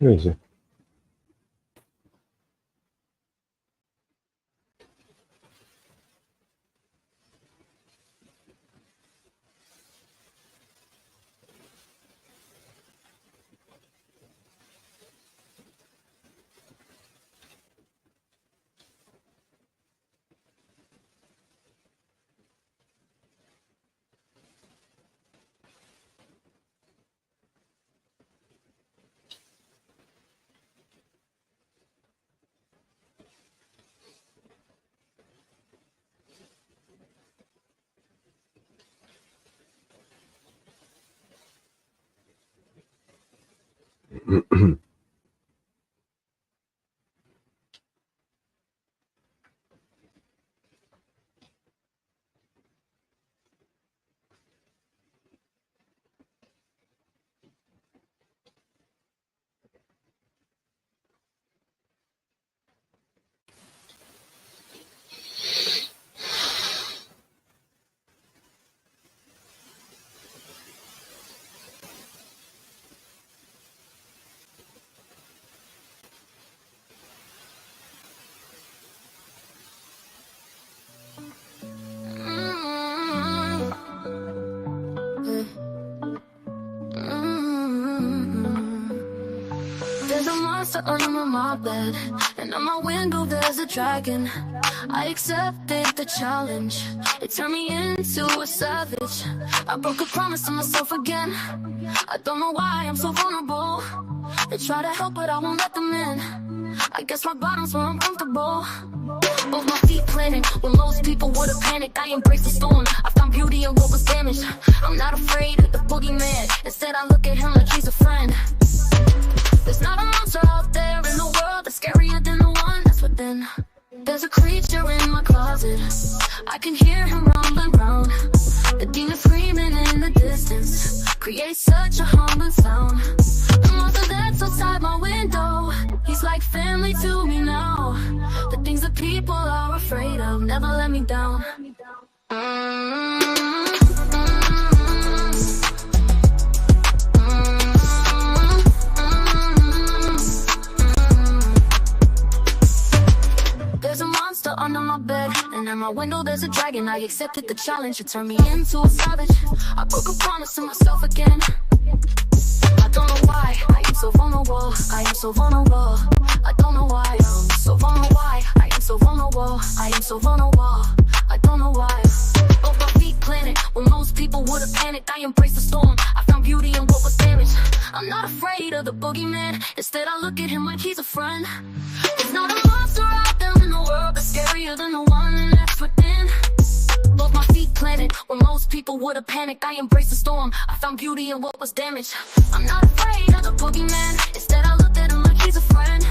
Where is it? There's a monster under my bed, and on my window there's a dragon. I accepted the challenge, it turned me into a savage. I broke a promise to myself again. I don't know why I'm so vulnerable. They try to help but I won't let them in. I guess my bottom's more uncomfortable. Both my feet planted when most people would have panicked. I embraced the storm, I found beauty in what was damaged. I'm not afraid of the boogeyman, instead I look at him like he's a friend. There's not a monster out there in the world that's scarier than the one that's within. There's a creature in my closet, I can hear him rumbling round. The demon screaming in the distance creates such a humbling sound. The monster that's outside my window, he's like family to me now. The things that people are afraid of never let me down. There's a monster under my bed, and at my window there's a dragon. I accepted the challenge, it turned me into a savage. I broke a promise to myself again. I don't know why I am so vulnerable. I am so vulnerable. I don't know why I'm so vulnerable. Why I am so vulnerable. I am so vulnerable. I don't know why. Both my feet planted when most people would have panicked. I embraced the storm, I found beauty in what was damaged. I'm not afraid of the boogeyman. Instead, I look at him like he's a friend. There's not a monster out there in the world that's scarier than the one that's within. Both my feet planted, when most people would have panicked. I embraced the storm, I found beauty in what was damaged. I'm not afraid of the boogeyman. Instead, I looked at him like he's a friend.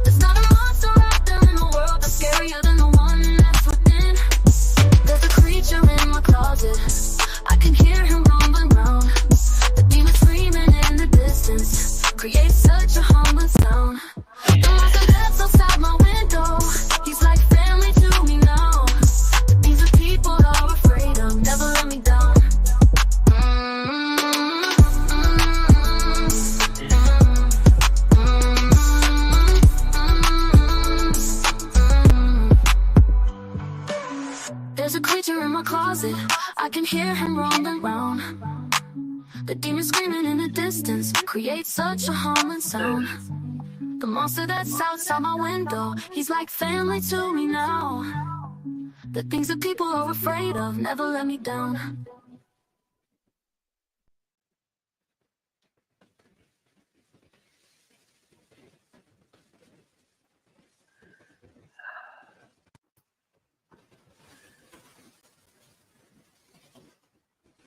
There's not a monster out there in the world that's scarier than the one that's within. There's a creature in my closet, I can hear him rumbling round. The demon screaming in the distance creates such a humbling sound. The monster that's outside my window, he's like family to me now. These are people are afraid of, never let me down. There's a creature in my closet, I can hear him rumbling round. The demon screaming in the distance creates such a humming sound. The monster that's outside my window, he's like family to me now. The things that people are afraid of never let me down.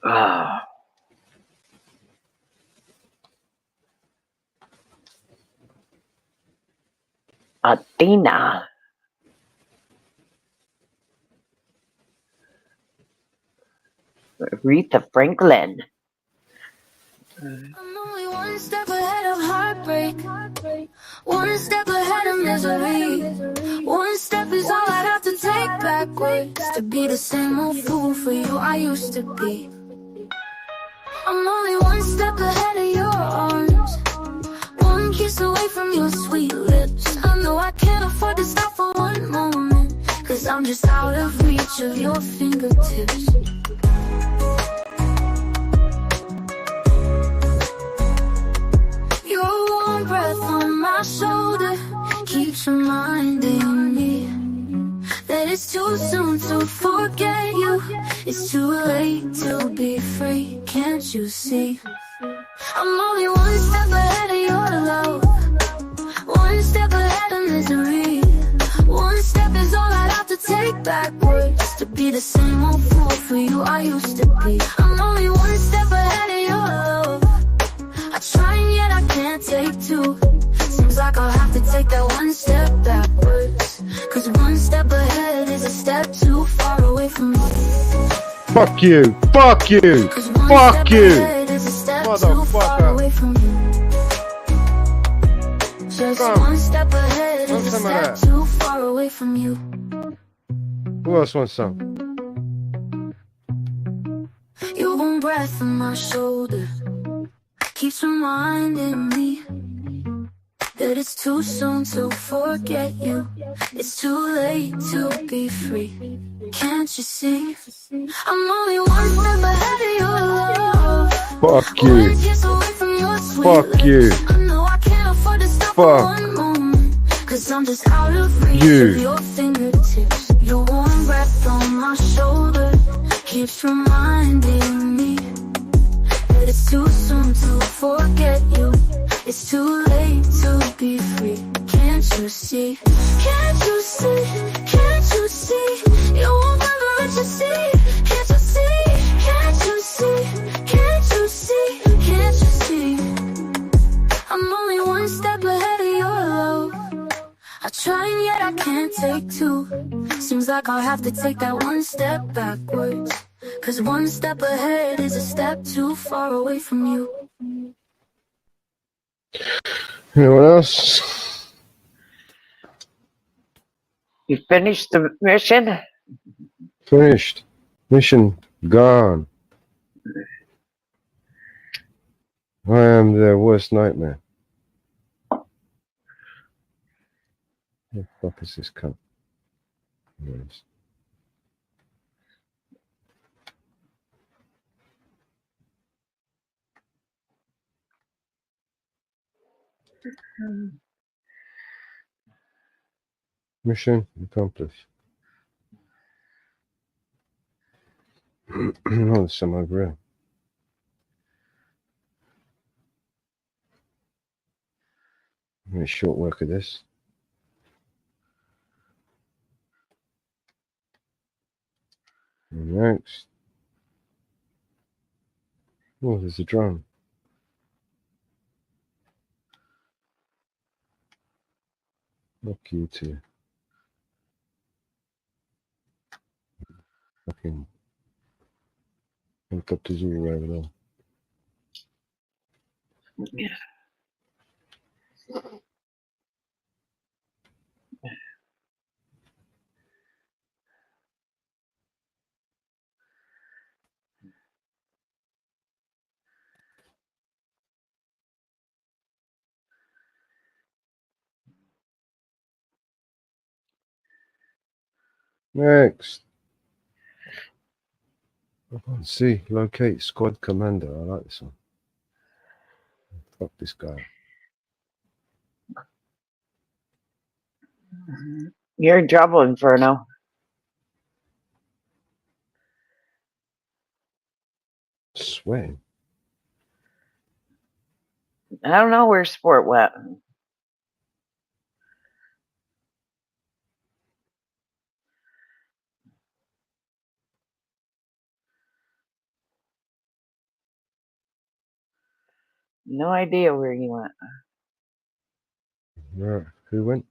Ah. Athena. Aretha Franklin. I'm only one step ahead of heartbreak, one step ahead of misery. One step is all I'd have to take backwards to be the same old fool for you I used to be. I'm only one step ahead of your arms, one kiss away from your sweet lips. I know I can't afford to stop for one moment, 'cause I'm just out of reach of your fingertips. Your warm breath on my shoulder keeps reminding me that it's too soon to forget you. It's too late to be free, can't you see? I'm only one step ahead of your love, one step ahead of misery. One step is all I'd have to take backwards to be the same old fool for you I used to be. I'm only one step ahead of your love, I try and yet I can't take two. Seems like I'll have to take that one step backwards, 'cause one step ahead is a step too far away from me. Fuck you! Fuck you! Fuck you! Motherfucker! Just one step ahead is a step too far away from you. Who else wants some? Your warm breath on my shoulder keeps reminding me that it's too soon to forget you. It's too late to be free, can't you see? I'm only one step ahead of your love. Fuck you! One kiss away from your sweet Fuck you! lips. I know I can't afford to stop for one moment, 'cause I'm just out of reach of your fingertips. Your warm breath on my shoulder keeps reminding me that it's too soon to forget you. It's too late to be free, can't you see? Can't you see? Can't you see? You won't never let you see. Can't you see? Can't you see? Can't you see? Can't you see? I'm only one step ahead of your love, I try and yet I can't take two. Seems like I'll have to take that one step backwards, 'cause one step ahead is a step too far away from you. Anyone else? You finished the mission? Finished. Mission gone. I am their worst nightmare. Where the fuck is this cunt? There it is. Mission accomplished. Oh, there's some over here. Very short work of this. And next. Oh, there's a drum. Fuck you too. Fucking helicopters all over there. Next. Let's see. Locate squad commander. I like this one. Fuck this guy. You're in trouble, Inferno. Sweating. I don't know where Sport went. No idea where he went. Right. Who went?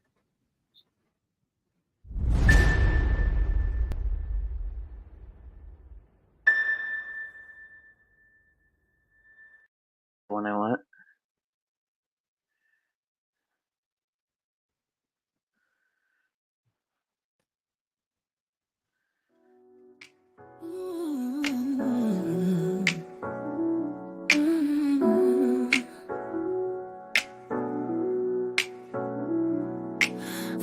When I went.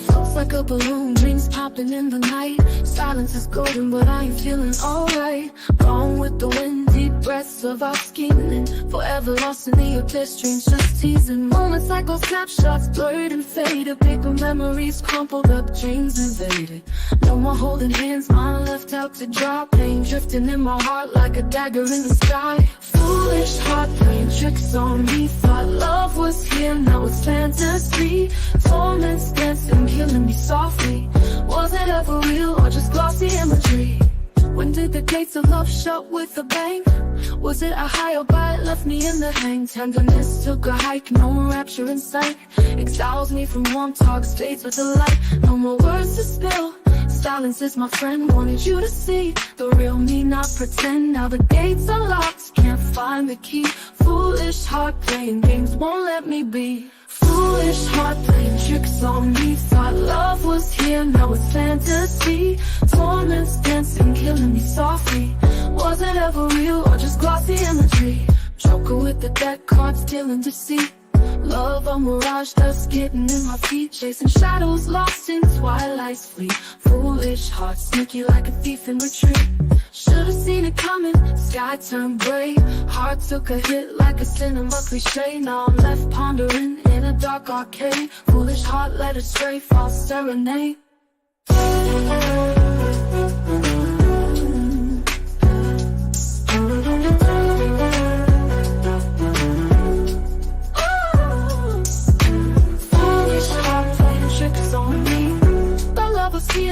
Floats like a balloon, dreams popping in the night. Silence is golden, but I ain't feeling alright. Gone with the wind, deep breaths of our scheming. Forever lost in the abyss, dreams just teasing. Moments like those snapshots, blurred and faded. Paper memories crumpled up, dreams invaded. No more holding hands, mine left out to dry. Pain drifting in my heart like a dagger in the sky. Foolish heart playing tricks on me. Thought love was here, now it's fantasy. Torments dancing, killing me softly. Was it ever real or just glossy imagery? When did the gates of love shut with a bang? Was it a high or bite left me in the hang? Tenderness took a hike, no rapture in sight. Exiles me from warm talks, fades with the light. No more words to spill. Silence is my friend, wanted you to see the real me, not pretend. Now the gates are locked, can't find the key. Foolish heart playing games, won't let me be. Foolish heart playing tricks on me. Thought love was here, now it's fantasy. Torments dancing, killing me softly. Was it ever real or just glossy imagery? Joker with the deck cards, stealing deceit. Love a mirage, dust getting in my feet. Chasing shadows, lost in twilight's fleet. Foolish heart, sneaky like a thief in retreat. Should've seen it coming, sky turned gray. Heart took a hit like a cinema cliche. Now I'm left pondering in a dark arcade. Foolish heart led astray, false serenade.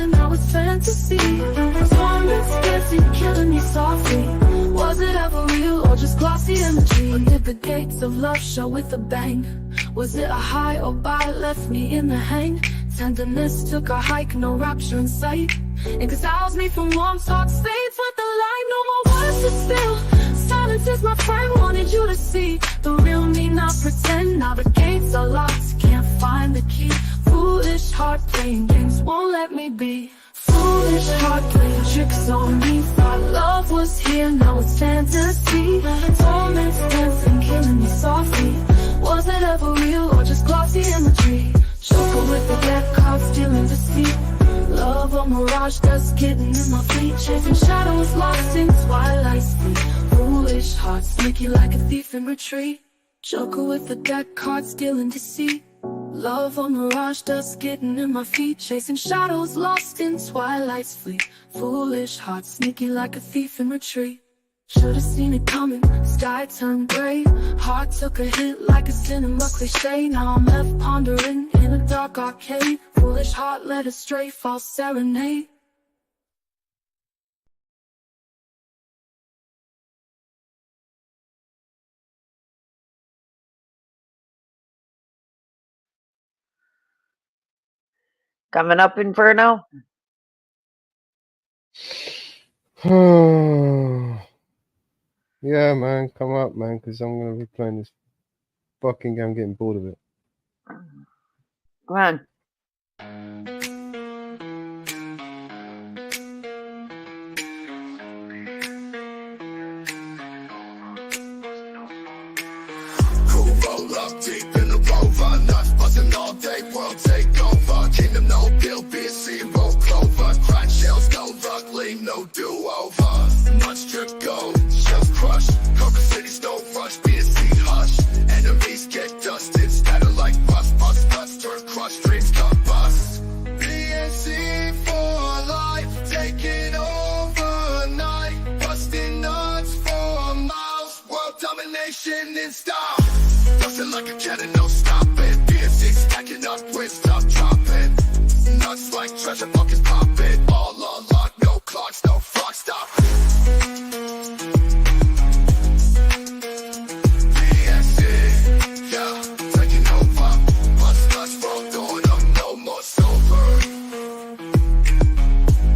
Now it's fantasy. Torments dancing, killing me softly. Was it ever real or just glossy imagery? Or did the gates of love show with a bang? Was it a high or bite left me in the hang? Tenderness took a hike, no rapture in sight. Exiles me from warm talks, fades with the light. No more words to spill. Silence is my friend, wanted you to see the real me, not pretend. Now the gates are locked, can't find the key. Foolish heart playing games, won't let me be. Foolish heart playing tricks on me. Thought love was here, now it's fantasy. Torments dancing, killing me softly. Was it ever real or just glossy imagery? Joker with the deck cards, stealing deceit. Love a mirage, dust getting in my feet. Chasing shadows, lost in twilight's fleet. Foolish heart, sneaky like a thief in retreat. Joker with the deck cards, stealing deceit. Love a mirage, dust getting in my feet. Chasing shadows, lost in twilight's fleet. Foolish heart, sneaky like a thief in retreat. Should've seen it coming, sky turned gray. Heart took a hit like a cinema cliche. Now I'm left pondering in a dark arcade. Foolish heart led astray, false serenade. Coming up, Inferno? Yeah, man, come up, man, because I'm going to be playing this fucking game. I'm getting bored of it. Go on. Cool roll up deep in the rover. Nuts buzzing all day, world take over. Kingdom no bill, BC roll clover. Crack shells go luckily, no do-over. Much drip gold, shells crush. Cover cities, no rush, BC hush. Enemies get dusted, scatter like rust. Bust guts, turn crush, dreams come bust. BNC for life, taking over night. Busting nuts for miles, world domination in style. Busting like a cannon, no stopping. BNC stacking up with stop dropping. Nuts like treasure buckets popping. All unlocked, no clocks, no fuck stop. BNC, yeah, taking over. Bust nuts, world doing up, no more silver.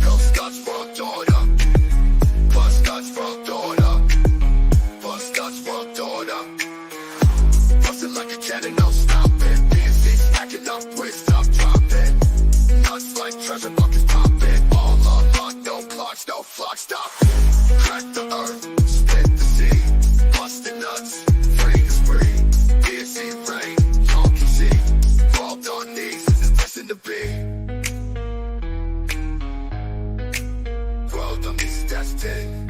Ghost nuts, world doing up. Bust nuts, world doing up. Bust nuts, world doing up. Bustin' like a cannon, no stopping. BNC stacking up with stop dropping. Nuts like treasure buckets popping. All unlocked, no clocks, no flock stop. Crack the earth, split the sea. Bustin' nuts, free is free. BNC rain, y'all can see. Crawled on knees, listen to be. World on these destined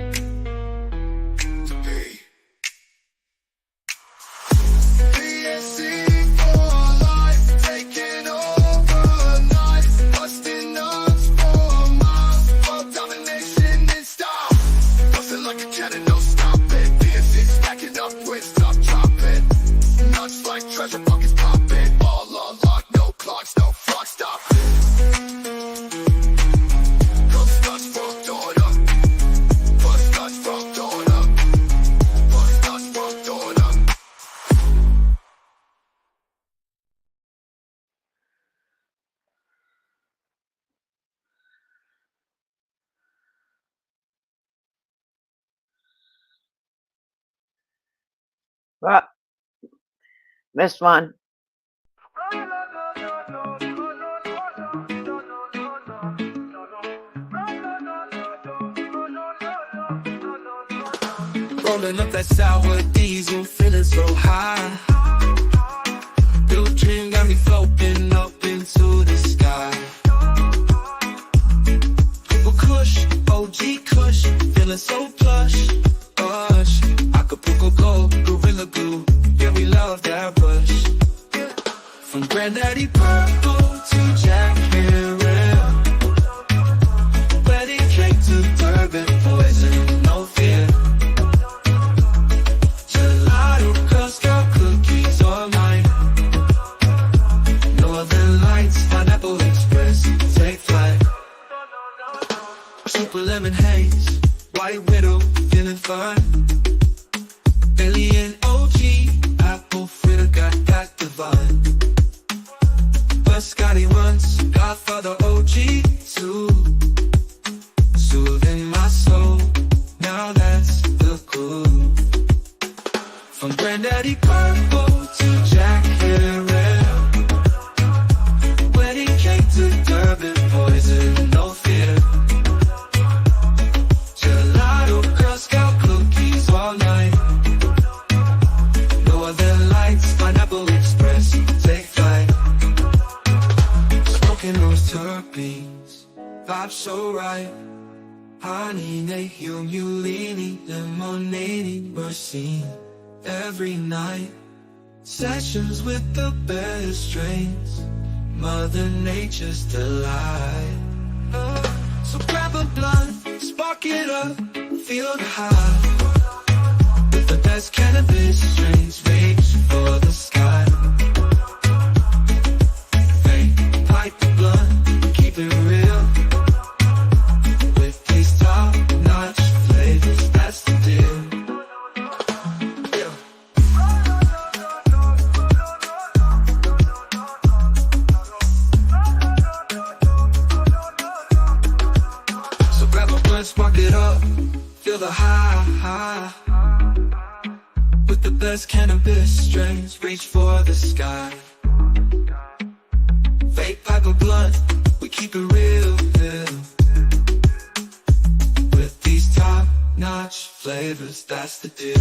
to be. BNC for life, taking over night. Busting nuts for miles, world domination in style. Busting like a cannon, no stopping. BNC stacking up with stop dropping. Nuts like treasure buckets popping. All unlocked, no clocks, no flock stop. Ghost nuts, world doing up. Bust nuts, world doing up. Bust nuts, world doing up. Ah, missed one. Rolling up that sour diesel, feeling so high. Blue dream got me floating up into the sky. Purple Kush, OG Kush, feeling so plush. Gosh, Acapulco Gold, Gorilla Glue, yeah we love that bush. From Granddaddy Purple to Jack Herrera, wedding cake to Durban, poison, no fear. Gelato, Girl Scout cookies all night. Northern Lights, Pineapple Express, take flight. Super lemon haze, White Widow, feeling fun. Alien OG, apple fritter, got that divine. Biscotti once, Godfather OG too. Soothing my soul, now that's the clue. From Granddaddy Purple to Jack Herrera, wedding cake to Durban, poison, no fear. Gelato, Girl Scout cookies all night. Northern Lights, Pineapple Express, take flight. Smoking those terpenes, vibe so right. Honey, humulini, lemonade, we're seen every night. Sessions with the best strains, Mother Nature's delight. So grab a blunt, spark it up, feel the high. best cannabis strains reach for the sky. Vape, pipe, blunt, keep it real. With these top-notch flavors, that's the deal. So grab a blunt, spark it up, feel the high. With the best cannabis strains, reach for the sky. Vape, pipe, or blunt, we keep it real. With these top-notch flavors, that's the deal.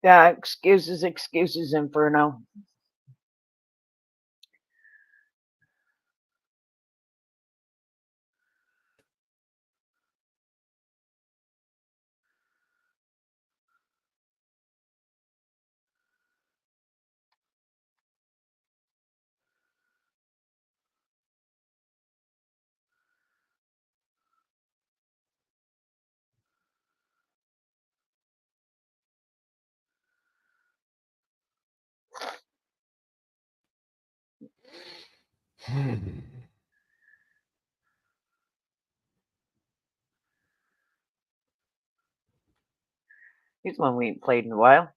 Yeah, excuses, Inferno. Here's one we ain't played in a while.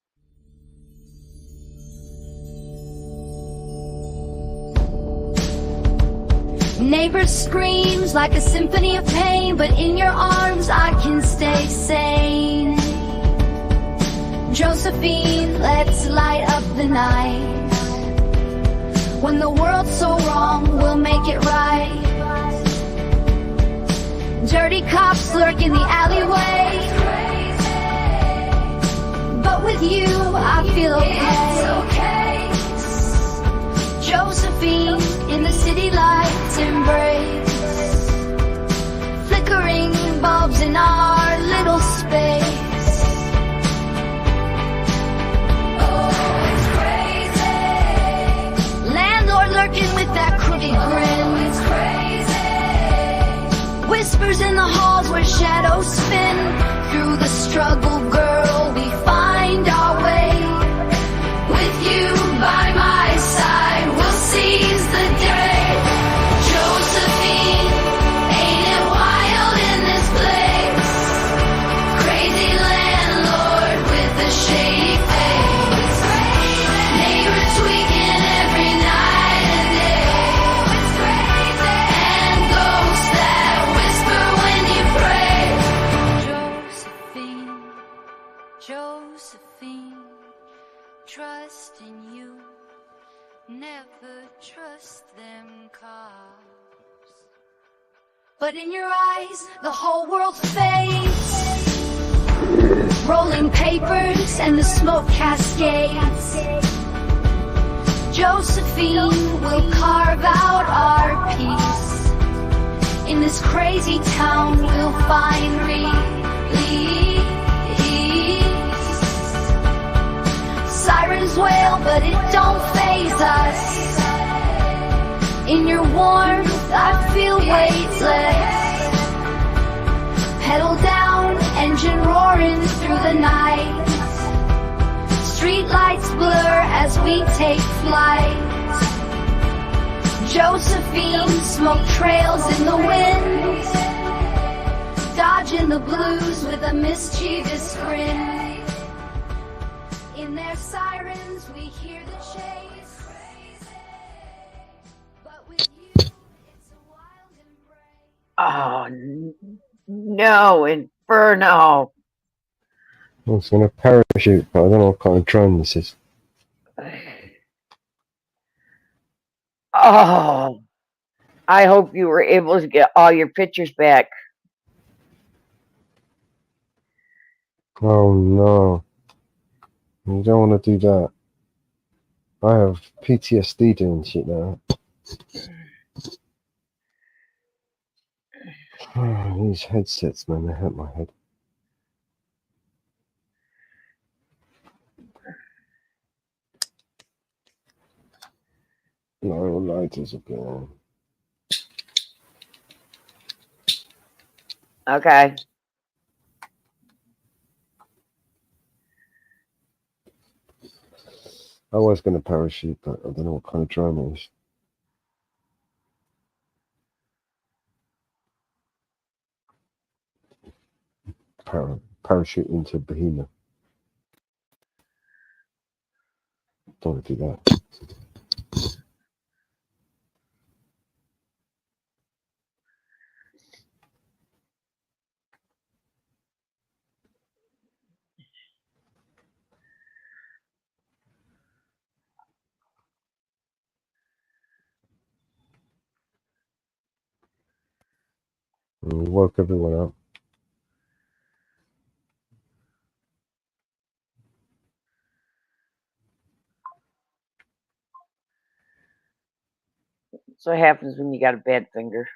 Neighbor screams like a symphony of pain, but in your arms I can stay sane. Josephine, let's light up the night. When the world's so wrong, we'll make it right. Dirty cops lurk in the alleyway, but with you I feel okay. Josephine, in the city lights embrace, flickering bulbs in our little space. Oh, it's crazy. Landlord lurking with that crooked grin. It's crazy. Whispers in the halls where shadows spin. Through the struggle, girl, we find our way. With you by my side, we'll seize the day. Josephine, ain't it wild in this place? Crazy landlord with a shady face. Neighbors tweaking every night and day. And ghosts that whisper when you pray. Josephine, trust in you. Never trust them cops. But in your eyes, the whole world fades. Rolling papers and the smoke cascades. Josephine will carve out our peace. In this crazy town, we'll find release. Sirens wail, but it don't faze us. In your warmth, I feel weightless. Pedal down, engine roaring through the night. Street lights blur as we take flight. Josephine, smoke trails in the wind. Dodging the blues with a mischievous grin. In their sirens, we hear the chase. But with you, it's a wild embrace. Oh, no, Inferno. Oh, it's going to parachute, but I don't know what kind of drone this is. Oh, I hope you were able to get all your pictures back. Oh no. You don't want to do that. I have PTSD doing shit now. These headsets, man, they hurt my head. No lighters again. Okay. I was going to parachute, but I don't know what kind of drone it is. Parachute into Behemoth. Don't want to do that. We woke everyone up. That's what happens when you got a bad finger.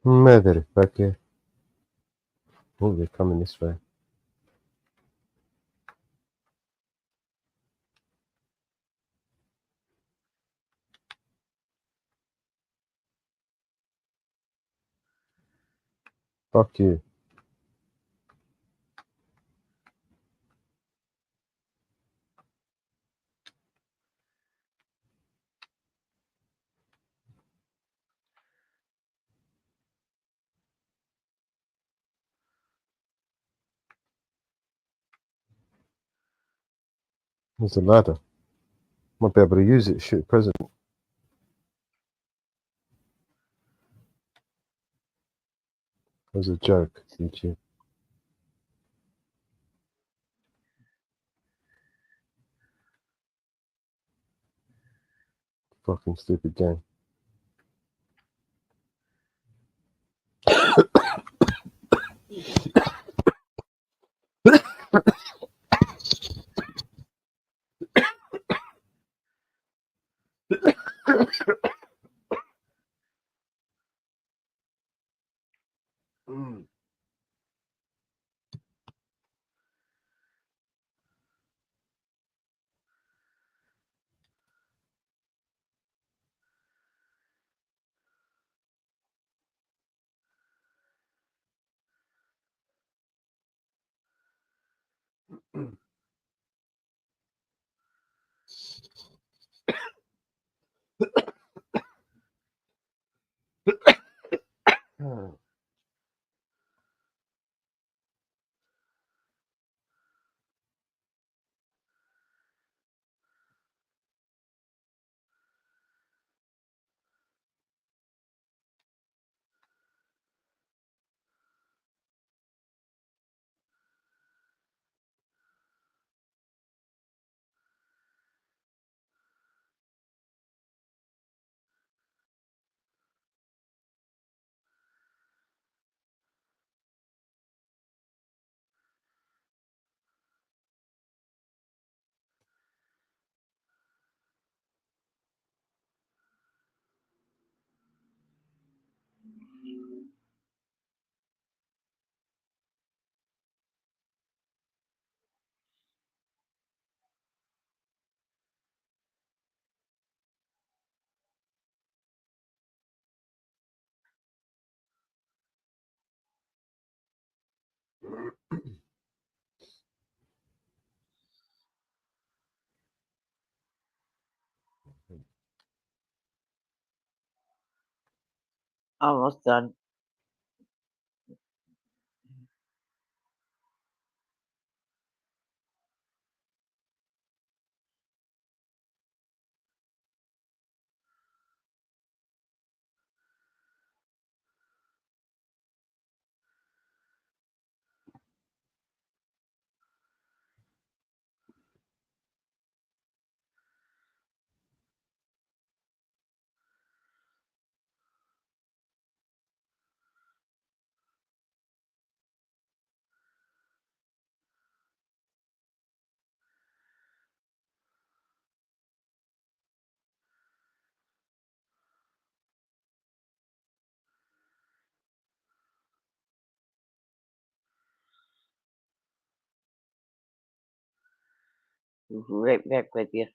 Motherfucker. Oh, they're coming this way. Fuck you. There's a ladder. Might be able to use it to shoot a president. It was a joke, YouTube. Fucking stupid game. Almost done. Right back with you.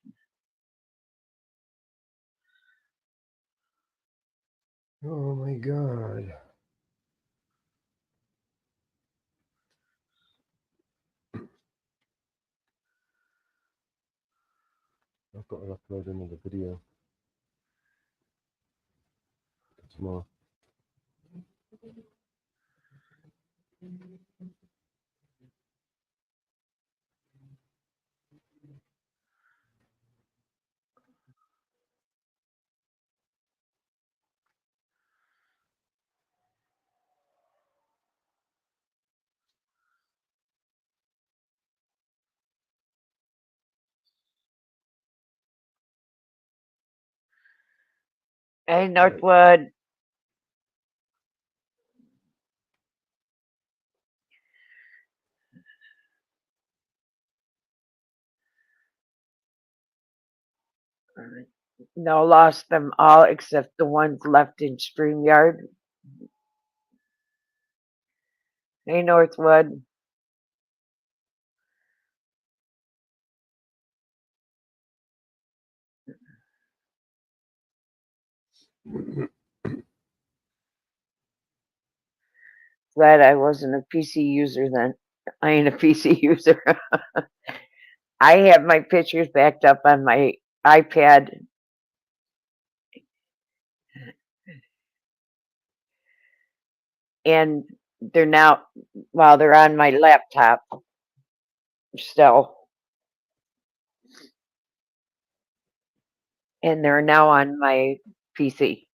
Oh my God. I've got to upload another video tomorrow. Hey, Northwood. No, lost them all except the ones left in StreamYard. Hey, Northwood. Glad I wasn't a PC user then. I ain't a PC user. I have my pictures backed up on my iPad. And they're now, well, they're on my laptop still. And they're now on my PC.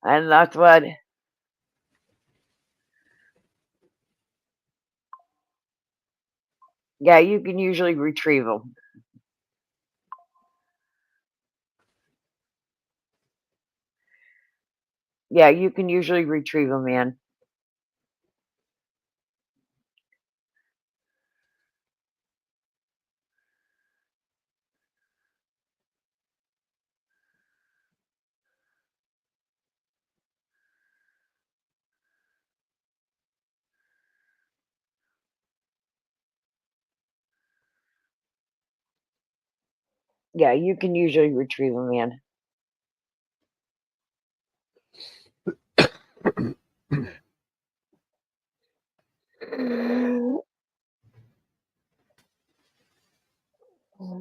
And that's what. Yeah, you can usually retrieve them. Yeah, you can usually retrieve them, man. Yeah, you can usually retrieve them, man.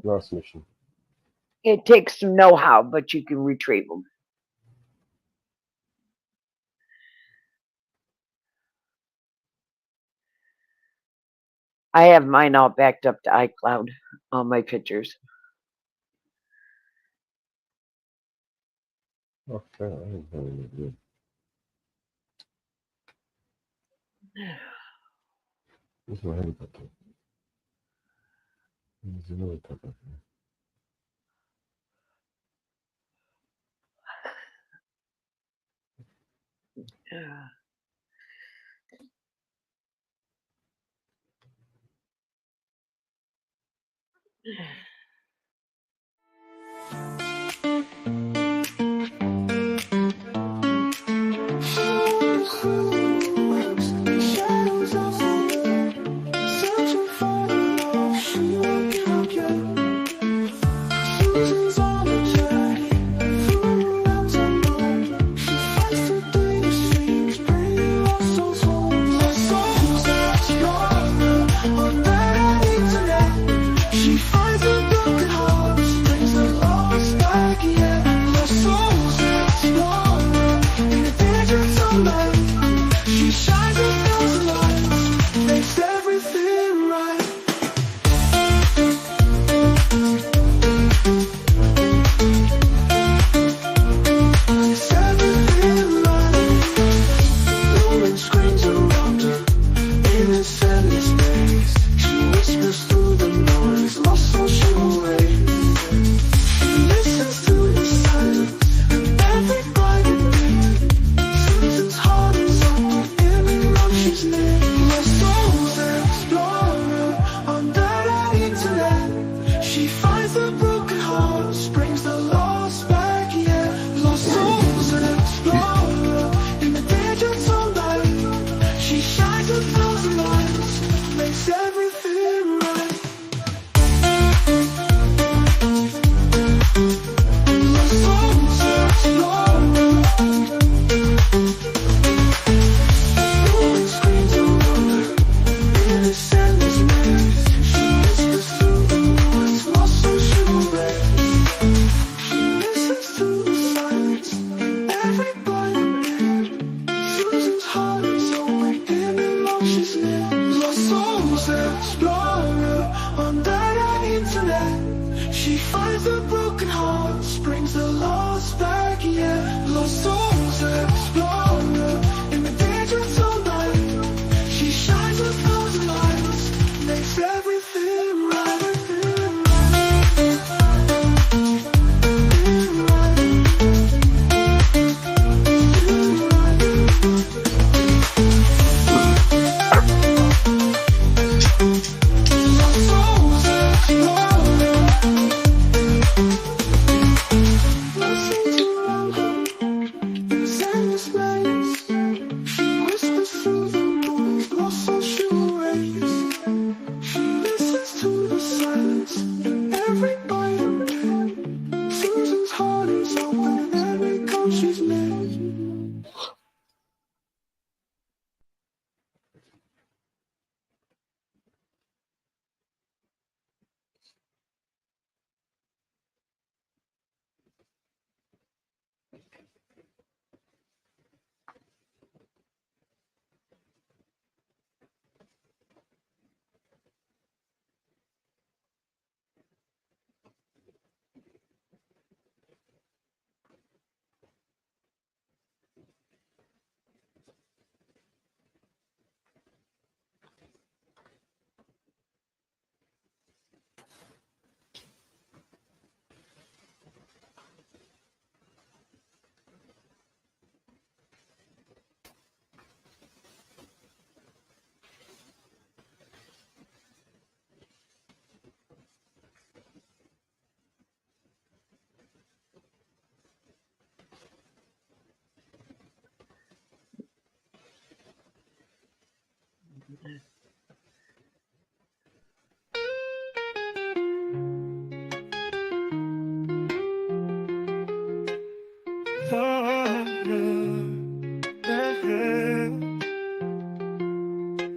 Last mission. It takes some know-how, but you can retrieve them. I have mine all backed up to iCloud, all my pictures. Oh, I didn't have any idea. This is my helicopter. There's another top up Yeah. She finds the broken hearts, brings the lost back, yeah. Lost souls explore in the dangerous of night. She shines a thousand lights, makes everything right.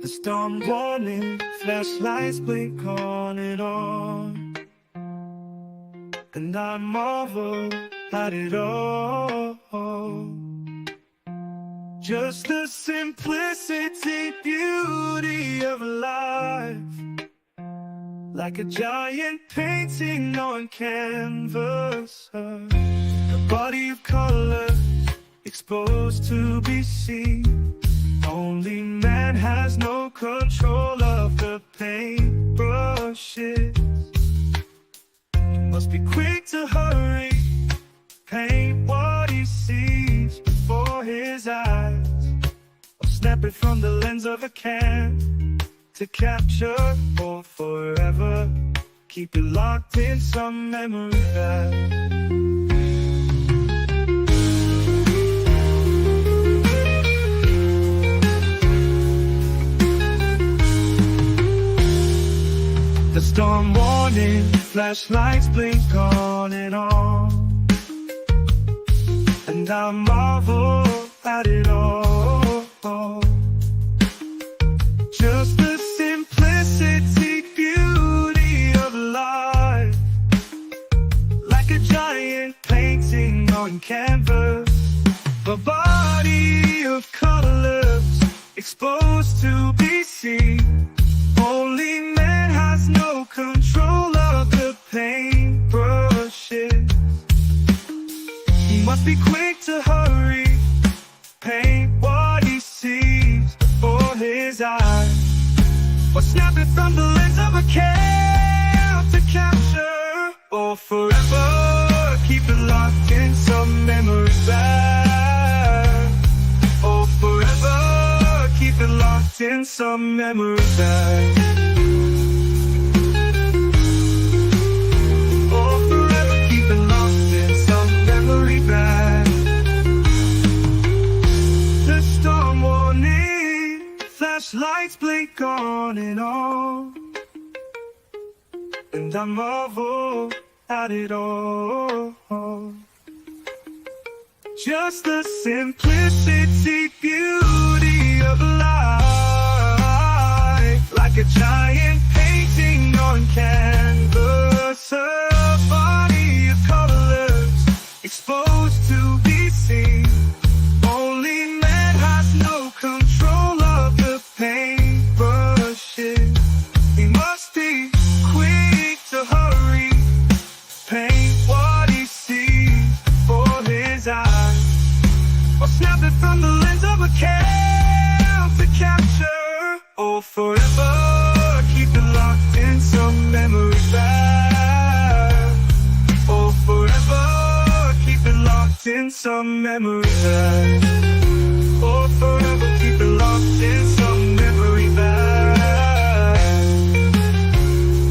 The storm warning, flashlights blink on and on, and I marvel at it all. Just the simplicity, beauty of life, like a giant painting on canvas, a body of color exposed to be seen. Only man has no control of the paintbrushes. He must be quick to hurry, paint what he sees before his eyes, or snap it from the lens of a can to capture for forever. Keep it locked in some memory that the storm warning, flashlights blink on, and I marvel at it all. Just the simplicity, beauty of life, like a giant painting on canvas, a body of colors exposed to be seen. Only man has no control of the paintbrushes. He must be quick to hurry, paint what he sees before his eyes, or snap it from the lens of a can to capture or forever. Keep it locked in some memory back, or forever. Keep it locked in some memory back. Lights blink on, and I marvel at it all. Just the simplicity, beauty of life, like a giant painting on canvas, a body of colors exposed to be seen. Only man has no control of the paintbrushes. He must be quick to hurry, some memory back, or forever keep it locked in some memory back,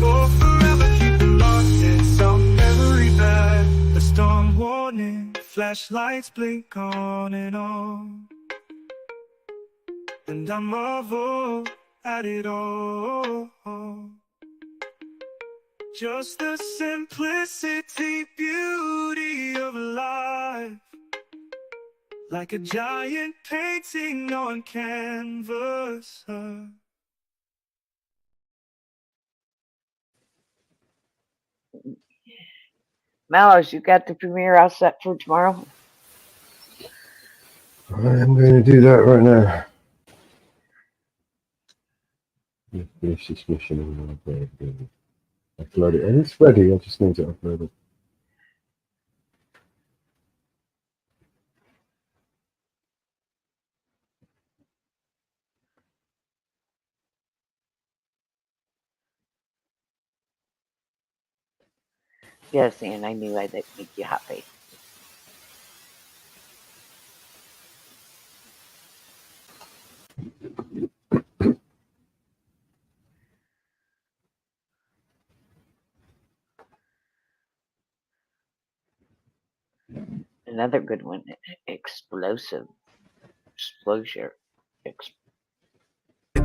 or forever keep it locked in some memory back. The storm warning, flashlights blink on and on, and I marvel at it all. Just the simplicity, beauty of life, like a giant painting on canvas. Mallows, you got the premiere all set for tomorrow? I'm going to do that right now. Let's finish this mission and then upload it. And it's ready, I just need to upload it. Yes, and I knew I'd make you happy. Another good one, explosive. Exposure.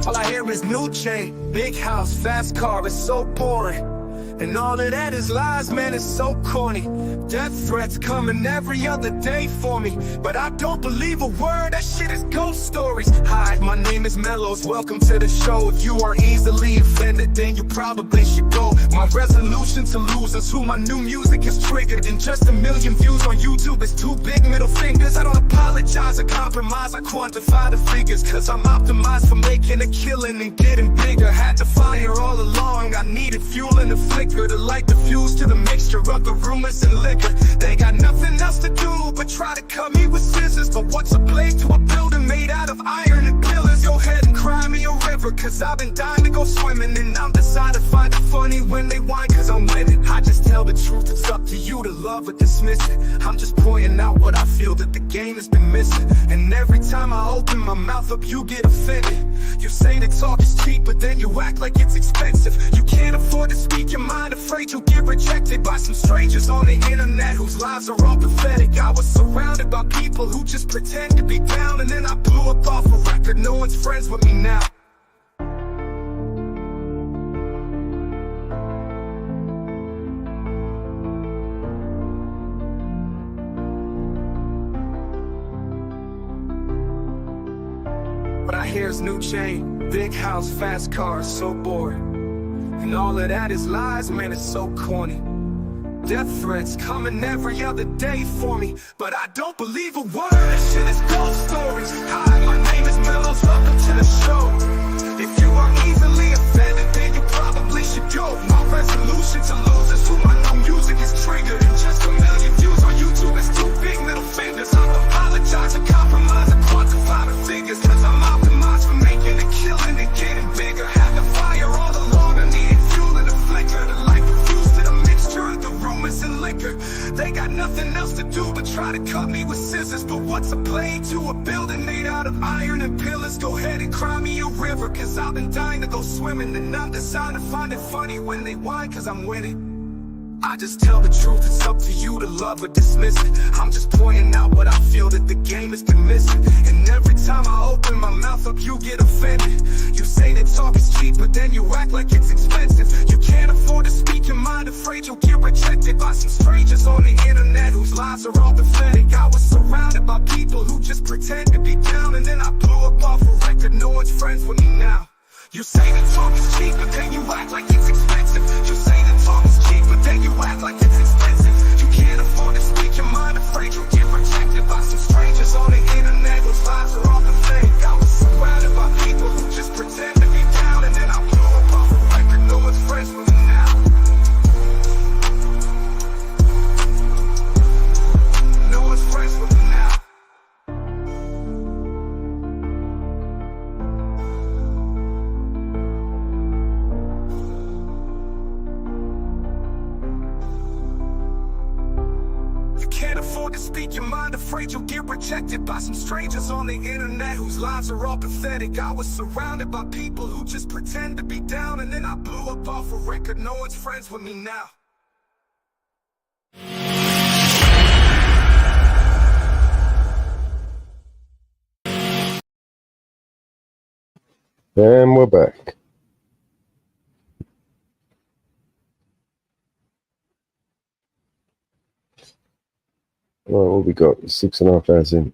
All I hear is new chain, big house, fast car, it's so boring. And all of that is lies, man, it's so corny. Death threats coming every other day for me, but I don't believe a word, that shit is ghost stories. Hi, my name is Mellows, welcome to the show. If you are easily offended, then you probably should go. My resolution to lose is who my new music is triggered. And just 1 million views on YouTube is 2 big middle fingers. I don't apologize or compromise, I quantify the figures, cause I'm optimized for making a killing and getting bigger. Had to fire all along, I needed fuel in the flicker to light the fuse to the mixture of the rumors and liquor. They got nothing else to do but try to cut me with scissors. But what's a blade to a building made out of iron and pillars? Go ahead and cry me a river, cause I've been dying to go swimming. And I'm decided to find it funny when they whine, cause I'm winning. I just tell the truth, it's up to you to love or dismiss it. I'm just pointing out what I feel that the game has been missing. And every time I open my mouth up, you get offended. You say that talk is cheap, but then you act like it's expensive. You can't afford to speak your mind, afraid you'll get rejected by some strangers on the internet whose lives are all pathetic. I was surrounded by people who just pretend to be down, and then I blew up off a record. No one's friends with me now. But I hear's new chain, big house, fast cars, so boring. And all of that is lies, man, it's so corny. Death threats coming every other day for me, but I don't believe a word, that shit is ghost stories. Hi, my name is Mellows, welcome to the show. If you are easily offended, then you probably should go. My resolution to lose is who my new music is triggered. And just 1 million views on YouTube is 2 big middle fingers. I apologize and compromise and quantify the figures, cause I'm optimized for making a killing and getting bigger. Had to fire all along, I needed fuel in the flicker to light the fuse to the mixture of the rumors and liquor. They got nothing else to do but try to cut me with scissors. But what's a blade to a building made out of iron and pillars? Go ahead and cry me a river, cause I've been dying to go swimming. And I'm deciding to find it funny when they whine, cause I'm winning. I just tell the truth, it's up to you to love or dismiss it. I'm just pointing out what I feel that the game has been missing. And every time I open my mouth up, you get offended. You say that talk is cheap, but then you act like it's expensive. You can't afford to speak your mind, afraid you'll get rejected by some strangers on the internet whose lives are all pathetic. I was surrounded by people who just pretend to be down, and then I blew up off a record. No one's friends with me now. You say that talk is cheap, but then you act like it's expensive. You say that talk is cheap, but then you act like it's expensive. You can't afford to speak your mind, afraid you'll get rejected by some strangers on the internet whose lives are all pathetic. I was surrounded by people who just pretend to be down, and then I blew up off a record. No one's friends with me now. No one's friends with me now. bold to speak your mind, afraid you'll get rejected by some strangers on the internet whose lives are all pathetic. I was surrounded by people who just pretend to be down, and then I blew up off a record. No one's friends with me now. And we're back. All right, what we got? 6.5 hours in.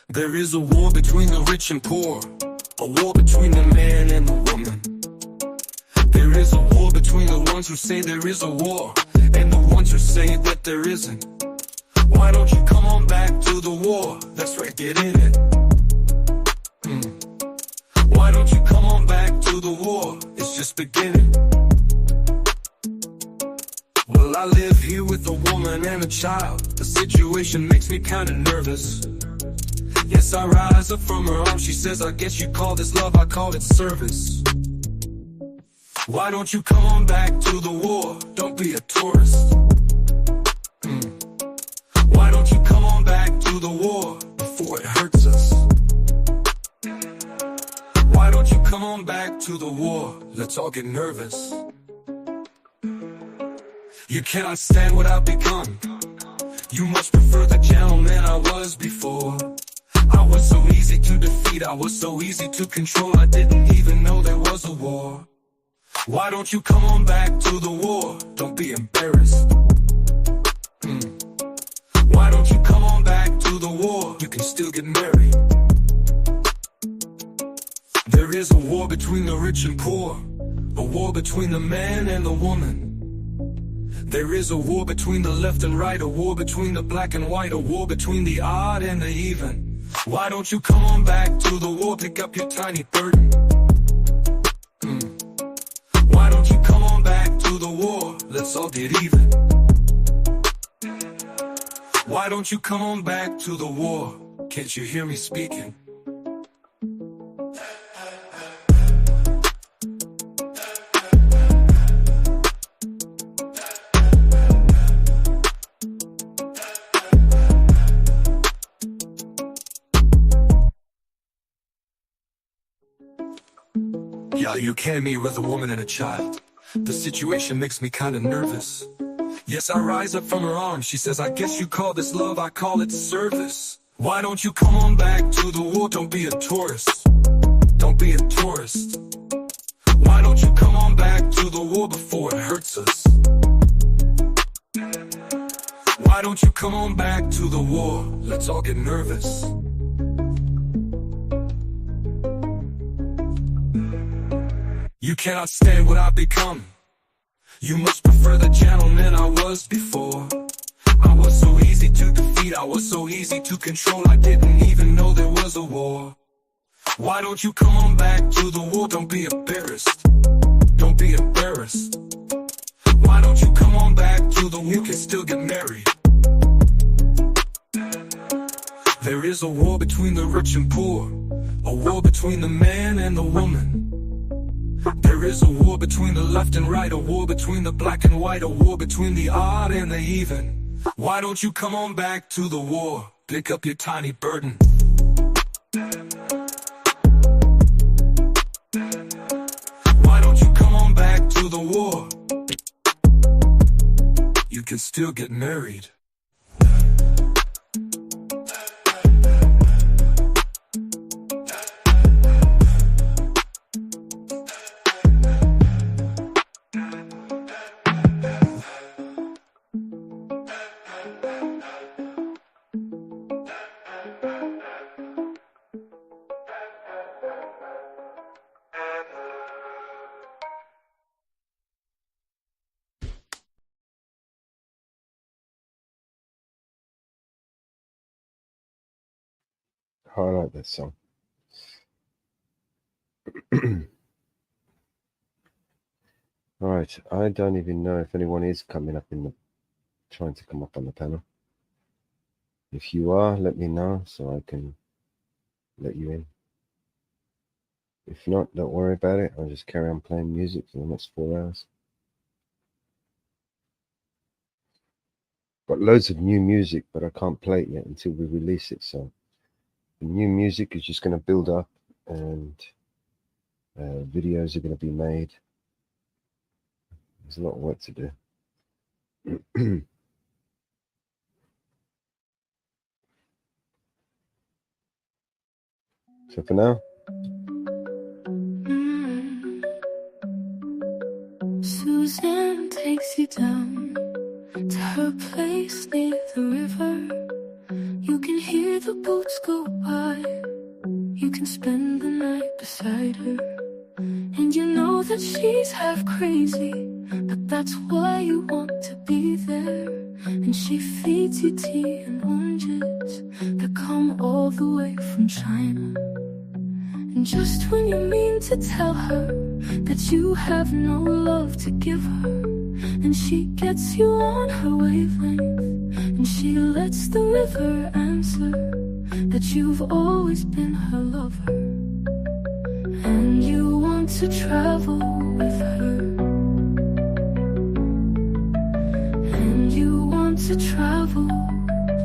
There is a war between the rich and poor, a war between the man and the woman. There is a war between the ones who say there is a war and the ones who say that there isn't. Why don't you come on back to the war? That's right, get in it. Why don't you come on back to the war? It's just beginning. Well, I live here with a woman and a child. The situation makes me kinda nervous. Yes, I rise up from her arms. She says, I guess you call this love, I call it service. Why don't you come on back to the war? Don't be a tourist. Why don't you come on back to the war before it hurts us? Why don't you come on back to the war? Let's all get nervous. You cannot stand what I've become. You much prefer the gentleman I was before. I was so easy to defeat, I was so easy to control, I didn't even know there was a war. Why don't you come on back to the war? Don't be embarrassed. Why don't you come on back to the war? You can still get married. There is a war between the rich and poor, a war between the man and the woman. There is a war between the left and right, a war between the black and white, a war between the odd and the even. Why don't you come on back to the war, pick up your tiny burden? Why don't you come on back to the war, let's all get even. Why don't you come on back to the war, can't you hear me speaking? Yeah, you came here with a woman and a child. The situation makes me kinda nervous. Yes, I rise up from her arms. She says, I guess you call this love, I call it service. Why don't you come on back to the war? Don't be a tourist. Don't be a tourist. Why don't you come on back to the war before it hurts us? Why don't you come on back to the war? Let's all get nervous. You cannot stand what I've become. You must prefer the gentleman I was before. I was so easy to defeat, I was so easy to control, I didn't even know there was a war. Why don't you come on back to the war? Don't be embarrassed. Don't be embarrassed. Why don't you come on back to the war? You can still get married. There is a war between the rich and poor, a war between the man and the woman. There is a war between the left and right, a war between the black and white, a war between the odd and the even. Why don't you come on back to the war? Pick up your tiny burden. Why don't you come on back to the war? You can still get married. I like that song. All right, I don't even know if anyone is coming up trying to come up on the panel. If you are, let me know so I can let you in. If not, don't worry about it. I'll just carry on playing music for the next 4 hours. Got loads of new music, but I can't play it yet until we release it. So the new music is just going to build up, and videos are going to be made. There's a lot of work to do. So for now, Suzanne takes you down to her place near the river. You can hear the boats go by. You can spend the night beside her. And you know that she's half crazy, but that's why you want to be there. And she feeds you tea and oranges that come all the way from China. And just when you mean to tell her that you have no love to give her, and she gets you on her wavelength, and she lets the river answer that you've always been her lover. And you want to travel with her, and you want to travel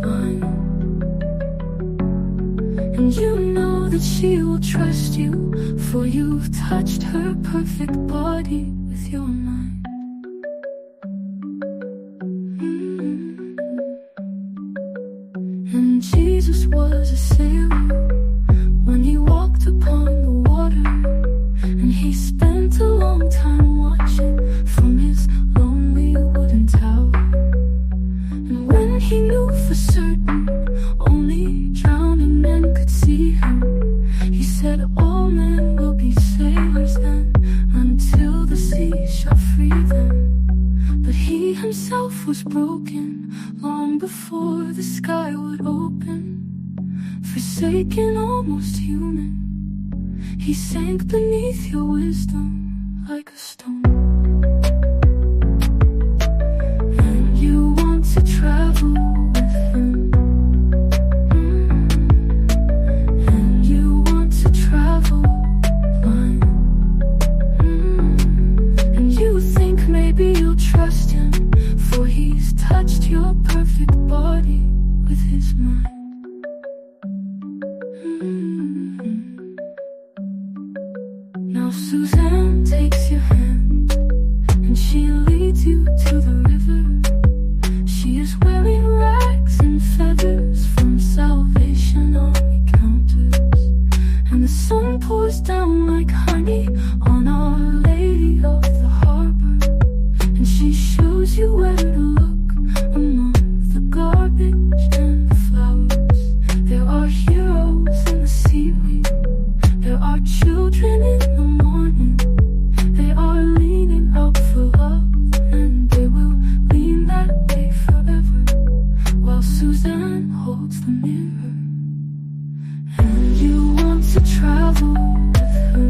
blind, and you know that she will trust you, for you've touched her perfect body with your mind. And Jesus was a sailor when he walked upon the water, and he spent a long time watching from his lonely wooden tower. And when he knew for certain only drowning men could see him, he said all men will be sailors then, until the sea shall free them. But he himself was broken long before the sky would open. Forsaken, almost human, he sank beneath your wisdom like a stone. And you want to travel with him, and you want to travel blind, and you think maybe you'll trust him, for he's touched your perfect body with his mind. Now Suzanne takes your hand, and she leads you to the river. She is wearing rags and feathers from Salvation Army counters, and the sun pours down like honey on Our Lady of the Harbor. And she shows you where to look among the garbage and the flowers. There are heroes in the seaweed, there are children in the morning. They are leaning out for love, and they will lean that way forever, while Suzanne holds the mirror. And you want to travel with her,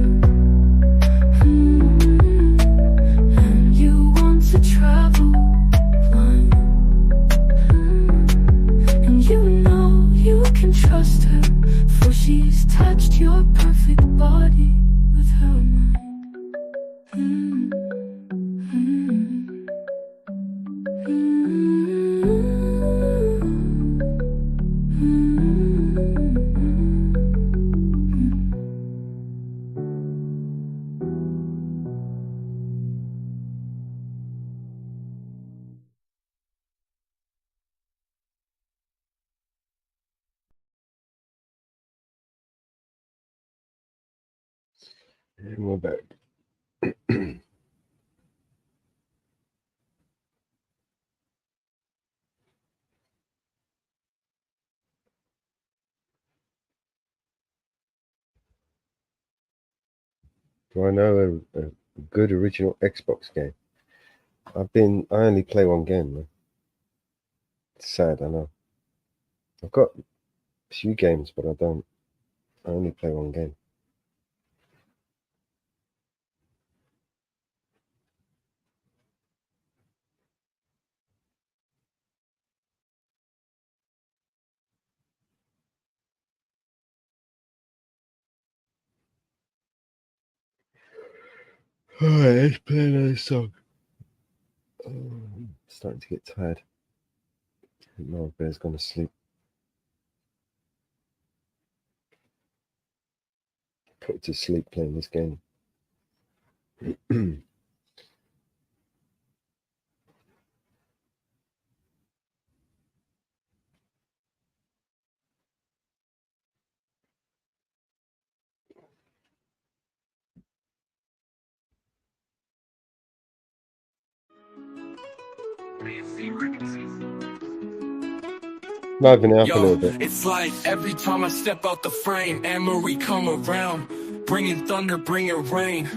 and you want to travel blind, and you know you can trust her, for she's touched your perfect body with her mind. and we're back. Do I know a good original Xbox game? I only play one game, man. It's sad, I know. I've got a few games, but I don't I only play one game. Alright, let's play another song. Oh, I'm starting to get tired. No, Bear's gone to sleep. Put it to sleep playing this game. Liven it up a little bit. It's like every time I step out the frame, Anne-Marie come around, bringing thunder, bringing rain.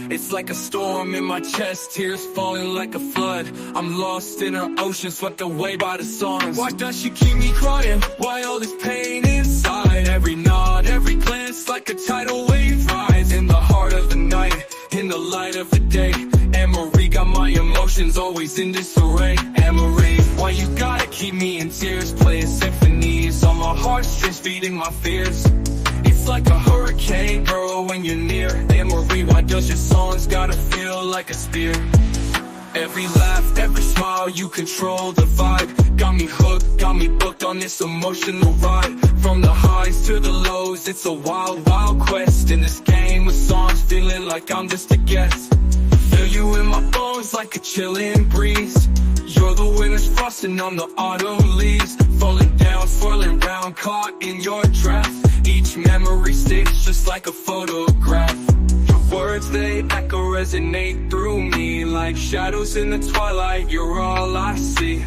It's like a storm in my chest, tears falling like a flood. I'm lost in her ocean, swept away by the songs. Why does she keep me crying? Why all this pain inside? Every nod, every glance, like a tidal wave rise. In the heart of the night, in the light of the day, Anne-Marie got my emotions always in disarray. Anne-Marie, why you gotta keep me in tears, playing symphonies on my heartstrings, feeding my fears? It's like a hurricane, girl, when you're near. Anne-Marie, why does your songs gotta feel like a spear? Every laugh, every smile, you control the vibe. Got me hooked, got me booked on this emotional ride. From the highs to the lows, it's a wild, wild quest. In this game of songs, feeling like I'm just a guest. Feel you in my bones like a chilling breeze. You're the winter's frost and I'm the autumn leaves. Falling down, swirling round, caught in your draft. Each memory sticks just like a photograph. Your words, they echo, resonate through me. Like shadows in the twilight, you're all I see.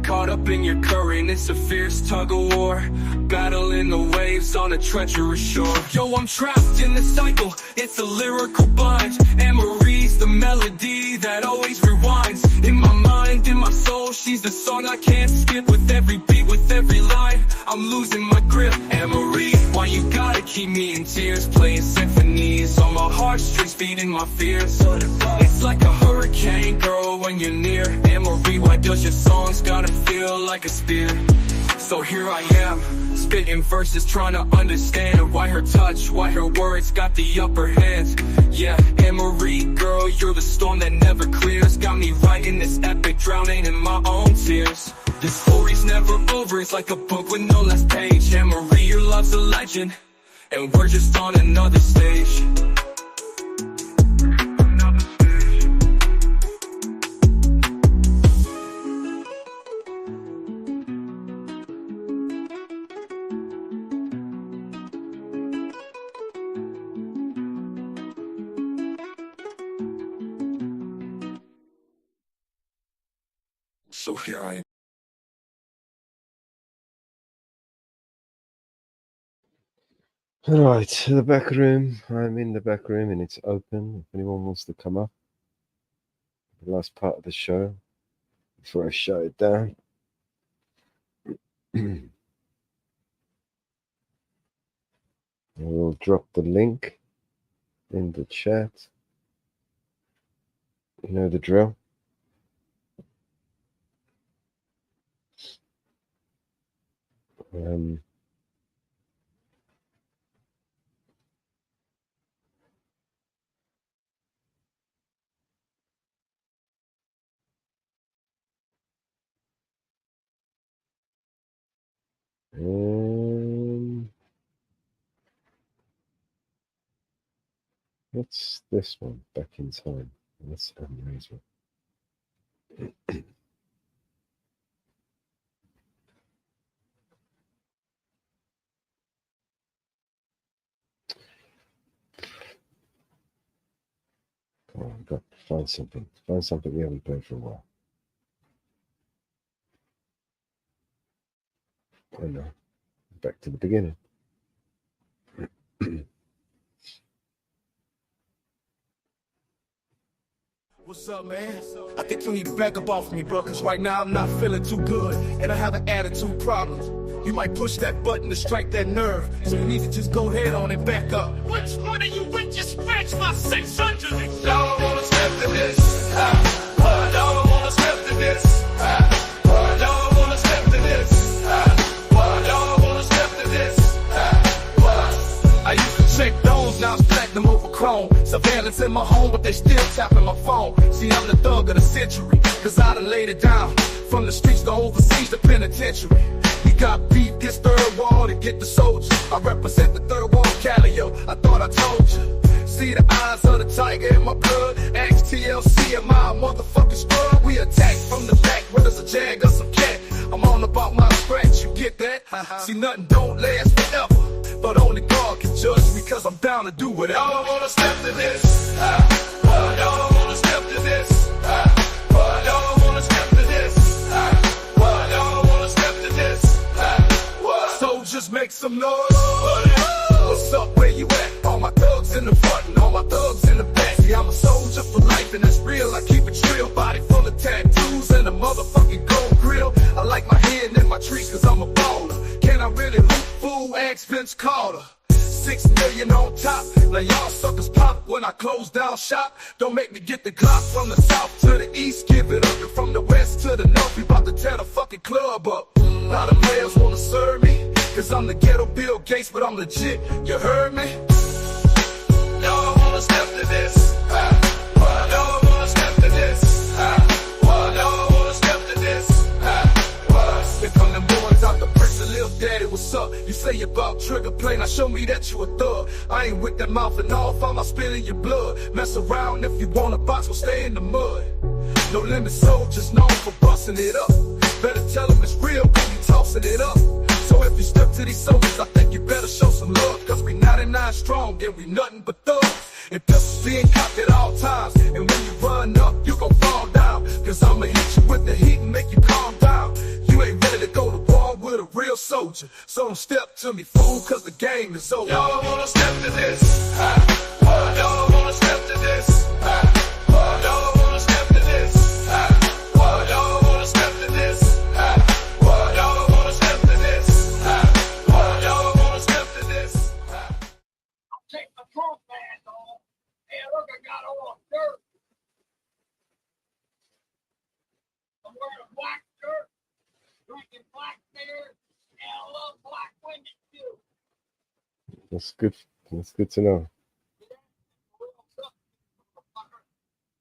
Caught up in your current, it's a fierce tug of war. Battling the waves on a treacherous shore. Yo, I'm trapped in the cycle, it's a lyrical bind. Anne-Marie's the melody that always rewinds. In my mind, in my soul, she's the song I can't skip. With every beat, with every line, I'm losing my grip. Anne-Marie, why you gotta keep me in tears, playing symphonies on my heartstrings, feeding my fears? It's like a hurricane, girl, when you're near. Anne-Marie, why does your songs gotta feel like a spear? So here I am, spitting verses, trying to understand why her touch, why her words got the upper hand. Yeah, Anne-Marie, girl, you're the storm that never clears. Got me writing this epic, drowning in my own tears. This story's never over, it's like a book with no last page. Anne-Marie, your love's a legend, and we're just on another stage. So here I am. Right, the back room. I'm in the back room and it's open. If anyone wants to come up, the last part of the show before I shut it down. I will drop the link in the chat. You know the drill. What's this one? Back in time. That's amazing. Oh, I've got to find something. Find something we haven't played for a while. I know. Back to the beginning. What's up, man? I think you need to back up off me, bro, because right now I'm not feeling too good, and I have an attitude problem. You might push that button to strike that nerve, so you need to just go ahead on and back up. Which one of you went just scratch my 600? Y'all wanna step to this? Y'all wanna step to this? Y'all wanna step to this? Y'all wanna step to this? I used to check those, now it's platinum over chrome. Surveillance in my home, but they still tapping my phone. See, I'm the thug of the century, cause I done laid it down. From the streets to overseas to penitentiary. He got beat, this third wall to get the soldier. I represent the third wall, Calio, I thought I told you. See the eyes of the tiger in my blood. Ask TLC, am I a motherfucking scrub? We attack from the back, whether it's a jag or some cat. I'm all about my scratch, you get that? See, nothing don't last forever, but only God can judge me, cause I'm down to do whatever. Y'all wanna step to this? Y'all wanna step to this? Y'all wanna step to this? Y'all wanna step to this? Soldiers make some noise. What's up, where you at? All my thugs in the front and all my thugs in the back. See, I'm a soldier for life and that's real. I keep it real, body full of tattoos and a motherfucking gold grill. I like my hand in my tree cause I'm a baller. Can I really hoop, fool? Ask Vince Carter. 6 million on top, now y'all suckers pop when I close down shop. Don't make me get the Glock from the south to the east, give it up. And from the west to the north, we about to tear the fucking club up. A lot of players wanna serve me, cause I'm the ghetto Bill Gates, but I'm legit, you heard me? Y'all wanna step to this? Y'all wanna step to this? Y'all wanna step to this? Here come them boys out the prison, little daddy, what's up? You say you about trigger play, now show me that you a thug. I ain't with that mouth and off, I'm not spilling your blood. Mess around if you want a box, we'll stay in the mud. No limit soldiers known for busting it up. Better tell them it's real when you tossing it up. So if you step to these soldiers, I think you better show some love. Cause we 99 strong and we nothing but thugs. And pistols being cocked at all times. And when you run up, you gon' fall down. Cause I'ma hit you with the heat and make you calm down. You ain't ready to go to war with a real soldier. So don't step to me, fool, cause the game is over. Y'all wanna step to this? Y'all wanna step to this? Y'all wanna step to this? Y'all wanna step to this? Y'all wanna step to this? Y'all wanna step to this? Take my trunk bag off. Hey, look, I got all dirt. I'm wearing a black shirt, drinking black beer, and I love black women too. That's good. That's good to know.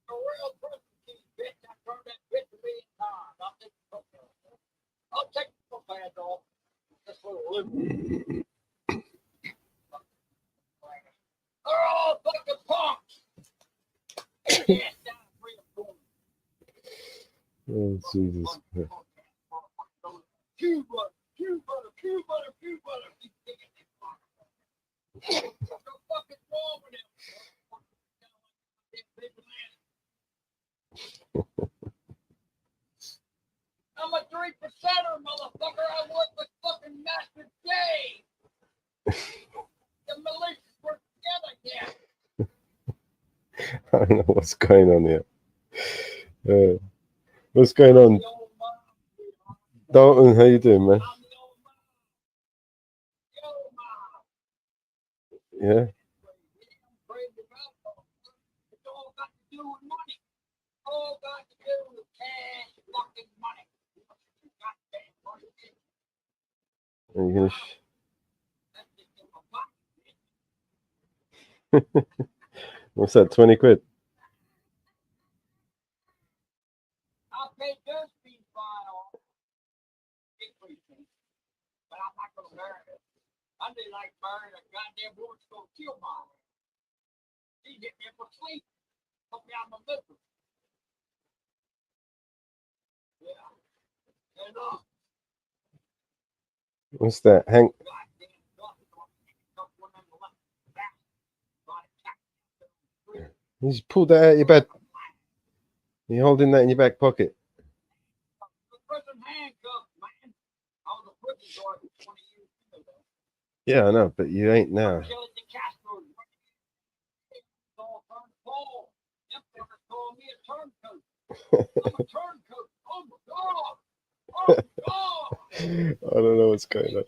A real person king, bitch. I turned that bitch a million times. I'll take the trunk bag off. That's what it lives. They're all fucking punks. Oh, Jesus. Pew butter, pew butter, pew butter, pew butter. What's fucking wrong with him? I'm a 3%er, motherfucker. I work with fucking Master J. The militias work together, yeah. I don't know what's going on here. What's going on? Dalton, how you doing, man? Yeah. All got to do with cash, fucking money. Are you gonna What's that, 20 quid? I'll pay those fees fine off. But I'm not gonna marry her. I did like marrying a goddamn woman to go kill my ass. She hit me for sleep. Put me out my misery. Yeah. And What's that? Hank? You just pulled that out of your bed. You're holding that in your back pocket. Yeah, I know, but you ain't now. I don't know what's going on.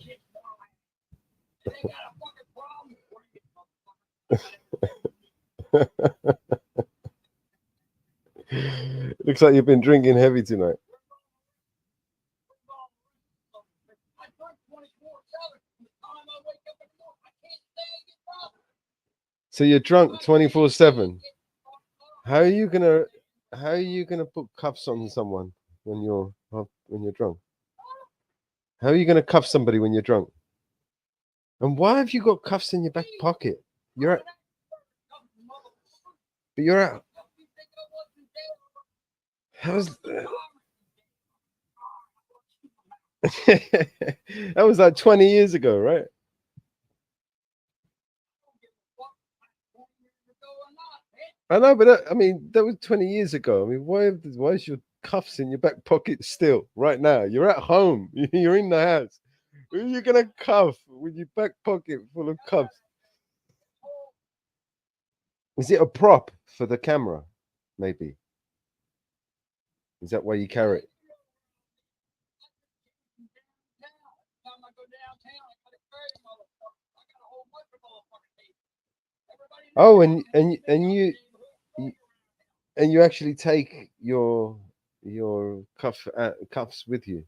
Looks like you've been drinking heavy tonight. So you're drunk 24/7. How are you gonna put cuffs on someone when you're drunk? How are you gonna cuff somebody when you're drunk? And why have you got cuffs in your back pocket? You're out. How's that was like 20 years ago, right? I know, but I mean, that was 20 years ago. I mean, why is your cuffs in your back pocket still right now? You're at home. You're in the house. Who are you gonna cuff with your back pocket full of cuffs? Is it a prop for the camera? Maybe. Is that why you carry it? Oh, and you actually take your cuffs with you.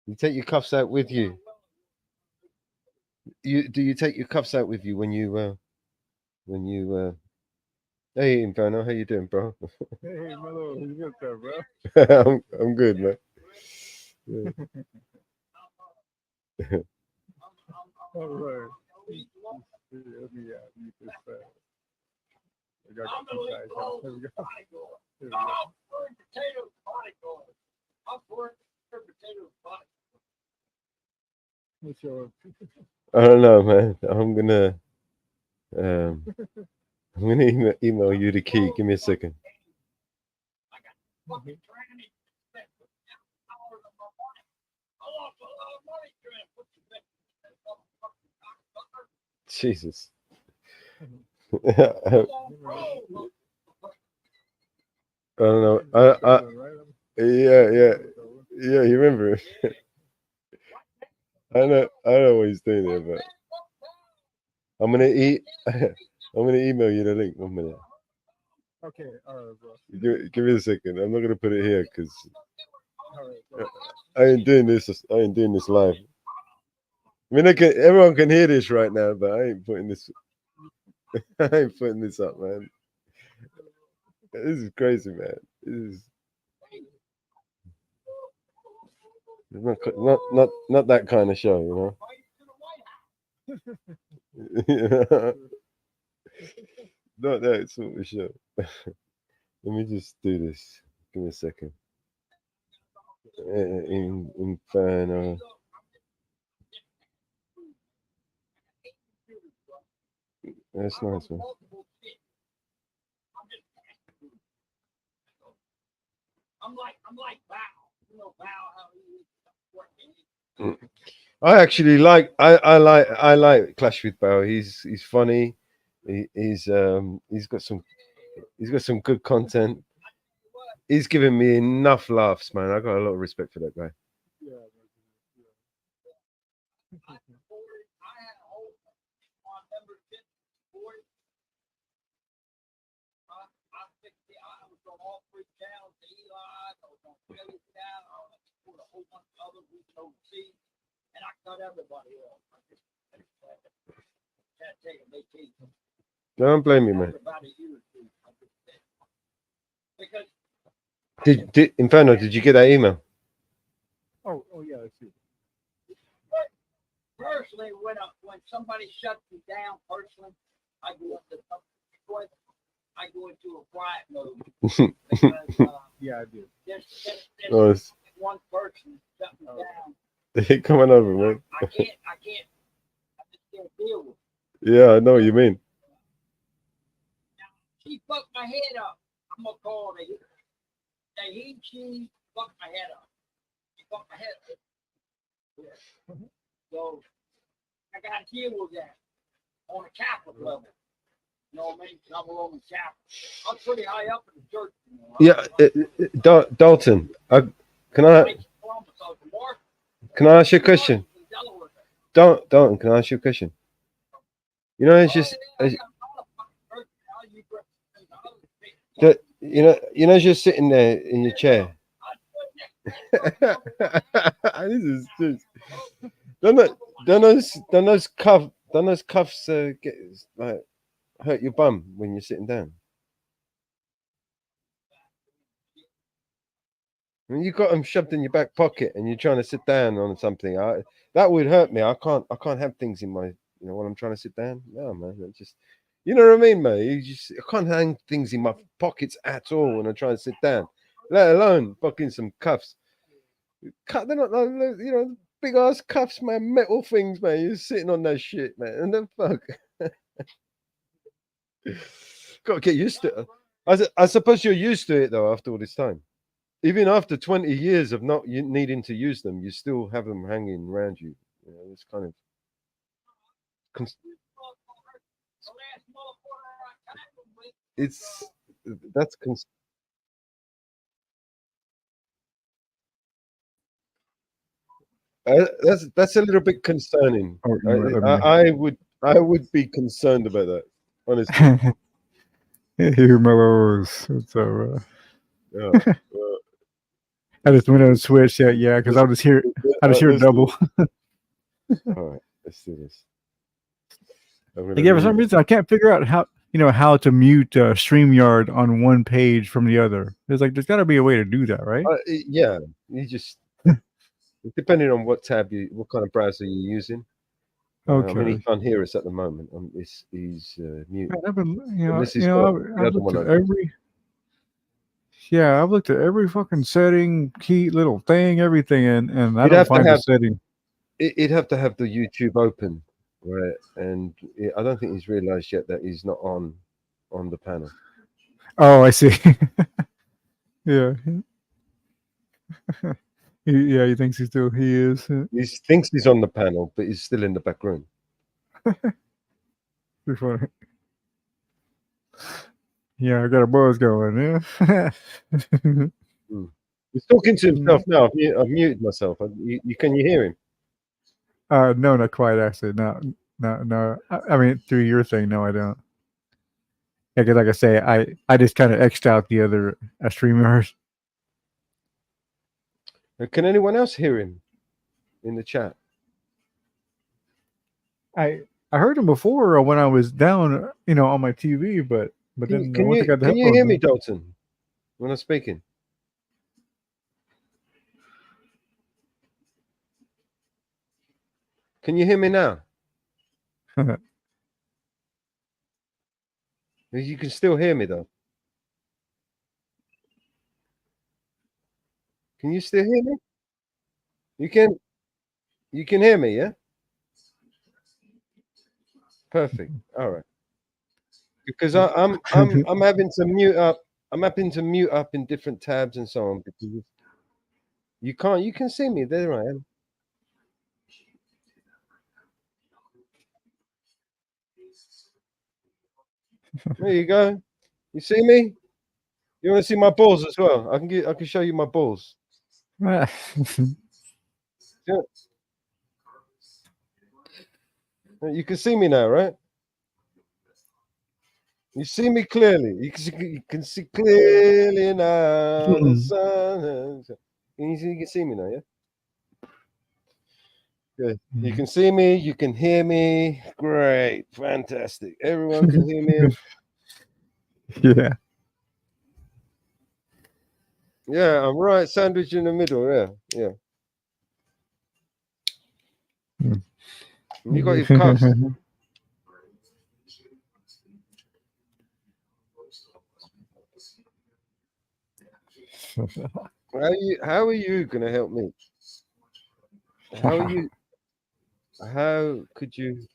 You take your cuffs out with you. Do you take your cuffs out with you when you Hey Inferno, how you doing, bro? Hey, Melo, you good, sir, bro? I'm good, man. Yeah. All right. Let me mute this. We got two sides. Here we go. Here we go. What's your? I don't know, man. I'm gonna email you the key. Give me a second. Jesus. I don't know. Yeah. You remember? I know what he's doing there, but I'm gonna email you the link. 1 minute. Okay, all right, bro. Give me a second. I'm not gonna put it here because I ain't doing this live. I mean, everyone can hear this right now, but I ain't putting this. I ain't putting this up, man. This is crazy, man. This is not that kind of show, you know. Not that sort of show. Let me just do this. Give me a second. Inferno. That's nice, man. I'm like Val. You know Val, how he I actually like I like Clash with Bao. He's funny. He's got some good content. He's giving me enough laughs, man. I got a lot of respect for that guy. And I cut everybody off. Don't blame me, man. Did Inferno? Did you get that email? Oh yeah, I see. Personally, when somebody shuts me down, personally, I go into a quiet mode. Because, yeah, I do. There's one person shut me down. They're coming over, man. I just can't deal with it. Yeah, I know what you mean. She fucked my head up. I'm gonna call it. She fucked my head up. She fucked my head up. Yeah. So I gotta deal with that on a capital level. You know what I mean? I'm a Roman Catholic. I'm pretty high up in the church. Yeah, Dalton. Can I ask you a question? Dalton, can I ask you a question? You know, it's just that you know, just sitting there in your chair. This is just don't those cuffs get like hurt your bum when you're sitting down. I mean, you got them shoved in your back pocket, and you're trying to sit down on something. That would hurt me. I can't have things in my, when I'm trying to sit down. No, man, it just, you know what I mean, man. I can't hang things in my pockets at all when I try to sit down. Let alone fucking some cuffs. They're not, big ass cuffs, man. Metal things, man. You're sitting on that shit, man. And then fuck. Got to get used to it. I suppose you're used to it though after all this time. Even after 20 years of not needing to use them, you still have them hanging around you. It's kind of that's a little bit concerning. I would be concerned about that, honestly. Here, Mellows. What's up? Yeah. I just went on a switch. Yeah, because I just hear double. All right, let's do this. Yeah, for some reason I can't figure out how to mute StreamYard on one page from the other. There's got to be a way to do that, right? Yeah, you just depending on what kind of browser you're using. Okay. I mean, he can't hear us at the moment. He's mute. I've been, Unless he's I've got the other looked one at open. I've looked at every fucking setting, key, little thing, everything, and I don't find the setting. He'd have to have the YouTube open, right? And I don't think he's realised yet that he's not on the panel. Oh, I see. Yeah. He thinks he is. He thinks he's on the panel, but he's still in the back room. Pretty funny. Yeah, I got a buzz going. Yeah. He's talking to himself now. I've muted myself. Can you hear him? No, not quite. Actually, no. I mean, through your thing, no, I don't. Yeah, because like I say, I just kind of X'd out the other StreamYard. Can anyone else hear him in the chat? I heard him before when I was down, on my TV, but then can you hear me, Dalton, when I'm speaking? Can you hear me now? You can still hear me though. Can you still hear me? You can hear me, yeah? Perfect. All right. Because I'm having to mute up. I'm having to mute up in different tabs and so on because you can't. You can see me. There I am. There you go. You see me? You want to see my balls as well? I can show you my balls. Yeah. You can see me now, right? You see me clearly. You can see clearly now. The sun. You can see me now, yeah? Good. You can see me. You can hear me. Great. Fantastic. Everyone can hear me. Yeah. Yeah, I'm right sandwiched in the middle. Yeah. You got your cuffs. How are you gonna help me? How could you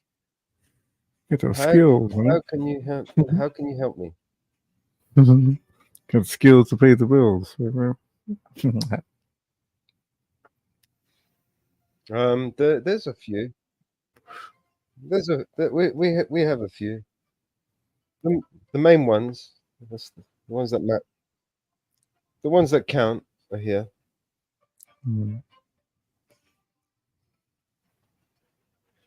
get those skills? How can you help? How can you help me? Got skills to pay the bills. There's a few. We have a few. The main ones. That's the ones that matter. The ones that count are here. Mm.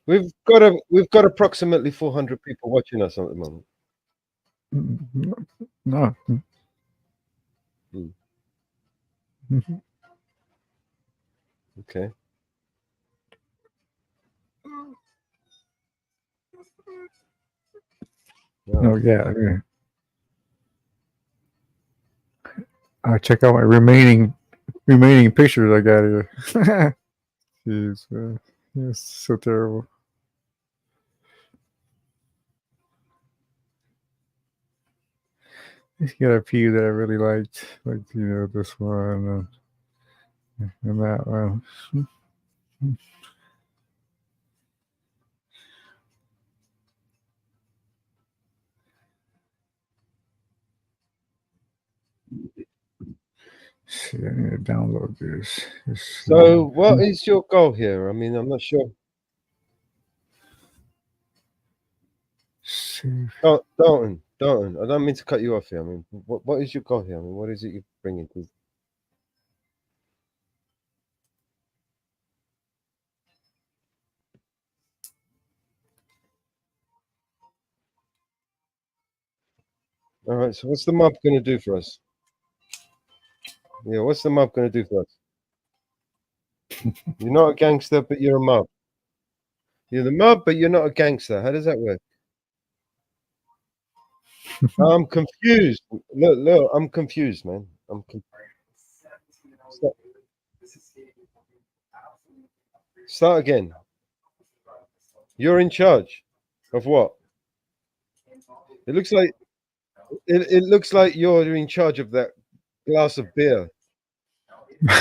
We've got approximately 400 people watching us at the moment. No. Hmm. Mhm. Okay. Oh yeah. I'll check out my remaining pictures I got here. Jeez, man. It's so terrible. I got a few that I really liked, like this one and that one. See, I need to download this. So, what is your goal here? I mean, I'm not sure. Oh, Dalton, I don't mean to cut you off here. I mean, what is your goal here? I mean, what is it you're bringing to? All right. So, what's the mob going to do for us? Yeah, what's the mob going to do for us? You're not a gangster, but you're a mob. You're the mob, but you're not a gangster. How does that work? I'm confused. Look, I'm confused, man. Start again. You're in charge of what? It looks like it looks like you're in charge of that glass of beer. Is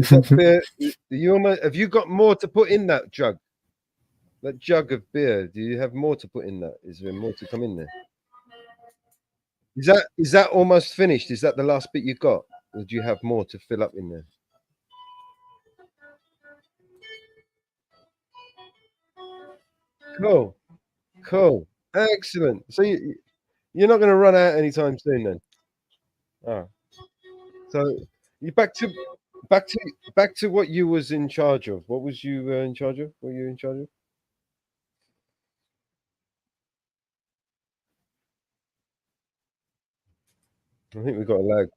that beer? Have you got more to put in that jug? That jug of beer. Do you have more to put in that? Is there more to come in there? Is that almost finished? Is that the last bit you got? Or do you have more to fill up in there? Cool, excellent. So you're not going to run out anytime soon, then. Oh, so you back to what you was in charge of. What was you in charge of? What were you in charge of? I think we got a lag.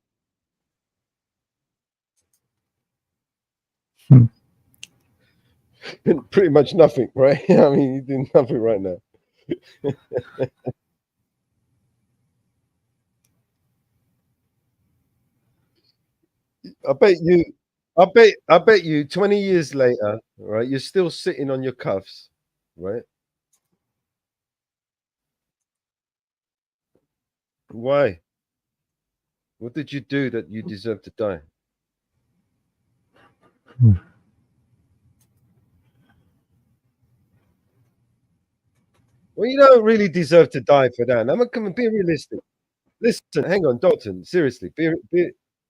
Pretty much nothing, right? I mean, you're doing nothing right now. I bet you 20 years later, right, you're still sitting on your cuffs, right? Why? What did you do that you deserve to die? Well, you don't really deserve to die for that. I'm going to be realistic. Listen, hang on, Dalton. Seriously, be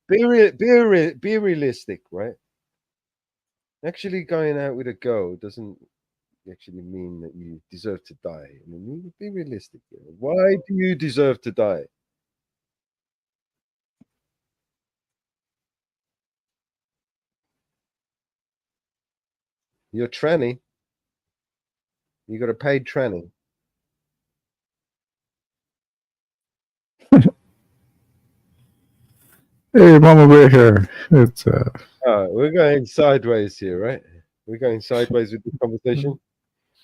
realistic, right? Actually, going out with a girl doesn't actually mean that you deserve to die. I mean, be realistic. Why do you deserve to die? You're tranny. You got a paid tranny. Hey, Mama Bear here. It's We're going sideways here, right? We're going sideways with the conversation.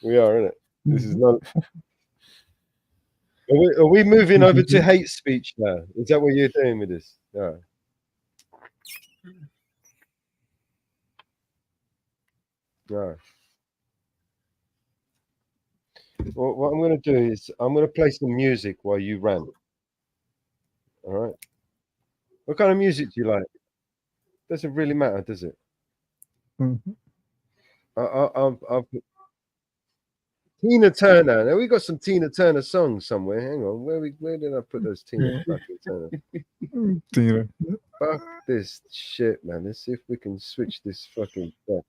We are, isn't it? This is not. Are we moving over to hate speech now? Is that what you're doing with this? Yeah. Yeah. Well, what I'm going to do is I'm going to play some music while you rant. All right. What kind of music do you like? Doesn't really matter, does it? Mhm. I'll put Tina Turner. Now we got some Tina Turner songs somewhere. Hang on, where did I put those Tina fucking Turner? Tina. Fuck this shit, man. Let's see if we can switch this fucking stuff.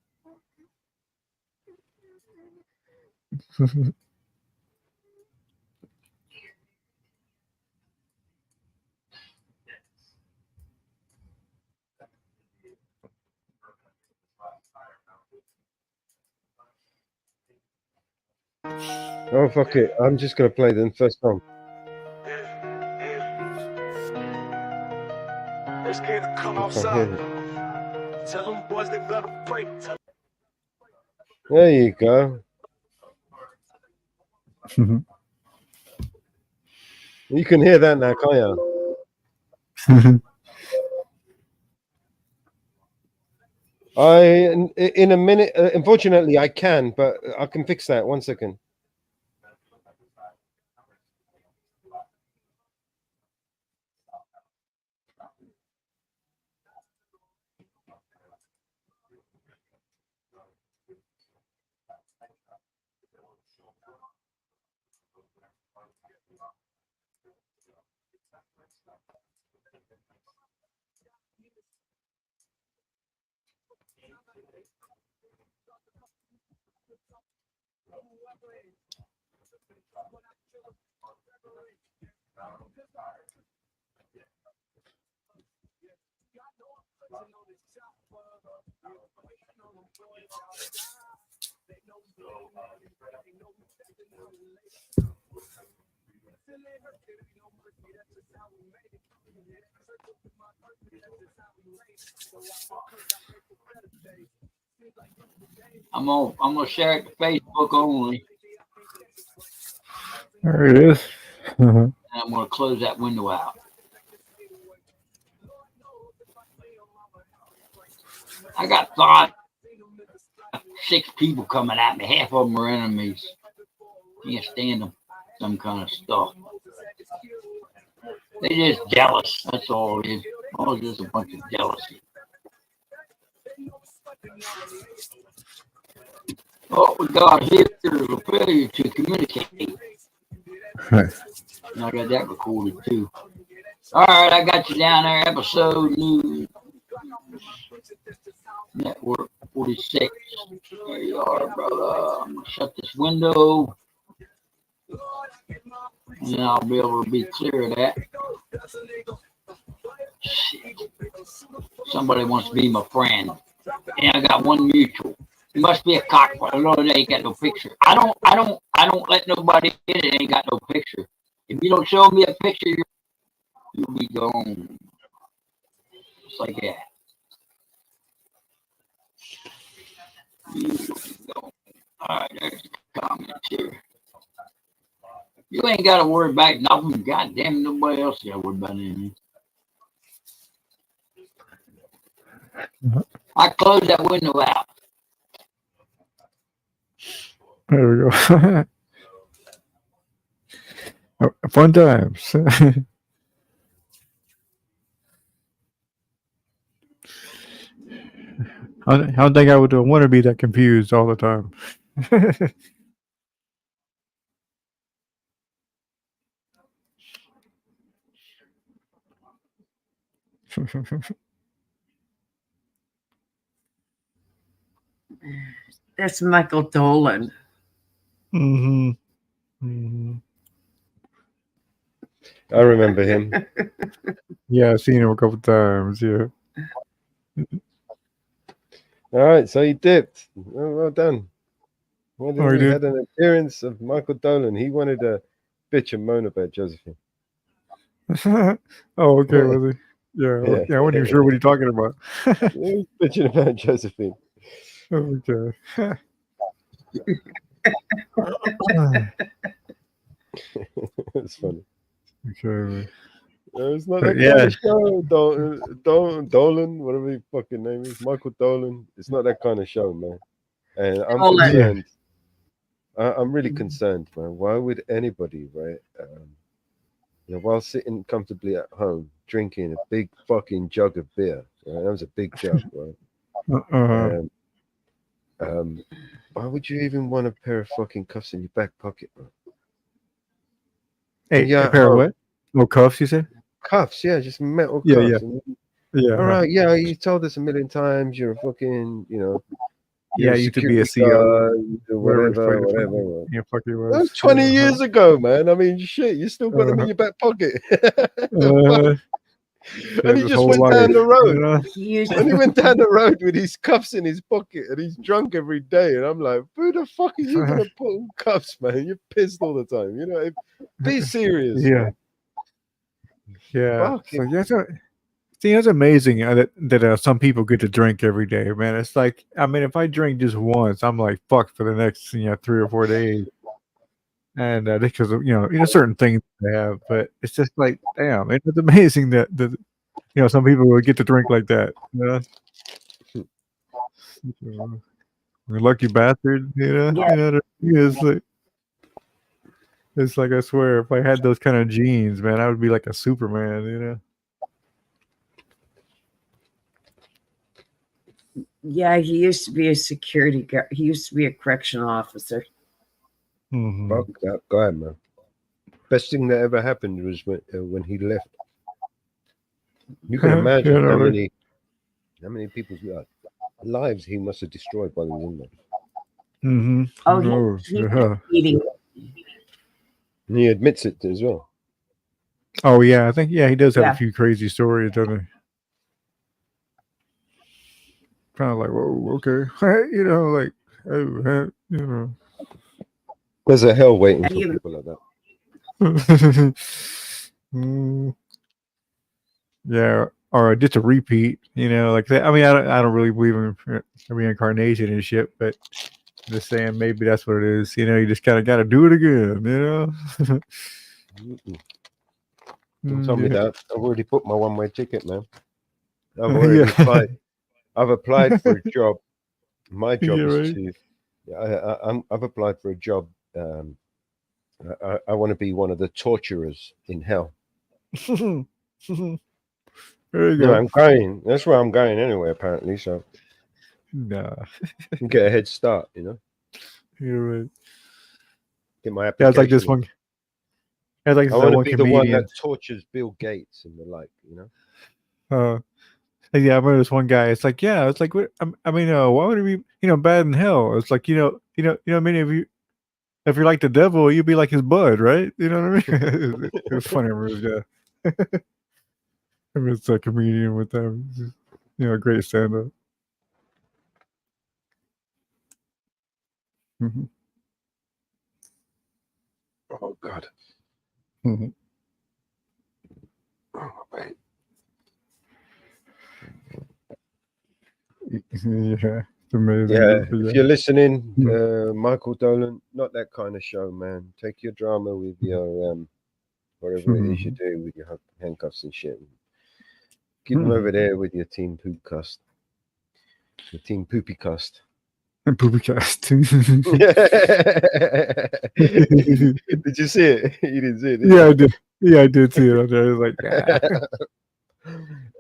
Oh, fuck it. I'm just going to play the first song. They're scared to come I can't outside. hear it. Tell them boys they better pray. There you go. You can hear that now, can't you? In a minute, unfortunately, I can, but I can fix that. 1 second. I'm gonna share it to Facebook only. There it is. And I'm gonna close that window out. I got 6 people coming at me. Half of them are enemies. Can't stand them. Some kind of stuff. They just jealous. That's all it is. All just a bunch of jealousy. What we got here is a failure to communicate. Right. And I got that recorded too. All right, I got you down there. Episode new Network 46. There you are, brother. I'm gonna shut this window. And then I'll be able to be clear of that. Shit. Somebody wants to be my friend. And I got one mutual. He must be a cockpot. I know they ain't got no picture. I don't let nobody in it ain't got no picture. If you don't show me a picture, you'll be gone. Just like that. All right, there's the comments here. You ain't got to worry about nothing. God damn, nobody else got to worry about anything. I closed that window out. There we go. Fun times. I don't think I would want to be that confused all the time. That's Michael Dolan. Mm-hmm. Mm-hmm. I remember him. Yeah, I've seen him a couple times. Yeah. All right, so he dipped. Well done. Well, Oh, he we did? had an appearance of Michael Dolan. He wanted to bitch and moan about Josephine. Oh, okay, was he? Yeah, I wasn't even sure what you're talking about. He was bitching about Josephine. Okay. It's funny. Okay. It's not that Yeah. kind of show. Dolan, whatever his fucking name is, Michael Dolan. It's not that kind of show, man. And I'm Dolan. concerned. I'm really concerned, man. Why would anybody, right? While sitting comfortably at home, drinking a big fucking jug of beer, right? That was a big jug, right? Why would you even want a pair of fucking cuffs in your back pocket, bro? Hey, Yeah, a pair of what? No cuffs, you said? Cuffs, yeah, just metal Yeah, cuffs. yeah. All right, yeah, you told us a million times you're a fucking, you're Yeah, a you could be a security CO. guard, whatever. Yeah, fuck it That was was. 20 years ago, man. I mean, shit, you still got them in your back pocket. The fuck? And he his just whole went down life, the you road. know? He used And he went down the road with his cuffs in his pocket, and he's drunk every day. And I'm like, who the fuck are you gonna put in cuffs, man? You're pissed all the time. You know, be serious. Yeah. Man. Yeah. Fuck So it. yeah, see, it's amazing that some people get to drink every day, man. It's like, I mean, if I drink just once, I'm like fucked for the next 3 or 4 days, and because of certain things they have. But it's just like, damn, it's amazing that some people will get to drink like that. You lucky bastard. Yeah. It's like I swear, if I had those kind of genes, man, I would be like a Superman. Yeah, he used to be a security guard. He used to be a correctional officer. Fuck that guy, man. Best thing that ever happened was when he left. You can imagine Yeah, how right. many people's lives he must have destroyed by the in there. Mm-hmm. Oh, No, he yeah. eating. And he admits it as well. Oh yeah, I think he does have Yeah. a few crazy stories, doesn't he? Kind of like, whoa, okay, like, oh, There's a hell waiting for You- people like that. Mm, yeah, or just a repeat, like that. I mean, I don't really believe in reincarnation and shit, but just saying maybe that's what it is. You just kind of got to do it again. Don't tell me Yeah. that. I've already booked my one-way ticket, man. I've already Yeah. applied. I've applied for a job. My job Yeah, is right. I've applied for a job. I want to be one of the torturers in hell. There you No, go. I'm going. That's where I'm going anyway. Apparently, so Nah, get a head start. you're right. Get my Yeah, application. it's like this one. It's like I that want to one be the one comedian. that tortures Bill Gates and the like. Yeah, I remember this one guy. It's like, yeah, it's like, I mean, why would it be, bad in hell? It's like, I mean, if you're like the devil, you'd be like his bud, right? You know what I mean? It was funny. I remember, yeah. I mean, it's a comedian with them. It's just, great stand up. Mm-hmm. Oh God. Mm-hmm. Oh my bad. Yeah, it's amazing. Yeah, But if yeah. you're listening, Michael Dolan, not that kind of show, man. Take your drama with your whatever it is you do with your handcuffs and shit. Keep them over there with your team poopcast, your team poopycast. And Poopycast. Did you see it? You didn't see it. Did Yeah, you? I did. Yeah, I did see it. I was like, yeah.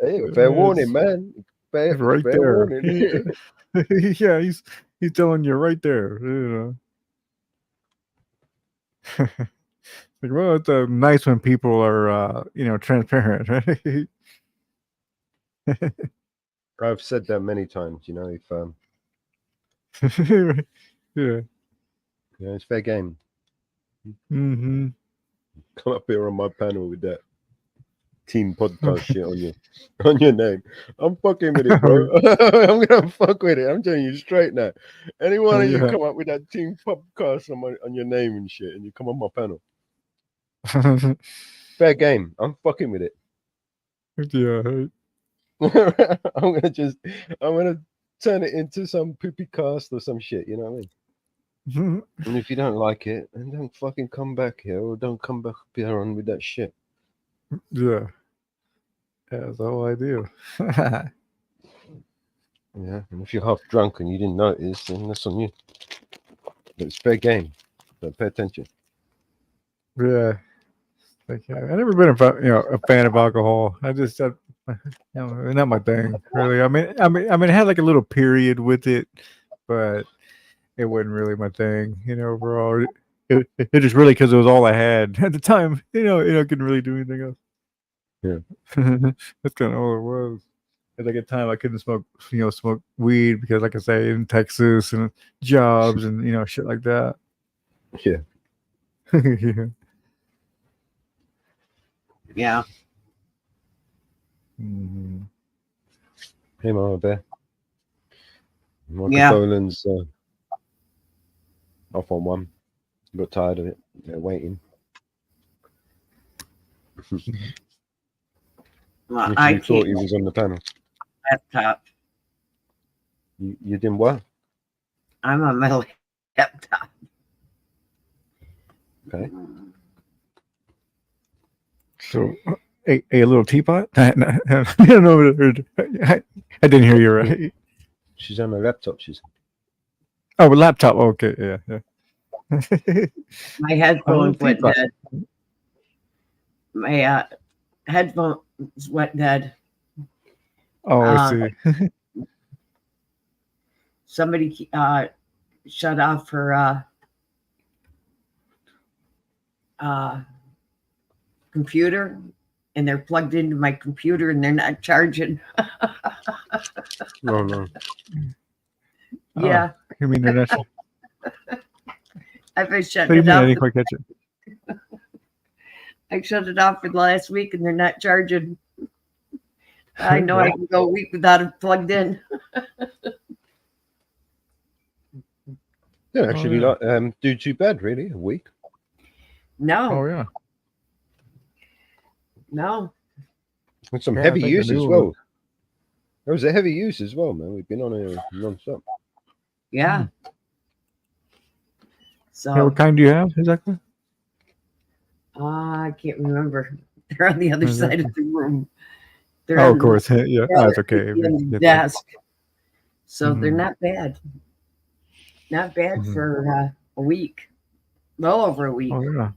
Hey, fair warning, man. It's right fair there. warning. Yeah, he's telling you right there. Like, well, it's nice when people are transparent, right? I've said that many times. If Yeah. it's fair game. Mm-hmm. Come up here on my panel with that team podcast shit on your name. I'm fucking with it, bro. I'm gonna fuck with it. I'm telling you straight now. Any one of you Yeah. come up with that team podcast on your name and shit, and you come on my panel, fair game. I'm fucking with it. Yeah. I'm gonna turn it into some poopy cast or some shit. You know what I mean? And if you don't like it, then don't fucking come back here, or don't come back here on with that shit. Yeah. Yeah, that's the whole idea. Yeah, and if you're half drunk and you didn't notice, then that's on you. But it's fair game. But pay attention. Yeah. Like, I've never been a fan of alcohol. I just not my thing, really. I mean, it had like a little period with it, but it wasn't really my thing. Overall, it just really because it was all I had at the time. Couldn't really do anything else. Yeah, that's kind of all it was. At like a time, I couldn't smoke weed because, like I say, in Texas and jobs and shit like that. Yeah. Yeah. Yeah. Mm-hmm. Hey, Mama Bear. Michael Yeah. Boland's off on one. Got tired of it. They're waiting. Well, Because I you thought can't he was on the panel. laptop. You didn't what? I'm on my laptop. Okay. So a little teapot? I don't know. I didn't hear you right. She's on her laptop. She's. Oh, a laptop. Okay, yeah. My headphones went teapot. dead. My headphones went dead. Oh, I see. Somebody shut off her computer, and they're plugged into my computer, and they're not charging. No. Yeah. Oh, you mean international? I've been What do shutting you it mean? I off. didn't quite catch it. I shut it off for the last week, and they're not charging. I know I can go a week without it plugged in. Yeah, actually, do too bad, really. A week. No. Oh yeah. No. With some Yeah, I heavy think I use as knew. well. There was a heavy use as well, man. We've been on here non-stop. Yeah. So Yeah, what kind do you have exactly? I can't remember. They're on the other side of the room. They're Oh, on of course. Yeah, that's okay. on the Yeah, desk. So they're Mhm. not bad. Not bad Mhm. for a week. Well over a week. Oh yeah.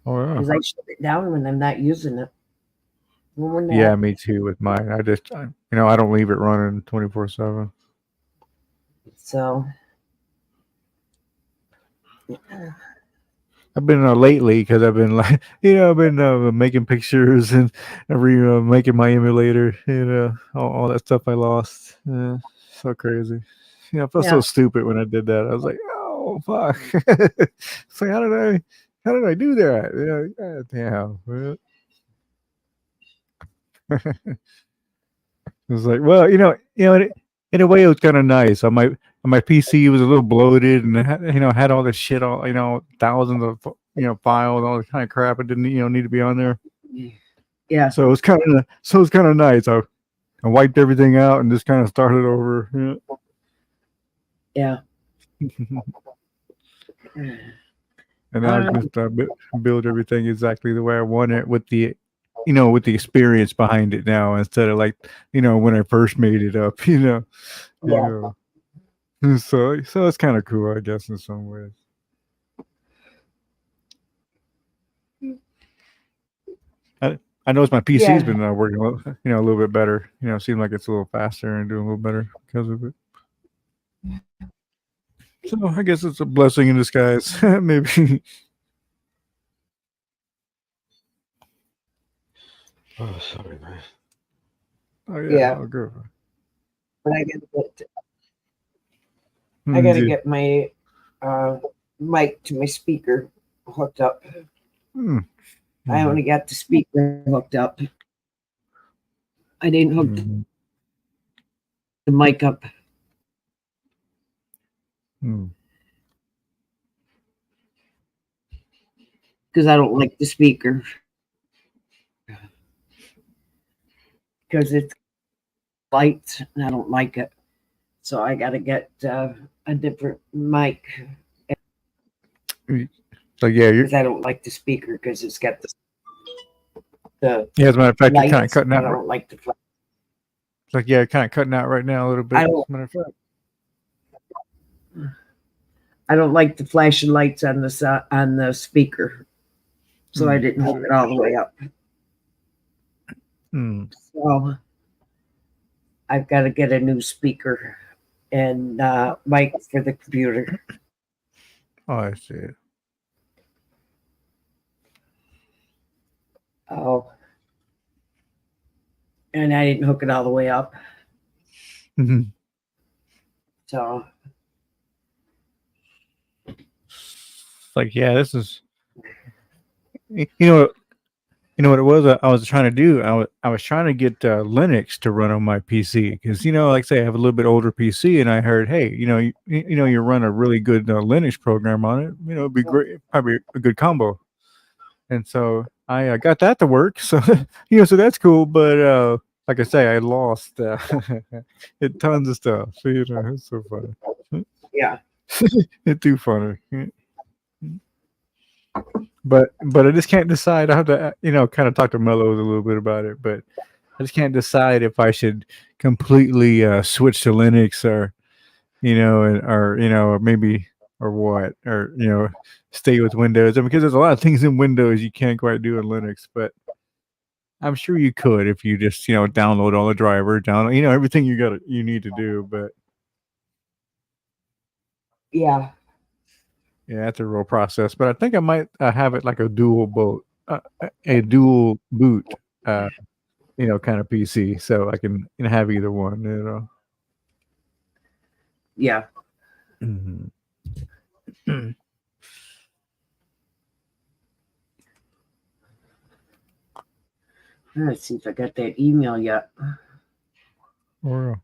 Oh yeah. Because I shut it down when I'm not using it. When we're not. Yeah, me too with mine. I don't leave it running 24/7. So I've been lately because I've been like, I've been making pictures and making my emulator, all that stuff I lost. Yeah, so crazy. I felt so Yeah. stupid when I did that. I was like, oh fuck. It's like, how did I do that? Yeah, damn. It was like, well, in a way, it was kind of nice. On my PC, it was a little bloated, and it had all this shit, all thousands of files, all this kind of crap. It didn't need to be on there. Yeah. So it was kind of nice. I wiped everything out and just kind of started over. Yeah. And now I just build everything exactly the way I want it with the experience behind it now, instead of like, when I first made it up, Yeah. So it's kind of cool, I guess, in some ways. I noticed my PC's been working a little bit better. Seems like it's a little faster and doing a little better because of it. So I guess it's a blessing in disguise, maybe. Oh, sorry, man. Oh yeah. Oh, good. But I gotta get my mic to my speaker hooked up. I only got the speaker hooked up. I didn't hook the mic up. Because I don't like the speaker. Because it's lights and I don't like it. So I got to get a different mic. So yeah, because I don't like the speaker because it's got the yeah. As a matter of fact, you're kind of lights, cutting I out. don't like the flash. It's like, yeah, kind of cutting out right now a little bit. I As don't- a matter of fact. I don't like the flashing lights on the speaker, so I didn't hook it all the way up. So I've got to get a new speaker and mic for the computer. Oh, I see. Oh, and I didn't hook it all the way up, so Like, yeah, this is, you know, You know what it was? I was trying to do. I was trying to get Linux to run on my PC because like say I have a little bit older PC, and I heard, hey, you run a really good Linux program on it. It'd be great, probably a good combo. And so I got that to work. So so that's cool. But like I say, I lost tons of stuff. So it's so funny. Yeah. It's too funny. But I just can't decide. I have to kind of talk to Mellows a little bit about it. But I just can't decide if I should completely switch to Linux or or maybe or what or stay with Windows. Because there's a lot of things in Windows you can't quite do in Linux. But I'm sure you could if you just download all the drivers, download everything you need to do. But yeah. Yeah, that's a real process, but I think I might have it like a dual boot, a dual boot, kind of PC, so I can have either one. Yeah. Mm-hmm. Let's see if I got that email yet. Wow.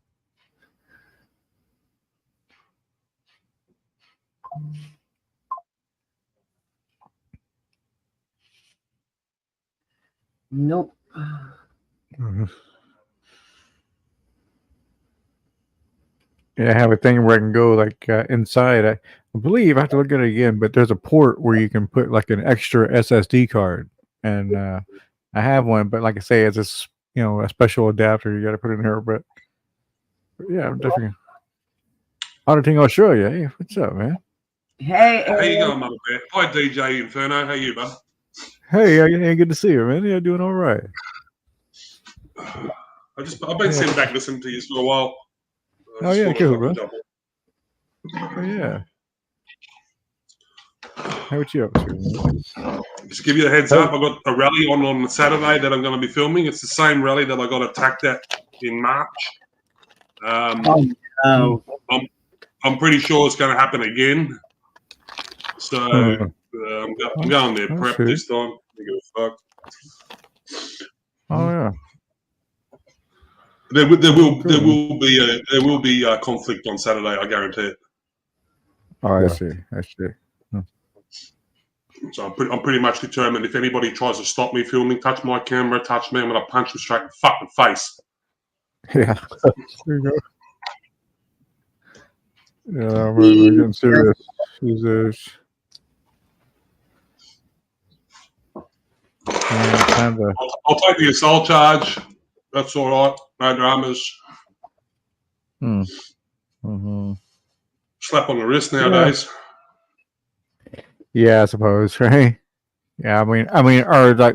Nope. Mm-hmm. Yeah, I have a thing where I can go like inside. I believe I have to look at it again, but there's a port where you can put like an extra SSD card, and I have one. But like I say, it's a special adapter you got to put in here. But yeah, I'm definitely auditing Australia. Hey, what's up, man? Hey, how you going, Mother Bear? Hi, DJ Inferno. How you, bud? Hey, good to see you, man. Yeah, doing all right. I've been sitting back listening to you for a while. Oh yeah, cool, bro. Oh yeah. How about you up to, man? Just give you a heads up. I got a rally on Saturday that I'm going to be filming. It's the same rally that I got attacked at in March. I'm pretty sure it's going to happen again. So I'm going there prep this time. I give a fuck. Oh yeah. There will be a conflict on Saturday. I guarantee it. Oh, I see. So I'm pretty much determined. If anybody tries to stop me filming, touch my camera, touch me, I'm gonna punch them straight in the fucking face. Yeah. There you go. Yeah, we're getting serious. Jesus. I'll take the assault charge. That's all right. No dramas. Mm-hmm. Slap on the wrist nowadays. Yeah, I suppose, right? Yeah, I mean, or like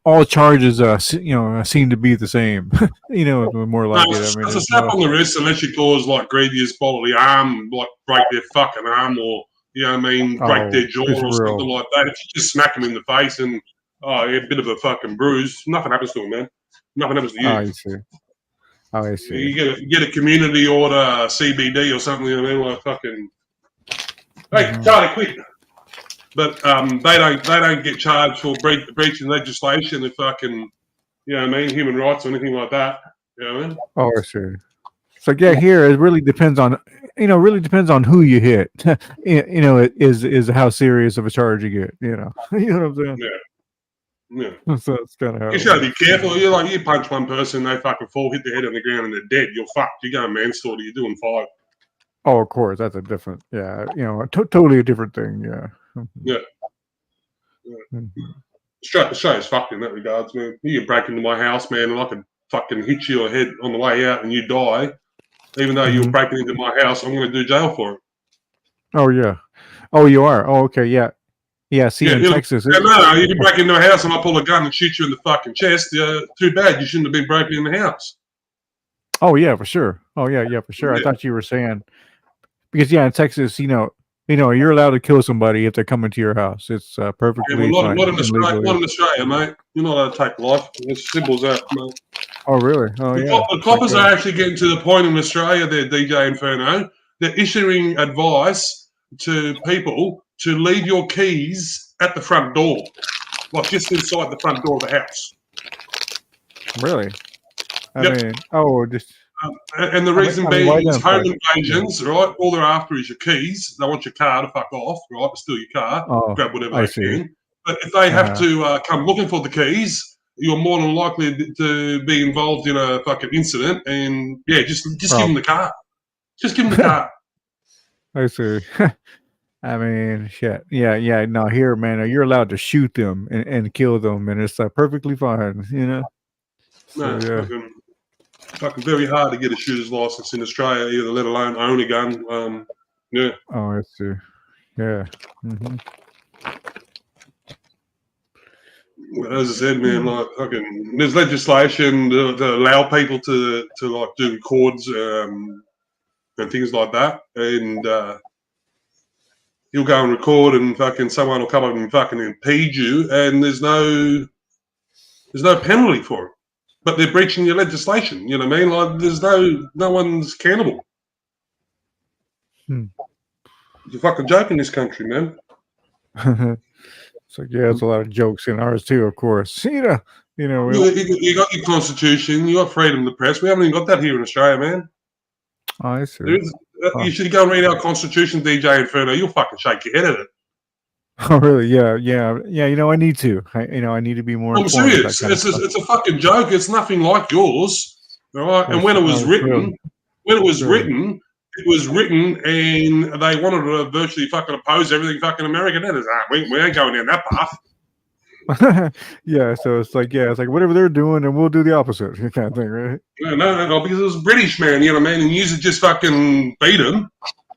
all charges, seem to be the same. More like no, it. I mean, it's a slap on the wrist unless you cause like grievous bodily harm, like break their fucking arm or break their jaw or something like that. If you just smack them in the face and a bit of a fucking bruise, nothing happens to them, man. Nothing happens to you. I see. You get a community order, CBD or something. Like fucking. Hey, Charlie, quick. But they don't get charged for breaching legislation if fucking human rights or anything like that. You know what I mean? Oh, I see. So yeah, here it really depends on who you hit. Is how serious of a charge you get. You know what I'm saying? Yeah. So it's kind of how you gotta be careful. You punch one person, they fucking fall, hit their head on the ground, and they're dead. You're fucked. You're going manslaughter. You're doing 5. Oh, of course, that's a different. Yeah, totally a different thing. Yeah. Yeah. Australia's fucked in that regards, man. You can break into my house, man, and I can fucking hit your head on the way out and you die. Even though you were breaking into my house, I'm going to do jail for it. Oh, yeah. Oh, you are? Oh, okay, yeah. Yeah, see, in Texas. No, you can break into a house and I pull a gun and shoot you in the fucking chest. Too bad. You shouldn't have been breaking in the house. Oh, yeah, for sure. Oh, yeah, for sure. Yeah. I thought you were saying, because, in Texas, you're allowed to kill somebody if they come into your house. It's perfectly fine. Not in Australia, mate. You're not allowed to take life. It's simple as that, mate. Oh, really? Oh, yeah. The coppers are actually getting to the point in Australia, there, DJ Inferno, they're issuing advice to people to leave your keys at the front door. like just inside the front door of the house. Really? I Yep. mean, just. And the reason being why is don't home they? invasions, right? All they're after is your keys. They want your car to fuck off, right? To steal your car, Oh, grab whatever I they see. can. But if they have to come looking for the keys, you're more than likely to be involved in a fucking incident. And yeah, just give them the car. Just give them the car. I see. I mean, shit. Yeah. No, here, man, you're allowed to shoot them and kill them, and it's perfectly fine, you know? So, No, yeah. fucking very hard to get a shooter's license in Australia, either let alone own a gun. Yeah. Oh, I see. Yeah. Mm-hmm. As I said, man, like fucking, there's legislation to allow people to like do records and things like that, and you'll go and record, and fucking someone will come up and fucking impede you, and there's no penalty for it, but they're breaching your legislation. You know what I mean? Like there's no one's accountable. It's a fucking joke in this country, man. So yeah, there's a lot of jokes in ours too, of course. You know. You got your constitution, you got freedom of the press. We haven't even got that here in Australia, man. Oh, I see. You should go and read our constitution, DJ Inferno. You'll fucking shake your head at it. Oh, really? Yeah. You know, I need to. I need to be more. I'm informed of that serious. kind of stuff. It's a fucking joke. It's nothing like yours, all right? And when it was written, it was written, and they wanted to virtually fucking oppose everything fucking American. And we ain't going down that path. Yeah, so it's like whatever they're doing, and we'll do the opposite kind of thing, right? No, because it was British, man. You know what I mean? And you should just fucking beat them.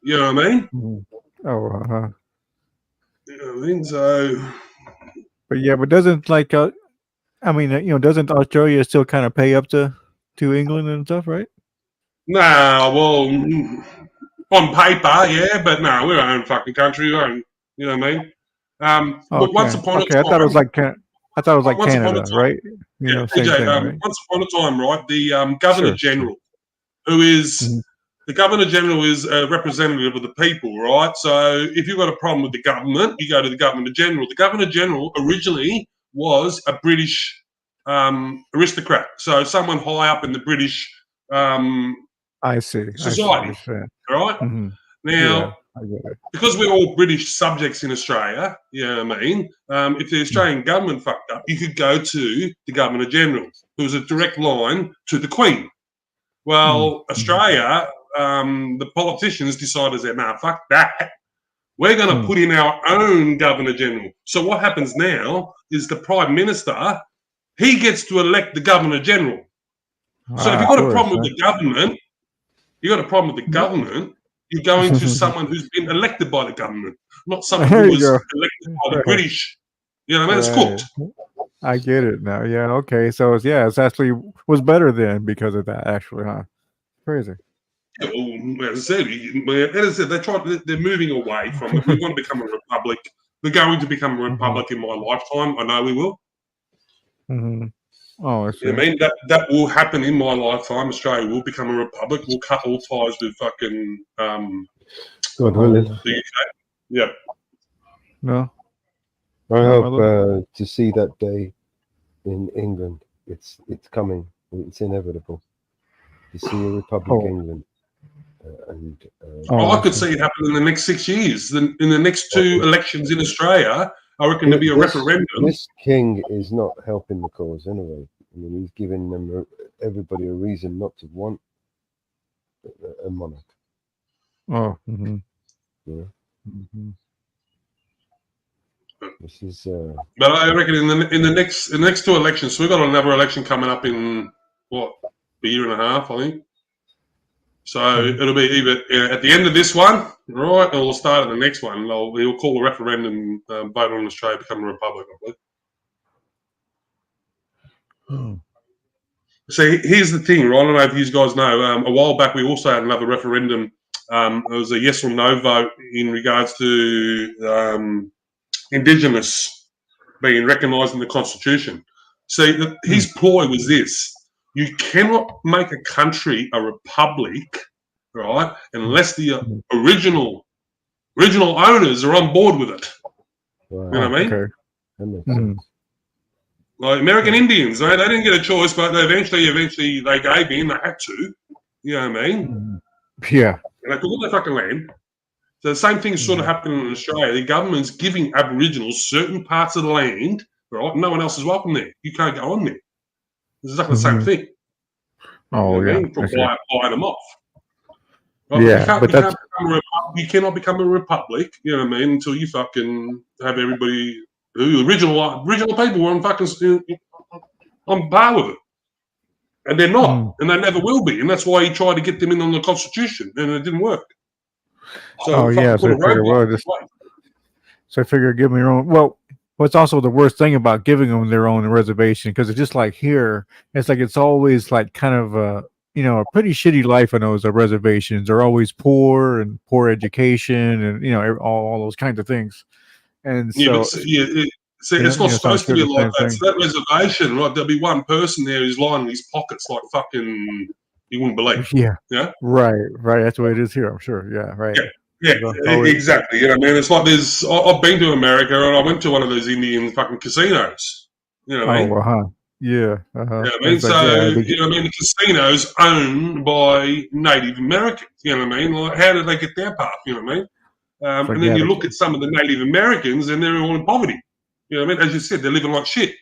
You know what I mean? Mm-hmm. Oh, You know what I mean? So, but doesn't doesn't Australia still kind of pay up to England and stuff, right? nah, well, on paper, yeah, but no, we're our own fucking country. You know what I mean? But once upon a time, I thought it was like Canada, right? Same AJ, thing, right? once upon a time, right? The Governor General, who is the Governor General, is a representative of the people, right? So if you've got a problem with the government, you go to the Governor General. The Governor General originally was a British aristocrat, so someone high up in the British I see. society, right? Mm-hmm. Now, I get it. because we're all British subjects in Australia, you know what I mean? If the Australian government fucked up, you could go to the Governor General, who's a direct line to the Queen. Well, Australia, the politicians decided that, nah, fuck that. We're going to put in our own Governor General. So what happens now is the Prime Minister, he gets to elect the Governor General. So if you've got a problem with the government, you're going to someone who's been elected by the government, not someone who was elected by the British. You know what I mean? It's cooked. I get it now. Yeah. Okay. So it's actually was better then because of that. Actually, huh? Crazy. Yeah, well, as I said, they're moving away from it. We want to become a republic. We're going to become a republic in my lifetime. I know we will. Mm-hmm. Oh, I see. You know what I mean? That will happen in my lifetime. Australia will become a republic. We'll cut all ties with fucking God willing. the UK. Yeah. No. I hope to see that day in England. It's coming. It's inevitable to see a republic in England. I could see it happen in the next 6 years. In the next two elections in Australia, I reckon there'll be a referendum. This king is not helping the cause anyway. I mean, he's giving everybody a reason not to want a monarch. Oh. Mm-hmm. Yeah. Mm-hmm. This is. But I reckon in the next two elections, so we've got another election coming up in a year and a half, I think. So it'll be either at the end of this one, right, or we'll start at the next one. He'll call a referendum, vote on Australia, become a republic, I believe. So here's the thing, right? I don't know if you guys know. A while back, we also had another referendum. It was a yes or no vote in regards to Indigenous being recognised in the Constitution. See, his ploy was this. You cannot make a country a republic, right, unless the original owners are on board with it. Right. You know what I mean? Okay. That makes sense. Like American Indians, they didn't get a choice, but they eventually they gave in. They had to. You know what I mean? Yeah. And they took all their fucking land. So the same thing's sort of happening in Australia. The government's giving Aboriginals certain parts of the land, right? No one else is welcome there. You can't go on there. It's exactly the same thing. You know Oh what I yeah. mean? For I see. buying them off. Right? Yeah, but that's You cannot become a republic, you know what I mean, until you fucking have everybody who original people were on fucking on par with it. And they're not, and they never will be. And that's why he tried to get them in on the Constitution, and it didn't work. So oh fucking yeah. put So a I figure, roadblock well, in just place. so I figure give them their own. Well, what's also the worst thing about giving them their own reservation, because it's just like here, it's like it's always like kind of a a pretty shitty life on those reservations. They're always poor and poor education, and all those kinds of things. And Yeah, but so it's not so I'm supposed to sure be the like same that. thing. So that reservation, right? There'll be one person there who's lining his pockets like fucking you wouldn't believe. Yeah. Yeah. Right. That's the way it is here. I'm sure. Yeah. Right. Yeah, It's always- exactly. You know, man, it's like I've been to America and I went to one of those Indian fucking casinos. You know what I mean? Oh, yeah. You know what I mean? It's like, So, yeah, you know what I mean? The casino's owned by Native Americans. You know what I mean? Like, how did they get their part? You know what I mean? And then you look at some of the Native Americans and they're all in poverty. You know what I mean? As you said, they're living like shit.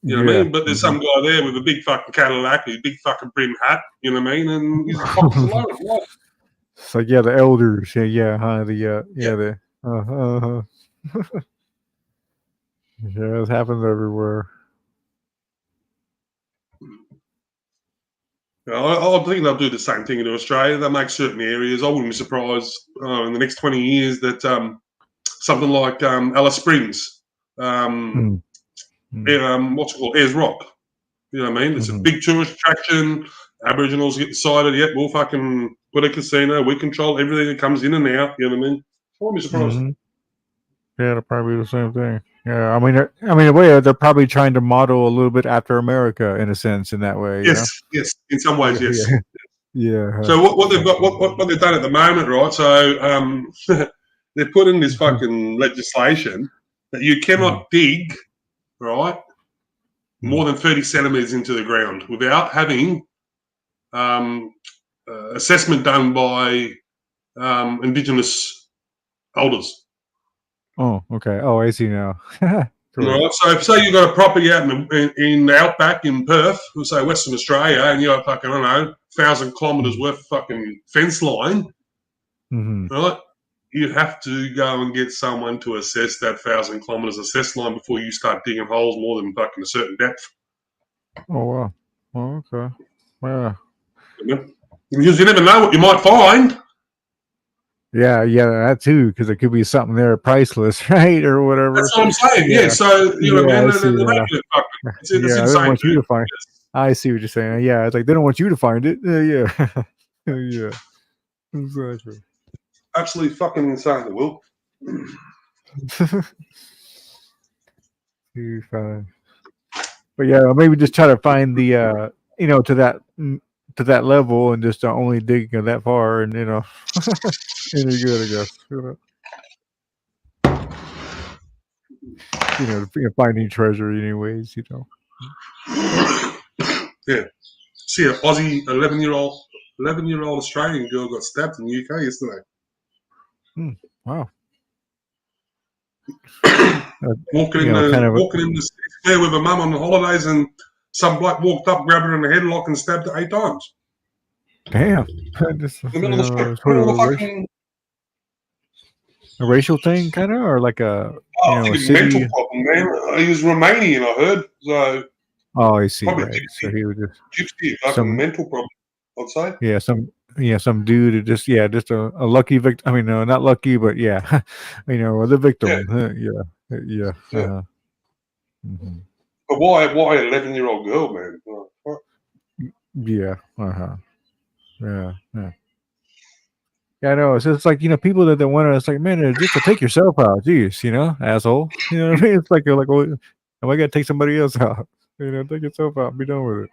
You know what I mean? But there's some guy there with a big fucking Cadillac, a big fucking brim hat. You know what I mean? And his pockets are loaded. Right? It's like, yeah, the elders. The yeah, it happens everywhere. I think they'll do the same thing in Australia. They'll make certain areas. I wouldn't be surprised in the next 20 years that something like Alice Springs, what's it called, Ayers Rock. You know what I mean? It's a big tourist attraction. Aboriginals get decided, yep, we'll fucking put a casino. We control everything that comes in and out. You know what I mean? I wouldn't be surprised. Yeah, it'll probably be the same thing. Yeah, I mean, in a way, they're probably trying to model a little bit after America in a sense, in that way. Yes, in some ways, yes. Yeah. So what they've got, what they've done at the moment, right? So they've put in this fucking legislation that you cannot dig, right, more than 30 centimeters into the ground without having assessment done by Indigenous elders. Oh, okay. Oh, I see now. Cool. Right. So if say you've got a property out in the outback in Perth, we'll say Western Australia, and you've got fucking, I don't know, 1,000 kilometres worth of fucking fence line, right? You have to go and get someone to assess that 1,000 kilometres assess line before you start digging holes more than fucking a certain depth. Oh, wow. Oh, okay. Yeah. Because you never know what you might find. Yeah, that too, because it could be something there priceless, right, or whatever. That's what I'm saying. Yeah. So you know, I man, see, it's they don't insane. want you to find. I see what you're saying. Yeah, it's like they don't want you to find it. Yeah. Yeah. Exactly. Absolutely fucking insane, Will. Too fun. But yeah, maybe just try to find the to that level and just only dig that far, and and you're good, I guess. Finding treasure anyways. Yeah. See, an Aussie 11-year-old Australian girl got stabbed in the UK yesterday. Wow. Walking in the square with her mum on the holidays, and some bloke walked up, grabbed her in the headlock, and stabbed her 8 times. Damn. Just, In the middle of the street. sort of a racial thing, kind of, or like a I think a it's a city. mental problem, man. He was Romanian, I heard. So Oh, I see. probably Right. So he was just gypsy, fucking mental problem, I'd say. Yeah, some dude who just a lucky victim. I mean, no, not lucky, but yeah, the victim. Yeah. But why an 11-year-old girl, man? Yeah. Yeah. Yeah, I know. It's just like people that want to. It's like, man, just to take yourself out, jeez, asshole. You know what I mean? It's like, oh, am I gotta take somebody else out? Take yourself out. And be done with it.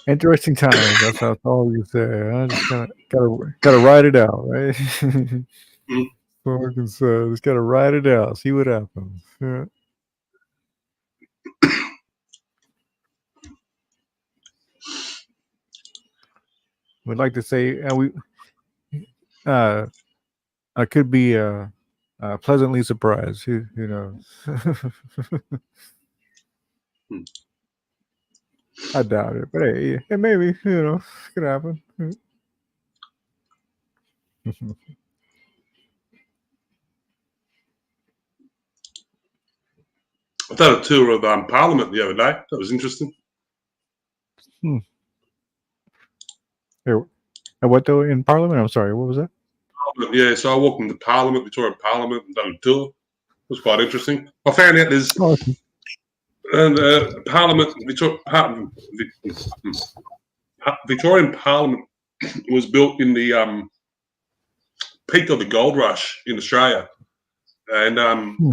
Interesting times. That's all you say. I just gotta ride it out, right? What I can say. Just gotta ride it out. See what happens. Yeah. We'd like to say I could be pleasantly surprised. Who knows? I doubt it, but hey, maybe it could happen. I did a tour of Parliament the other day. That was interesting. Hey, what though in Parliament? I'm sorry, what was that? Yeah, so I walked into Parliament, Victoria Parliament, and done a tour. It was quite interesting. I found out there's Parliament, Victorian Parliament was built in the peak of the gold rush in Australia. And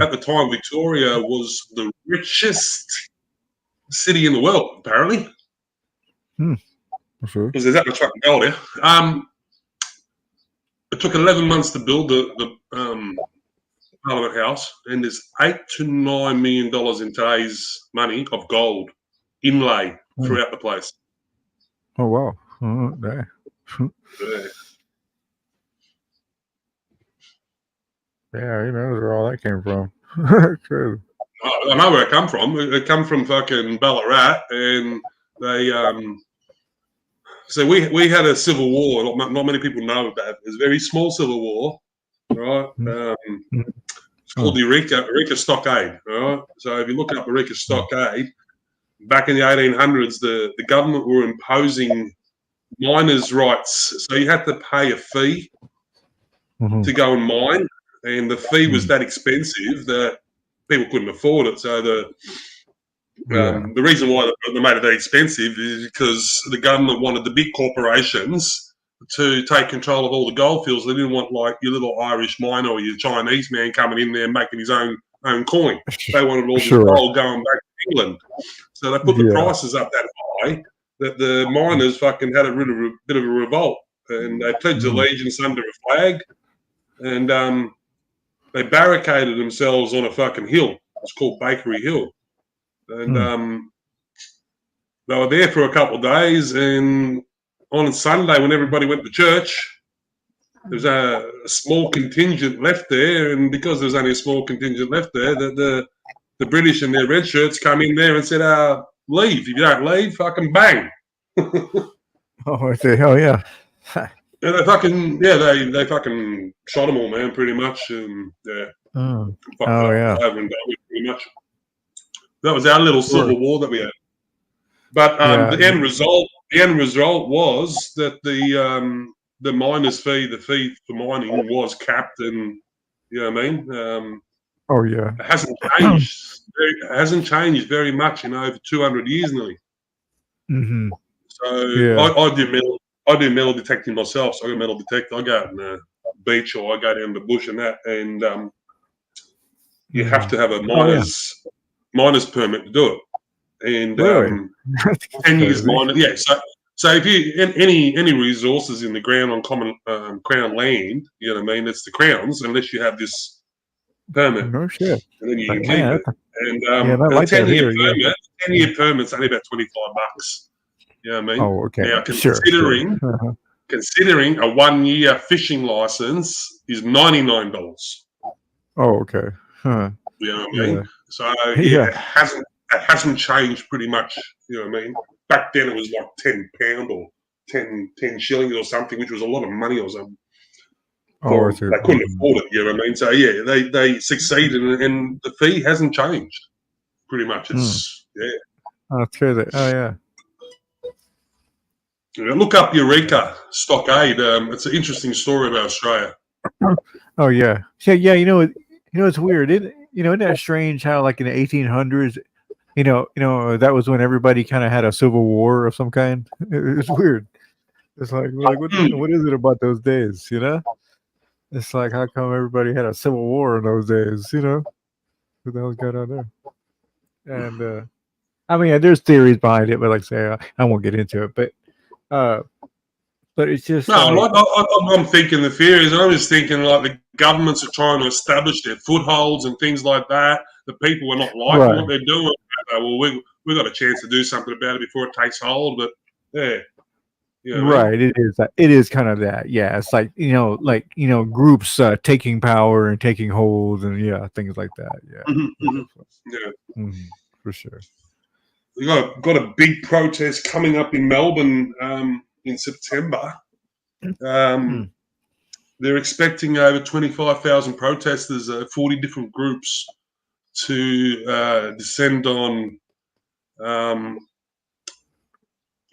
at the time, Victoria was the richest city in the world, apparently. Because there's that much fucking gold here. It took 11 months to build the Parliament House, and there's $8 to $9 million in today's money of gold inlay throughout the place. Oh wow! Yeah. Yeah, who knows where all that came from? True. I know where it come from. It come from fucking Ballarat, and they so we had a civil war. Not many people know about it. It was a very small civil war, right? It's called the Eureka Stockade, right? So if you look up Eureka Stockade, back in the 1800s, the government were imposing miners' rights. So you had to pay a fee to go and mine, and the fee was that expensive that people couldn't afford it. So the reason why they made it that expensive is because the government wanted the big corporations to take control of all the gold fields. They didn't want like your little Irish miner or your Chinese man coming in there making his own coin. They wanted all this gold going back to England. So they put the prices up that high that the miners fucking had a bit of a revolt, and they pledged allegiance under a flag, and they barricaded themselves on a fucking hill. It's called Bakery Hill. And they were there for a couple of days, and on Sunday when everybody went to church, there was a small contingent left there, and because there was only a small contingent left there, the British in their red shirts come in there and said, leave. If you don't leave, fucking bang. Oh, I say, hell yeah. And they fucking shot them all, man, pretty much. And yeah. Pretty much. That was our little civil war that we had. But the end result was that the miners' fee, the fee for mining, was capped, and you know what I mean. It hasn't changed. It hasn't changed very much in over 200 years nearly. So I do metal detecting myself. So I got metal detector. I go out in the beach or I go down the bush and that, and you have to have a miner's permit to do it. And 10 years miner, So if you any resources in the ground on common crown land, you know what I mean, it's the Crown's unless you have this permit. No shit. And then you can keep it. And a 10-year permit's only about $25. You know what I mean? Oh, okay. Now considering a 1-year fishing license is $99. Oh, okay. Huh. You know what I mean? So it hasn't changed pretty much. You know what I mean? Back then it was like £10 or 10 shillings or something, which was a lot of money or something. They couldn't afford it. You know what I mean? So they succeeded, and the fee hasn't changed. Pretty much, it's Oh, that's crazy. Oh yeah. Look up Eureka Stockade. It's an interesting story about Australia. Oh yeah. You know it's weird. Isn't that strange how like in the 1800s, that was when everybody kind of had a civil war of some kind. It's weird. It's like what is it about those days? It's like how come everybody had a civil war in those days? What the hell's going on there? And I mean, there's theories behind it, but like I say, I won't get into it. But it's just No, I'm thinking the theories. I'm just thinking like the governments are trying to establish their footholds and things like that. The people are not liking what they're doing. Well, we got a chance to do something about it before it takes hold. But yeah, right. It is. It is kind of that. Yeah, it's like groups taking power and taking hold and things like that. Yeah, for sure. We got a big protest coming up in Melbourne in September. They're expecting over 25,000 protesters, 40 different groups, to descend on.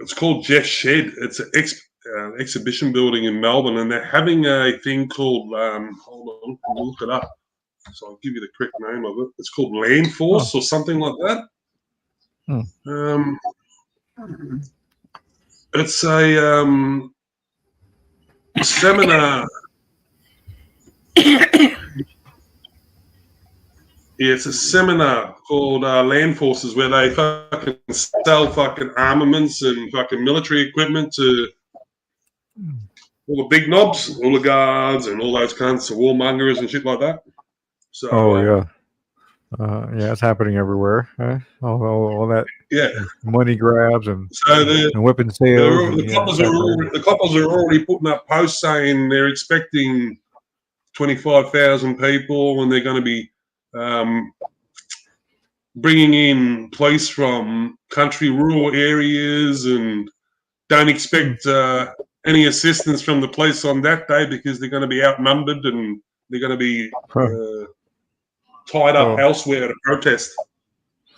It's called Jeff's Shed. It's an exhibition building in Melbourne, and they're having a thing called. Hold on, I'll look it up. So I'll give you the correct name of it. It's called Land Force or something like that. It's a seminar. It's a seminar called Land Forces where they fucking sell fucking armaments and fucking military equipment to all the big knobs, all the guards, and all those kinds of warmongers and shit like that. So, yeah, it's happening everywhere. Huh? All that yeah, money grabs and so and weapon sales. The coppers are already putting up posts saying they're expecting 25,000 people, and they're going to be bringing in police from country rural areas, and don't expect any assistance from the police on that day because they're going to be outnumbered and they're going to be tied up elsewhere to protest.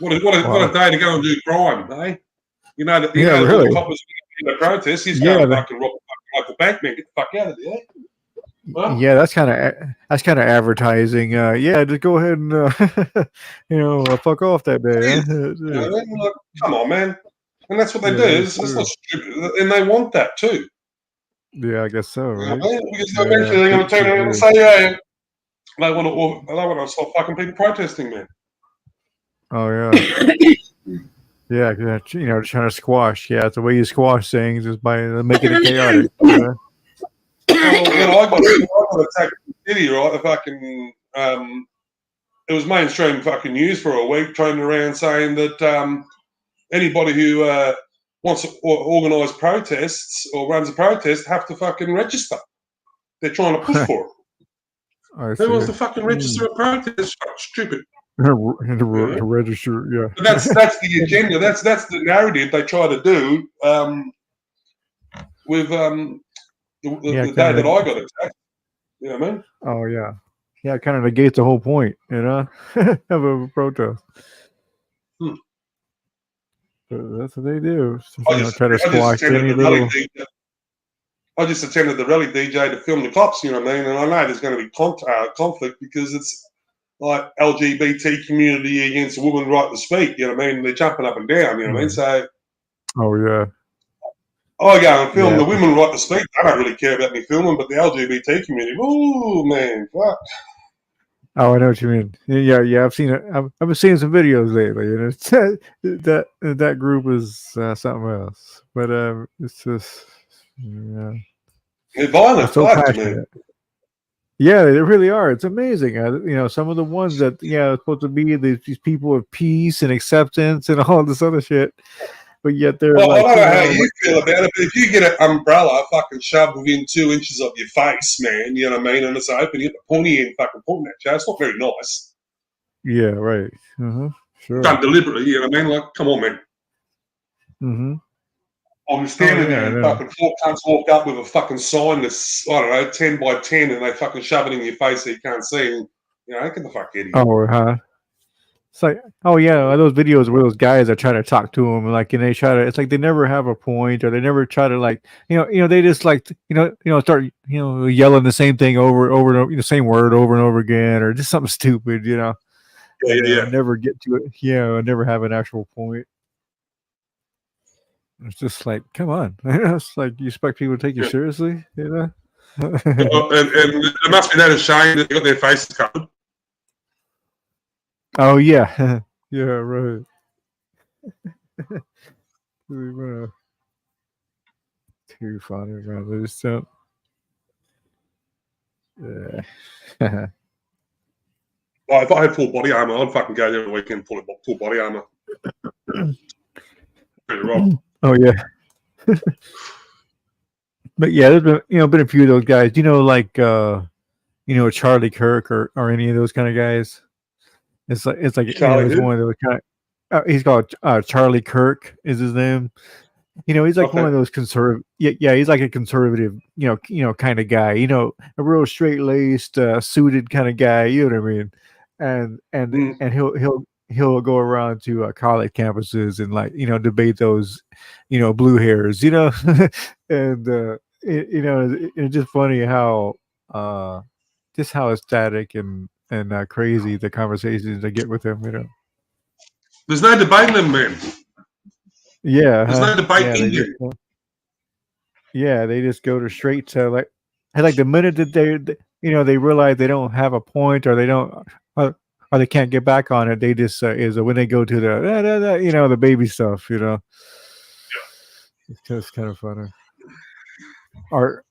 What a day to go and do crime, eh? Really. The coppers in the protest. He's going to fucking rob the local bank man. Get the fuck out of there. Well, yeah, that's kind of advertising. Just go ahead and fuck off that day. Come on, man. And that's what they do. It's not stupid, and they want that too. Yeah, I guess so. Right? Because eventually they're going to turn around and say, "Yeah, they want to stop fucking people protesting, man." Oh yeah. Yeah, trying to squash. Yeah, it's the way you squash things is by making it chaotic. I got attacked in the city, right? The fucking it was mainstream fucking news for a week, turning around saying that anybody who wants to organise protests or runs a protest have to fucking register. They're trying to push for it. Who wants to fucking register a protest? Stupid. To register, yeah. But that's the agenda. That's the narrative they try to do with the day that I got attacked. You know what I mean? Oh yeah, yeah. It kind of negates the whole point, of a protest. But that's what they do. Try to squash any little. I just attended the rally DJ to film the cops. You know what I mean? And I know there's going to be conflict because it's like LGBT community against a woman right to speak. You know what I mean? They're jumping up and down. You know what I mean? So. Oh yeah. I go and film the women right to speak. I don't really care about me filming, but the LGBT community, oh man, fuck. Oh, I know what you mean. Yeah. I've seen it. I've been seeing some videos lately, and it's that group is something else. But it's just they're violent. So passionate. Yeah, they really are. It's amazing. Some of the ones that supposed to be these people of peace and acceptance and all this other shit. But yet they're I don't know how you feel about it, but if you get an umbrella fucking shoved within 2 inches of your face, man, you know what I mean, and it's open, you get the pointy end fucking pointing at you, it's not very nice. Yeah, right. Sure. Done deliberately, you know what I mean? Like, come on, man. I'm standing there and fucking 4 cunts walk up with a fucking sign that's, I don't know, 10 by 10, and they fucking shove it in your face so you can't see, and, get the fuck out of here. Oh, It's like, those videos where those guys are trying to talk to them, and they try to. It's like they never have a point, or they never try to they just start yelling the same thing over and over, the same word over and over again, or just something stupid, Yeah. never get to it. Yeah, never have an actual point. It's just like, come on. It's like you expect people to take you Yeah. seriously, you know? And it must be that a shame that they got their faces covered. Oh yeah, yeah, right. Too funny, man. They just don't. Yeah. Oh, if I had full body armor, I'd fucking go there every weekend full body armor. Right. Oh yeah. But yeah, there's been a few of those guys. Like Charlie Kirk or any of those kind of guys. It's like Charlie he's who? one of those kind. He's called Charlie Kirk is his name. He's like one of those conservative. Yeah, he's like a conservative. Kind of guy. A real straight laced, suited kind of guy. You know what I mean? And he'll go around to college campuses and debate those blue hairs. And it's just funny how just how ecstatic and crazy the conversations I get with him. There's no debating them, man. Yeah, There's no debate in them. They just go to straight to like the minute that they realize they don't have a point or they don't or they can't get back on it, they just is when they go to the the baby stuff. It's just kind of funny. Or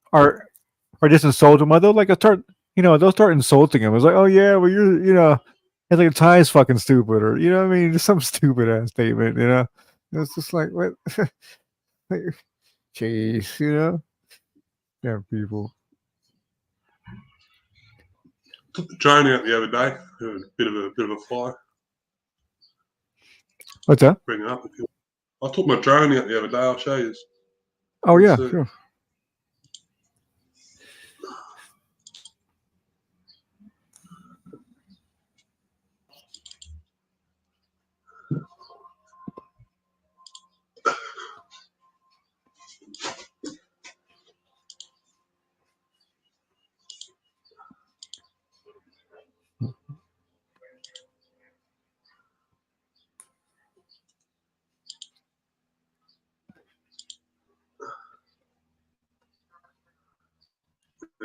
just insult them. They'll they'll start insulting him. It's like, oh yeah, well it's like Ty's fucking stupid, or what I mean, just some stupid ass statement. It's just like what. Jeez, yeah, people. Took the drone out the other day. A bit of a fly. What's that? Bring it up. I took my drone out the other day. I'll show you. Oh yeah, sure.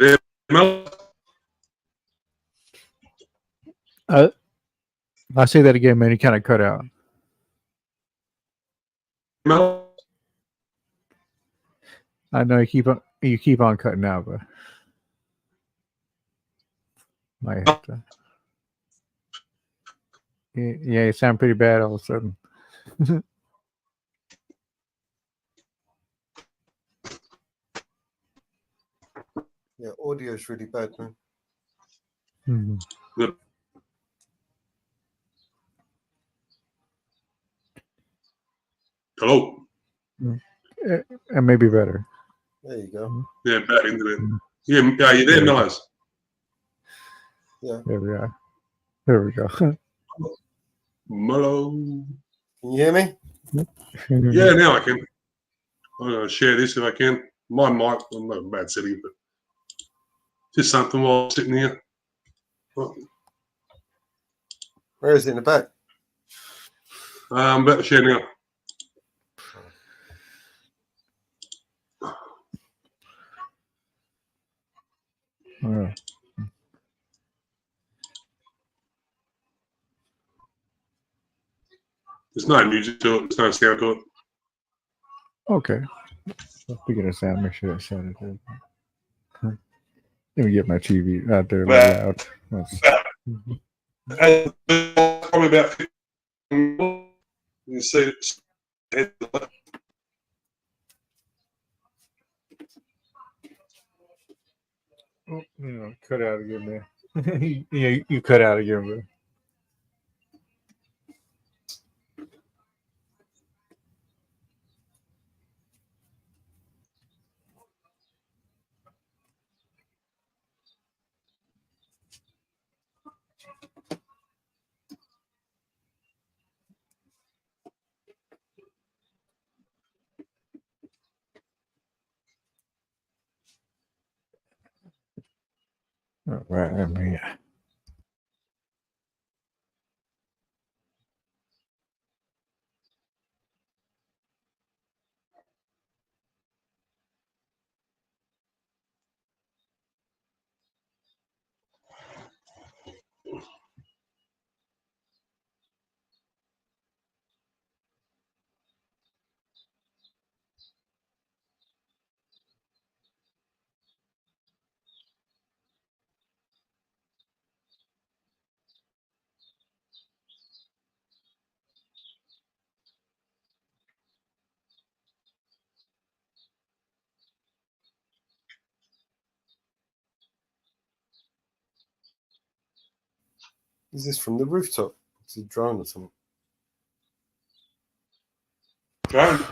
Yeah, I'll say that again, man. You kind of cut out. I know you keep on cutting out, but might have to. Yeah, you sound pretty bad all of a sudden. Yeah, audio is really bad, man. Mm-hmm. Hello. And maybe better. There you go. Yeah, bad internet. Yeah, you there, Mellows? Yeah. There we are. There we go. Mellow. Can you hear me? Yeah, now I can. I'm going to share this if I can. My mic, I'm not a bad setting, but just something while I'm sitting here. Where is it in the back? I'm about to share now. There's no music to it. There's no sound to it. Okay. Speaking of sound, make sure that sounded good. Let me get my TV out there loud. Probably about 15 minutes. You see it. Oh, cut out again, man. Yeah, you cut out again, bro. All right, man. Is this from the rooftop? It's a drone or something. Drone.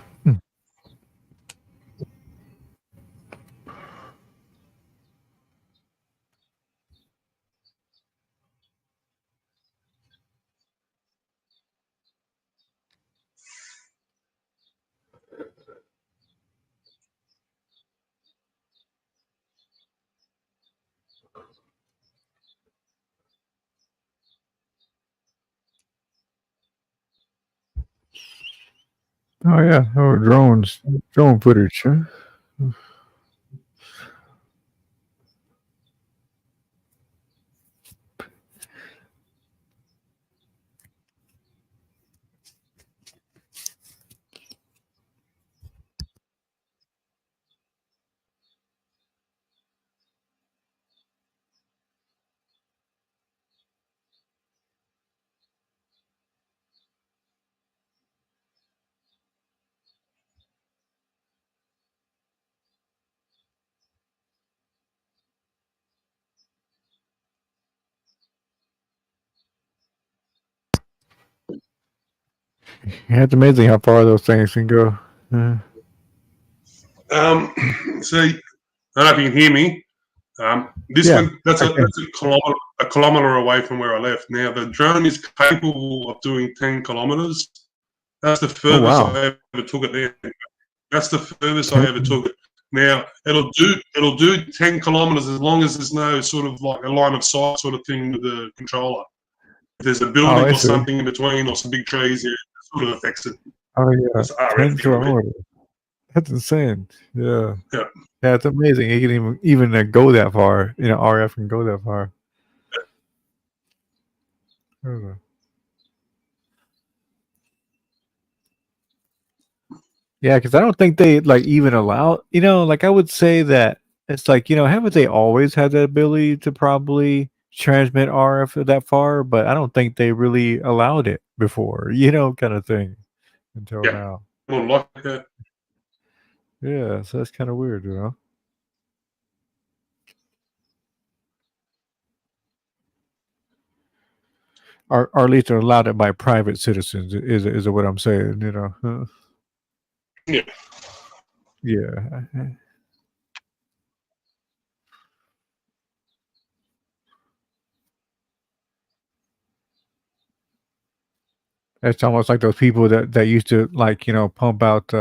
Oh yeah, drone footage. Huh? Yeah, it's amazing how far those things can go. So I don't know if you can hear me. This Yeah, one, that's a kilometer away from where I left. Now the drone is capable of doing 10 kilometers. That's the furthest wow. I ever took it there. That's the furthest I ever took it. Now it'll do 10 kilometers as long as there's no sort of like a line of sight sort of thing with the controller. If there's a building I or see. something in between or some big trees, it sort of affects it. Oh yeah, It's RF 10 thing, I mean. kilometers. That's insane. Yeah. Yeah. Yeah, it's amazing. It can even go that far. You know, RF can go that far. Yeah, because I don't think they like even allow. You know, like I would say that it's like, you know, haven't they always had the ability to probably transmit RF that far? But I don't think they really allowed it before. You know, kind of thing until now. Well, like that. Yeah, so that's kind of weird, you know. Or at least they're allowed it by private citizens. Is what I'm saying? You know. Yeah. Yeah. It's almost like those people that used to like, you know, pump out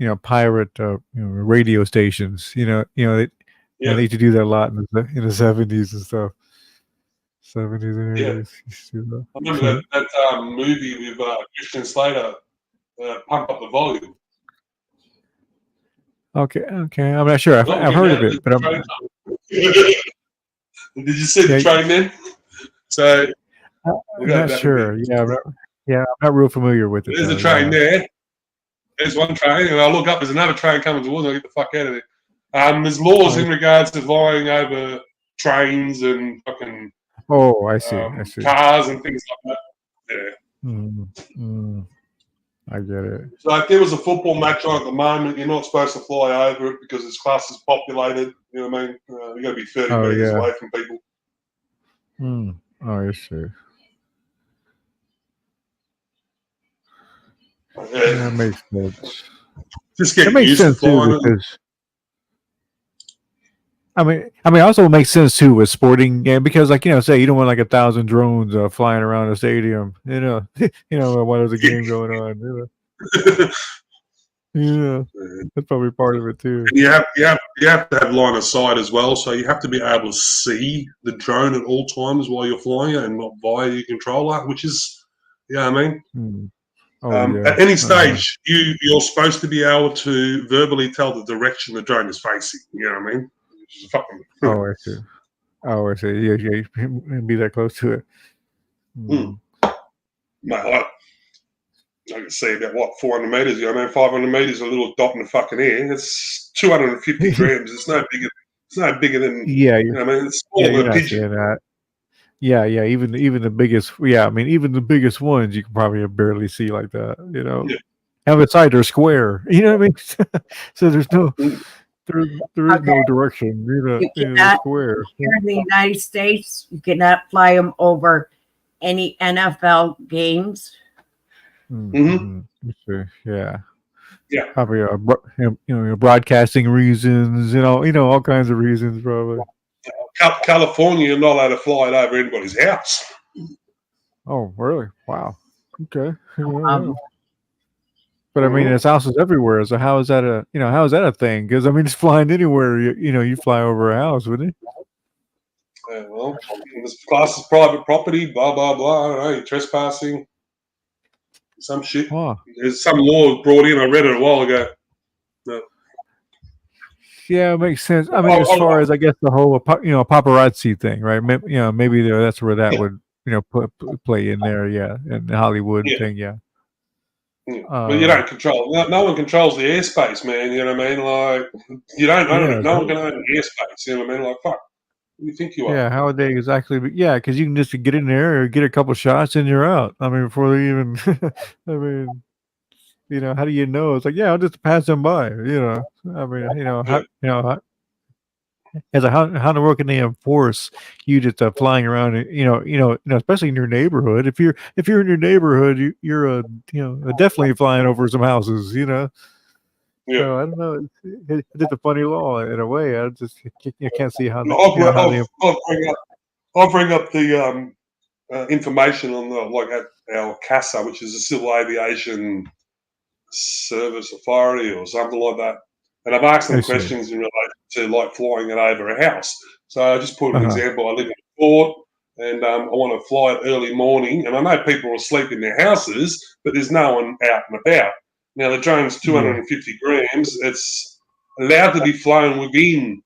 you know, pirate radio stations. You know, they used to do that a lot in the 70s and stuff. 70s and Yeah. 80s. Used to do I remember that movie with Christian Slater, Pump Up the Volume. Okay. I'm not sure. I've heard of it, but I'm. Did you see the train then? So I'm not sure. Yeah, I'm not real familiar with it. There's a train there. There's one train, and I look up. There's another train coming towards me. I get the fuck out of there. There's laws in regards to flying over trains and fucking I see. cars and things like that. Yeah. I get it. So if there was a football match on at the moment, you're not supposed to fly over it because its class is populated. You know what I mean? You got to be 30 meters away from people. I see. Yeah. That makes sense. Just get makes used to sense too, flying because I mean, also it makes sense too with sporting game because, like, you know, say you don't want like 1,000 drones flying around a stadium, you know, while there's a game going on, you know. Yeah, that's probably part of it too. And you have to have line of sight as well, so you have to be able to see the drone at all times while you're flying it and not via your controller, which is, I mean. At any stage, you're supposed to be able to verbally tell the direction the drone is facing. You know what I mean? Which is fucking. I see. Yeah, be that close to it. Mate, I can see about 400 meters. You know what I mean? 500 meters, a little dot in the fucking air. It's 250 grams. It's no bigger. It's no bigger than. Yeah, you know what I mean, it's smaller than a pigeon. That. Yeah. Even the biggest. Yeah, I mean, even the biggest ones you can probably barely see like that. You know, have a side or square. You know what I mean? So there's no. There is no direction. You cannot, square. here in the United States, you cannot fly them over any NFL games. Mm-hmm. Sure. Yeah. Yeah. Probably broadcasting reasons, all kinds of reasons, probably. California, you're not allowed to fly it over anybody's house. Oh, really? Wow. Okay. But I mean, there's houses everywhere. So how is that a thing? Because I mean, just flying anywhere, you fly over a house, wouldn't you? Well, this class is private property, blah blah blah. I don't know, you're trespassing, some shit. Huh. There's some law brought in. I read it a while ago. No. Yeah, it makes sense. I mean, as far as I guess the whole paparazzi thing, right? Maybe that's where that would play in there. Yeah, and the Hollywood thing. Yeah. But you don't control. No one controls the airspace, man. You know what I mean? Like you don't own it. No one can own the airspace. You know what I mean? Like fuck. What do you think you are? Yeah, how would they exactly? Yeah, because you can just get in there or get a couple shots and you're out. I mean, before they even. I mean, how do you know? It's like, yeah, I'll just pass them by. I mean, how in the world can they enforce you just flying around? Especially in your neighborhood. If you're in your neighborhood, you're definitely flying over some houses. Yeah. So I don't know. It's a funny law in a way. I just can't see how. I'll bring up the information on at our CASA, which is the Civil Aviation Service Authority or something like that. And I've asked them questions in relation to like flying it over a house. So I just put an example. I live in a fort and I want to fly it early morning. And I know people are asleep in their houses, but there's no one out and about. Now, the drone's 250 grams. It's allowed to be flown within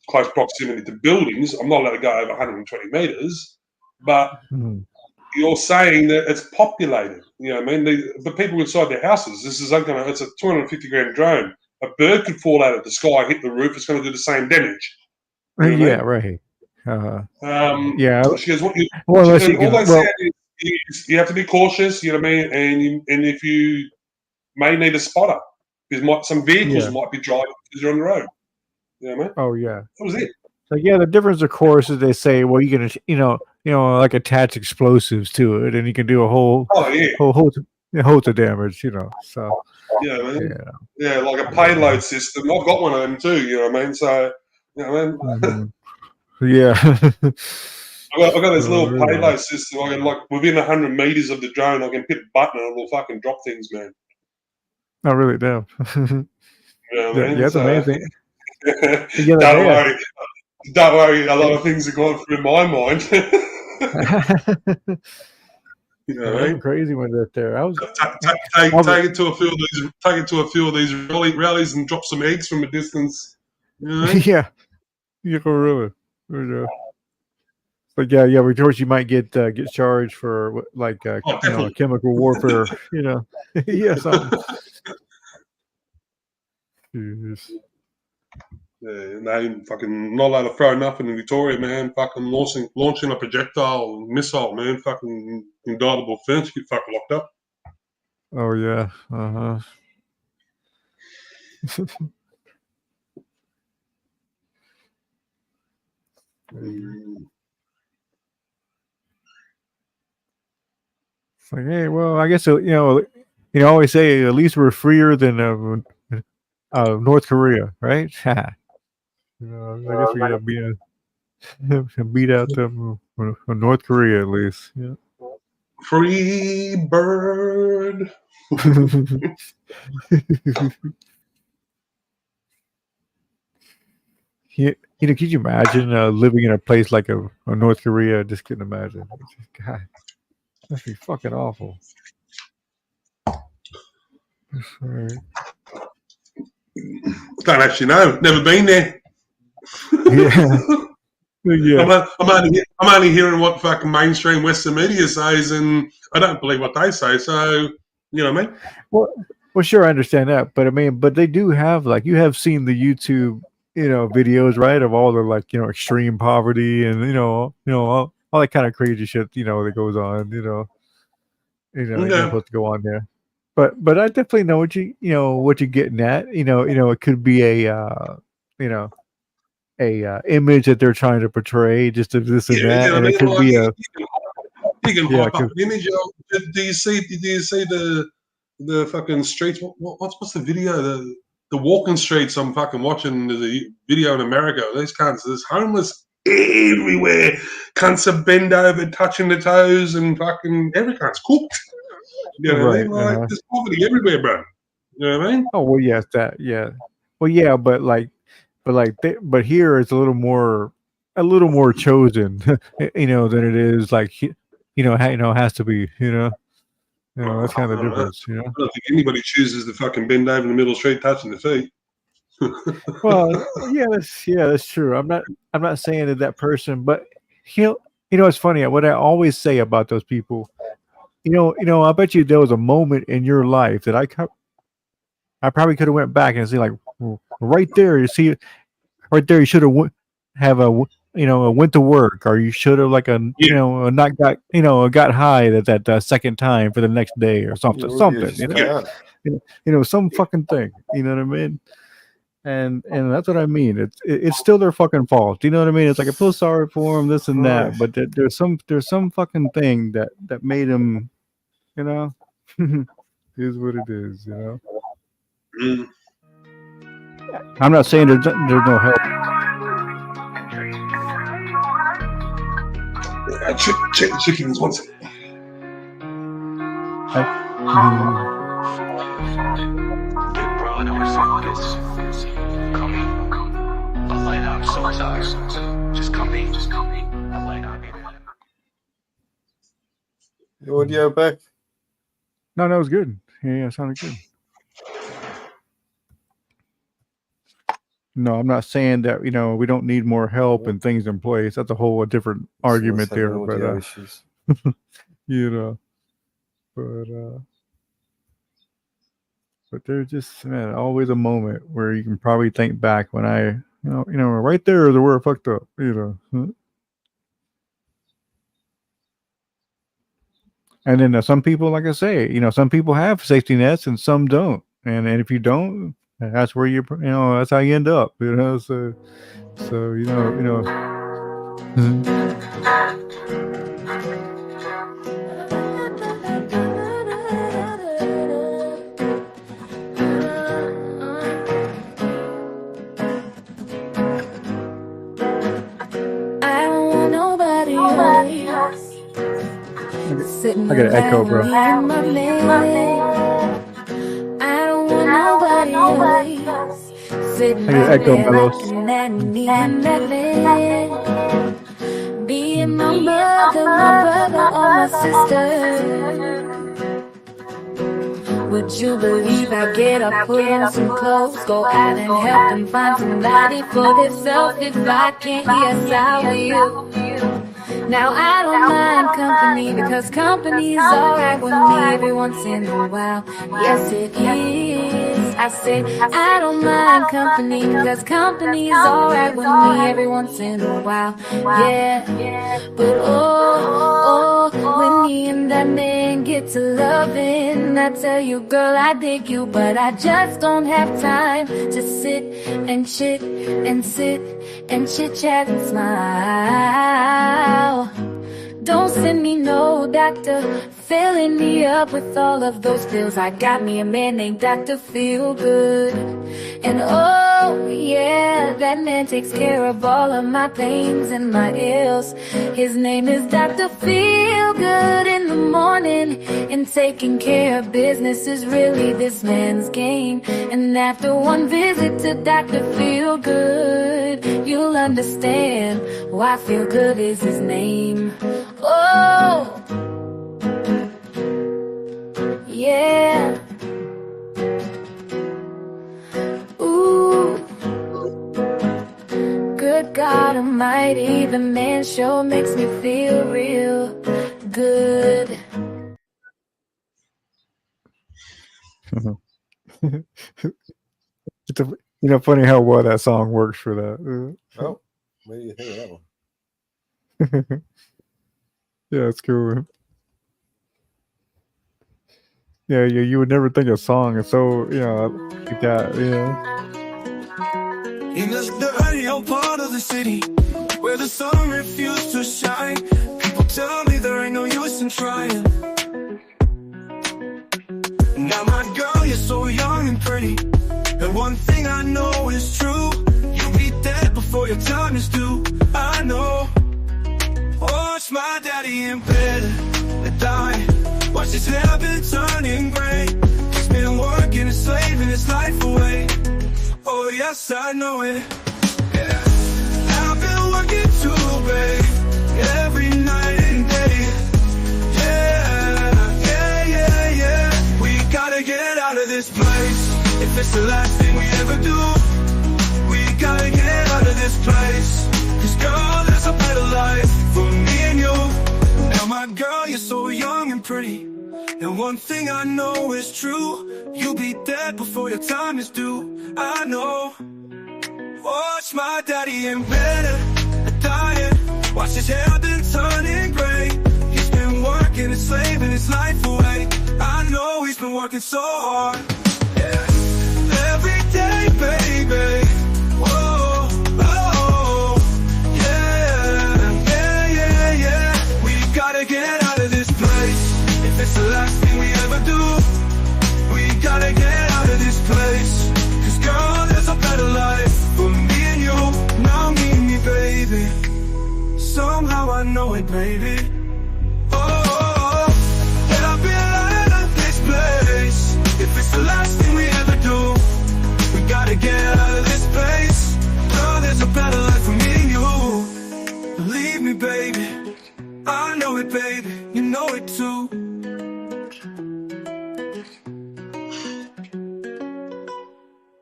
close proximity to buildings. I'm not allowed to go over 120 meters, but you're saying that it's populated. You know what I mean? The people inside their houses, it's a 250 gram drone. A bird could fall out of the sky, hit the roof. It's going to do the same damage. You know yeah, right. Yeah. She goes, all they said is you have to be cautious. You know what I mean? And if you may need a spotter, because some vehicles might be driving because you're on the road. You know what I mean? Oh yeah. That was it. So yeah, the difference, of course, is they say, well, you can, like attach explosives to it, and you can do a whole host of damage. So yeah, man. Yeah, like a payload system. I've got one of them too. You know what I mean? So you know what I mean? Yeah. I've got this little payload system. I can within 100 meters of the drone, I can hit a button and it'll fucking drop things, man. Oh, really? Damn. You know what I mean? That's amazing. Don't worry. A lot of things are going through my mind. You know what I mean? Crazy when they're there. I was take it to a few of these. Take it to a few of these rallies and drop some eggs from a distance. You know what I mean? Yeah. Really. But yeah. Of course, you might get charged for chemical warfare. Yeah, something. Jeez. Yeah, they fucking not allowed to throw nothing in Victoria, man. Fucking launching a projectile missile, man. Fucking indictable offence. Get fucking locked up. Oh yeah. It's like, hey, well, I guess you always say at least we're freer than North Korea, right? I guess we gotta beat out North Korea at least. Yeah. Free bird. Could you imagine living in a place like a North Korea? I just couldn't imagine. God, that'd be fucking awful. Right. Don't actually know. Never been there. Yeah. Yeah. I'm only hearing what fucking mainstream Western media says, and I don't believe what they say. So you know what I mean? Well, sure, I understand that, but I mean, but they do have you have seen the YouTube videos, right, of all the extreme poverty and all that kind of crazy shit that goes on. You're supposed to go on there. But I definitely know what you're getting at. It could be a image that they're trying to portray, just of this and that, and it could be You can Yeah, hype up an image. Do you see the fucking streets? What's the video? The walking streets. I'm fucking watching the video in America. These cunts, there's homeless everywhere. Cunts are bend over, touching the toes, and fucking every cunt's cooked. You know what I mean? Like there's poverty everywhere, bro. You know what I mean? Oh well, yes, that yeah. Well, yeah, but here it's a little more chosen, you know, than it is like you know has to be, you know. You know, that's kind of the difference, you know. I don't think anybody chooses to fucking bend over in the middle of the street touching the feet. Well, that's true. I'm not saying that person, but you know, it's funny. What I always say about those people, you know, I bet you there was a moment in your life that I probably could have went back and see like right there. You see, right there, you should have went to work, or you should have not got high that second time for the next day or something, some fucking thing. You know what I mean? And that's what I mean. It's still their fucking fault. You know what I mean? It's like I feel sorry for them, this and that, but there's some fucking thing that made them, you know, is what it is. You know. Mm. I'm not saying there's no help. Check the chickens one second. Big bro, I never saw this. Coming. A lighthouse, so size. Just coming. A lighthouse. Your audio back? No, that was good. Yeah, it sounded good. No, I'm not saying that, you know, we don't need more help and things in place. That's a whole different argument there. But issues. you know, but there's just, man, always a moment where you can probably think back when you know, right there is the word fucked up, you know. And then some people, like I say, you know, some people have safety nets and some don't. And if you don't, that's where that's how you end up, you know. So you know. I don't want nobody else sitting I got an echo, bro. around my man. I don't want nobody else sitting I got an echo, Melos. looking at me and that man. Being my mother, my brother, or my sister. Would you believe I get up, put on some clothes, go out and help them find somebody for themselves if I can't yes, I will. Now I don't mind company because company's alright with me every once in a while. Yes it is. I said I don't mind company because company's alright with me every once in a while. Yeah. But oh, when me and that man get to loving, I tell you girl I dig you, but I just don't have time to sit and chit and chit chat and smile. Don't send me no doctor, filling me up with all of those pills. I got me a man named Dr. Feelgood. And oh yeah, that man takes care of all of my pains and my ills. His name is Dr. Feelgood in the morning, and taking care of business is really this man's game. And after one visit to Dr. Feelgood, you'll understand why Feelgood is his name. Oh, yeah. Ooh, good God Almighty, the man show makes me feel real good. It's funny how well that song works for that. Oh, what do you think of that one? Yeah, it's cool. Yeah, you would never think a song is so, like that, In this dirty old part of the city where the sun refused to shine, people tell me there ain't no use in Watch my daddy in bed, dying. Watch his hair been turning gray. He's been working and slaving his life away. Oh yes, I know it. Yeah. I've been working too, babe, every night and day. Yeah, yeah, yeah, yeah. We gotta get out of this place. If it's the last thing we ever do, we gotta get out of this place. Cause girl, there's a better life for me and you. Now my girl, you're so young and pretty, and one thing I know is true, you'll be dead before your time is due. I know. Watch my daddy in bed, dying. Watch his hair been turning gray. He's been working and slaving his life away. I know he's been working so hard. Yeah. Every day, baby. Whoa, oh, yeah, yeah, yeah, yeah. We gotta get out of this place. If it's the last thing we ever do, we gotta get out of this place. Cause girl, there's a better life for me and you. Now meet me, baby. Somehow I know it, baby. Oh, and I've been out of this place. If it's the last thing we ever do, we gotta get out of this place. Girl, there's a better life for me and you. Believe me, baby. I know it, baby. You know it too.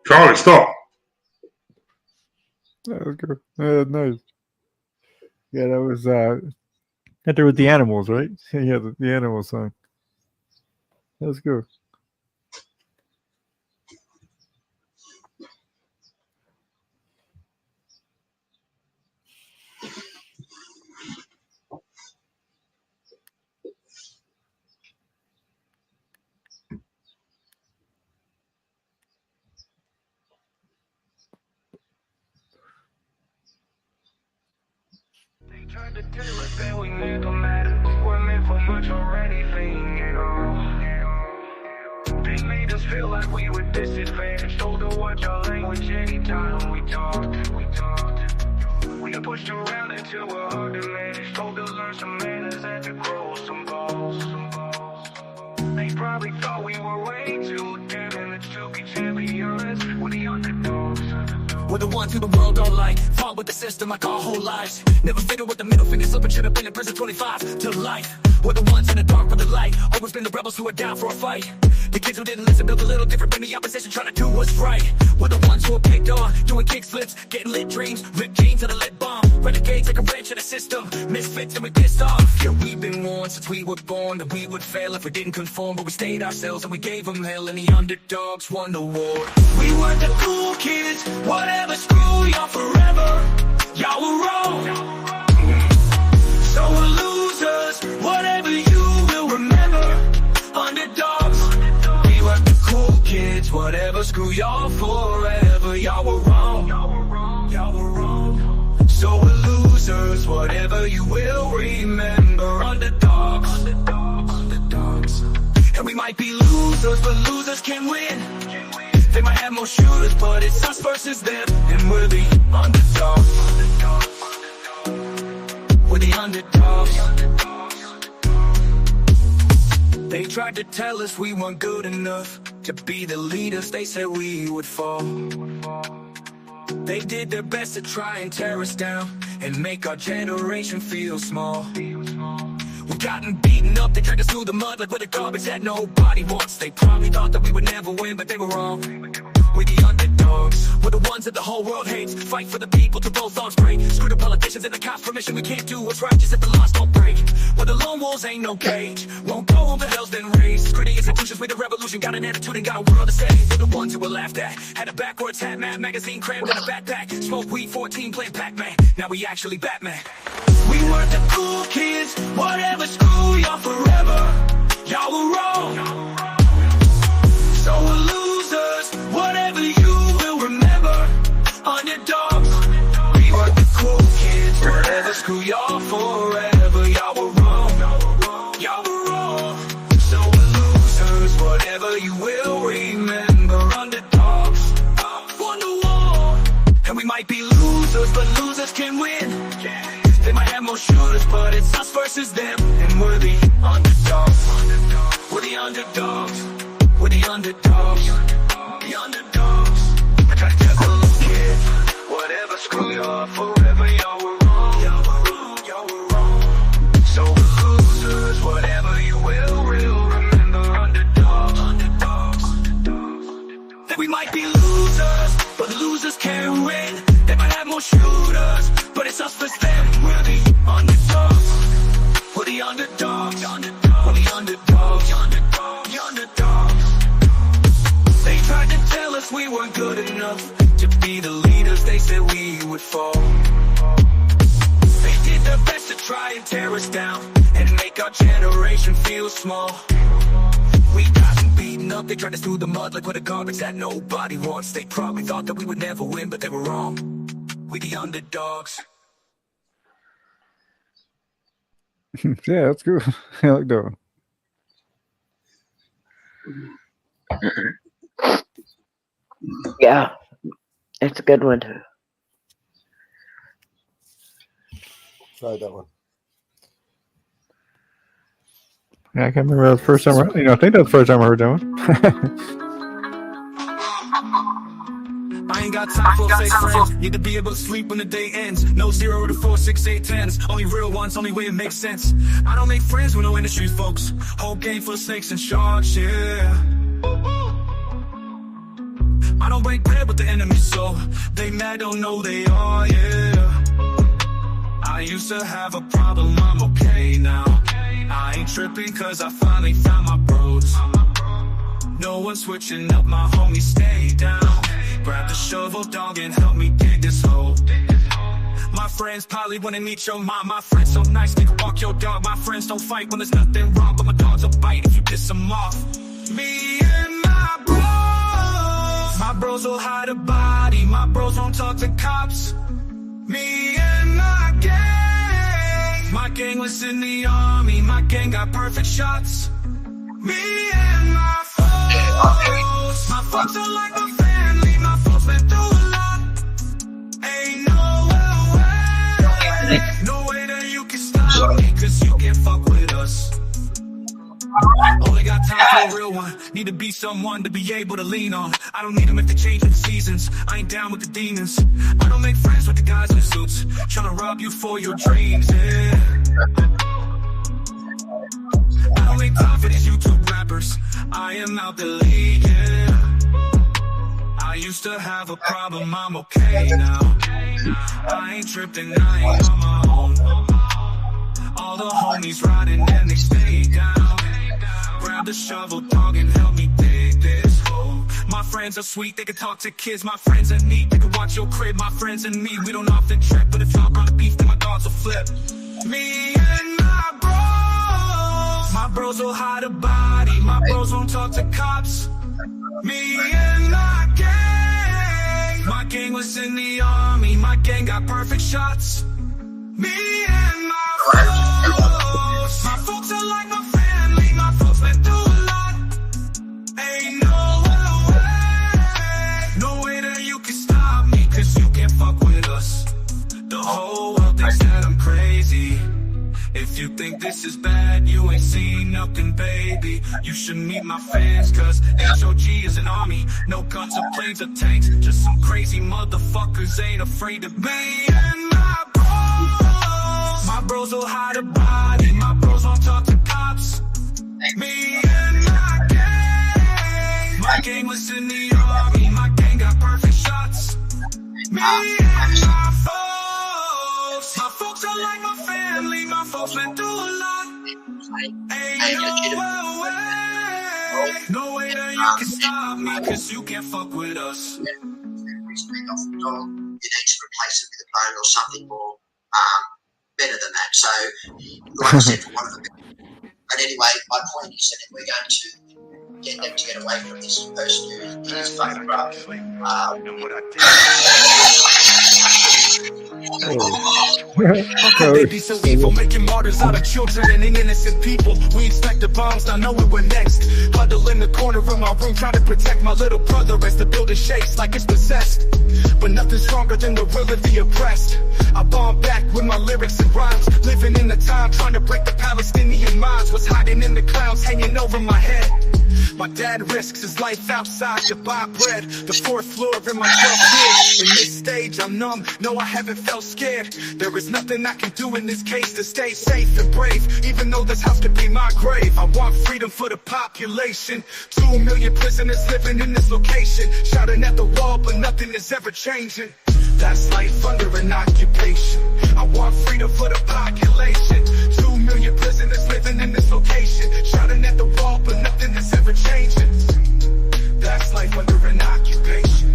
Charlie, stop. That was good. Nice. Yeah, that was that there with the animals, right? Yeah, the animal song. That was good. Tried to tell us that we never matter. We're meant for much already, thinking it all. They made us feel like we were disadvantaged. Told to watch our language anytime we talked. We got pushed around until we're hard to manage. Told to learn some manners and to grow some balls. They probably thought we were way too damn to be champions. We're the underdogs. We're the ones who the world don't like. Fought with the system like our whole lives. Never figured with the middle finger slipping. Should have been in prison 25 to life. We're the ones in the dark for the light. Always been the rebels who are down for a fight. The kids who didn't listen built a little different than the opposition, trying to do what's right. We're the ones who are picked on, doing kick flips, getting lit dreams, ripped jeans and a lit bomb. Renegades like a wrench in the system, misfits and we pissed off. Yeah, we've been warned since we were born that we would fail if we didn't conform, but we stayed ourselves and we gave them hell, and the underdogs won the war. We weren't the cool kids, whatever, screw y'all forever. Y'all were wrong, so we're losers, whatever you will remember. Underdogs, we weren't the cool kids, whatever, screw y'all forever. Y'all were wrong, y'all were wrong, so we're losers, whatever you will remember. Underdogs, underdogs, and we might be losers, but losers can win. They might have more shooters, but it's us versus them, and we're the underdogs. We're the underdogs. They tried to tell us we weren't good enough to be the leaders they said we would fall. They did their best to try and tear us down and make our generation feel small. We've gotten beaten up, they dragged us through the mud like we're the garbage that nobody wants. They probably thought that we would never win, but they were wrong. We're the underdogs, we're the ones that the whole world hates. Fight for the people till both arms break. Screw the politicians and the cops' permission, we can't do what's righteous if the laws don't break. Where the lone wolves ain't no cage, won't go home, the hell's been raised. Gritty institutions with a revolution, got an attitude and got a world to save. We're the ones who were laughed at, had a backwards hat, Mad magazine crammed in a backpack. Smoke weed, 14, playing Pac-Man, now we actually Batman. We weren't the cool kids, whatever, screw y'all forever. Y'all were wrong, so we're losers, whatever you will remember. Underdogs, we weren't the cool kids, whatever, screw y'all forever. Y'all were wrong, y'all were wrong, so we're losers, whatever you will remember. Underdogs, won the war, and we might be losers, but losers can win. They might have more shooters, but versus them, and we're the underdogs. We're the underdogs. We're the underdogs. The underdogs. Just a little kid. Whatever screwed you up, forever y'all were wrong. Y'all were wrong. So we're losers, whatever you will, remember underdogs. That we might be losers, but the losers can't win. They might have more shooters, but it's us versus them. We're the underdogs. We're the underdogs. We're the underdogs. The underdogs. They tried to tell us we weren't good enough to be the leaders they said we would fall. They did their best to try and tear us down and make our generation feel small. We got beaten up, they tried us through the mud like we're the garbage that nobody wants. They probably thought that we would never win, but they were wrong. We the underdogs. Yeah, that's good. I like that one. Yeah, it's a good one. Try that one. Yeah, I can't remember the first time. I think that's the first time I heard that one. I ain't got time for fake friends. Need to be able to sleep when the day ends. No 0 to 4, 6, 8, 10s. Only real ones, only way it makes sense. I don't make friends with no industry folks. Whole game full of snakes and sharks, yeah. I don't break bread with the enemy, so they mad, don't know they are, yeah. I used to have a problem, I'm okay now. I ain't tripping cause I finally found my bros. No one switching up, my homies stay down. Grab the shovel, dog, and help me dig this hole. My friends probably wanna meet your mom. My friends so nice, nigga, walk your dog. My friends don't fight when there's nothing wrong, but my dogs will bite if you piss them off. Me and my bros. My bros will hide a body. My bros won't talk to cops. Me and my gang. My gang was in the army. My gang got perfect shots. Me and my foes. My folks are like my family. My folks been through a lot. Ain't no way. No way that you can stop me, cause you can't fuck with us. Only got time for a real one. Need to be someone to be able to lean on. I don't need them if they change with the seasons. I ain't down with the demons. I don't make friends with the guys in suits tryna rob you for your dreams, yeah. I don't make time for these YouTube rappers. I am out the league, yeah. I used to have a problem, I'm okay now. I ain't tripping, I ain't on my own. All the homies riding and they stay down. Grab the shovel, dog, and help me dig this hole. My friends are sweet, they can talk to kids. My friends are neat, they can watch your crib. My friends and me, we don't often trip, but if y'all gonna beef, then my dogs will flip. Me and my bros. My bros will hide a body. My bros won't talk to cops. Me and my gang. My gang was in the army. My gang got perfect shots. Me and my folks. My folks are like my family. My folks been through a lot. Ain't no way. No way that you can stop me, cause you can't fuck with us. The whole world thinks that I'm crazy. If you think this is bad, you ain't seen nothing, baby. You should meet my fans, cause HOG is an army. No guns or planes or tanks, just some crazy motherfuckers ain't afraid to be. And my bros will hide a body. My bros won't talk to cops. Me and my gang. My gang was in the army. My gang got perfect shots. Me and my folks. My folks are like my family. My folks went through a lot. Ain't no way. No way that you can stop me, cause you can't fuck with us. You need to replace it with a bone or something more better than that. So, like I said, for one of the but anyway, my point is that if we're going to get them to get away from this person who is fucking rough, How could they be so evil, making martyrs out of children and innocent people? We inspected bombs, not knowing we're next. Huddle in the corner of my room, trying to protect my little brother as the building shakes like it's possessed. But nothing's stronger than the will of the oppressed. I bomb back with my lyrics and rhymes, living in the time, trying to break the Palestinian minds. What's hiding in the clouds, hanging over my head. My dad risks his life outside to buy bread. The 4th floor in my 12th year. In this stage, I'm numb. No, I haven't felt scared. There is nothing I can do in this case to stay safe and brave. Even though this house could be my grave. I want freedom for the population. 2 million prisoners living in this location. Shouting at the wall, but nothing is ever changing. That's life under an occupation. I want freedom for the population. 2 million prisoners living in this location. Shouting at the wall, but nothing is ever changing. That's life under an occupation.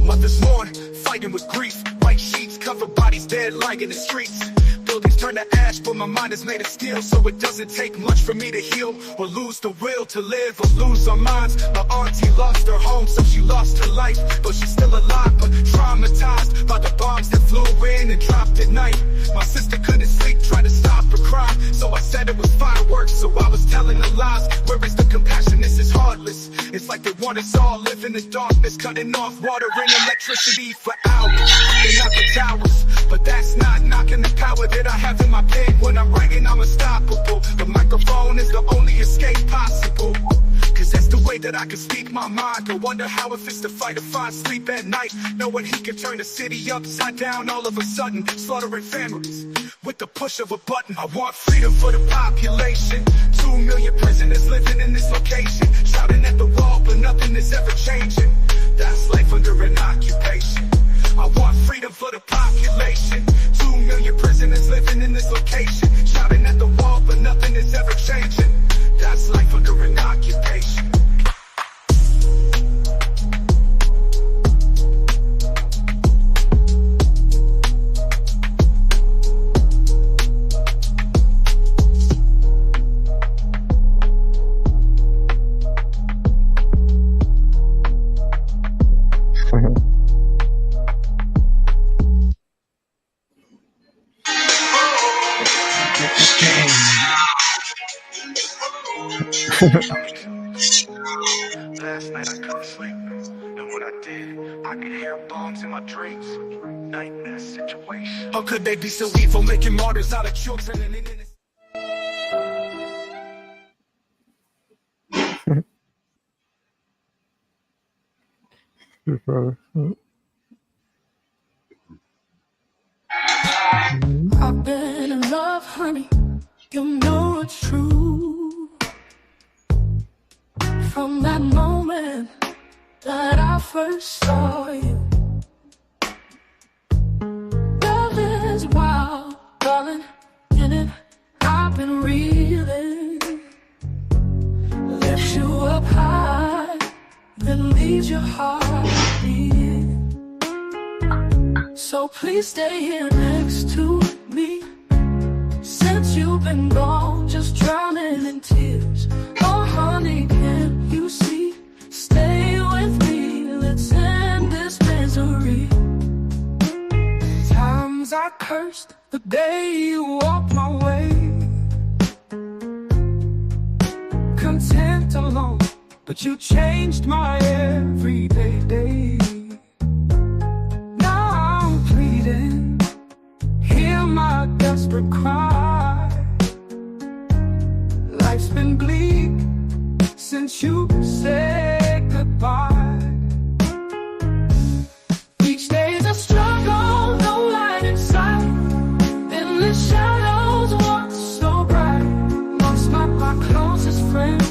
Mothers mourn, fighting with grief. White sheets cover bodies dead lying in the streets. Buildings turn to ash, but my mind is made of steel. So it doesn't take much for me to heal or lose the will to live or lose our minds. My auntie lost her home, so she lost her life. But she's still alive, but traumatized by the bombs that flew in and dropped at night. My sister couldn't sleep, tried to stop her cry. So I said it was fireworks, so I was telling the lies. Where is the compassion? This is heartless. It's like they want us all live in the darkness, cutting off water and electricity for hours. They knock the towers, but that's not knocking the power that I have in my pen. When I'm writing, I'm unstoppable. The microphone is the only escape possible. Cause that's the way that I can speak my mind. I wonder how it feels to fight or find sleep at night, knowing he can turn the city upside down all of a sudden, slaughtering families with the push of a button. I want freedom for the population. 2 million prisoners living in this location. Shouting at the wall, but nothing is ever changing. That's life under an occupation. I want freedom for the population. 2 million prisoners living in this location. Shouting at the wall, but nothing is ever changing. That's life under an occupation. Last night I couldn't sleep, and when I did, I could hear bombs in my dreams. Nightmare situation. How could they be so evil, making martyrs out of children and innocent? I've been in love, honey. You know it's true. From that moment that I first saw you, love is wild, darling. In it, I've been reeling. Lifts you up high, then leaves your heart beating. So please stay here next to me. Since you've been gone, just drowning in tears. Oh honey, can't you see? Stay with me, let's end this misery. Times I cursed the day you walked my way. Content alone, but you changed my everyday day. Now I'm pleading, hear my desperate cry. Life's been bleak since you said goodbye. Each day's a struggle, no light in sight. Endless shadows once so bright. Lost my closest friend.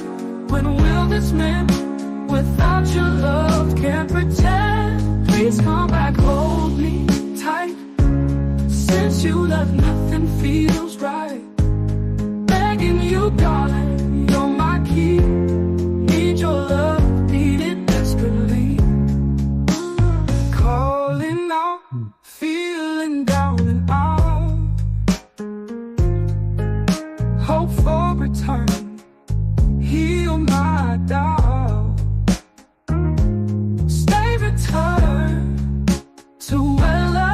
When will this mend? Without your love, can't pretend. Please come back, hold me tight. Since you left, nothing feels right. Begging you, darling, you're my key. Need your love, need it desperately. Calling out, feeling down and out. Hope for return, heal my doubt. Stay, return to where love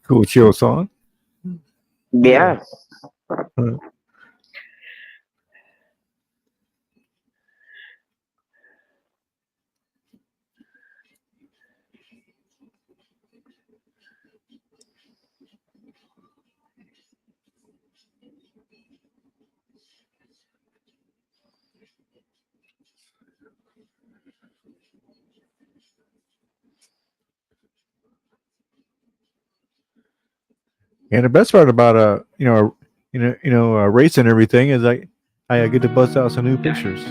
Cool chill song. Yeah. And the best part about race and everything is I get to bust out some new pictures.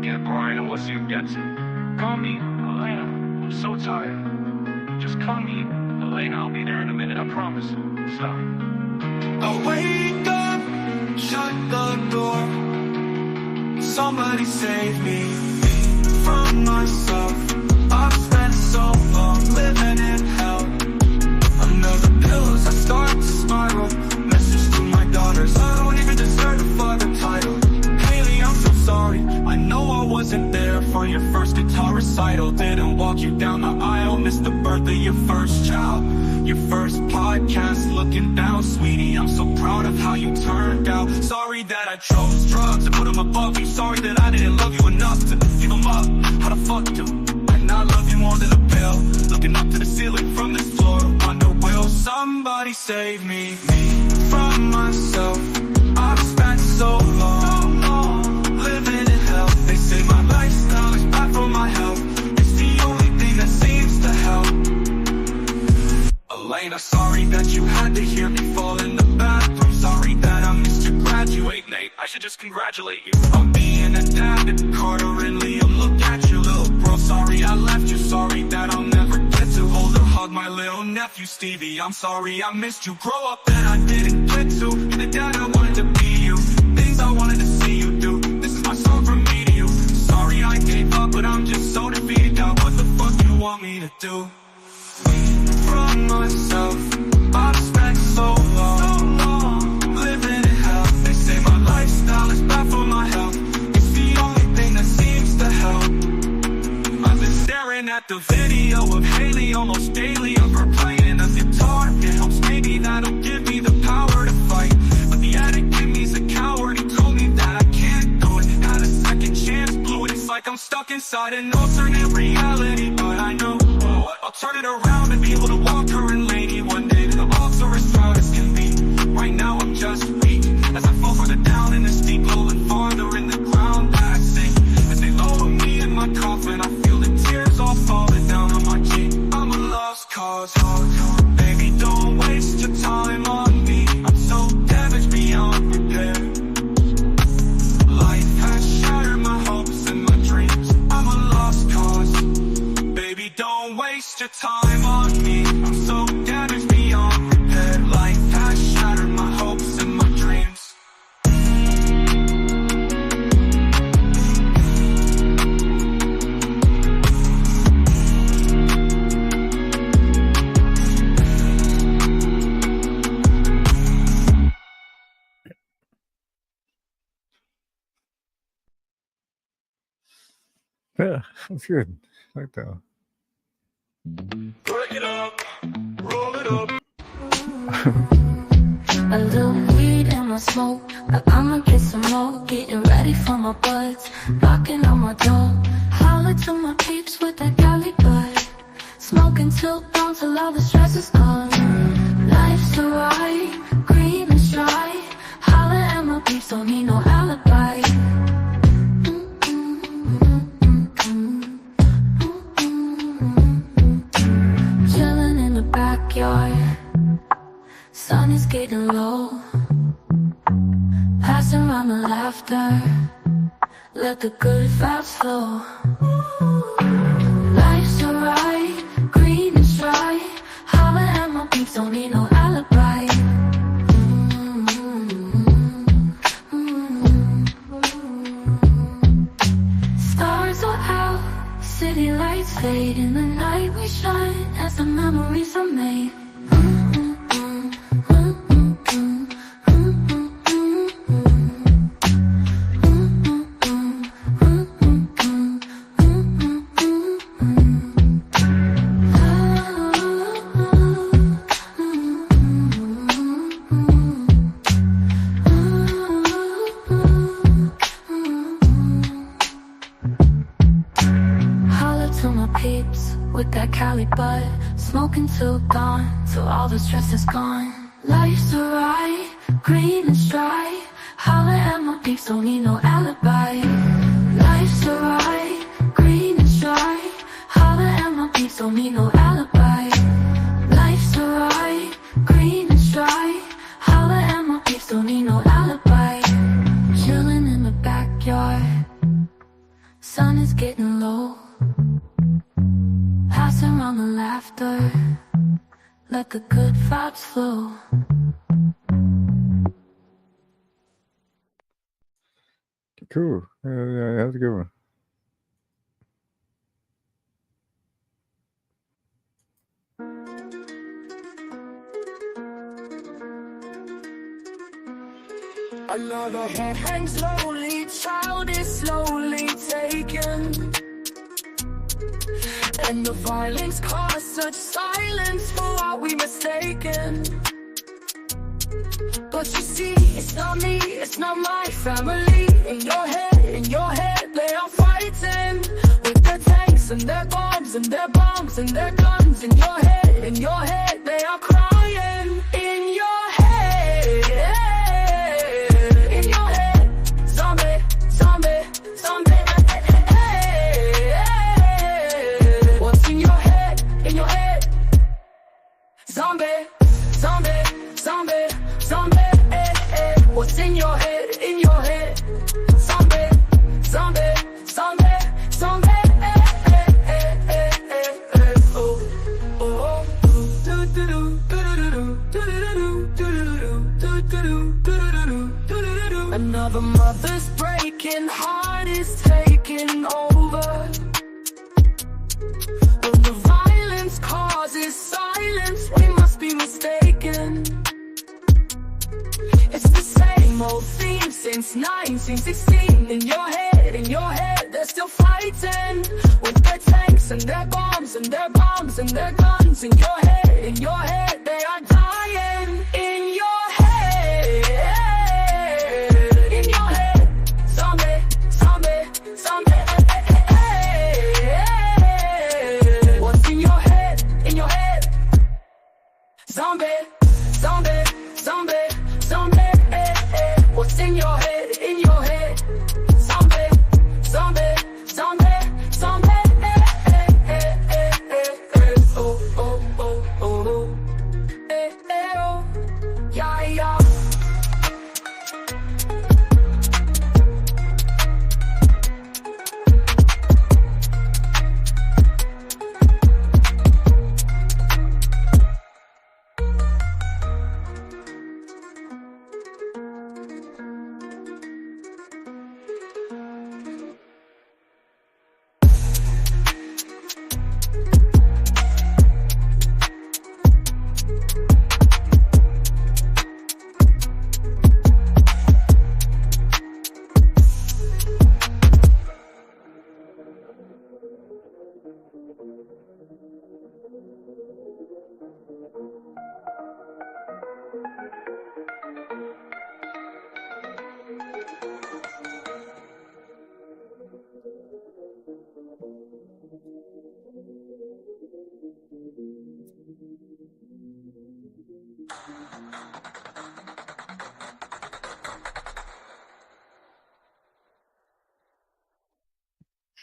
Get Brian, what's your guts? Call me, Elena. I'm so tired. Just call me, Elena. I'll be there in a minute, I promise. Stop. I wake up, shut the door. Somebody save me from myself. I've spent so long living in hell. Under the pillows, I start to spiral. Message to my daughters, I don't even deserve a father title. Haley, I'm so sorry. I know I wasn't there for your first guitar recital. Didn't walk you down the aisle. Missed the birth of your first child. Your first podcast, looking down, sweetie. I'm so proud of how you turned out. Sorry that I chose drugs to put them above you. Sorry that I didn't love you enough to give them up. How the fuck do I not love you more than a pill? Looking up to the ceiling from this floor. Wonder, will somebody save me from myself? I've spent so long living in hell. They say my lifestyle is bad for my health. It's the only thing that seems to help. Elena, sorry that you had to hear me fall in the bathroom. Sorry that I missed your graduate, Nate. I should just congratulate you on being adapted. Carter and Liam, look at your little bro. Sorry I left you. Sorry that I'll never get to hold or hug my little nephew Stevie. I'm sorry I missed you. Grow up that I didn't get to. You're the dad I wanted to be you. Things I wanted to see you do. This is my song from me to you. Sorry I gave up, but I'm just so defeated now. What the fuck you want me to do? From myself, I've spent so long living in hell. They say my lifestyle is bad for my health. It's the only thing that seems to help. I've been staring at the video of Haley almost daily, of her playing the guitar. It helps, maybe that'll give me the power to fight. But the addict in me's a coward. He told me that I can't do it. Had a second chance, blew it. It's like I'm stuck inside an alternate reality. But I know I'll turn it around and be able to walk her and Lady one day to the altar as proud as can be. Right now I'm just weak as I fall further down in the steep, rolling farther in the ground. I sing as they lower me in my coffin. I feel the tears all falling down on my cheek. I'm a lost cause. Baby, don't waste your time on me. I'm so damaged beyond repair. Life has shattered my hopes and my dreams. I'm a lost cause. Baby, don't waste your time on me. I'm so damaged beyond repair. Life has shattered my hopes and my dreams. Yeah, that's good. I like that. Break it up, roll it up. A little weed in my smoke, but I'ma get some more. Getting ready for my buds, knocking on my door. Holler to my peeps with that galley bud. Smoking till dawn till all the stress is gone. Life's alright, green and dry. Holler at my peeps, don't need no alibi. Chilling in the backyard, sun is getting low. Passing around the laughter, let the good vibes flow. Life's alright, green and dry. Holler at my peeps, don't need no alibi. Stars are out, city lights fade. In the night we shine as the memories are made. valley, but smoking till dawn, till all the stress is gone. Life's alright, green and dry. Holla at my peeps, don't need no alibi. Life's alright, green and dry. Holla at my peeps, don't need no alibi. Life's alright, green and dry. Holla at my peeps, don't need no alibi. Chilling in the backyard, sun is getting low. Passing around the laughter, let the good vibes flow. Cool. Yeah, that's a good one. Another head hangs slowly, child is slowly taken. And the violence caused such silence for what we mistaken. But you see, it's not me, it's not my family. In your head, they are fighting with their tanks and their bombs and their bombs and their guns. In your head, they are crying. In your head, zombie, zombie, zombie. What's in your head, in your head? Zombie, zombie, zombie, zombie. What's in your head, in your head? Zombie, zombie, zombie, zombie. Oh, oh, another mother's breaking heart is taking over. When the violence causes silence, we must be mistaken. It's the same old theme since 1916. In your head, they're still fighting with their tanks and their bombs and their bombs and their guns. In your head, they are dying. In your head, zombie, zombie, zombie. What's in your head, in your head? Zombie, zombie, zombie, zombie. What's in your head, in your head? Zombie, zombie, zombie, zombie. Oh, oh, oh, oh, oh. Oh. Yeah, yeah.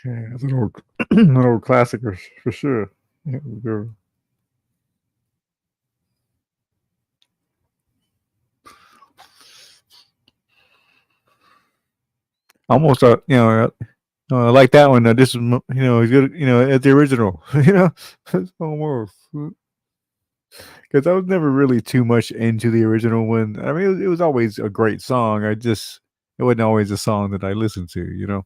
Yeah, it's an old classic for sure. Yeah, good. Almost, I like that one. This is, he's good, at the original, It's almost. Because I was never really too much into the original one. I mean, it was always a great song. It wasn't always a song that I listened to.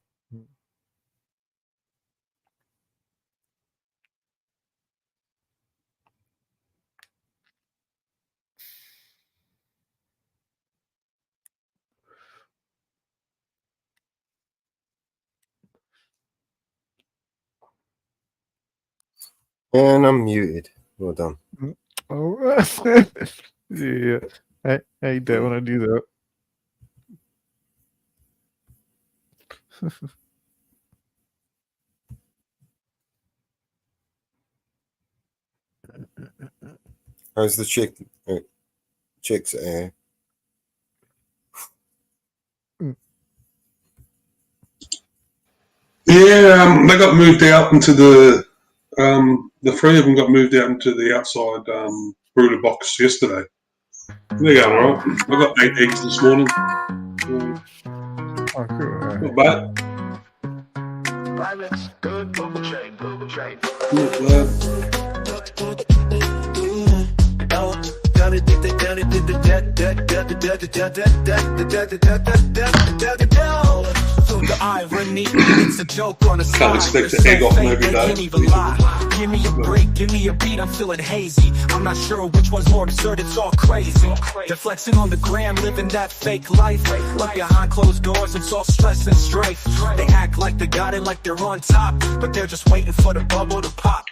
And I'm muted. Well done. Oh, yeah. I hate that when I do that. How's the chicks air? Yeah, they got moved out into the three of them got moved out into the outside brooder box yesterday. They're going all right. I got 8 eggs this morning. Oh, cool. Not bad. Good bubble chain. Not bad. The irony, it's a joke on the side. Can't expect to egg off them every day. Can't even lie. Give me a break, give me a beat, I'm feeling hazy. I'm not sure which one's more absurd, it's all crazy. They're flexing on the gram, living that fake life. But behind closed doors, it's all stress and strife. They act like they got it, like they're on top, but they're just waiting for the bubble to pop.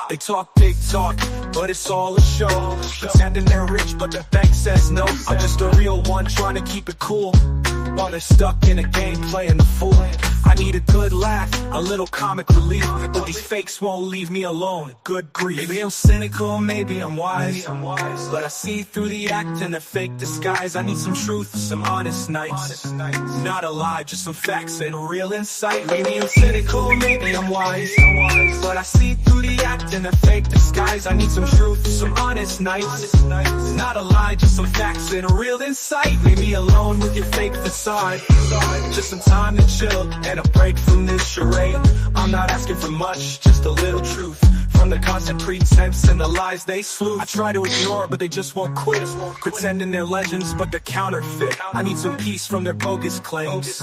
They talk big talk, but it's all a show. Pretending they're rich, but the bank says no. I'm just a real one, trying to keep it cool, while they're stuck in a game playing the fool. I need a good laugh, a little comic relief, but these fakes won't leave me alone. Good grief. Maybe I'm cynical, maybe I'm wise, but I see through the act and the fake disguise. I need some truth, some honest nights. Not a lie, just some facts and real insight. Maybe I'm cynical, maybe I'm wise, but I see through the act and the fake disguise. I need some truth, some honest nights. Not a lie, just some facts and real insight. Leave me alone with your fake facade. Just some time to chill and a break from this charade. I'm not asking for much, just a little truth from the constant pretense and the lies they slew. I try to ignore, but they just won't quit. Pretending they're legends, but they're counterfeit. I need some peace from their bogus claims,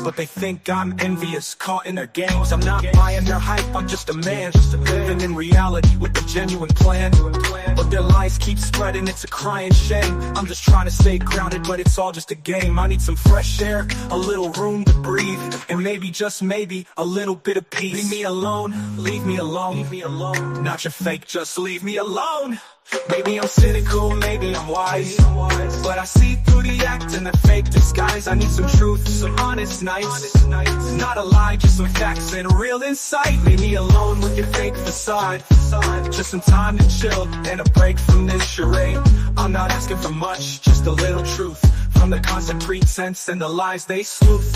but they think I'm envious, caught in their games. I'm not buying their hype, I'm just a man living in reality with a genuine plan. But their lies keep spreading, it's a crying shame. I'm just trying to stay grounded, but it's all just a game. I need some fresh air, a little room to breathe, and maybe, just maybe, a little bit of peace. Leave me alone, leave me alone, leave me alone. Not your fake, just leave me alone. Maybe I'm cynical, maybe I'm wise, but I see through the act and the fake disguise. I need some truth, some honest nights. Not a lie, just some facts and real insight. Leave me alone with your fake facade. Just some time to chill and a break from this charade. I'm not asking for much, just a little truth from the constant pretense and the lies they sleuth.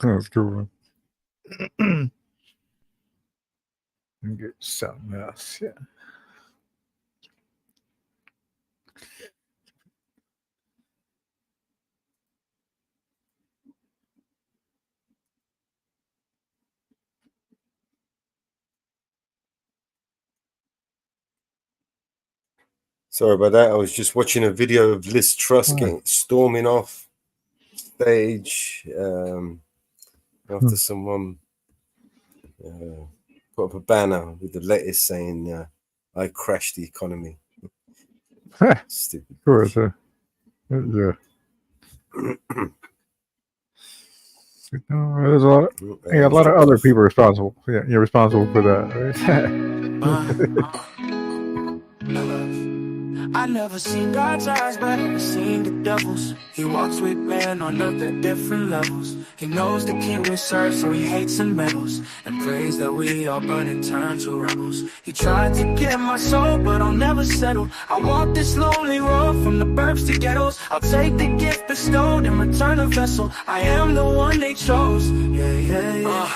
That's cool. Get something else, yeah. Sorry about that. I was just watching a video of Liz Truss storming off stage after someone put up a banner with the letters saying, I crashed the economy. Stupid. Of course, yeah. There's a lot of other people responsible. Yeah, you're responsible for that, right? I never seen God's eyes, but I've seen the devil's. He walks with man on earth at different levels. He knows the king we serve, so he hates and meddles, and prays that we all burn and turn to rebels. He tried to get my soul, but I'll never settle. I walk this lonely road from the burbs to ghettos. I'll take the gift bestowed and return a vessel. I am the one they chose. Yeah.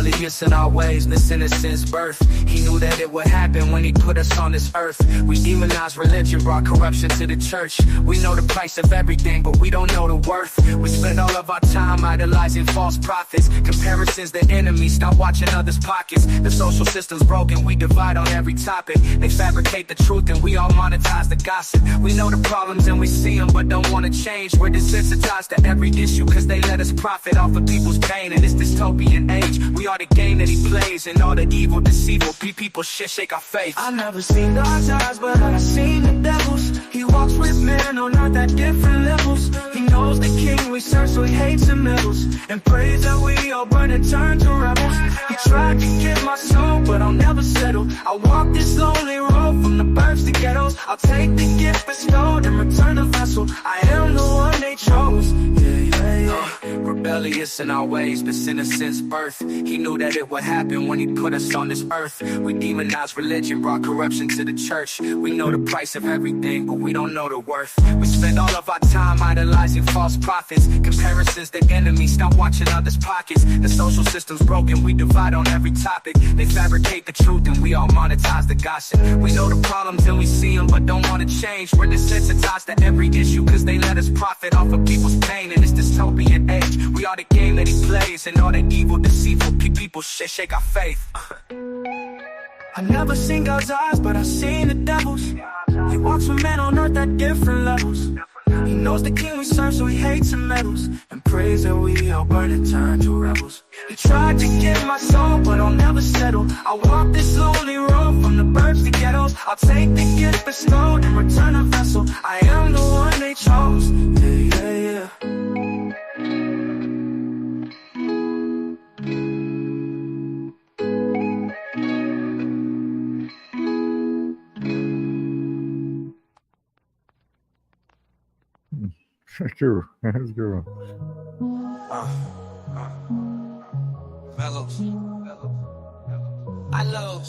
rebellious in our ways, listening since birth. He knew that it would happen when he put us on this earth. We demonized religion, brought corruption to the church. We know the price of everything, but we don't know the worth. We spend all of our time idolizing false prophets. Comparison's the enemy, stop watching others' pockets. The social system's broken, we divide on every topic. They fabricate the truth and we all monetize the gossip. We know the problems and we see them, but don't want to change. We're desensitized to every issue cause they let us profit off of people's pain. In this dystopian age, we are the game that he plays, and all the evil, deceitful people shake our faith. I never seen God's eyes, but I seen the devil's. He walks with men on earth at different levels. He knows the king we serve, so he hates the medals, and prays that we all burn and turn to rebels. He tried to get my soul, but I'll never settle. I walk this lonely road from the burbs to ghettos. I'll take the gift bestowed and return the vessel. I am the one they chose. Rebellious in our ways, been sinners since birth. He knew that it would happen when he put us on this earth. We demonized religion, brought corruption to the church. We know the price of everything, but we don't know the worth. We spend all of our time idolizing false prophets. Comparison's the enemy, stop watching others' pockets. The social system's broken, we divide on every topic. They fabricate the truth and we all monetize the gossip. We know the problems and we see them, but don't want to change. We're desensitized to every issue cause they let us profit off of people's pain. In this dystopian age, we are the game that he plays, and all the evil, deceitful people shake our faith. I never seen God's eyes, but I seen the devil's. He walks with men on earth at different levels. He knows the king we serve, so he hates the medals, and prays that we all burn and turn to rebels. He tried to get my soul, but I'll never settle. I walk this lonely road from the burbs to ghettos. I'll take the gift bestowed and return a vessel. I am the one they chose. Yeah. True. That's true. Fellows. I love.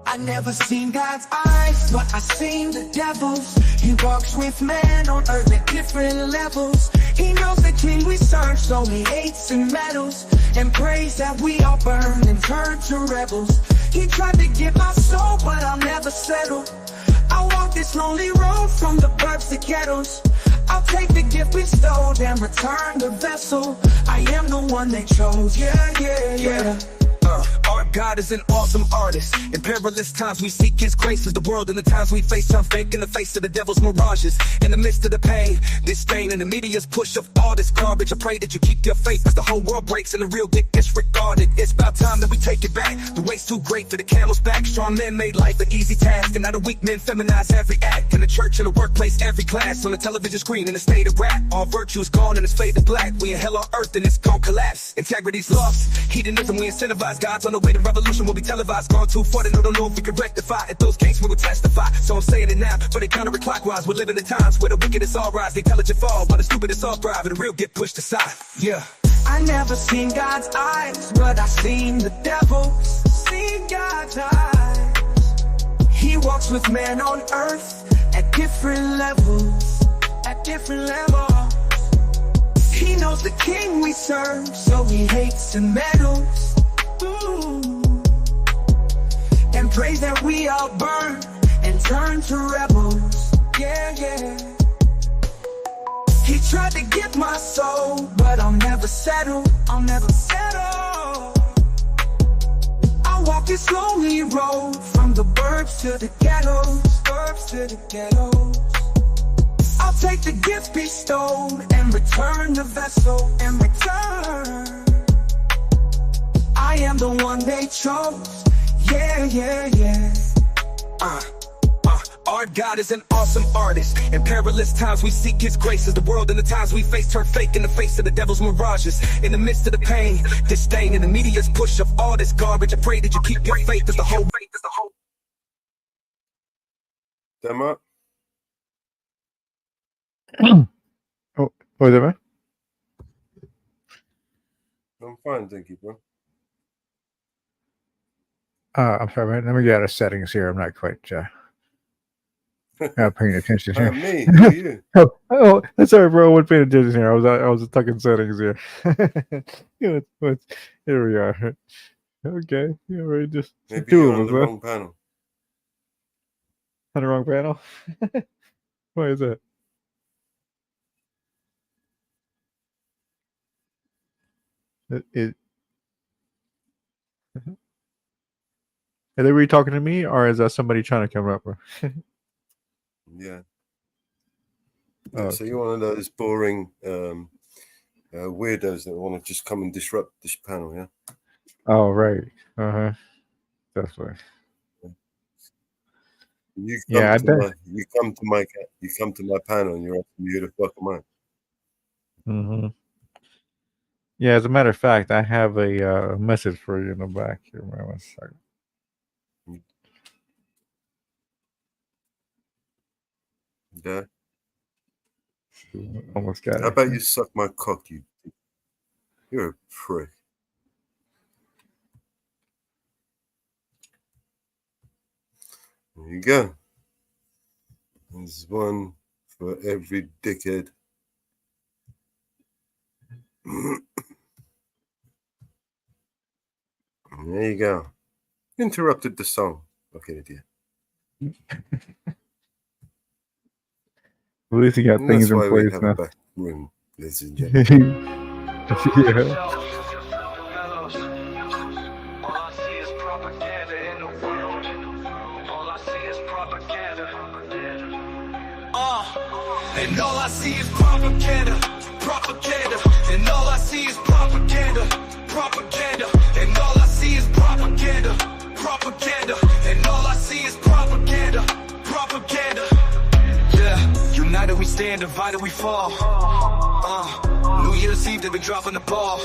I never seen God's eyes, but I seen the devil's. He walks with man on earth at different levels. He knows the king we serve, so he hates and meddles, and prays that we all burn and turn to rebels. He tried to get my soul, but I'll never settle. I walk this lonely road from the burbs to ghettos. I'll take the gift bestowed and return the vessel. I am the one they chose. Yeah. Our God is an awesome artist. In perilous times we seek his grace, as the world and the times we face turn fake in the face of the devil's mirages. In the midst of the pain, disdain, and the media's push of all this garbage, I pray that you keep your faith as the whole world breaks and the real dick disregarded. It's about time that we take it back. The weight's too great for the camel's back. Strong men made life an easy task, and now the weak men feminize every act. In the church, in the workplace, every class, on the television screen, in the state of rap. All virtue's gone and it's faded black. We in hell on earth and it's gon' collapse. Integrity's lost. Hedonism we incentivize. God's on the way, the revolution will be televised. Gone too far, they don't know if we can rectify. At those gates we will testify. So I'm saying it now, but they counterclockwise. We're living in times where the wicked is all rise, the intelligent fall, while the stupid is all thrive, and the real get pushed aside. Yeah. I never seen God's eyes, but I seen the devil's. Seen God's eyes. He walks with man on earth at different levels. At different levels. He knows the king we serve, so he hates and meddles. And prays that we all burn and turn to rebels. Yeah. He tried to get my soul, but I'll never settle. I walk this lonely road from the burbs to the ghettos. I'll take the gift bestowed and return the vessel. I am the one they chose. Yeah. Our God is an awesome artist. In perilous times we seek his grace, as the world and the times we face turn fake in the face of the devil's mirages. In the midst of the pain, disdain, and the media's push of all this garbage, I pray that you keep your faith as the whole. Demo. Oh, was that right? I'm fine, thank you, bro. I'm sorry, man. Let me get out of settings here. I'm not quite. Not paying attention here. Me, who are you? Oh, sorry, bro. I wasn't paying attention here. I was stuck in settings here. Here we are. Okay, yeah, right. Just Maybe two you're of on us, the huh? wrong panel. On the wrong panel. Why is that? Are they really talking to me, or is that somebody trying to come up? Yeah. Oh, So you're one of those boring weirdos that want to just come and disrupt this panel, yeah? Oh, right. That's right. You Yeah, come to my panel and you're asking me who the fuck am I? Mm-hmm. Yeah, as a matter of fact, I have a message for you in the back here. Man, 1 second. Yeah. Almost got it. How about you suck my cock, you're a prick. There you go. There's one for every dickhead. There you go. Interrupted the song. Okay, idiot. At least you got And things that's in why we place have now. a back room, ladies and gentlemen. Yeah. And all I see is propaganda, propaganda. And all I see is propaganda, propaganda. And all I see is propaganda, propaganda. And all I see is propaganda, propaganda. Yeah, united we stand, divided we fall. New Year's Eve, they been dropping the ball.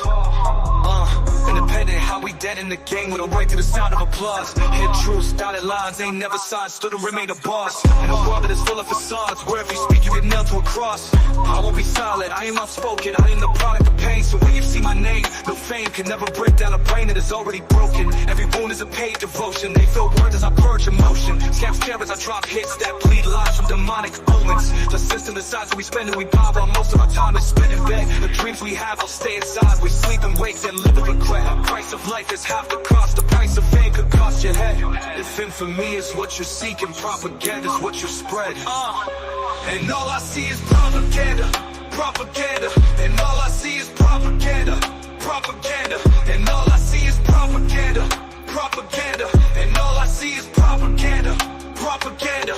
Independent, how we dead in the game with a right to the sound of applause. Hit truths, dotted lines, ain't never signed, stood and remain a boss. In a world that is full of facades, where if you speak, you get nailed to a cross. I won't be silent, I am outspoken, I am the product of pain. So when you see my name, no fame can never break down a brain that is already broken. Every wound is a paid devotion, they feel words as I purge emotion. Scams, cameras, I drop hits that bleed lies from demonic omens. The system decides what we spend and we buy, while most of our time is spent in bed. The dreams we have will stay inside, we sleep and wake and live with regret. The price of life is half the cost, the price of fame could cost your head. If infamy is what you're seeking, propaganda is what you spread. And all I see is propaganda, propaganda. And all I see is propaganda, propaganda. And all I see is propaganda, propaganda. And all I see is propaganda, propaganda.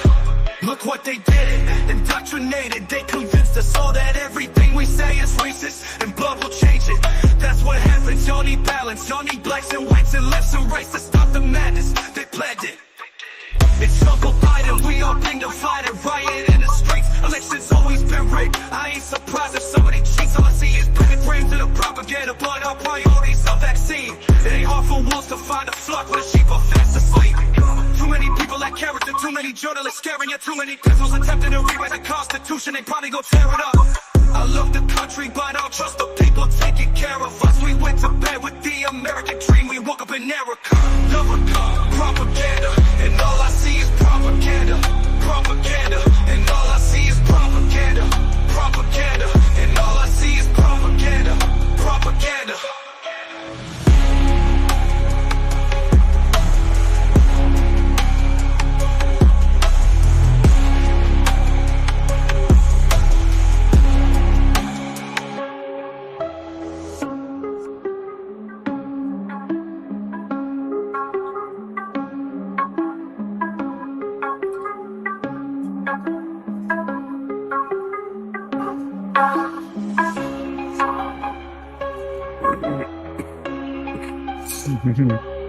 Look what they did, indoctrinated. They convinced us all that everything we say is racist and blood will change it. That's what happens, y'all need balance. Y'all need blacks and whites and lefts and rights to stop the madness. They planned it. It's Uncle Biden, we all been divided, riot in the streets. Elections always been rigged. I ain't surprised if somebody cheats. All I see is printed brains to the propaganda, but our priorities are vaccine. It ain't hard for wolves to find a flock where the sheep are fast asleep. Too many people lack character, too many journalists scaring you, too many pistols attempting to rewrite the Constitution. They probably go tear it up. I love the country, but I don't trust the people taking care of us. We went to bed with the American dream. We woke up in America. Propaganda, and all I see is propaganda, propaganda. And all I see is propaganda, propaganda. And all I see is propaganda, propaganda.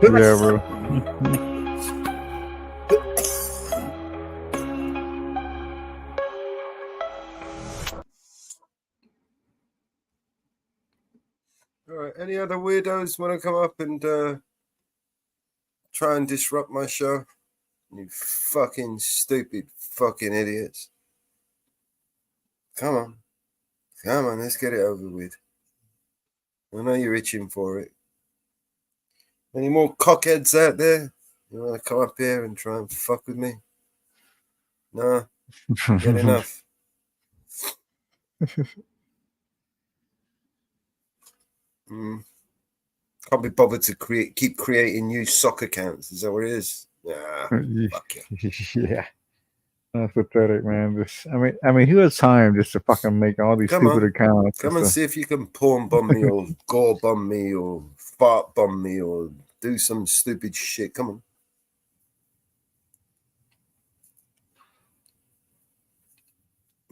Yeah, bro. All right. Any other weirdos want to come up and try and disrupt my show? You fucking stupid fucking idiots. Come on. Come on, let's get it over with. I know you're itching for it. Any more cockheads out there? You want to come up here and try and fuck with me? No, Get enough. Can't be bothered to keep creating new sock accounts. Is that what it is? Yeah. Fuck yeah. Yeah. That's pathetic, man. I mean, who has time just to fucking make all these stupid accounts? Come and see if you can porn bomb me or gore bomb me or fart bomb me or do some stupid shit. Come on.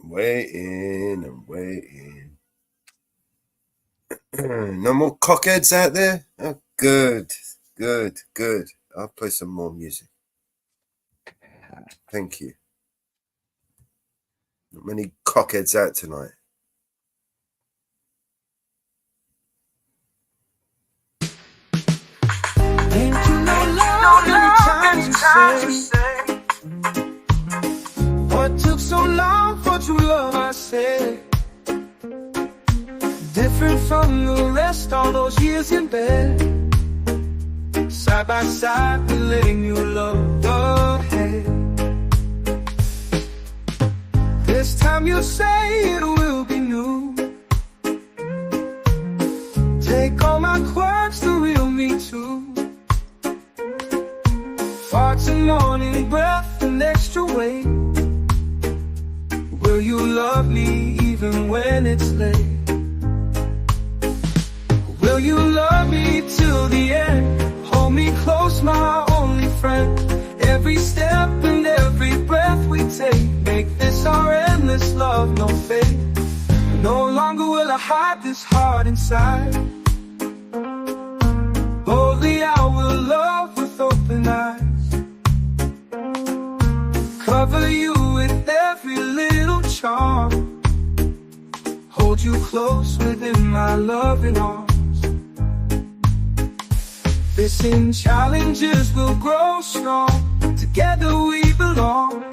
Waiting and waiting. No more cockheads out there? Oh, good. I'll play some more music. Thank you. Not many cockheads out tonight. Ain't you no love every time you say what took so long for true love, I say. Different from the rest, all those years in bed. Side by side, we're letting you love the head. This time you say it will be new. Take all my quirks, the real me too. Farts and morning breath, an extra weight. Will you love me even when it's late? Will you love me till the end? Hold me close, my only friend. Every step and every breath we take, make this our endless love, no fate. No longer will I hide this heart inside. Boldly I will love with open eyes. Cover you with every little charm. Hold you close within my loving arms. Facing challenges will grow strong. Together we belong.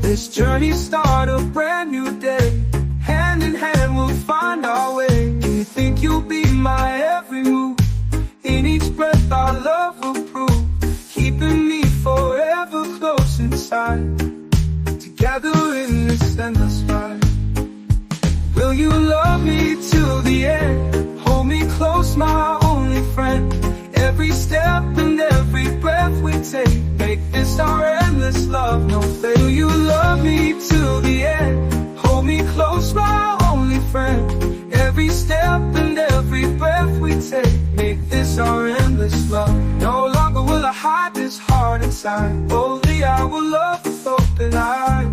This journey start a brand new day. Hand in hand we'll find our way. Do you think you'll be my every move? In each breath our love will prove. Keeping me forever close inside. Together in this endless ride. Will you love me till the end? Hold me close, my only friend. Every step and every breath we take, make this our endless love, no fate. Will you love me till the end? Hold me close, my only friend. Every step and every breath we take, make this our endless love. No longer will I hide this heart inside. Boldly I will love with open eyes.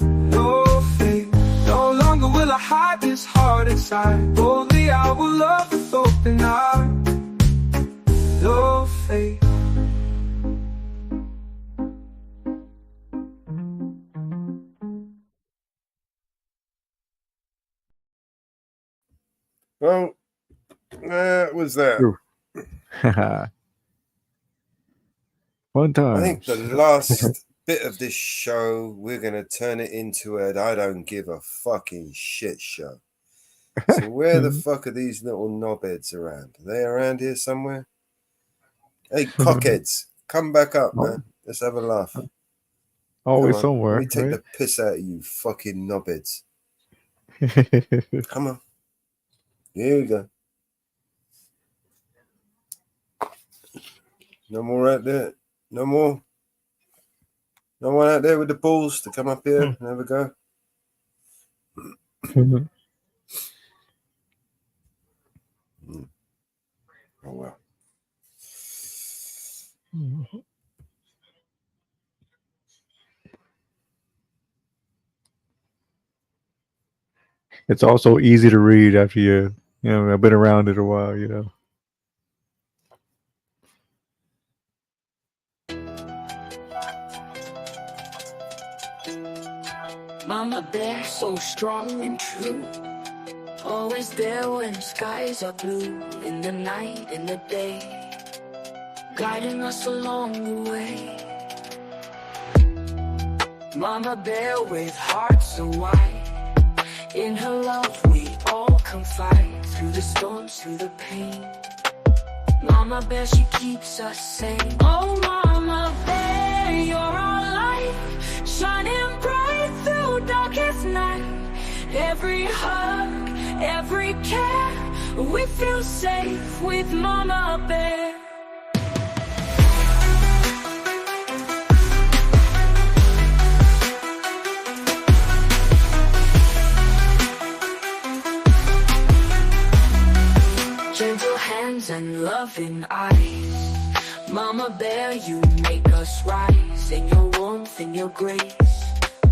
No fate. No longer will I hide this heart inside. Boldly I will love with open eyes. No fate. Well, that was that. Fun time. I think the last bit of this show, we're going to turn it into a I don't give a fucking shit show. So where the fuck are these little knobheads around? Are they around here somewhere? Hey, cockheads, come back up, man. Let's have a laugh. Always somewhere. Let me take right? the piss out of you fucking knobheads. Come on. Here we go. No more out there. No more. No one out there with the balls to come up here and have a go. Oh, well. It's also easy to read after you know, I've been around it a while, you know. Mama bear, so strong and true. Always there when skies are blue. In the night, in the day, guiding us along the way. Mama bear with hearts so wide. In her love we all confide. Through the storms, through the pain. Mama bear, she keeps us sane. Oh, Mama bear, you're our life. shining bright through darkest night. Every hug, every care, we feel safe with Mama Bear. Gentle hands and loving eyes, Mama Bear, you make us rise. In your warmth, in your grace,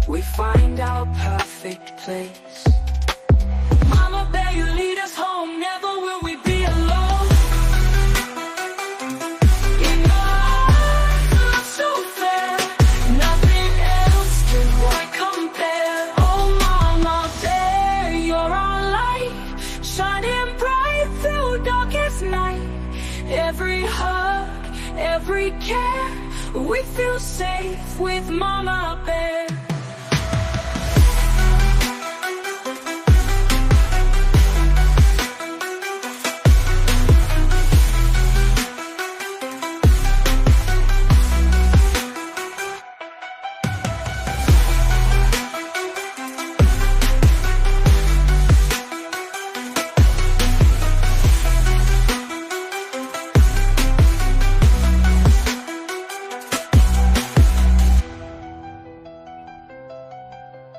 we find our perfect place. Mama Bear, you lead us home, never will we be alone. In your eyes, love so fair, nothing else can quite compare. Oh Mama Bear, you're our light, shining bright through darkest night. Every hug, every care, we feel safe with Mama Bear.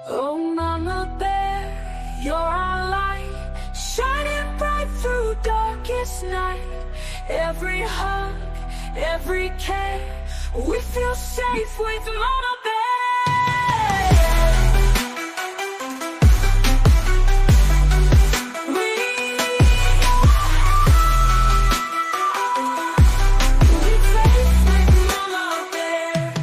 Oh Mama Bear, you're our light, shining bright through darkest night. Every hug, every care, we feel safe with Mama Bear. We're safe with Mama Bear.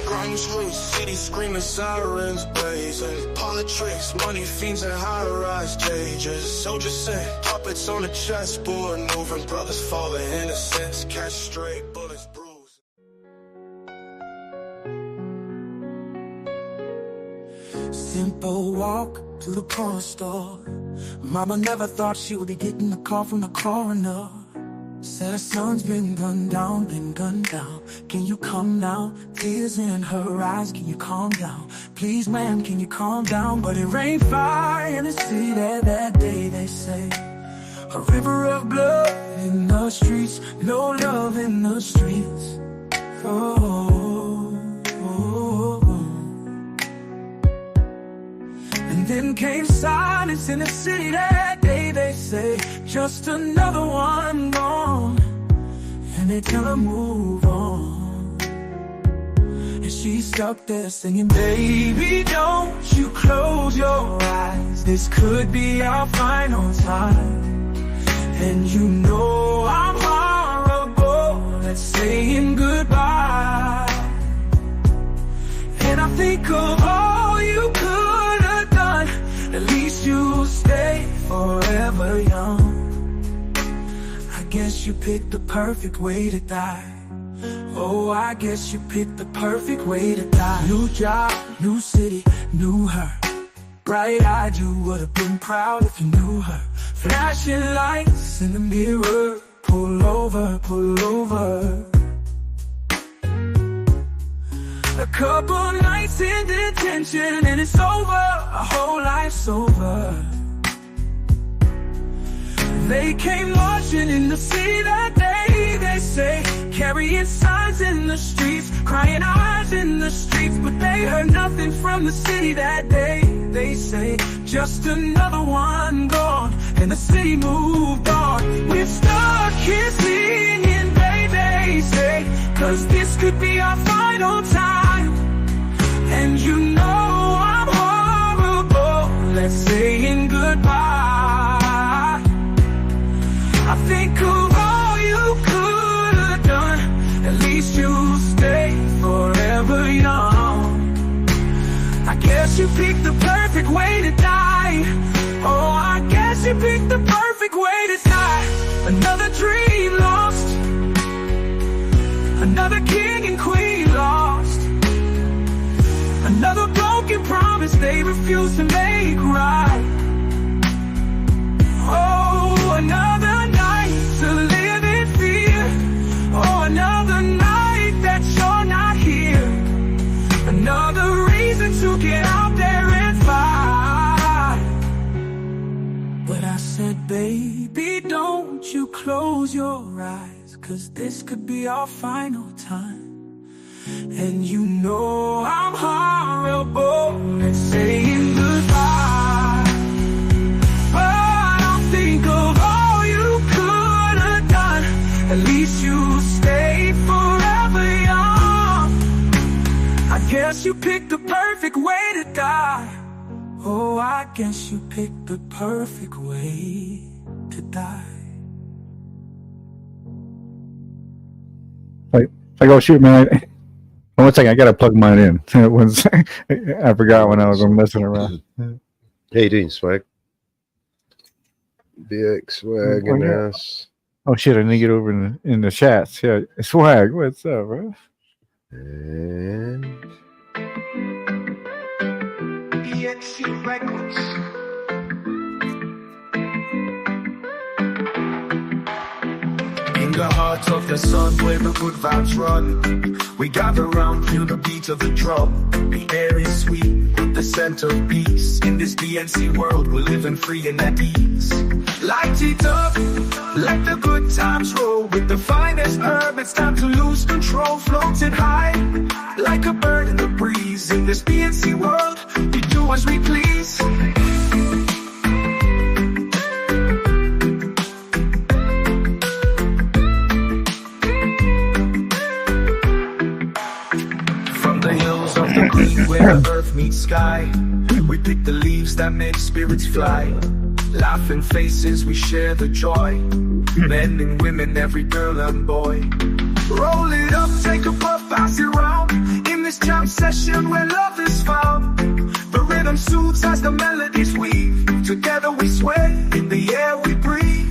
Grunge city screaming, sirens blazing. Politics, money fiends and high-rise cages. Soldiers sent puppets on the chessboard, moving brothers falling, innocents catch stray bullets bruised. Simple walk to the corner store. Mama never thought she would be getting a call from the coroner. Said her son's been gunned down, been gunned down. Can you come now? Tears in her eyes, can you calm down? Please, man, can you calm down? But it rained fire in the city that day, they say. A river of blood in the streets, no love in the streets. And then came silence in the city that day, they say. Just another one gone. And they tell her move on. And she's stuck there singing, baby, don't you close your eyes. This could be our final time. And you know I'm horrible at saying goodbye. And I think of all you could have done. At least you'll stay forever young. I guess you picked the perfect way to die. Oh, I guess you picked the perfect way to die. New job, new city, knew her. Bright-eyed, you would have been proud if you knew her. Flashing lights in the mirror. Pull over, pull over. A couple nights in detention and it's over. A whole life's over. They came marching in the city that day, they say. Carrying signs in the streets, crying eyes in the streets. But they heard nothing from the city that day, they say. Just another one gone, and the city moved on. We're stuck here singing, they say. Cause this could be our final time. And you know I'm horrible at saying goodbye. I think of all you could have done. At least you'll stay forever young. I guess you picked the perfect way to die. Oh, I guess you picked the perfect way to die. Another dream lost. Another king and queen lost. Another broken promise they refuse to make right. Oh, another night to live in fear. Oh, another night that you're not here. Another reason to get out there and fight. But I said, baby, don't you close your eyes. Cause this could be our final time. And you know I'm horrible at saying goodbye. But I'll think of all you could have done. At least you stay forever young. I guess you picked the perfect way to die. Oh, I guess you picked the perfect way to die. Like, oh shoot, man. One second, I gotta plug mine in. I forgot when I was messing around. How you doing, Swag? BX Swag and ass. Oh shit, I need to get over in the chats. Yeah, Swag, what's up, bro? And BX Records. In the heart of the sun where the good vibes run, we gather round, feel the beat of the drum. The air is sweet, the scent of peace. In this BNC world, we're living free and at ease. Light it up, let the good times roll. With the finest herb, it's time to lose control. Floating high, like a bird in the breeze. In this BNC world, we do as we please. Where the earth meets sky, we pick the leaves that make spirits fly. Laughing faces, we share the joy. Men and women, every girl and boy. Roll it up, take a puff, pass it round. In this jam session where love is found. The rhythm soothes as the melodies weave. Together we sway, in the air we breathe.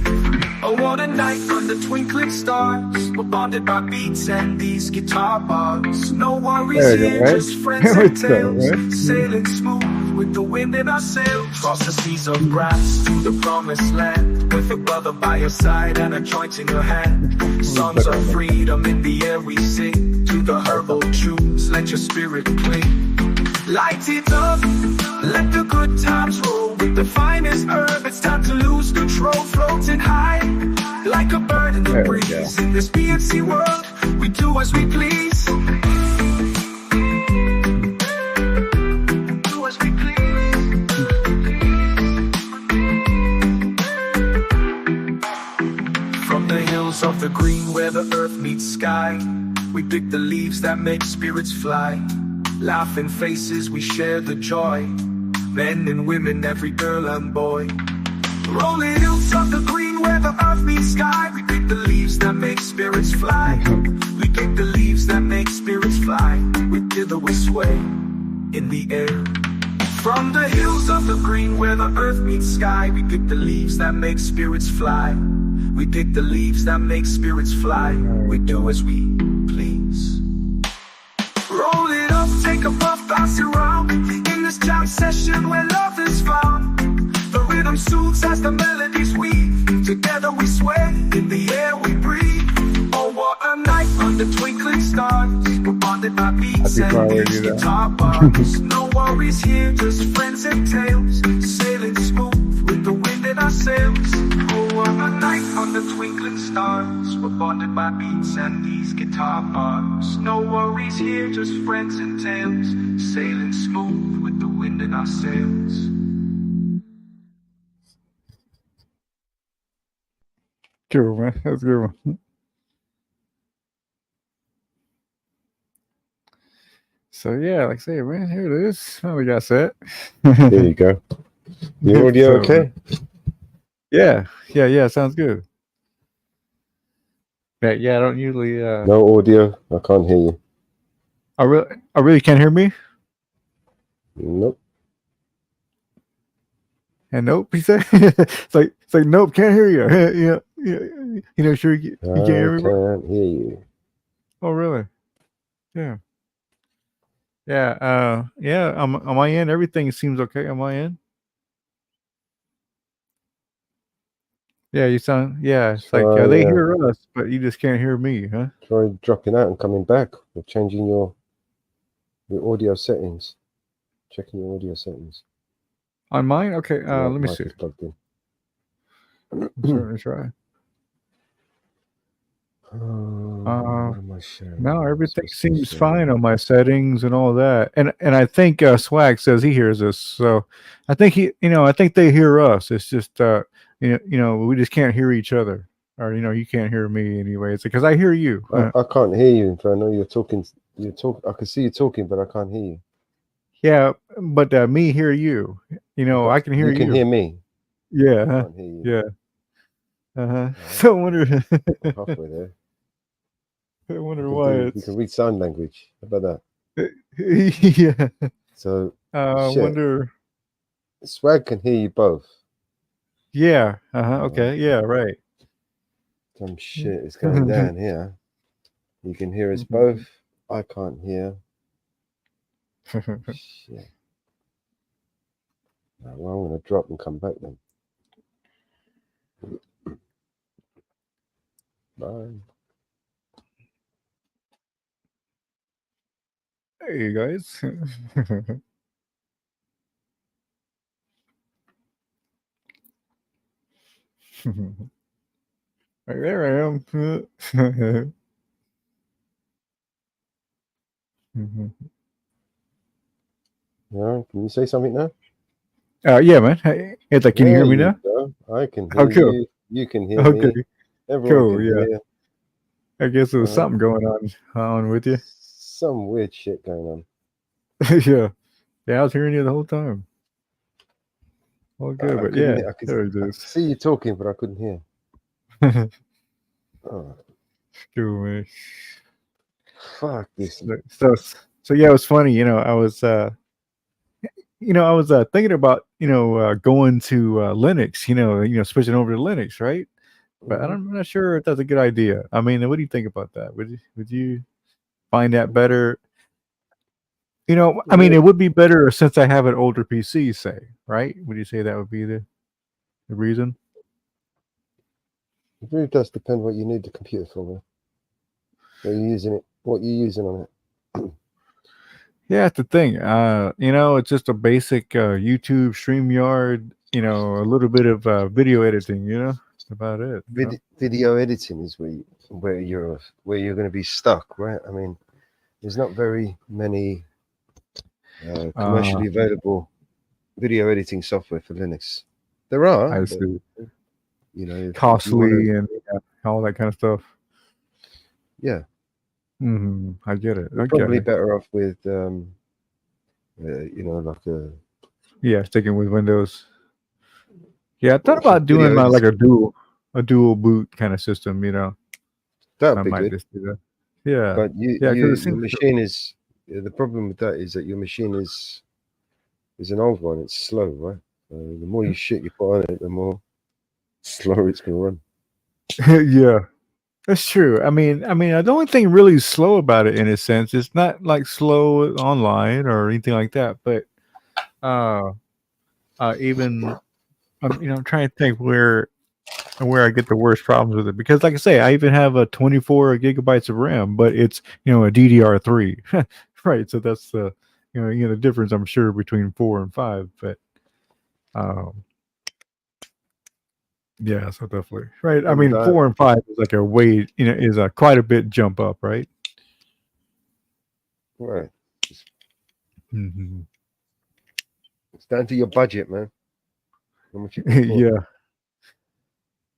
Oh, what a night under twinkling stars. We're bonded by beats and these guitar bars. No worries There you here, go, man. just friends and What's up, tales. man? Sailing smooth with the wind in our sails. Cross the seas of grass to the promised land. With a brother by your side and a joint in your hand. Songs of freedom in the air we sing. To the herbal tunes, let your spirit cling. Light it up, let the good times roll. With the finest herb, it's time to lose control. Floating high, like a bird in the breeze. In this BFC world, we do as we please. Do as we please. From the hills of the green where the earth meets sky, we pick the leaves that make spirits fly. Laughing faces, we share the joy. Men and women, every girl and boy. Rolling hills of the green where the earth meets sky. We pick the leaves that make spirits fly. We pick the leaves that make spirits fly. We dither, we sway in the air. From the hills of the green where the earth meets sky. We pick the leaves that make spirits fly. We pick the leaves that make spirits fly. We do as we please. Roll it up, take a puff, pass it around. In this jam session where love is found. The rhythm soothes as the melodies weave. Together we sway, in the air we breathe. Oh, what a night under twinkling stars. We're bonded by beats and these guitar bars. No worries here, just friends and tales. Sailing smooth with the wind in our sails. Oh, what a night under twinkling stars. We're bonded by beats and these guitar bars. No worries here, just friends and tales. Sailing smooth with the wind in our sails. Cool, man. That's a good one. So yeah, like I say, man, here it is. Oh, we got set. There you go. The audio okay? Yeah. Sounds good. Yeah, I don't usually. No audio. I can't hear you. I really can't hear me. Nope. And nope, he said. it's like nope, can't hear you. Yeah. Sure you can't hear me. I can't hear you. Oh really? Yeah. Yeah. On my end, everything seems okay on my end. Yeah, you sound. Yeah, it's like they hear us, but you just can't hear me, huh? Try dropping out and coming back, or changing your audio settings. Checking your audio settings. On mine, okay. Let me see. Plugged in. Certainly try. What am I sharing? No, everything seems fine on my settings and all that, and I think Swag says he hears us, so I think I think they hear us. It's just we just can't hear each other, or you can't hear me anyway. It's because I hear you. I can't hear you. If I know you're talking, I can see you talking, but I can't hear you. Yeah, but me hear you. I can hear you. You can hear me. Yeah. I can't hear you. Yeah. So I wonder. Halfway there. I wonder why you can read sign language. How about that? Yeah. So I wonder. Swag can hear you both. Yeah. Okay. Yeah. Right. Some shit is going down here. You can hear us both. I can't hear. Shit. Well, I'm going to drop and come back then. Bye. Hey guys. Right there I am. Yeah, can you say something now? Yeah, man. Hey, it's like, can you hear me now? Go. I can hear you. You can hear me. Everyone can hear. I guess there was something going on with you. Some weird shit going on. Yeah, I was hearing you the whole time. All good, but yeah, I could see you talking, but I couldn't hear. Oh. Cool, man. Fuck this. So yeah, it was funny. I was thinking about going to Linux. Switching over to Linux, right? but I'm not sure if that's a good idea. I mean, what do you think about that? Would you find that better? You know, I mean, it would be better since I have an older PC, say, right? Would you say that would be the reason? It really does depend what you need the computer for, man. What you're using on it. Yeah, that's the thing. You know, it's just a basic YouTube StreamYard, you know, a little bit of video editing, you know, that's about it. Video editing is where you're going to be stuck, right? I mean, there's not very many commercially available video editing software for Linux. There are, I but, see. you know, Costly and all that kind of stuff. Yeah. I get it. You're probably better off with, you know, like yeah, sticking with Windows. Yeah, I thought about doing like a dual boot kind of system. You know, that'd I be might good. just do that. Yeah, But because your machine is the problem with that is that your machine is an old one. It's slow, right? So the more you shit you put on it, the more slower it's gonna run. yeah, that's true. I mean, the only thing really slow about it, in a sense, it's not like slow online or anything like that. But even you know, I'm trying to think where I get the worst problems with it, because like I say, I even have a 24 gigabytes of RAM, but it's, you know, a DDR3, right? So that's the the difference, I'm sure, between 4 and 5. But yeah, so definitely right. I mean, 4 and 5 is like a way, you know, is a quite a bit jump up, right? Right. Mm-hmm. It's down to your budget, man. How much you can afford. Yeah.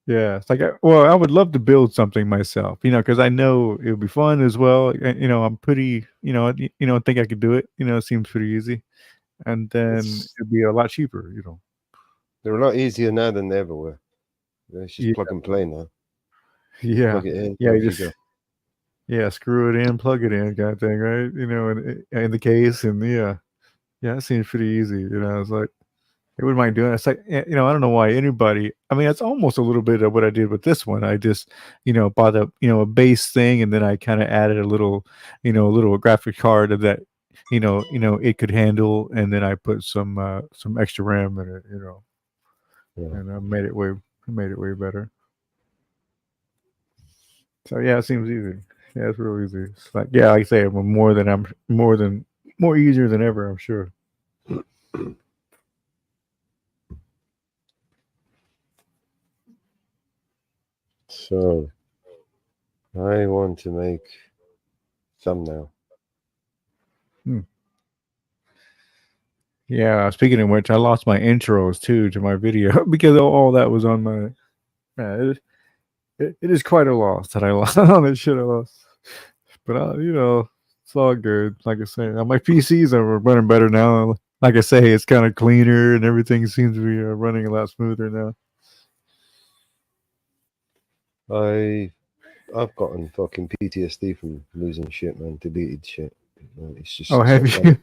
Yeah, it's like, I would love to build something myself, you know, because I know it would be fun as well. You know, I'm pretty, I think I could do it. You know, it seems pretty easy, and then it'd be a lot cheaper. You know, they're a lot easier now than they ever were. It's just Yeah. plug and play now. yeah, Plug it in. yeah, off you you just, go. screw it in, plug it in, kind of thing, right? You know, in the case, and yeah, it seems pretty easy. You know, it's like, I wouldn't mind doing it. It's like, I don't know why anybody. I mean, it's almost a little bit of what I did with this one. I just, bought a base thing, and then I kind of added a little graphic card of that, it could handle, and then I put some extra RAM in it, and I made it way better. So yeah, it seems easy. Yeah, it's real easy. It's like, like I say, more easier than ever, I'm sure. So, I want to make thumbnail. Yeah, speaking of which, I lost my intros too to my video because all that was on my. Yeah, it is quite a loss that I lost. All that shit I lost, but it's all good. Like I say, my PCs are running better now. Like I say, it's kind of cleaner and everything seems to be running a lot smoother now. I've gotten fucking PTSD from losing shit, man. Deleted shit. It's just. Oh, have you?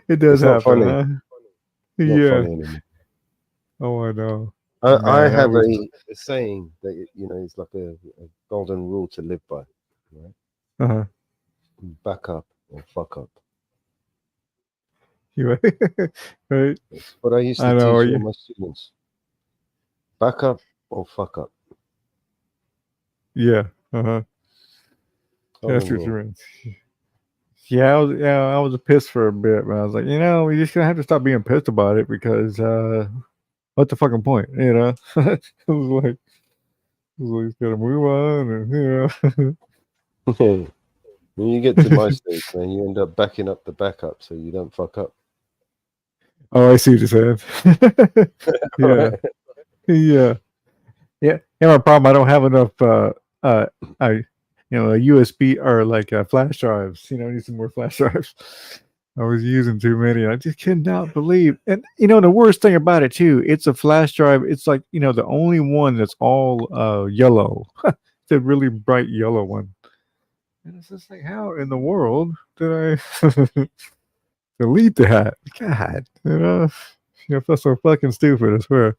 It does happen. Funny. Huh? Not funny anymore. Oh, I know. I have a saying that it's like a golden rule to live by. Right? Back up or fuck up. You right? That's what I used to teach all my students. Back up or fuck up. Yeah. That's what you mean. Yeah, I was pissed for a bit, but I was like, we just gonna have to stop being pissed about it, because what's the fucking point? It was like gotta move on, and When you get to my stage, man, you end up backing up the backup so you don't fuck up. Oh, I see what you're saying. Yeah. My problem, I don't have enough a USB or like flash drives. I need some more flash drives. I was using too many. I just cannot believe. And the worst thing about it too, it's a flash drive. It's like the only one that's all yellow. It's a really bright yellow one. And it's just like, how in the world did I delete that? God, I feel so fucking stupid, I swear.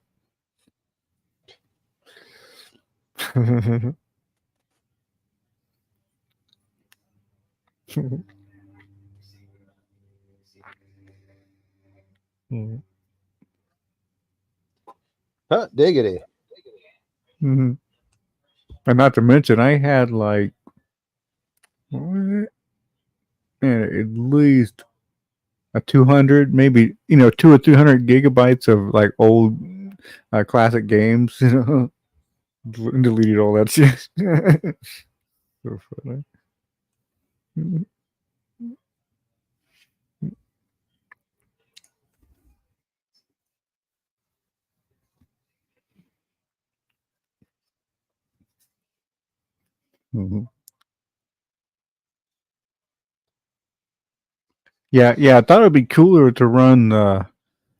Hot diggity. Mm-hmm. And not to mention, I had like what? Man, at least a 200, maybe 2 or 300 gigabytes of like old classic games. Deleted all that shit. So funny. Mm-hmm. Yeah. I thought it'd be cooler to run the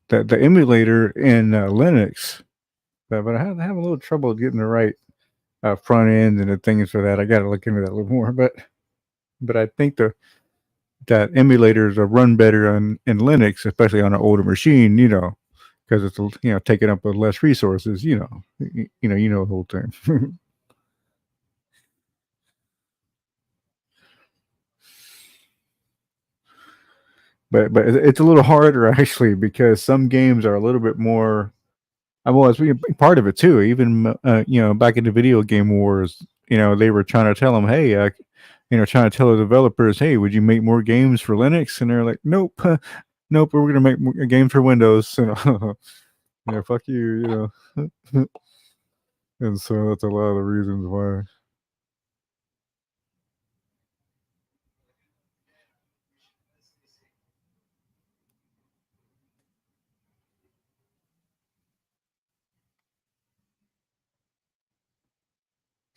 emulator in Linux, but I have a little trouble getting the right front end and the things for that. I got to look into that a little more. But I think that emulators will run better in Linux, especially on an older machine. Because it's taking up less resources. You know the whole thing. But it's a little harder actually because some games are a little bit more. Well, it's part of it too. Even back in the video game wars, they were trying to tell them, hey, trying to tell the developers, hey, would you make more games for Linux? And they're like, nope, nope, we're gonna make a game for Windows. Fuck you, And so that's a lot of the reasons why.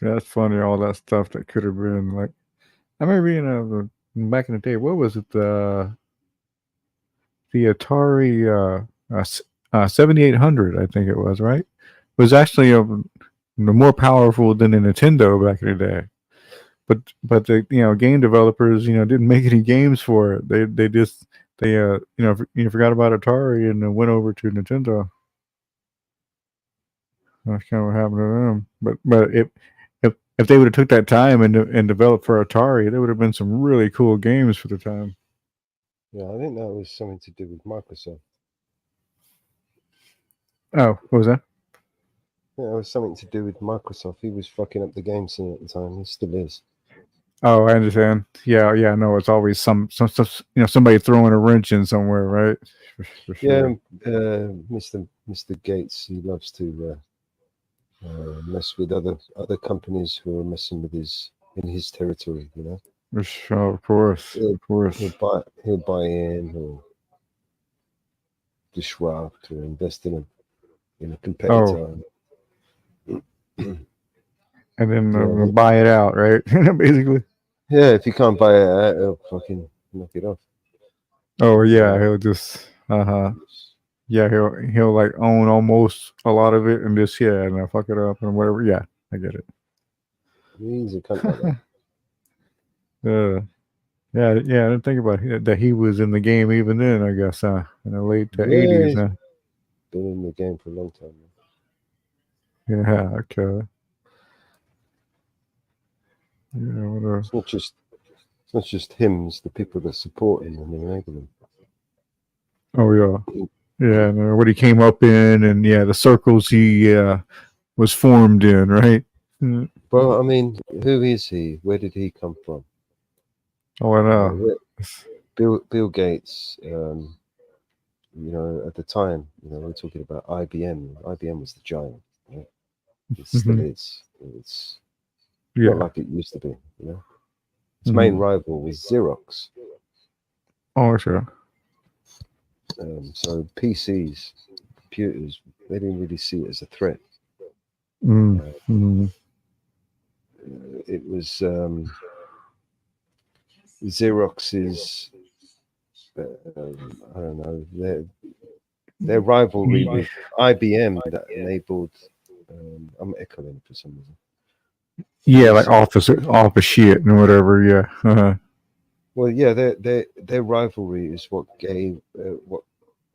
Yeah, that's funny. All that stuff that could have been like, I remember back in the day. What was it? The Atari 7800, I think it was. Right? It was actually more powerful than the Nintendo back in the day. But the game developers didn't make any games for it. They just forgot about Atari and went over to Nintendo. That's kind of what happened to them. But if they would have took that time and developed for Atari, there would have been some really cool games for the time. Yeah, I think that was something to do with Microsoft. Oh, what was that? Yeah, it was something to do with Microsoft. He was fucking up the game scene at the time. He still is. Oh, I understand. Yeah. No, it's always some somebody throwing a wrench in somewhere, right? For sure. Yeah, Mr. Gates. He loves to mess with other companies who are messing with in his territory. For sure, of course. He'll buy in or disrupt or invest in a competitor. And then buy it out, right? Basically. Yeah, if you can't buy it out, he'll fucking knock it off. Oh yeah, he'll just yeah, he'll like own almost a lot of it and just and fuck it up and whatever. Yeah, I get it. He's a cunt like that. Yeah, I didn't think about that he was in the game even then, I guess, in the late 80s. Been in the game for a long time. Yeah, okay. Yeah, it's not just him, it's the people that support him and enable him. Oh yeah. Yeah, and what he came up in and the circles he was formed in, right? Well, I mean, who is he? Where did he come from? Oh, I know. Bill Gates, at the time, we're talking about IBM. IBM was the giant, right? It still is. It's not like it used to be, Its main rival was Xerox. Oh, sure. So PCs, computers, they didn't really see it as a threat. It was Xerox's, I don't know, their rivalry with IBM that enabled. I'm echoing for some reason. Yeah, like office shit and whatever. Yeah. Uh-huh. Well, yeah, their rivalry is what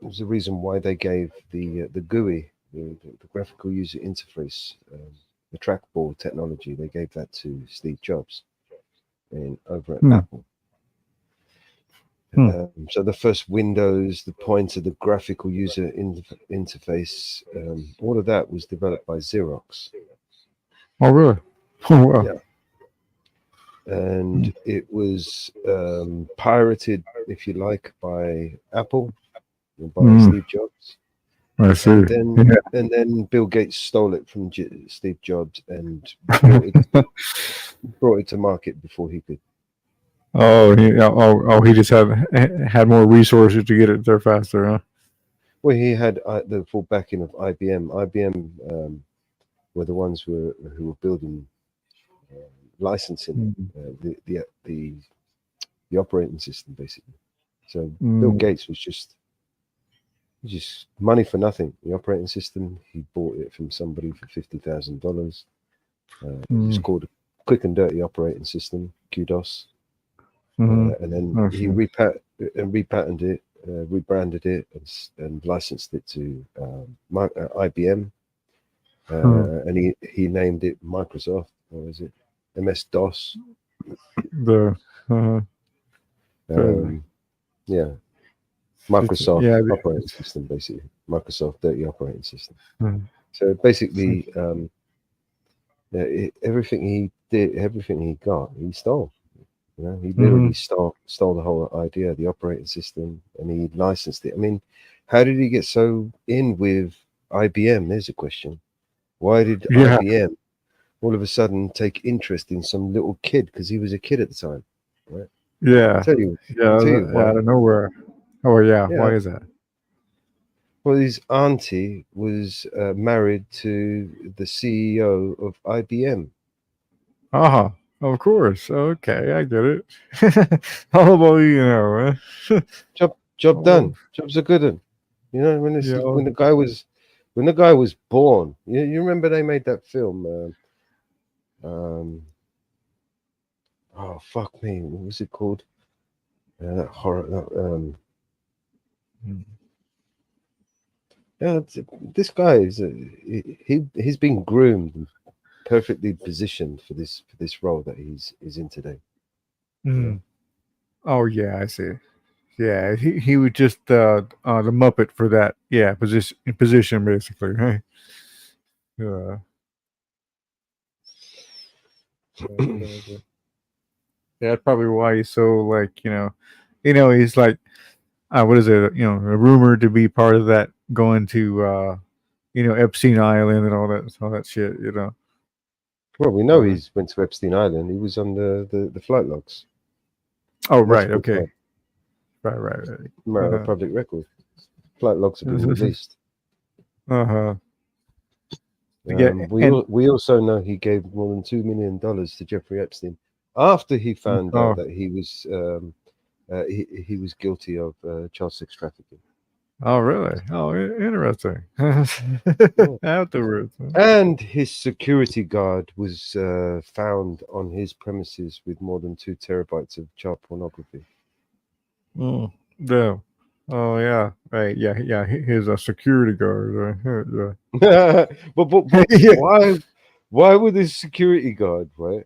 was the reason why they gave the GUI, the graphical user interface, the trackball technology. They gave that to Steve Jobs over at Hmm. Apple. Hmm. So the first Windows, the pointer, the graphical user interface, all of that was developed by Xerox. Oh, really? Oh, wow. Yeah. And it was pirated, if you like, by Apple, by Mm. Steve Jobs. I see. And then, Yeah. and then Bill Gates stole it from Steve Jobs and brought it to market before he could. He just had more resources to get it there faster, huh? Well, he had the full backing of IBM. IBM were the ones who were building, licensing the operating system, basically. So Bill Gates was just money for nothing. The operating system, he bought it from somebody for $50,000. It's called a quick and dirty operating system, QDOS. And then he repatented it, rebranded it, and licensed it to IBM. And he named it Microsoft, or is it MS-DOS? Yeah, Microsoft operating system, basically. Microsoft Dirty Operating System. So basically, everything he did, everything he got, he stole. You know, he literally stole the whole idea, the operating system, and he licensed it. I mean, how did he get so in with IBM? There's a question. Why did IBM all of a sudden take interest in some little kid? Because he was a kid at the time, right? Yeah. I'll tell you why. Out of nowhere. Oh, yeah. Why is that? Well, his auntie was married to the CEO of IBM. Uh-huh. Of course. Okay, I get it. How about Job done. Job's a good one. You know, when the guy was born. You remember they made that film? Oh fuck me! What was it called? That horror. Yeah, this guy is he's been groomed and perfectly positioned for this role that he's in today. Yeah. Oh yeah, I see. Yeah, he was just the Muppet for that. Yeah, position basically, right? Yeah. Yeah, that's probably why he's so like he's like what is it? Rumored to be part of that going to Epstein Island and all that shit. Well, we know he's went to Epstein Island. He was on the flight logs. Oh, right. Okay. Right. Public record. Flight logs have been released. We also know he gave more than $2 million to Jeffrey Epstein after he found out that he was guilty of child sex trafficking. Oh, really? Oh, interesting. Afterwards. And his security guard was found on his premises with more than 2 terabytes of child pornography. Yeah. Oh, yeah. Right. Yeah. He's a security guard. But why would this security guard, right,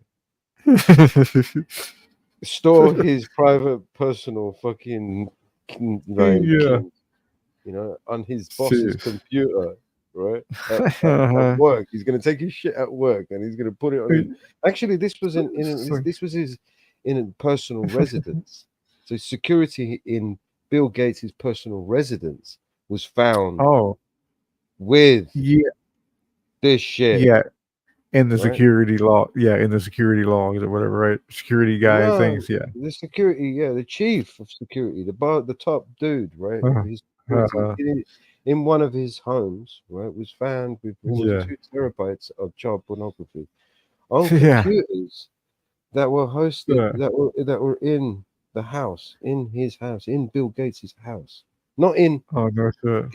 store his private personal fucking on his boss's computer, right? At work. He's gonna take his shit at work and he's gonna put it on actually this was his personal residence. So security in Bill Gates' personal residence was found with this shit. Yeah. In the security law, in the security logs or whatever, right? Security guy things, The security, the chief of security, the top dude, right? His in one of his homes, right, was found with more than 2 terabytes of child pornography on computers that were hosted, that were in the house, in his house, in Bill Gates' house, not in. Oh no, sure.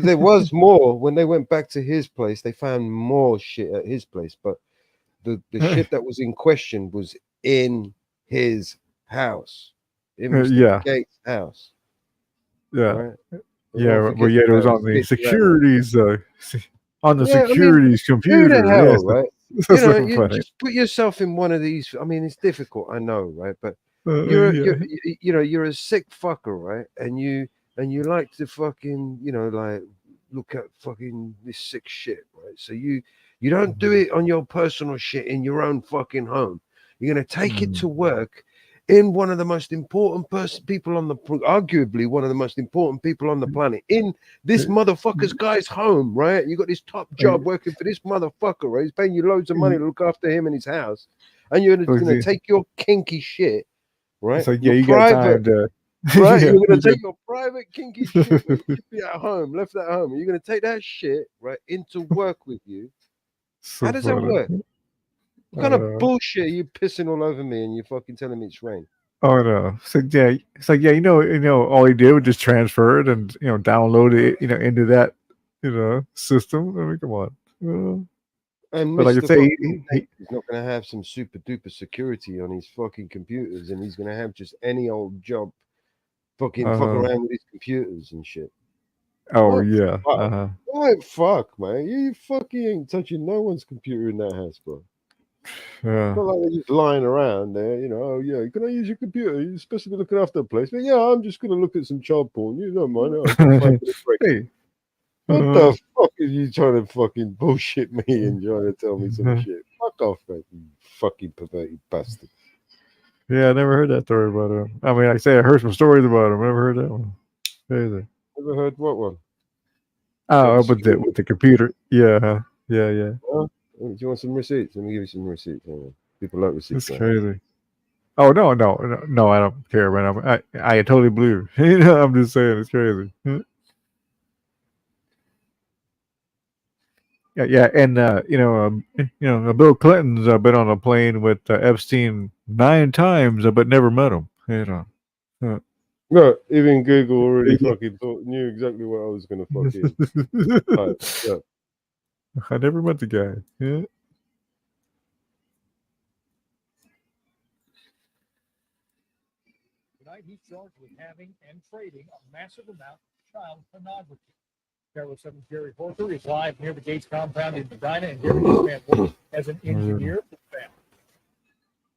There was more when they went back to his place. They found more shit at his place, but the shit that was in question was in his house, in Mr. Gates' house. Yeah, right? Well, it was on the securities, on the securities computer. Who the hell, right? you know, so you funny. just put yourself in one of these. I mean, it's difficult, I know, right? But Yeah. you know, you're a sick fucker, right? And you like to fucking, you know, like look at fucking this sick shit, right? So you don't do it on your personal shit in your own fucking home. You're gonna take it to work in one of the most important people on the, arguably one of the most important people on the planet, in this motherfucker's guy's home, right? You got this top job working for this motherfucker, right? He's paying you loads of money to look after him and his house, and you're gonna take your kinky shit, right? It's like, yeah, Your you got time private, to. right? Yeah, You're gonna you take your private kinky shit where you should be at home, left at home, and you're gonna take that shit right into work with you. so How does that funny. work? What kind of bullshit are you pissing all over me and you're fucking telling me it's rain? Oh no! So yeah, it's like, yeah, all he did was just transfer it and download it, into that, system. I mean, come on. And But like I Mr. say, fucking he's not going to have some super duper security on his fucking computers, and he's going to have just any old job fucking fuck around with his computers and shit. Oh What yeah. fuck? What fuck, man? You fucking ain't touching no one's computer in that house, bro. Yeah. It's not like they're just lying around there, oh yeah, can I use your computer? You're supposed to be looking after the place. But yeah, I'm just gonna look at some child porn. You don't mind. I'll get 5 minutes break. Hey. What the fuck are you trying to fucking bullshit me and trying to tell me some shit? Fuck off, man, you fucking perverted bastard. Yeah, I never heard that story about him. I mean, like I say, I heard some stories about him. I never heard that one. Crazy. Ever heard what one? Oh, with the computer. Yeah. Yeah. Do you want some receipts? Let me give you some receipts. People like receipts. That's crazy. Oh no, I don't care, man. I totally believe. I'm just saying, it's crazy. Yeah, and Bill Clinton's been on a plane with Epstein 9 times, but never met him. No, even Google already fucking knew exactly what I was gonna fucking type. Yeah. I never met the guy. Yeah. Tonight, he's charged with having and trading a massive amount of child pornography. Carol 7 Gary Horker is live near the Gates compound in Medina, and Gary man works as an engineer for the family.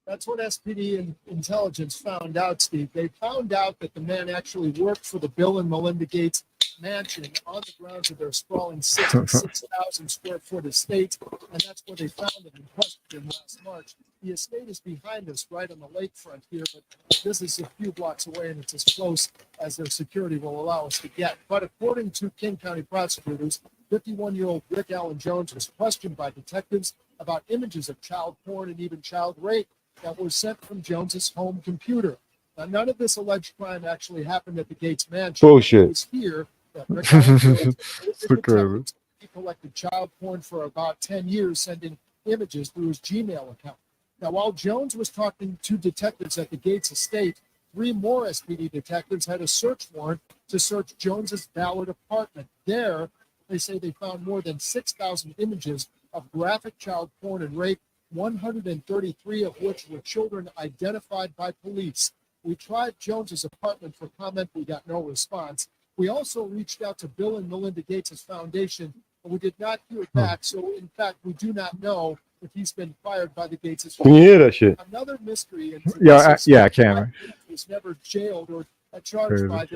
That's what SPD intelligence found out, Steve. They found out that the man actually worked for the Bill and Melinda Gates mansion on the grounds of their sprawling 66,000 square foot estate, and that's where they found him and questioned him last March. The estate is behind us, right on the lakefront here, but this is a few blocks away, and it's as close as their security will allow us to get. But according to King County prosecutors, 51-year-old Rick Allen Jones was questioned by detectives about images of child porn and even child rape that were sent from Jones's home computer. Now, none of this alleged crime actually happened at the Gates mansion. Bullshit. It was here that Rick Allen Jones So crazy. he collected child porn for about 10 years, sending images through his Gmail account. Now, while Jones was talking to detectives at the Gates estate, 3 more SPD detectives had a search warrant to search Jones's Ballard apartment. There, they say they found more than 6,000 images of graphic child porn and rape, 133 of which were children identified by police. We tried Jones's apartment for comment. We got no response. We also reached out to Bill and Melinda Gates' foundation, but we did not hear back. So, in fact, we do not know if he's been fired by the Gates' Can you hear that shit? Another mystery. And I can. He was never jailed or charged by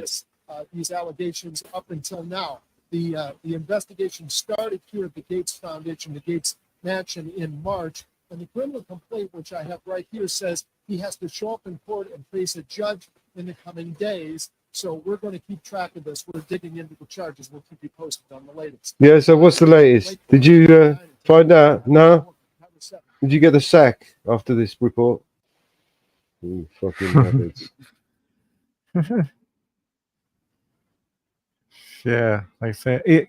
these allegations up until now. The investigation started here at the Gates Foundation, the Gates Mansion, in March. And the criminal complaint, which I have right here, says he has to show up in court and face a judge in the coming days. So we're going to keep track of this. We're digging into the charges. We'll keep you posted on the latest. Yeah, so what's the latest? Did you find out? No? Did you get the sack after this report? You fucking habits. Yeah, like I said,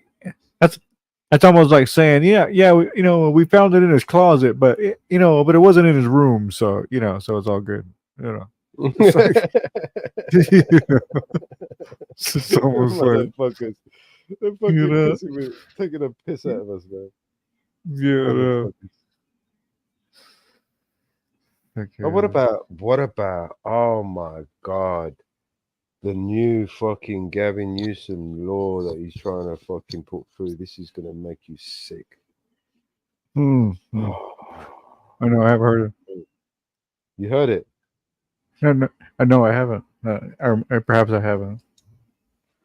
that's almost like saying, we found it in his closet, but it wasn't in his room, so so it's all good, It's almost like, Motherfuckers. They're fucking taking a piss out of us, man. Yeah. Okay. What about? Oh my God, the new fucking Gavin Newsom law that he's trying to fucking put through. This is gonna make you sick. I know I have heard it. You heard it? No, I know I haven't. Or perhaps I haven't.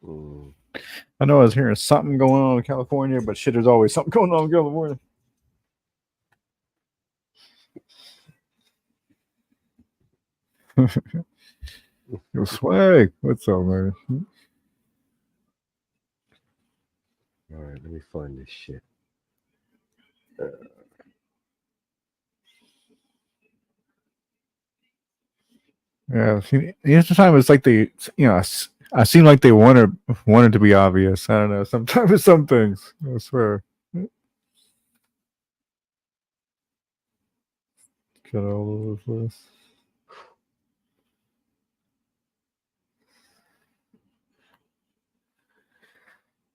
Mm. I know I was hearing something going on in California, but shit, there's always something going on in California. Yo, Swag, what's up, man? All right, let me find this shit. Yeah, the time it's like they, I seem like they wanted to be obvious. I don't know. Sometimes some things, I swear. Got all over the place.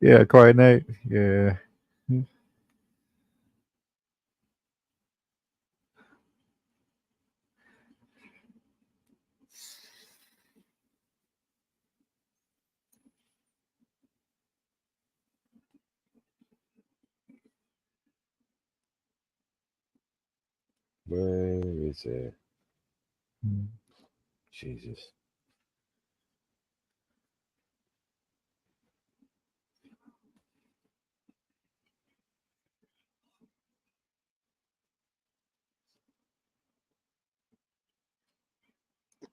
Yeah, Quiet Night. Yeah. Where is it? Jesus.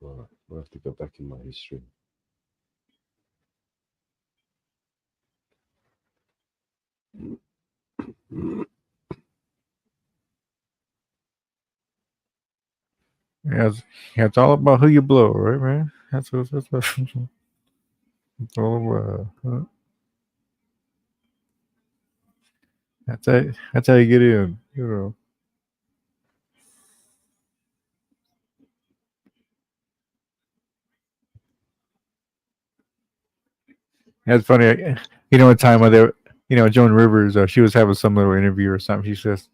Well, I'll have to go back in my history. Yeah, it's all about who you blow, right, man? That's what it's all about. Huh? That's how you get in, you know. That's funny. One time when they, Joan Rivers, she was having some little interview or something. She says,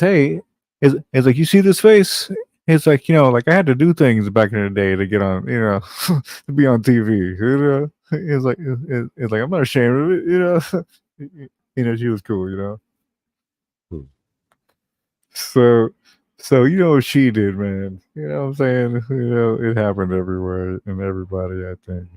"Hey, it's like you see this face. It's like like I had to do things back in the day to get on, to be on TV. It's like it's like I'm not ashamed of it. She was cool. So, what she did, man. You know what I'm saying? It happened everywhere and everybody. I think.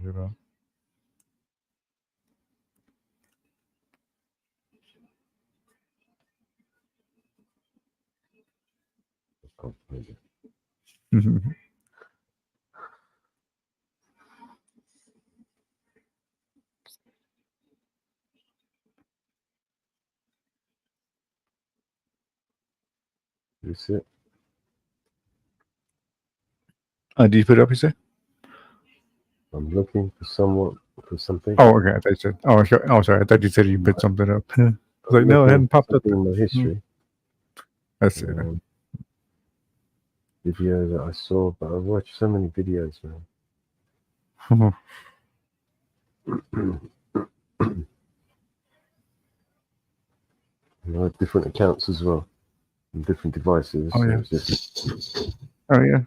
That's it. Did you put it up? You said? I'm looking for something. Oh, okay. I thought you said. Oh, sure. Oh, sorry. I thought you said you put something up. I was like, no, it hadn't popped up. In my history. That's it. Video that I saw, but I've watched so many videos, man. Different accounts as well, and different devices. Oh yeah. So Oh yeah.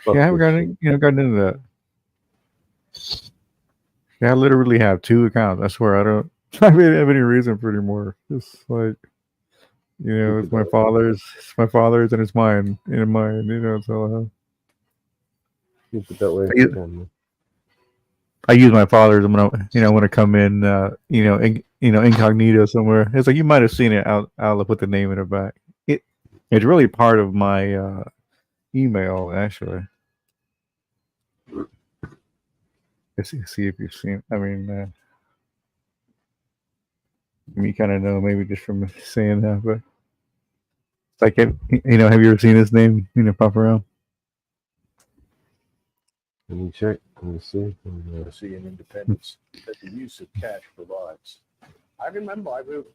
Yeah, I haven't gotten into that. Yeah, I literally have 2 accounts. I swear, I don't have any reason for anymore. Just like, it's my father's, and it's mine, and mine. It's all I have. Keep it that way. I use my father's when I come in, incognito somewhere. It's like you might have seen it. I'll put the name in the back. It's really part of my email, actually. Let's see if you've seen. I mean, you kind of know maybe just from saying that, but it's like, have you ever seen his name, pop around? Let me check. Let me see. See an independence that the use of cash provides. I remember I wrote.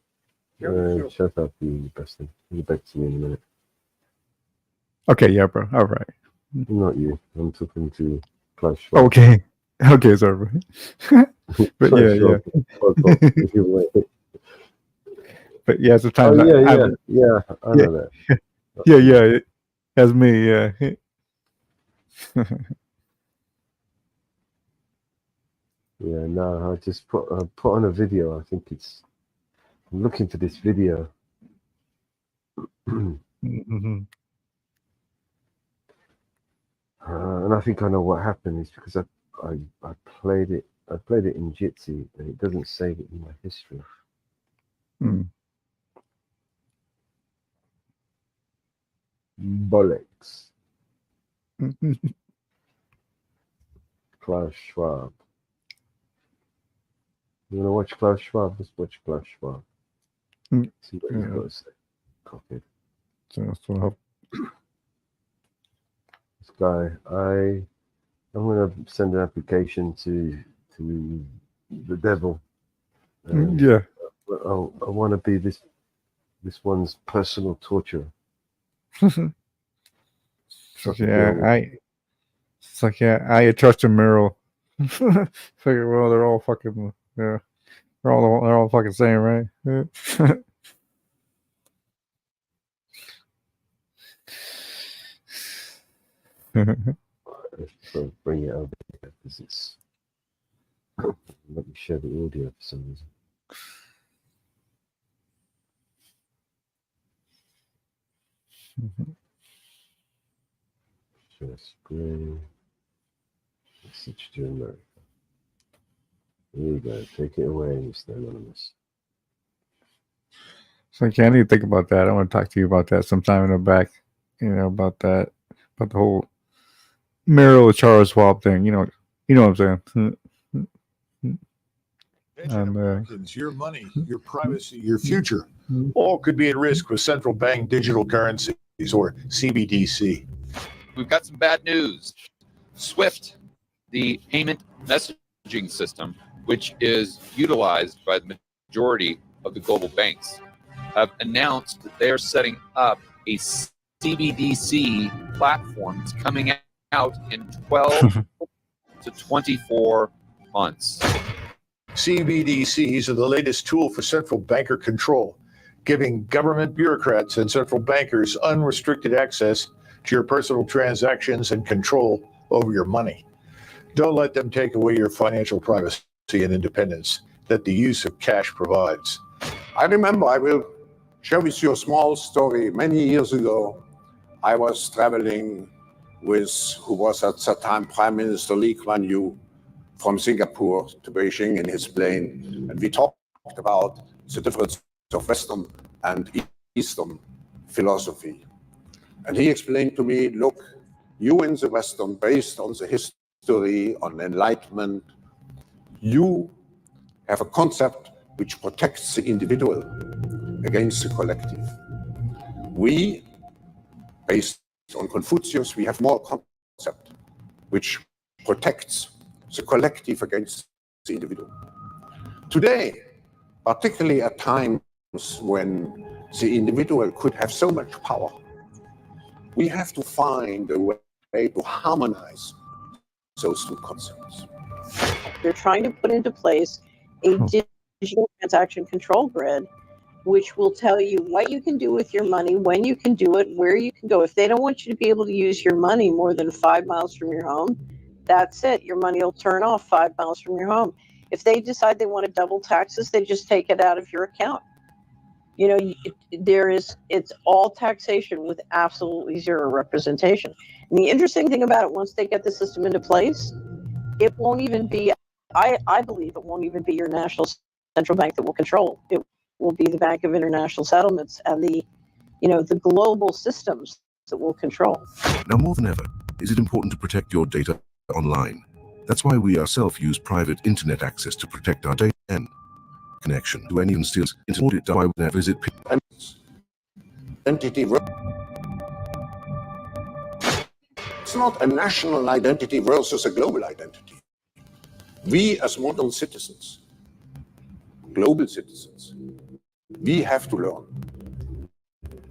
Shut up, you bastard. I'll get back to you in a minute. Okay, yeah, bro. All right. Not you. I'm talking to Clash. Okay. Okay, sorry. But yeah. But yeah, sometimes I know that. Yeah, that's me. Yeah. Yeah, no, I just put on a video. I think I'm looking for this video. Mm-hmm. And I think I know what happened is because I played it in Jitsi and it doesn't save it in my history. Hmm. Bollocks. Klaus Schwab. You wanna watch Klaus Schwab? Let's watch Klaus Schwab. See what he's got to say. Copied. So, This guy, I'm gonna send an application to the devil. yeah. I want to be this one's personal torturer. It's like I trust in Meryl. Figure well they're all fucking they're all fucking same, right? Yeah. So bring it over here because it's let me share the audio for some reason. Share screen. Message to America. There you go. Take it away, Mr. Anonymous. So I need to think about that. I want to talk to you about that sometime in the back. About that, about the whole Meryl Charles Schwab thing. You know what I'm saying. Americans, your money, your privacy, your future, all could be at risk with central bank digital currencies or CBDC. We've got some bad news. SWIFT, the payment messaging system, which is utilized by the majority of the global banks, have announced that they are setting up a CBDC platform. It's coming out in 12 to 24 months. CBDCs are the latest tool for central banker control, giving government bureaucrats and central bankers unrestricted access to your personal transactions and control over your money. Don't let them take away your financial privacy and independence that the use of cash provides. I remember, I will share with you a small story. Many years ago, I was traveling with, who was at that time Prime Minister Lee Kuan Yew, from Singapore to Beijing in his plane. And we talked about the difference of Western and Eastern philosophy. And he explained to me, look, you in the Western, based on the history, on enlightenment, you have a concept which protects the individual against the collective. We, based on Confucius, we have more concept which protects the collective against the individual. Today, particularly at times when the individual could have so much power, we have to find a way to harmonize those two concepts. They're trying to put into place a digital transaction control grid, which will tell you what you can do with your money, when you can do it, where you can go. If they don't want you to be able to use your money more than 5 miles from your home, that's it. Your money will turn off 5 miles from your home. If they decide they want to double taxes, they just take it out of your account. It's all taxation with absolutely zero representation. And the interesting thing about it, once they get the system into place, it won't even be, I believe it won't even be your national central bank that will control. It will be the Bank of International Settlements and the global systems that will control. Now more than ever, is it important to protect your data online? That's why we ourselves use private internet access to protect our data and connection to any instance into audit why we never visit Identity. It's not a national identity versus a global identity. We as modern citizens, global citizens, we have to learn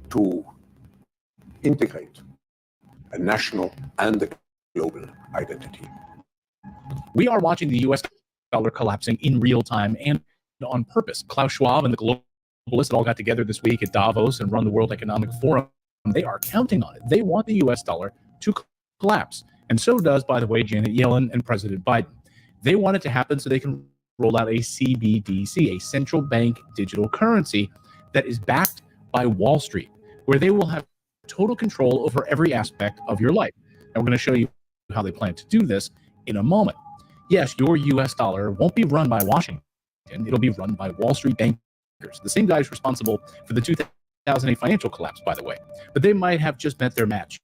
to integrate a national and a global identity. We are watching the US dollar collapsing in real time and on purpose. Klaus Schwab and the globalists all got together this week at Davos and run the World Economic Forum. They are counting on it. They want the US dollar to collapse. And so does, by the way, Janet Yellen and President Biden. They want it to happen so they can roll out a CBDC, a central bank digital currency that is backed by Wall Street, where they will have total control over every aspect of your life. And we're going to show you how they plan to do this in a moment. Yes, your US dollar won't be run by Washington. It'll be run by Wall Street bankers, the same guys responsible for the 2008 financial collapse, by the way. But they might have just met their match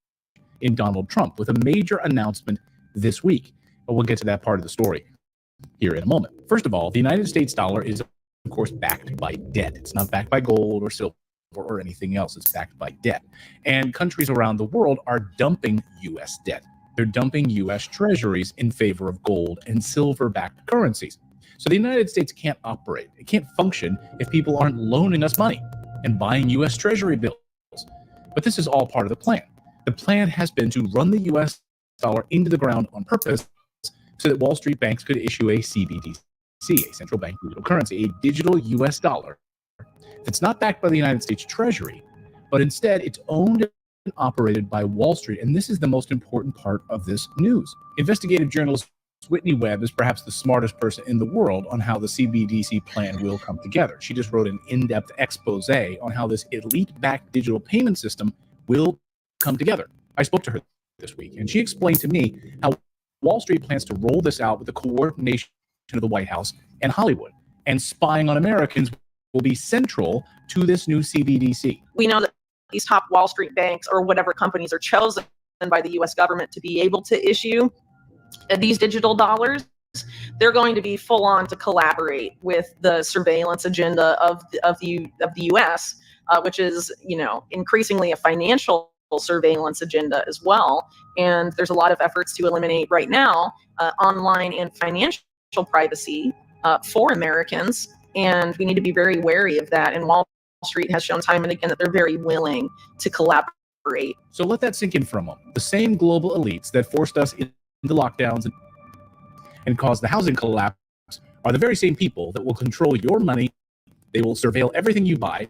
in Donald Trump with a major announcement this week. But we'll get to that part of the story here in a moment. First of all, the United States dollar is, of course, backed by debt. It's not backed by gold or silver or anything else. It's backed by debt. And countries around the world are dumping U.S. debt. They're dumping U.S. treasuries in favor of gold and silver-backed currencies. So the United States can't operate. It can't function if people aren't loaning us money and buying U.S. treasury bills. But this is all part of the plan. The plan has been to run the U.S. dollar into the ground on purpose so that Wall Street banks could issue a CBDC, a central bank digital currency, a digital U.S. dollar that's not backed by the United States Treasury, but instead it's owned and operated by Wall Street. And this is the most important part of this news. Investigative journalist Whitney Webb is perhaps the smartest person in the world on how the CBDC plan will come together. She just wrote an in-depth expose on how this elite-backed digital payment system will come together. I spoke to her this week, and she explained to me how Wall Street plans to roll this out with the coordination of the White House and Hollywood, and spying on Americans will be central to this new CBDC. We know that these top Wall Street banks or whatever companies are chosen by the U.S. government to be able to issue these digital dollars. They're going to be full on to collaborate with the surveillance agenda of the U.S., which is, increasingly a financial surveillance agenda as well. And there's a lot of efforts to eliminate right now online and financial privacy for Americans. And we need to be very wary of that. And Wall Street has shown time and again that they're very willing to collaborate. So let that sink in for a moment. The same global elites that forced us into lockdowns and caused the housing collapse are the very same people that will control your money. They will surveil everything you buy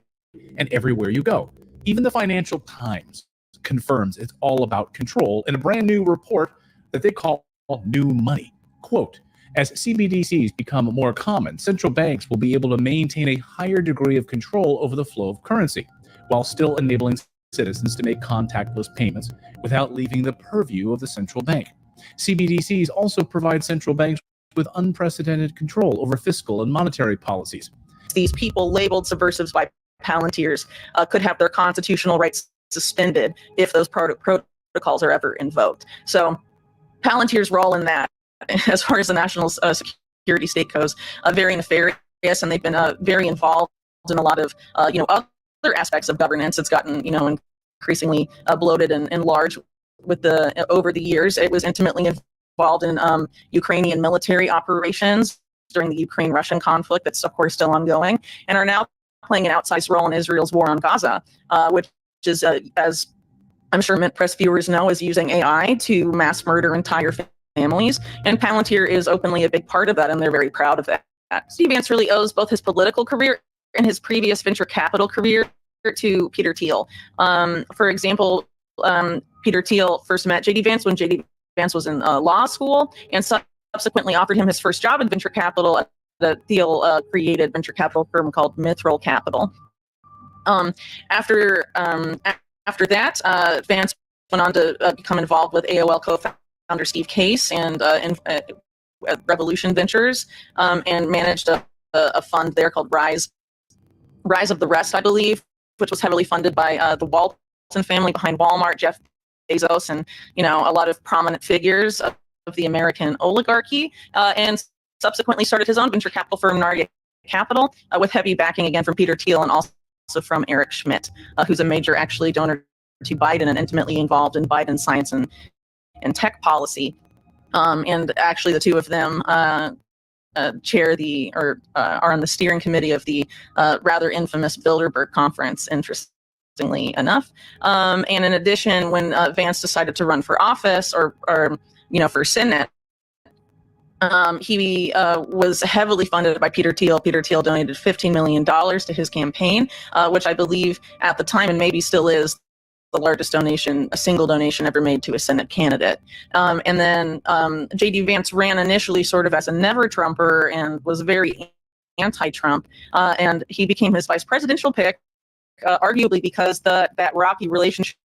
and everywhere you go. Even the Financial Times confirms it's all about control in a brand new report that they call New Money. Quote, as CBDCs become more common, central banks will be able to maintain a higher degree of control over the flow of currency, while still enabling citizens to make contactless payments without leaving the purview of the central bank. CBDCs also provide central banks with unprecedented control over fiscal and monetary policies. These people labeled subversives by Palantirs could have their constitutional rights suspended if those protocols are ever invoked. So Palantir's role in that, as far as the national security state goes, very nefarious, and they've been very involved in a lot of other aspects of governance. It's gotten increasingly bloated and large with over the years. It was intimately involved in Ukrainian military operations during the Ukraine-Russian conflict that's of course still ongoing, and are now playing an outsized role in Israel's war on Gaza, which is, as I'm sure Mint Press viewers know, is using AI to mass murder entire families. And Palantir is openly a big part of that, and they're very proud of that. Steve Vance really owes both his political career and his previous venture capital career to Peter Thiel. For example, Peter Thiel first met J.D. Vance when J.D. Vance was in law school, and subsequently offered him his first job in venture capital at the Thiel created venture capital firm called Mithril Capital. After that, Vance went on to become involved with AOL co-founder Steve Case and Revolution Ventures, and managed a fund there called Rise of the Rest, I believe, which was heavily funded by the Walton family behind Walmart, Jeff Bezos, and a lot of prominent figures of the American oligarchy, and subsequently started his own venture capital firm, Narya Capital, with heavy backing again from Peter Thiel and also from Eric Schmidt, who's a major actually donor to Biden and intimately involved in Biden's science and tech policy. And actually the two of them are on the steering committee of the rather infamous Bilderberg Conference, interestingly enough. And in addition, when Vance decided to run for office or for Senate, he was heavily funded by Peter Thiel. Peter Thiel donated $15 million to his campaign, which I believe at the time, and maybe still is, the largest donation, a single donation ever made to a Senate candidate. And then J.D. Vance ran initially sort of as a never-Trumper and was very anti-Trump. And he became his vice presidential pick, arguably because that rocky relationship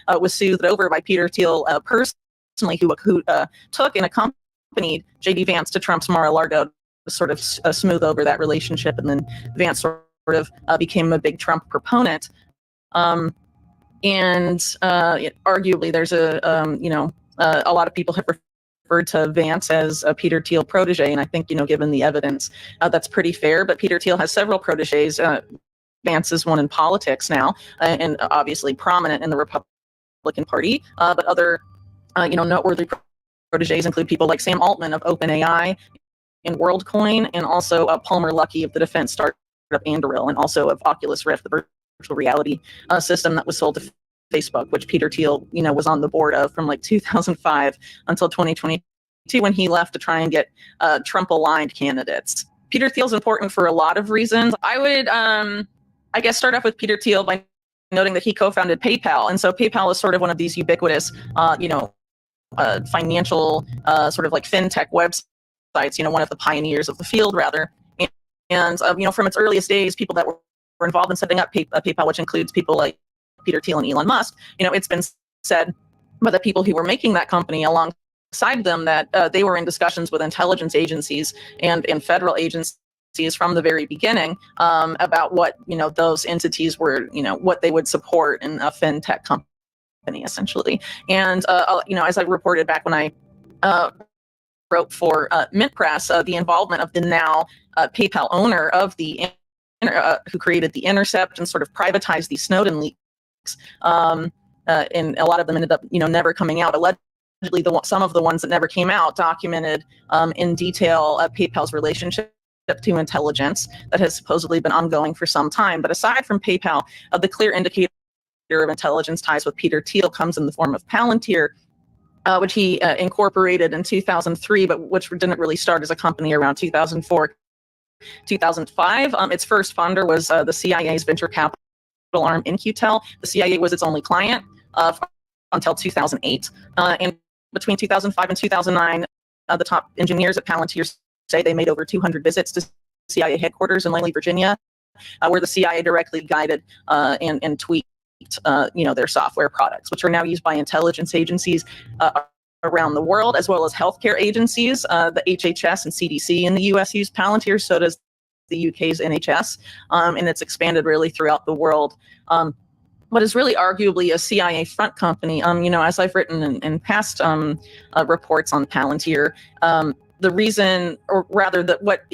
was soothed over by Peter Thiel personally, personally who took and accompanied J.D. Vance to Trump's Mar-a-Lago to sort of smooth over that relationship, and then Vance sort of became a big Trump proponent. Arguably, there's a lot of people have referred to Vance as a Peter Thiel protege, and I think, given the evidence, that's pretty fair. But Peter Thiel has several proteges. Vance is one in politics now, and obviously prominent in the Republican Party. But other, noteworthy proteges include people like Sam Altman of OpenAI and WorldCoin, and also Palmer Luckey of the defense startup Anduril, and also of Oculus Rift, the virtual reality system that was sold to Facebook, which Peter Thiel, was on the board of from like 2005 until 2022, when he left to try and get Trump-aligned candidates. Peter Thiel's important for a lot of reasons. I would, I guess, start off with Peter Thiel by noting that he co-founded PayPal, and so PayPal is sort of one of these ubiquitous, financial, sort of like fintech websites. One of the pioneers of the field, rather. And from its earliest days, people that were involved in setting up PayPal, which includes people like Peter Thiel and Elon Musk, it's been said by the people who were making that company alongside them that they were in discussions with intelligence agencies and federal agencies from the very beginning about what those entities were, what they would support in a fintech company, essentially. And as I reported back when I wrote for Mint Press, the involvement of the now PayPal owner of the who created The Intercept and sort of privatized the Snowden leaks, and a lot of them ended up never coming out. Allegedly, some of the ones that never came out documented in detail PayPal's relationship to intelligence that has supposedly been ongoing for some time. But aside from PayPal, the clear indicator of intelligence ties with Peter Thiel comes in the form of Palantir, which he incorporated in 2003, but which didn't really start as a company around 2004, 2005. Its first funder was the CIA's venture capital arm, In-Q-Tel. The CIA was its only client until 2008. And between 2005 and 2009, the top engineers at Palantir say they made over 200 visits to CIA headquarters in Langley, Virginia, where the CIA directly guided and tweaked their software products, which are now used by intelligence agencies around the world, as well as healthcare agencies. The HHS and CDC in the US use Palantir, so does the UK's NHS, and it's expanded really throughout the world. What is really arguably a CIA front company, as I've written in past reports on Palantir, the reason, or rather that what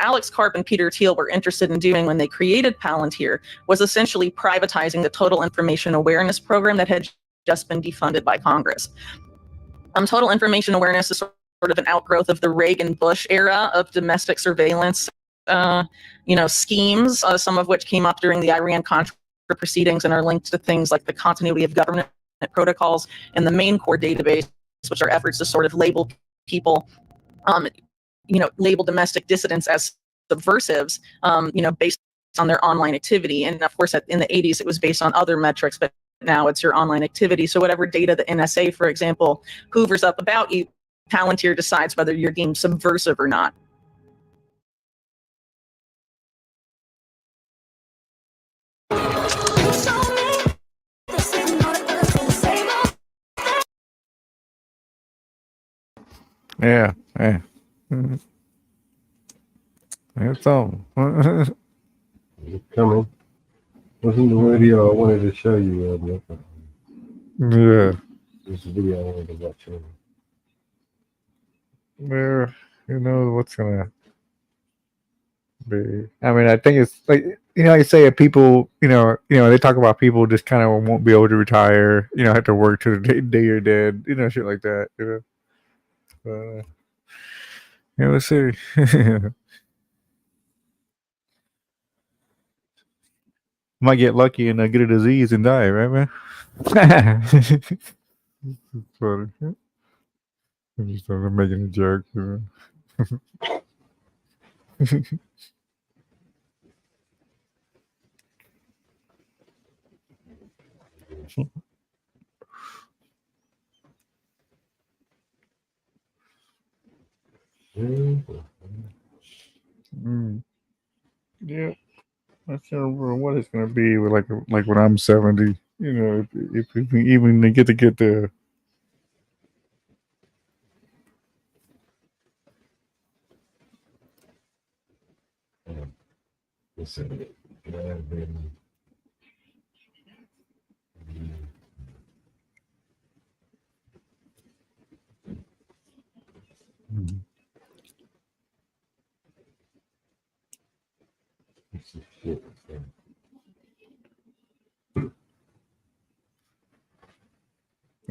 Alex Karp and Peter Thiel were interested in doing when they created Palantir was essentially privatizing the Total Information Awareness program that had just been defunded by Congress. Total Information Awareness is sort of an outgrowth of the Reagan-Bush era of domestic surveillance schemes, some of which came up during the Iran-Contra proceedings and are linked to things like the continuity of government protocols and the main core database, which are efforts to sort of label people, label domestic dissidents as subversives, based on their online activity. And of course, in the 80s, it was based on other metrics, but now it's your online activity. So whatever data the NSA, for example, hoovers up about you, Palantir decides whether you're deemed subversive or not. Yeah. Mm-hmm. It's on. It's coming. Wasn't the video I wanted to show you? Yeah. This video I wanted to watch. Where who knows what's gonna be? I mean, I think it's like you say that people, they talk about people just kind of won't be able to retire, have to work till the day you're dead, shit like that, let's see. Might get lucky and get a disease and die, right, man? Funny. I'm just making a joke. Yeah, I can't remember what it's gonna be with like when I'm 70. If we even get to get there.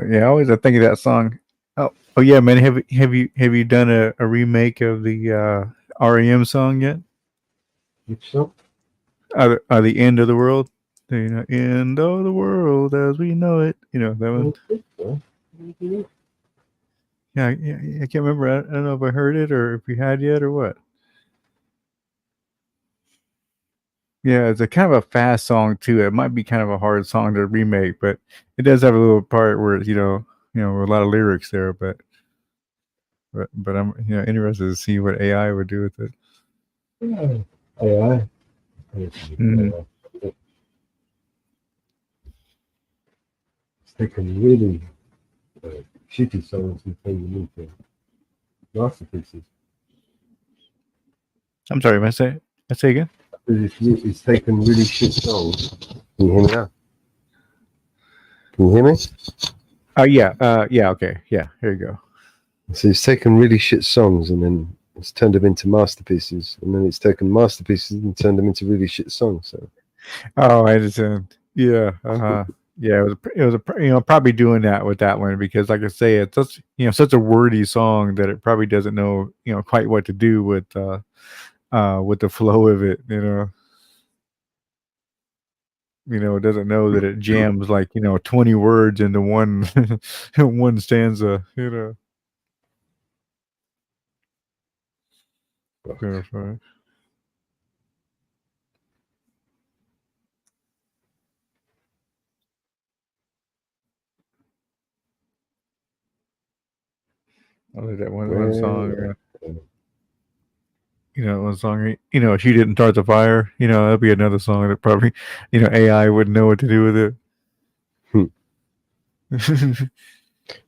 Yeah, always I think of that song. Oh yeah, man. Have you done a remake of the REM song yet? Which song? The End of the World. End of the world as we know it. You know that one. Yeah, I can't remember. I don't know if I heard it or if you had yet or what. Yeah, it's a kind of a fast song too. It might be kind of a hard song to remake, but it does have a little part where a lot of lyrics there. But I'm interested to see what AI would do with it. AI. Mhm. It's taken really shitty songs and turn them into masterpieces. I'm sorry, may I say again? It's taken really shit songs. Can you hear me now? Can you hear me? Oh yeah, okay, yeah. Here you go. So it's taken really shit songs and then it's turned them into masterpieces, and then it's taken masterpieces and turned them into really shit songs. So. Oh, I understand. Yeah, yeah. It was probably doing that with that one because, like I say, it's such a wordy song that it probably doesn't know quite what to do with the flow of it. It doesn't know that it jams like 20 words into one one stanza. Yeah, right. Oh, that one song. One song. She didn't start the fire. That'd be another song that probably AI wouldn't know what to do with it. There's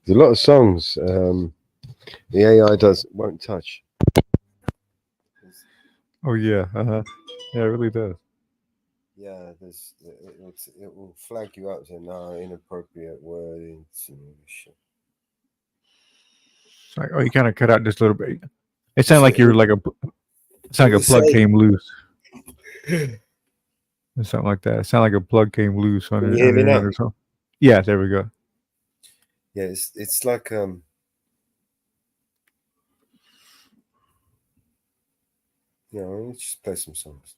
a lot of songs the AI won't touch. Oh yeah, yeah, it really does. Yeah, it will flag you up saying no inappropriate words and shit. It's like, you kind of cut out just a little bit. It sounded like you're like a plug came loose. Or something like that. It sounded like a plug came loose on Can it. you hear me now? Yeah, there we go. Yeah, it's like let's just play some songs.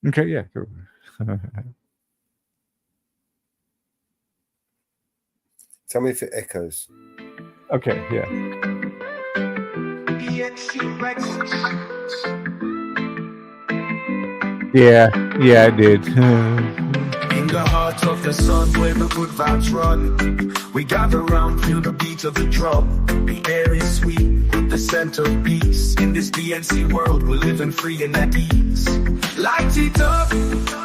Okay, yeah, cool. Tell me if it echoes. Okay, yeah. Yeah, it did. In the heart of the sun where the good vibes run, we gather round, feel the beat of the drum. The air is sweet, the scent of peace. In this BNC world, we're living free and at ease. Light it up,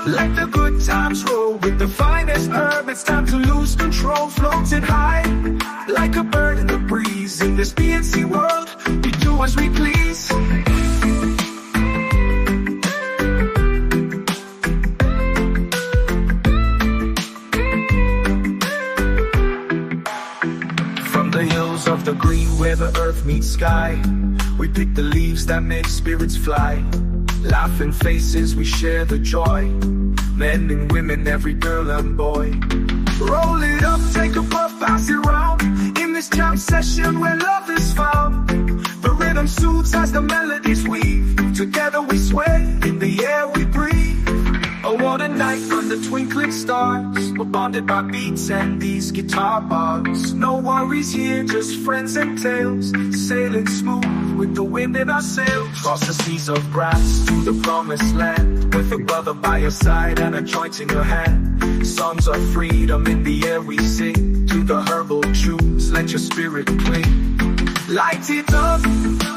let the good times roll. With the finest herb, it's time to lose control. Floating high, like a bird in the breeze. In this BNC world, we do as we please. Of the green where the earth meets sky, we pick the leaves that make spirits fly. Laughing faces, we share the joy. Men and women, every girl and boy. Roll it up, take a puff, pass it round. In this jam session where love is found, the rhythm soothes as the melodies weave. Together we sway, in the air we breathe. Oh, what a night under twinkling stars. We're bonded by beats and these guitar bars. No worries here, just friends and tales. Sailing smooth with the wind in our sails. Cross the seas of grass to the promised land. With a brother by your side and a joint in your hand. Songs of freedom in the air we sing. To the herbal tunes, let your spirit cling. Light it up,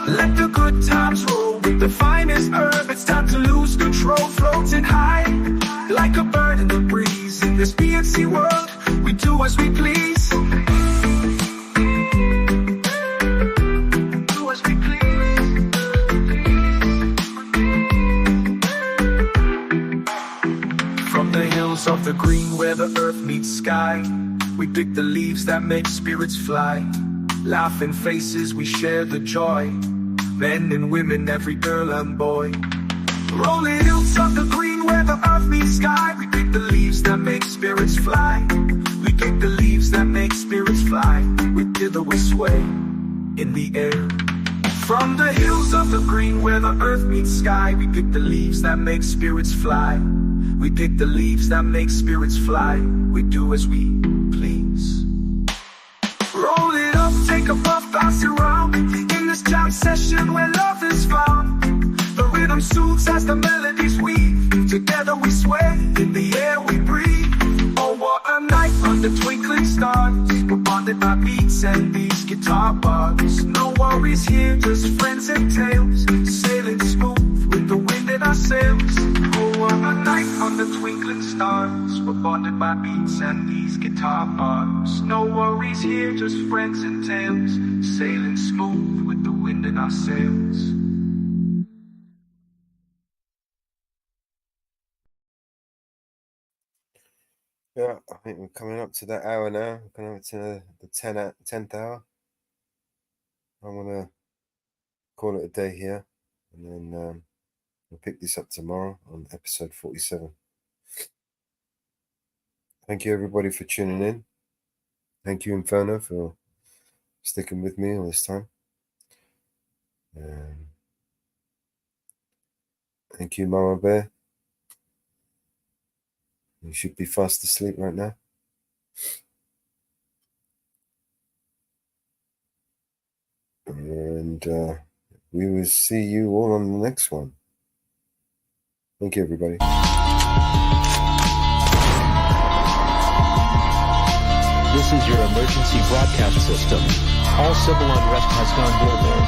let the good times roll. With the finest herb, it's time to lose control. Floating high, like a bird in the breeze. In this BNC world, we do as we please. Do as we please. From the hills of the green where the earth meets sky, we pick the leaves that make spirits fly. Laughing faces, we share the joy. Men and women, every girl and boy. Rolling hills of the green where the earth meets sky, we pick the leaves that make spirits fly. We pick the leaves that make spirits fly. We dither, we sway in the air. From the hills of the green where the earth meets sky, we pick the leaves that make spirits fly. We pick the leaves that make spirits fly. We do as we please. Roll it up, take a puff, pass it around. In this jam session where love is found, the rhythm soothes as the melodies weave. Together we sway, in the air we breathe. Oh, what a night under twinkling stars. We're bonded by beats and these guitar bars. No worries here, just friends and tales. Sailing smooth with the wind in our sails. Oh, what a night under twinkling stars. We're bonded by beats and these guitar bars. No worries here, just friends and tales. Sailing smooth with the wind in our sails. Yeah, I think we're coming up to that hour now. We're coming up to the 10th hour. I'm gonna call it a day here, and then we'll pick this up tomorrow on episode 47. Thank you everybody for tuning in. Thank you Inferno for sticking with me all this time. Thank you Mama Bear. You should be fast asleep right now. And we will see you all on the next one. Thank you, everybody. This is your emergency broadcast system. All civil unrest has gone global.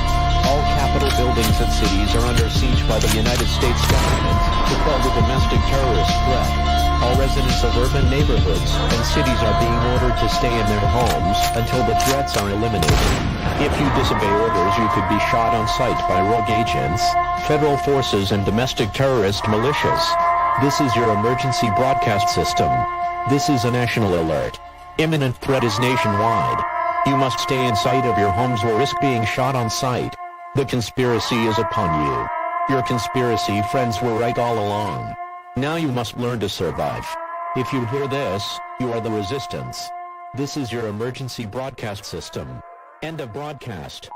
All capital buildings and cities are under siege by the United States government to quell the domestic terrorist threat. All residents of urban neighborhoods and cities are being ordered to stay in their homes until the threats are eliminated. If you disobey orders, you could be shot on sight by rogue agents, federal forces, and domestic terrorist militias. This is your emergency broadcast system. This is a national alert. Imminent threat is nationwide. You must stay in sight of your homes or risk being shot on sight. The conspiracy is upon you. Your conspiracy friends were right all along. Now you must learn to survive. If you hear this, you are the resistance. This is your emergency broadcast system. End of broadcast.